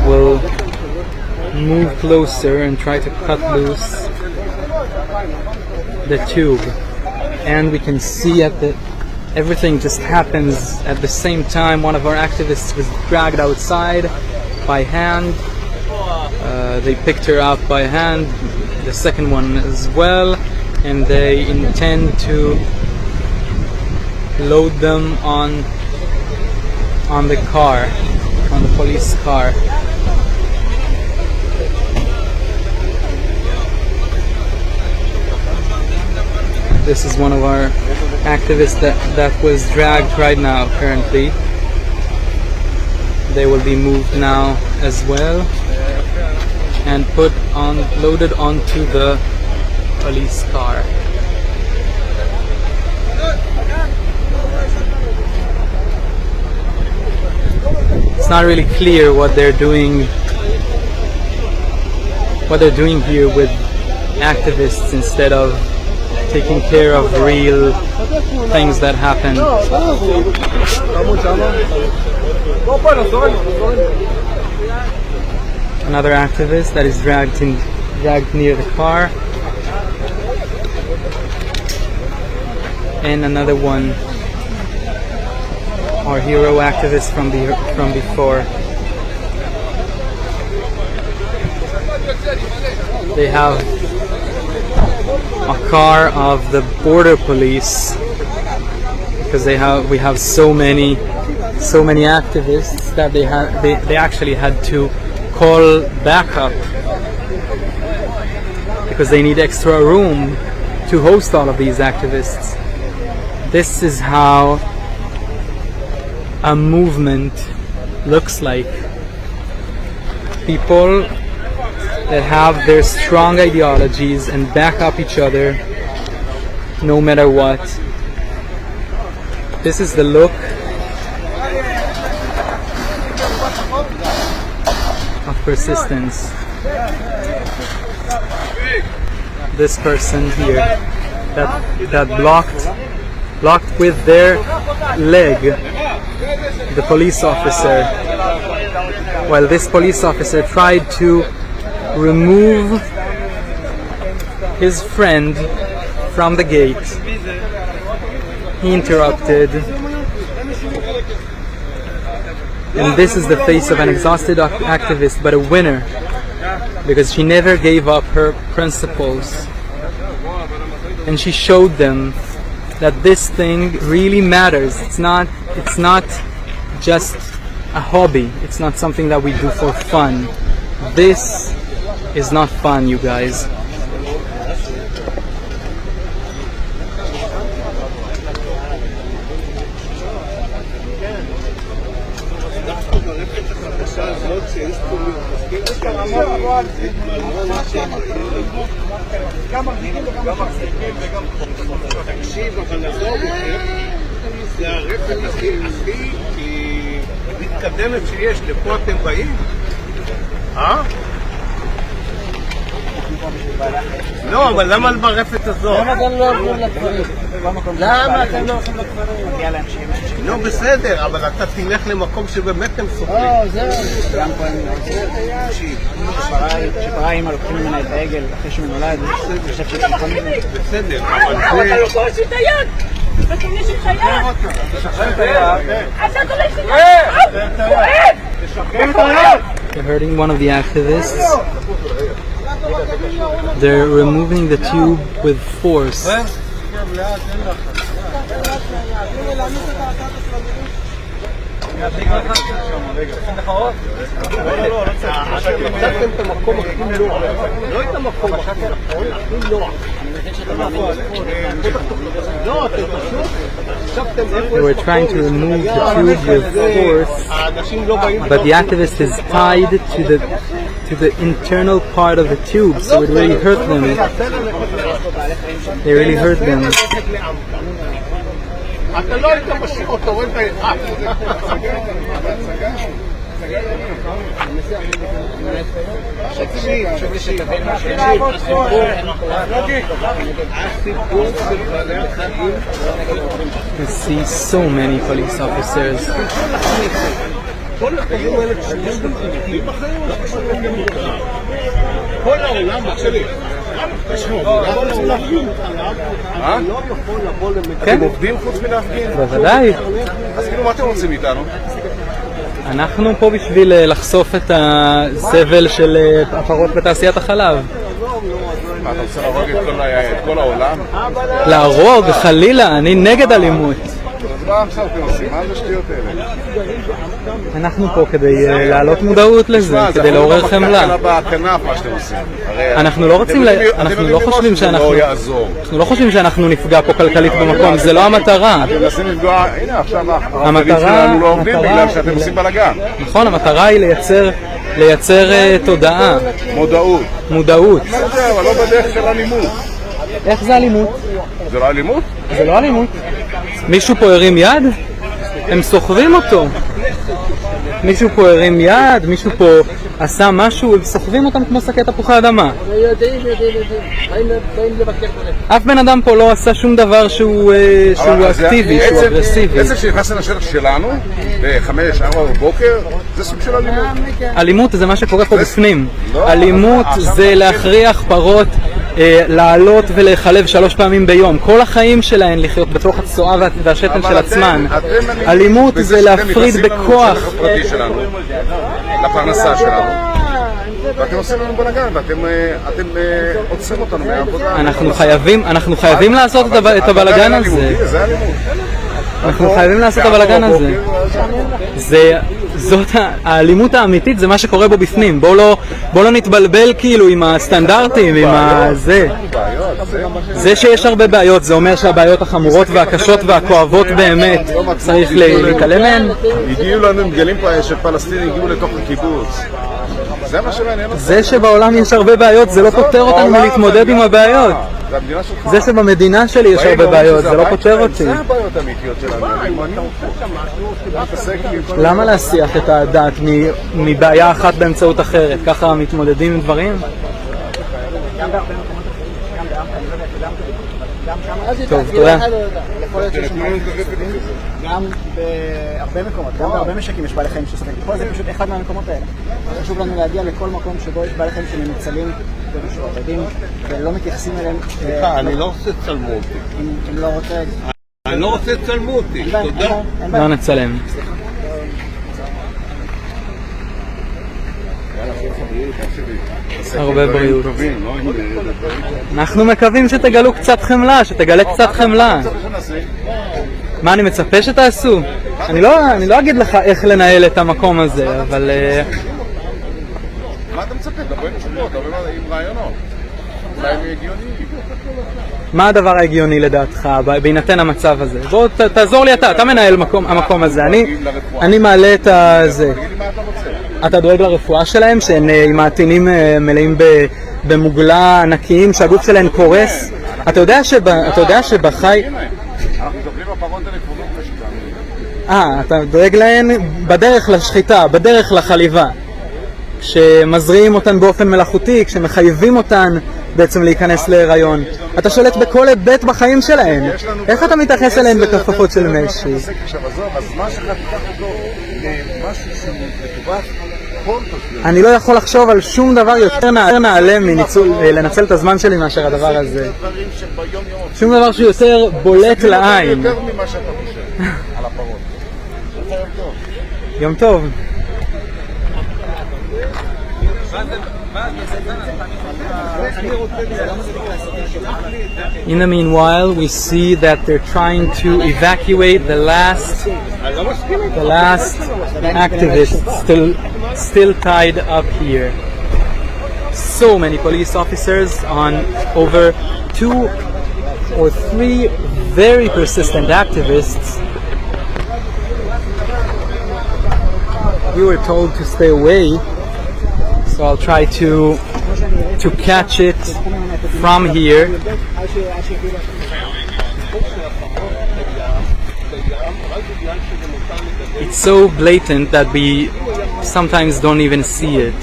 will move closer and try to cut loose the tube. And we can see everything just happens at the same time. One of our activists was dragged outside by hand. They picked her up by hand, the second one as well, and they intend to load them on the car, on the police car. This is one of our activists that was dragged right now, currently. They will be moved now as well and loaded onto the police car. It's not really clear what they're doing here with activists instead of taking care of real things that happen. Another activist that is dragged near the car, and another one, our hero activist from before. They have a car of the border police because we have so many activists that they actually had to call backup because they need extra room to host all of these activists. This is how a movement looks like. People that have their strong ideologies and back up each other no matter what. This is the look of persistence. This person here that blocked with their leg the police officer, while this police officer tried to remove his friend from the gate. He interrupted. And this is the face of an exhausted activist, but a winner, because she never gave up her principles. And she showed them that this thing really matters. It's not just a hobby. It's not something that we do for fun. This is not fun, you guys. זה הרפת הכי מתקדמת שיש, לפה אתם באים? לא, אבל למה ברפת הזאת? למה אתם לא הולכים לכפרים? למה אתם לא הולכים לכפרים? לא, בסדר, אבל אתה תלך למקום שבאמת הם סוחרים. זהו. גם פה הם שפרה אימא לוקחים ממנה את העגל אחרי שהוא נולד. בסדר, אבל זה... אתה לא קורא את היד! ותוניש את היד! תשחרר את היד! אתה תוניש את היד! תשחרר את היד! They're hurting one of the activists. They're removing the tube with force. They were trying to remove the tube with force, but the activist is tied to the internal part of the tube, so it really hurt them. They really hurt them. אתה לא היית משאיר אותו, רואים את You see so many police officers. אתם עובדים חוץ מלהפגין? בוודאי. אז כאילו מה אתם רוצים איתנו? אנחנו פה בשביל לחשוף את הסבל של הפרות בתעשיית החלב. מה, אתה רוצה להרוג את כל העולם? להרוג, חלילה, אני נגד אלימות. אז מה עכשיו אתם עושים? מה זה השטויות האלה? אנחנו פה כדי להעלות מודעות לזה, כדי לעורר חמלה. אנחנו לא רוצים, אנחנו לא חושבים שאנחנו נפגע פה כלכלית במקום, זה לא המטרה. אתם מנסים לפגוע, הנה עכשיו החברים שלנו לא עובדים בגלל שאתם עושים בלגן. נכון, המטרה היא לייצר תודעה. מודעות. אבל לא בדרך של אלימות. איך זה אלימות? זה לא אלימות? זה לא אלימות. מישהו פה הרים יד? הם סוחבים אותו. מישהו פה הרים יד, מישהו פה עשה משהו, הם סוחבים אותם כמו שקי תפוחי אדמה. אף בן אדם פה לא עשה שום דבר שהוא אקטיבי, שהוא אגרסיבי. עצם שנכנס לשטח שלנו, ב-5-4 בבוקר, זה סוג של אלימות. אלימות זה מה שקורה פה בפנים. אלימות זה להכריח פרות לעלות ולהחלב 3 פעמים ביום. כל החיים שלהן לחיות בתוך הצואה והשתן של עצמן. אלימות זה להפריד בכוח. לפרנסה שלנו. ואתם עושים לנו בלגן, ואתם עוצרים אותנו מהעבודה. אנחנו חייבים לעשות את הבלגן הזה. אנחנו חייבים לעשות את הבלגן הזה. זאת האלימות האמיתית, זה מה שקורה בו בפנים. בוא לא נתבלבל כאילו עם הסטנדרטים, עם הזה. זה שיש הרבה בעיות, זה אומר שהבעיות החמורות והקשות והכואבות באמת צריך להתעלם מהן. הגיעו לנו מגלים פה שפלסטינים הגיעו לתוך הקיבוץ. זה מה שמעניין אותנו. זה שבעולם יש הרבה בעיות, זה לא פותר אותנו מלהתמודד עם הבעיות. זה שבמדינה שלי יש הרבה בעיות, זה לא פותר אותי. זה הבעיות האמיתיות שלנו. למה להסיח את הדעת מבעיה אחת באמצעות אחרת? ככה מתמודדים עם דברים? טוב, תודה. גם בהרבה מקומות, גם בהרבה משקים יש בעלי חיים שסובלים. פה זה פשוט אחד מהמקומות האלה. חשוב לנו להגיע לכל מקום שבו יש בעלי חיים שמנוצלים ומשועבדים ולא מתייחסים אליהם. סליחה, אני לא רוצה צלמו אותי. אם לא רוצה... אני לא רוצה צלמו אותי, תודה. לא נצלם. הרבה בריאות. אנחנו מקווים שתגלו קצת חמלה, שתגלה קצת חמלה. מה אני מצפה שתעשו? אני לא אגיד לך איך לנהל את המקום הזה, אבל... מה אתה מצפה? דברים תשובות, דברים עם רעיונות. אולי הם הגיוניים. מה הדבר ההגיוני לדעתך בהינתן המצב הזה? בוא תעזור לי אתה מנהל המקום הזה. אני מעלה את זה. אתה דואג לרפואה שלהם, שהם עם העטינים מלאים במוגלה ענקיים, שהגוף שלהם קורס? אתה יודע שבחי... אנחנו מדברים בפרות הנקרונות. אתה דואג להן בדרך לשחיטה, בדרך לחליבה. כשמזריעים אותן באופן מלאכותי, כשמחייבים אותן בעצם להיכנס להיריון. אתה שולט בכל היבט בחיים שלהן. איך אתה מתייחס אליהן בכפפות של משי? אז מה שלך תיקח אותו למשהו שהוא לטובת כל תושבים. אני לא יכול לחשוב על שום דבר יותר נעלה לנצל את הזמן שלי מאשר הדבר הזה. שום דבר שהוא יותר בולט לעין. יותר ממה שאתה חושב על הפרות. יום טוב. In the meanwhile, we see that they're trying to evacuate the last activists still tied up here. So many police officers on over 2 or 3 very persistent activists. We were told to stay away. So I'll try to catch it from here. It's so blatant that sometimes don't even see it.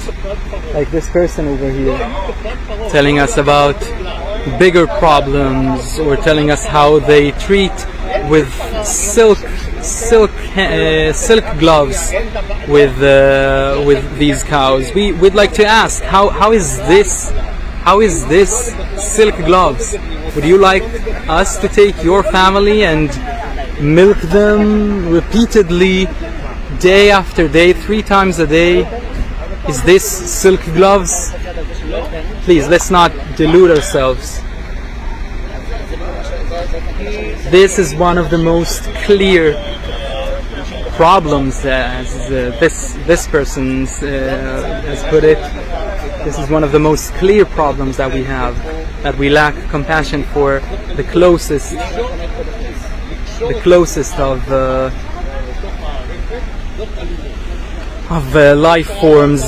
Like this person over here, telling us about bigger problems, or telling us how they treat with silk gloves with these cows. We'd like to ask, how is this silk gloves? Would you like us to take your family and milk them repeatedly, day after day, 3 times a day? Is this silk gloves? Please, let's not delude ourselves. This is one of the most clear problems, as this person has put it. This is one of the most clear problems that we have, that we lack compassion for the closest of life forms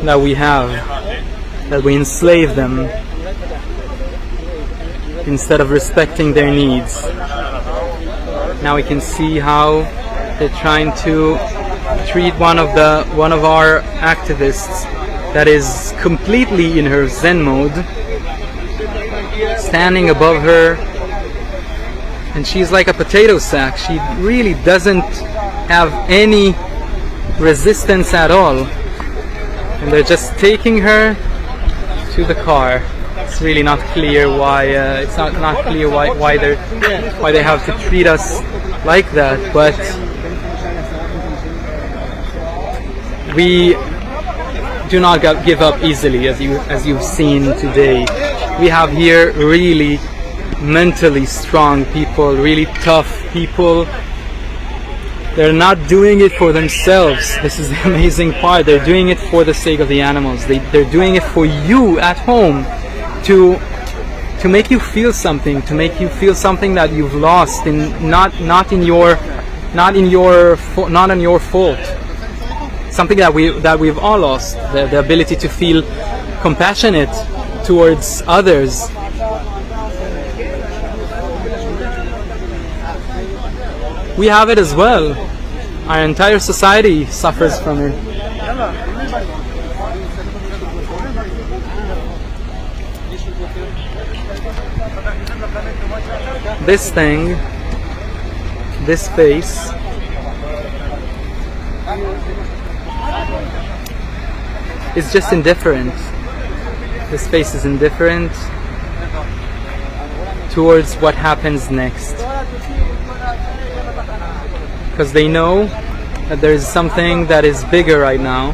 that we have, that we enslave them instead of respecting their needs. Now we can see how they're trying to treat one of our activists that is completely in her Zen mode, standing above her, and she's like a potato sack. She really doesn't have any resistance at all, and they're just taking her to the car. It's really not clear why why they have to treat us like that, but we do not give up easily, as you've seen today. We have here really mentally strong people, really tough people. They're not doing it for themselves. This is the amazing part. They're doing it for the sake of the animals. They're doing it for you at home, to make you feel something, that you've lost, not on your fault. Something that we've all lost, the ability to feel compassionate towards others. We have it as well. Our entire society suffers from it. This thing, this face, is just indifferent. This face is indifferent towards what happens next, because they know that there is something that is bigger right now.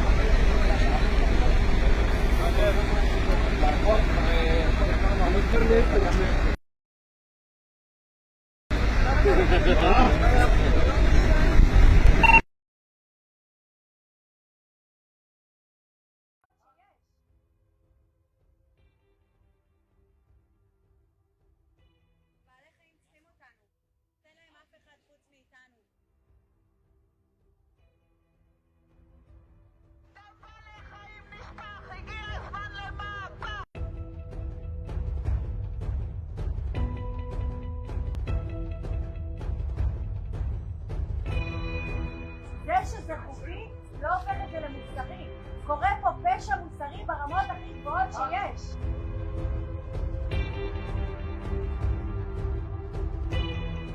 זה שזה חוקי לא הופך את זה למוסרי. קורה פה פשע מוסרי ברמות הכי גבוהות שיש.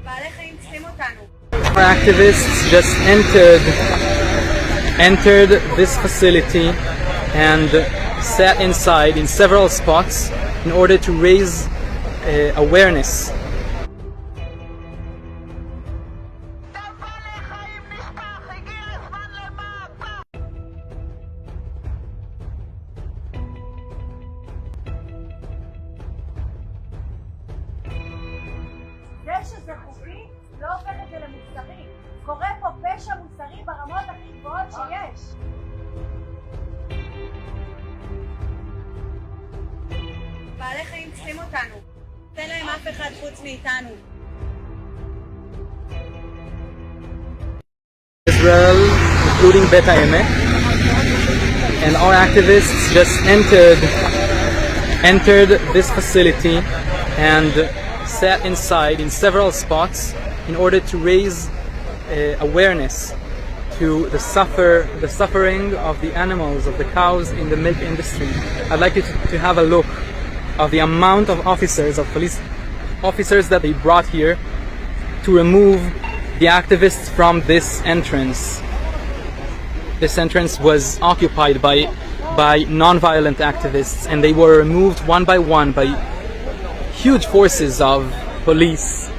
בעלי חיים צריכים אותנו. Activists just entered this facility and sat inside in several spots in order to raise awareness. זה שזה חוקי לא הופך את זה למוסרי. קורה פה פשע מוסרי ברמות הכי גבוהות שיש. בעלי חיים צריכים אותנו. תן להם אף אחד חוץ מאיתנו. Israel, including Beta Emek, and our activists just entered this facility and sat inside in several spots in order to raise awareness to the suffering of the animals, of the cows in the milk industry. I'd like you to have a look of the amount of officers, of police officers that they brought here to remove the activists from this entrance. This entrance was occupied by non-violent activists, and they were removed one by huge forces of police,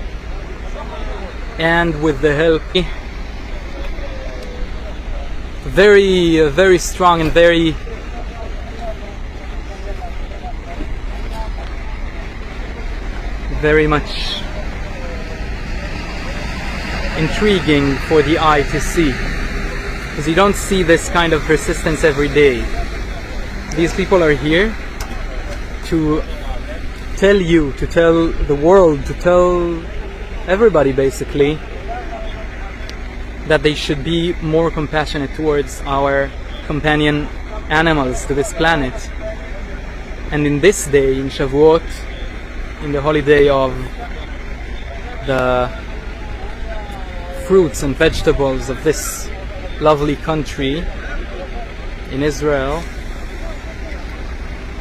and with the help very strong and very much intriguing for the eye to see, because you don't see this kind of persistence every day. These people are here to tell you, to tell the world, to tell everybody basically that they should be more compassionate towards our companion animals to this planet. And in this day, in Shavuot, in the holiday of the fruits and vegetables of this lovely country in Israel,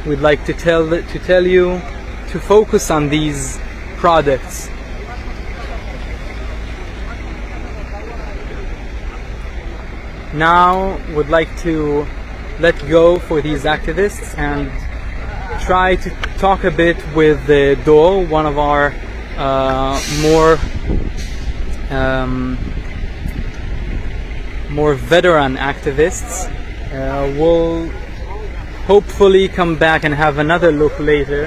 we'd like to tell you to focus on these products. Now would like to let go for these activists and try to talk a bit with Dor, one of our more veteran activists. We'll hopefully come back and have another look later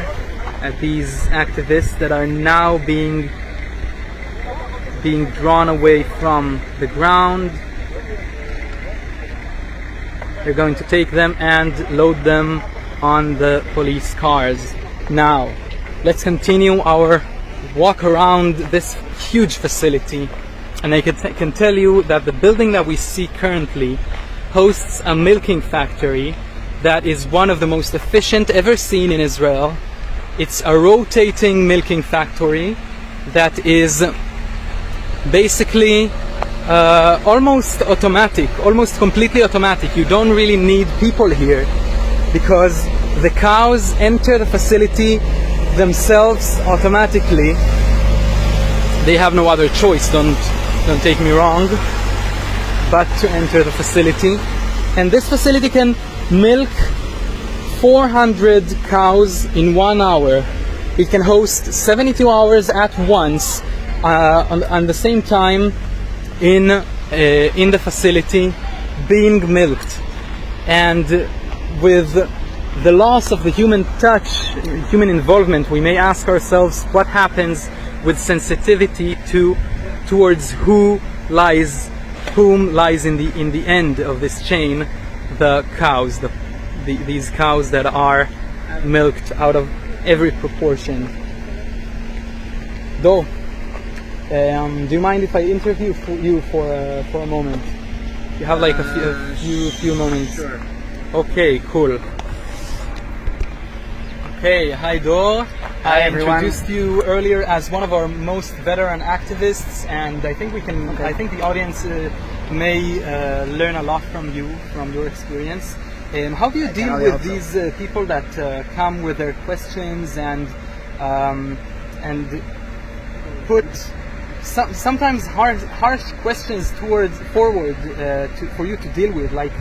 at these activists that are now being drawn away from the ground. They're going to take them and load them on the police cars. Now, let's continue our walk around this huge facility. And I can tell you that the building that we see currently hosts a milking factory that is one of the most efficient ever seen in Israel. It's a rotating milking factory that is basically almost automatic, almost completely automatic. You don't really need people here because the cows enter the facility themselves automatically. They have no other choice, don't take me wrong, but to enter the facility. And this facility can milk 400 cows in 1 hour. It can host 72 hours at once on the same time in the facility being milked. And with the loss of the human touch, human involvement, we may ask ourselves what happens with sensitivity towards whom lies in the end of this chain, the cows, these cows that are milked out of every proportion. Do you mind if I interview you for a moment? You have like a few moments. Sure. Okay, cool. Okay, hi Dor. Hi everyone. I introduced you earlier as one of our most veteran activists, and I think I think the audience may learn a lot from you, from your experience. How do you deal with these people that come with their questions and put sometimes harsh questions forward for you to deal with, like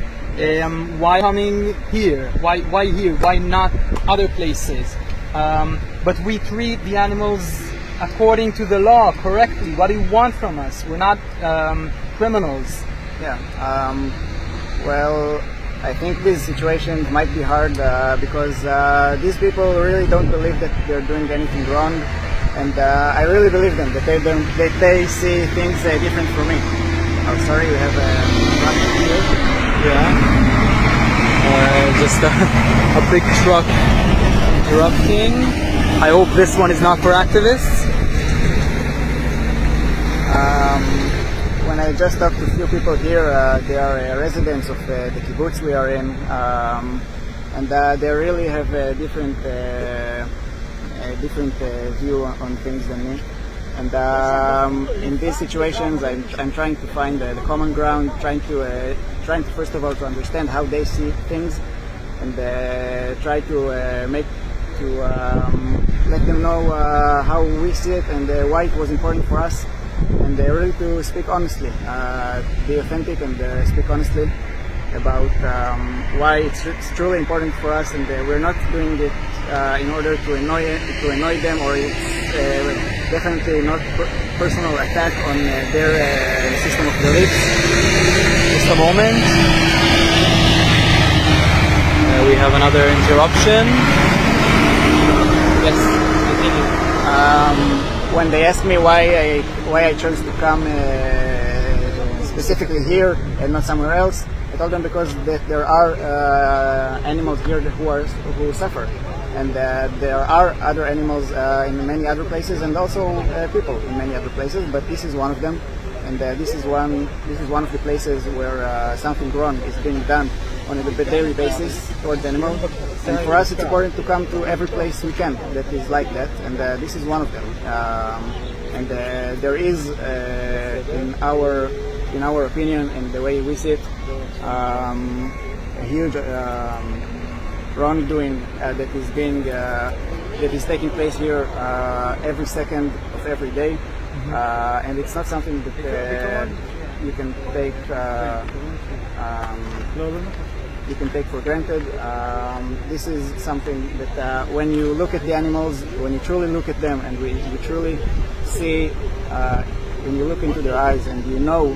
why coming here? Why here? Why not other places? But we treat the animals according to the law correctly. What do you want from us? We're not criminals. Yeah. Well, I think these situations might be hard because these people really don't believe that they're doing anything wrong, and I really believe them that they see things different from me. Oh, sorry, we have a truck here. Yeah. Just a big truck interrupting. I hope this one is not for activists. When I just talked to a few people here, they are residents of the kibbutz we are in, and they really have a different view on things than me. And in these situations, I'm trying to find the common ground, trying to first of all to understand how they see things, and try to let them know how we see it and why it was important for us, and really to speak honestly, be authentic and speak honestly about why it's truly important for us, and we're not doing it in order to annoy them, or it's definitely not personal attack on their system of beliefs. Just a moment. We have another interruption. Yes, continue. When they asked me why I chose to come specifically here and not somewhere else, I told them because there are animals here who suffer, and there are other animals in many other places, and also people in many other places. But this is one of them, and this is one of the places where something wrong is being done on a daily basis towards animals. And for us, it's important to come to every place we can that is like that, and this is one of them. And there is, in our opinion and the way we see it, a huge wrongdoing that is taking place here every second of every day, and it's not something that you can take for granted. This is something that when you look at the animals, when you truly look at them, and we truly see, when you look into their eyes, and you know,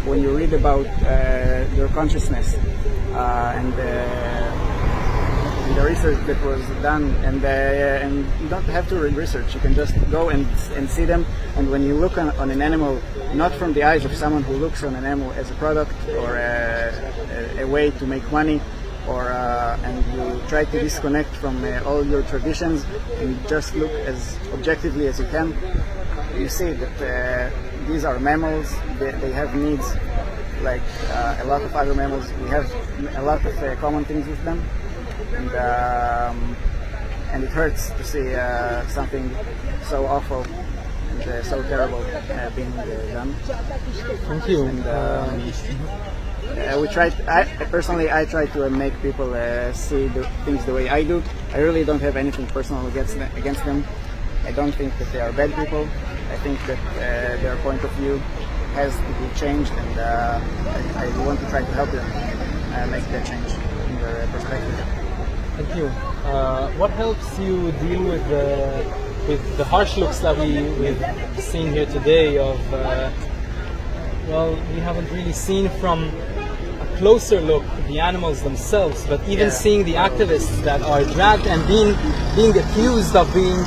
when you read about their consciousness and the research that was done, and you don't have to read research, you can just go and see them. And when you look on an animal, not from the eyes of someone who looks on an animal as a product or a way to make money, or and you try to disconnect from all your traditions and just look as objectively as you can, you see that these are mammals. They have needs like a lot of other mammals. We have a lot of common things with them, and it hurts to see something so awful and so terrible being done. Thank you. And we try. I try to make people see the things the way I do. I really don't have anything personal against them. I don't think that they are bad people. I think that their point of view has to be changed, and I want to try to help them make that change in their perspective. Thank you. What helps you deal with the harsh looks that we've seen here today? We haven't really seen from a closer look the animals themselves, but even seeing the activists that are dragged and being accused of being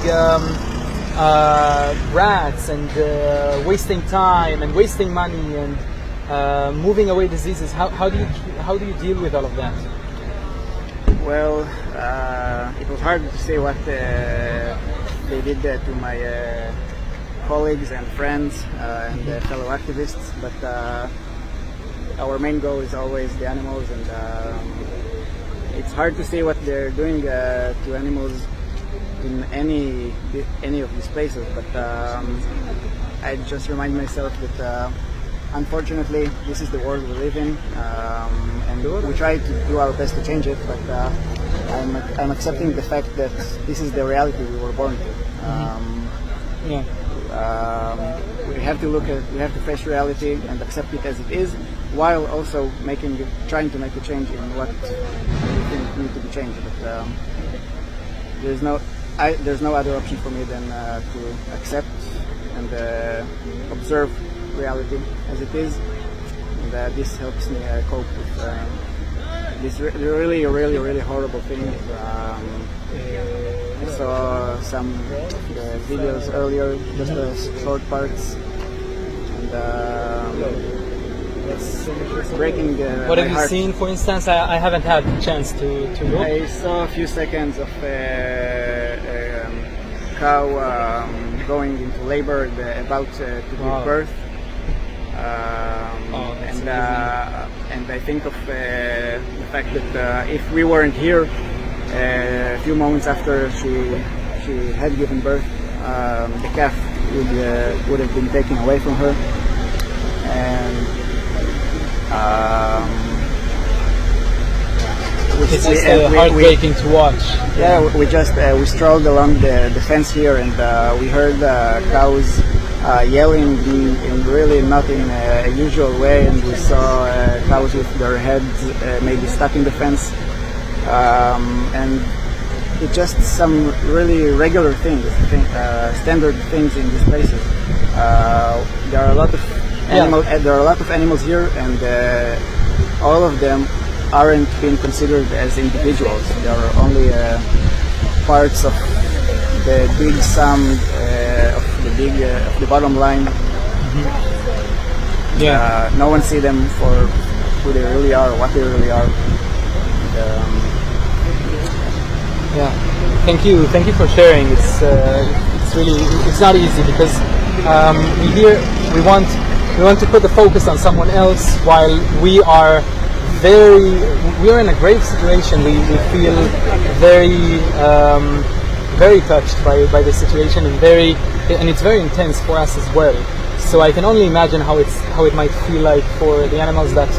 rats and wasting time and wasting money and moving away diseases. How do you deal with all of that? Well, it was hard to say what they did to my colleagues and friends and fellow activists, but our main goal is always the animals, and it's hard to say what they're doing to animals in any of these places, but I just remind myself that unfortunately this is the world we live in, and we try to do our best to change it, but I'm accepting the fact that this is the reality we were born to. We have to face reality and accept it as it is, while also trying to make a change in what we think need to be changed. But there's no other option for me than to accept and observe reality as it is, and this helps me cope with this really horrible thing. I saw some videos earlier, just short parts, and it's breaking What have my you heart. seen, for instance? I haven't had the chance to look. I saw a few seconds of cow going into labor, about to give birth. And I think of the fact that if we weren't here a few moments after she had given birth, the calf would have been taken away from her. And it's heartbreaking to watch. Yeah, we strolled along the fence here, and we heard cows yelling in really not in a usual way, and we saw cows with their heads maybe stuck in the fence, and it's just some really regular things, standard things in these places. There are a lot of animals here, and all of them aren't being considered as individuals. They are only parts of the big sum of the bottom line. No one see them for who they really are, what they really are. Thank you for sharing. It's really, it's not easy because we want to put the focus on someone else while we are in a grave situation. We feel very touched by the situation, and it's very intense for us as well. So I can only imagine how it might feel like for the animals that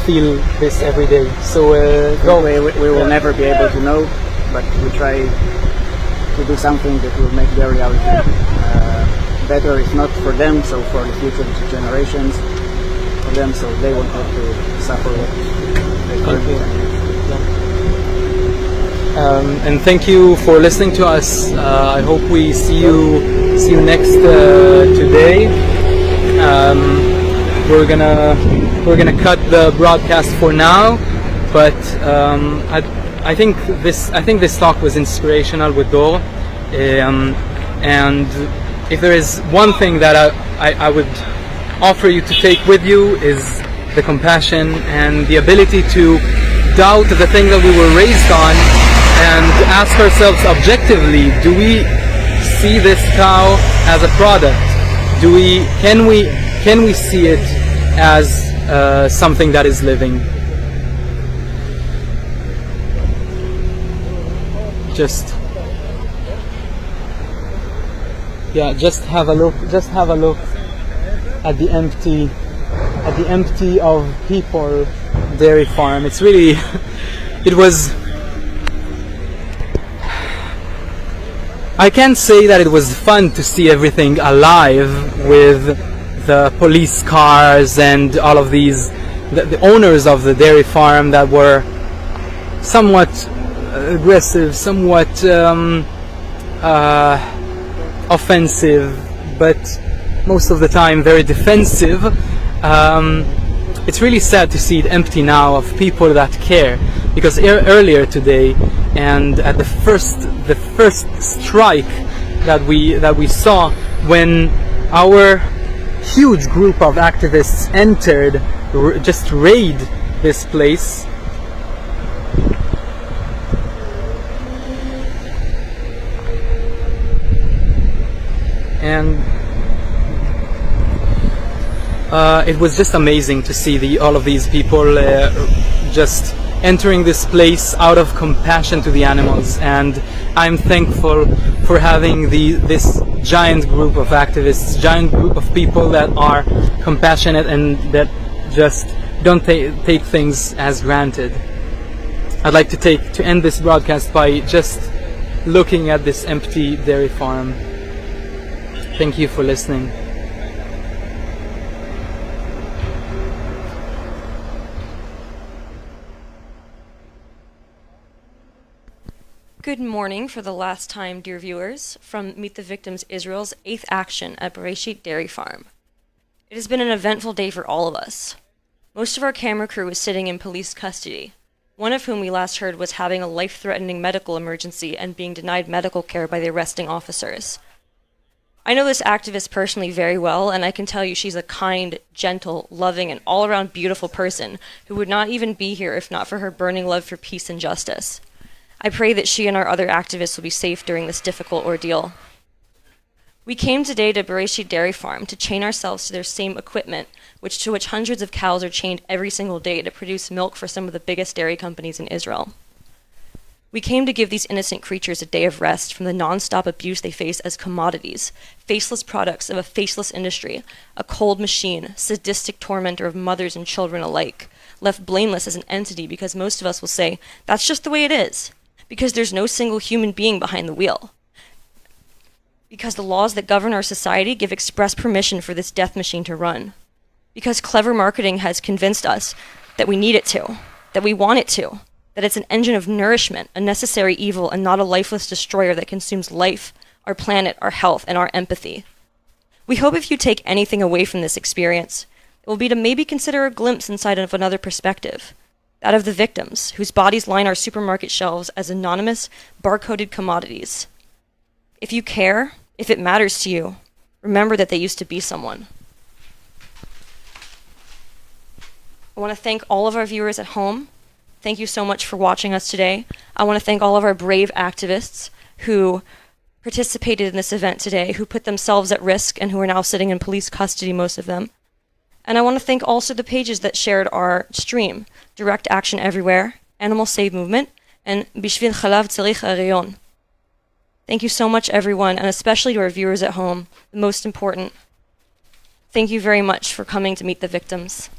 feel this every day. So we will never be able to know, but we try to do something that will make their reality better, if not for them, so for the future generations, for them, so they won't have to suffer what they currently and thank you for listening to us. I hope we see you next today. We're gonna cut the broadcast for now, but I think this talk was inspirational with Dor, and if there is one thing that I would offer you to take with you is the compassion and the ability to doubt the thing that we were raised on and ask ourselves objectively, do we see this cow as a product? Can we see it as something that is living? Just have a look at the empty of people dairy farm. It's really I can't say that it was fun to see everything alive with the police cars and all of these, the owners of the dairy farm that were somewhat aggressive, somewhat offensive, but most of the time very defensive. It's really sad to see it empty now of people that care, because earlier today and at the first strike that we saw, when our huge group of activists entered, just raid this place, and it was just amazing to see all of these people just entering this place out of compassion to the animals. And I'm thankful for having this giant group of activists, giant group of people that are compassionate and that just don't take things as granted. I'd like to end this broadcast by just looking at this empty dairy farm. Thank you for listening. Good morning for the last time, dear viewers, from Meet the Victims Israel's 8th action at Bereshit Dairy Farm. It has been an eventful day for all of us. Most of our camera crew is sitting in police custody, one of whom we last heard was having a life-threatening medical emergency and being denied medical care by the arresting officers. I know this activist personally very well, and I can tell you she's a kind, gentle, loving, and all-around beautiful person who would not even be here if not for her burning love for peace and justice. I pray that she and our other activists will be safe during this difficult ordeal. We came today to Bereshit Dairy Farm to chain ourselves to their same equipment, to which hundreds of cows are chained every single day to produce milk for some of the biggest dairy companies in Israel. We came to give these innocent creatures a day of rest from the non-stop abuse they face as commodities, faceless products of a faceless industry, a cold machine, sadistic tormentor of mothers and children alike, left blameless as an entity because most of us will say, that's just the way it is, because there's no single human being behind the wheel. Because the laws that govern our society give express permission for this death machine to run. Because clever marketing has convinced us that we need it to, that we want it to, that it's an engine of nourishment, a necessary evil, and not a lifeless destroyer that consumes life, our planet, our health, and our empathy. We hope if you take anything away from this experience, it will be to maybe consider a glimpse inside of another perspective, that of the victims, whose bodies line our supermarket shelves as anonymous, barcoded commodities. If you care, if it matters to you, remember that they used to be someone. I want to thank all of our viewers at home. Thank you so much for watching us today. I want to thank all of our brave activists who participated in this event today, who put themselves at risk and who are now sitting in police custody, most of them. And I want to thank also the pages that shared our stream, Direct Action Everywhere, Animal Save Movement, and Bishvil Chalav Tzarich Arion. Thank you so much, everyone, and especially to our viewers at home, the most important. Thank you very much for coming to meet the victims.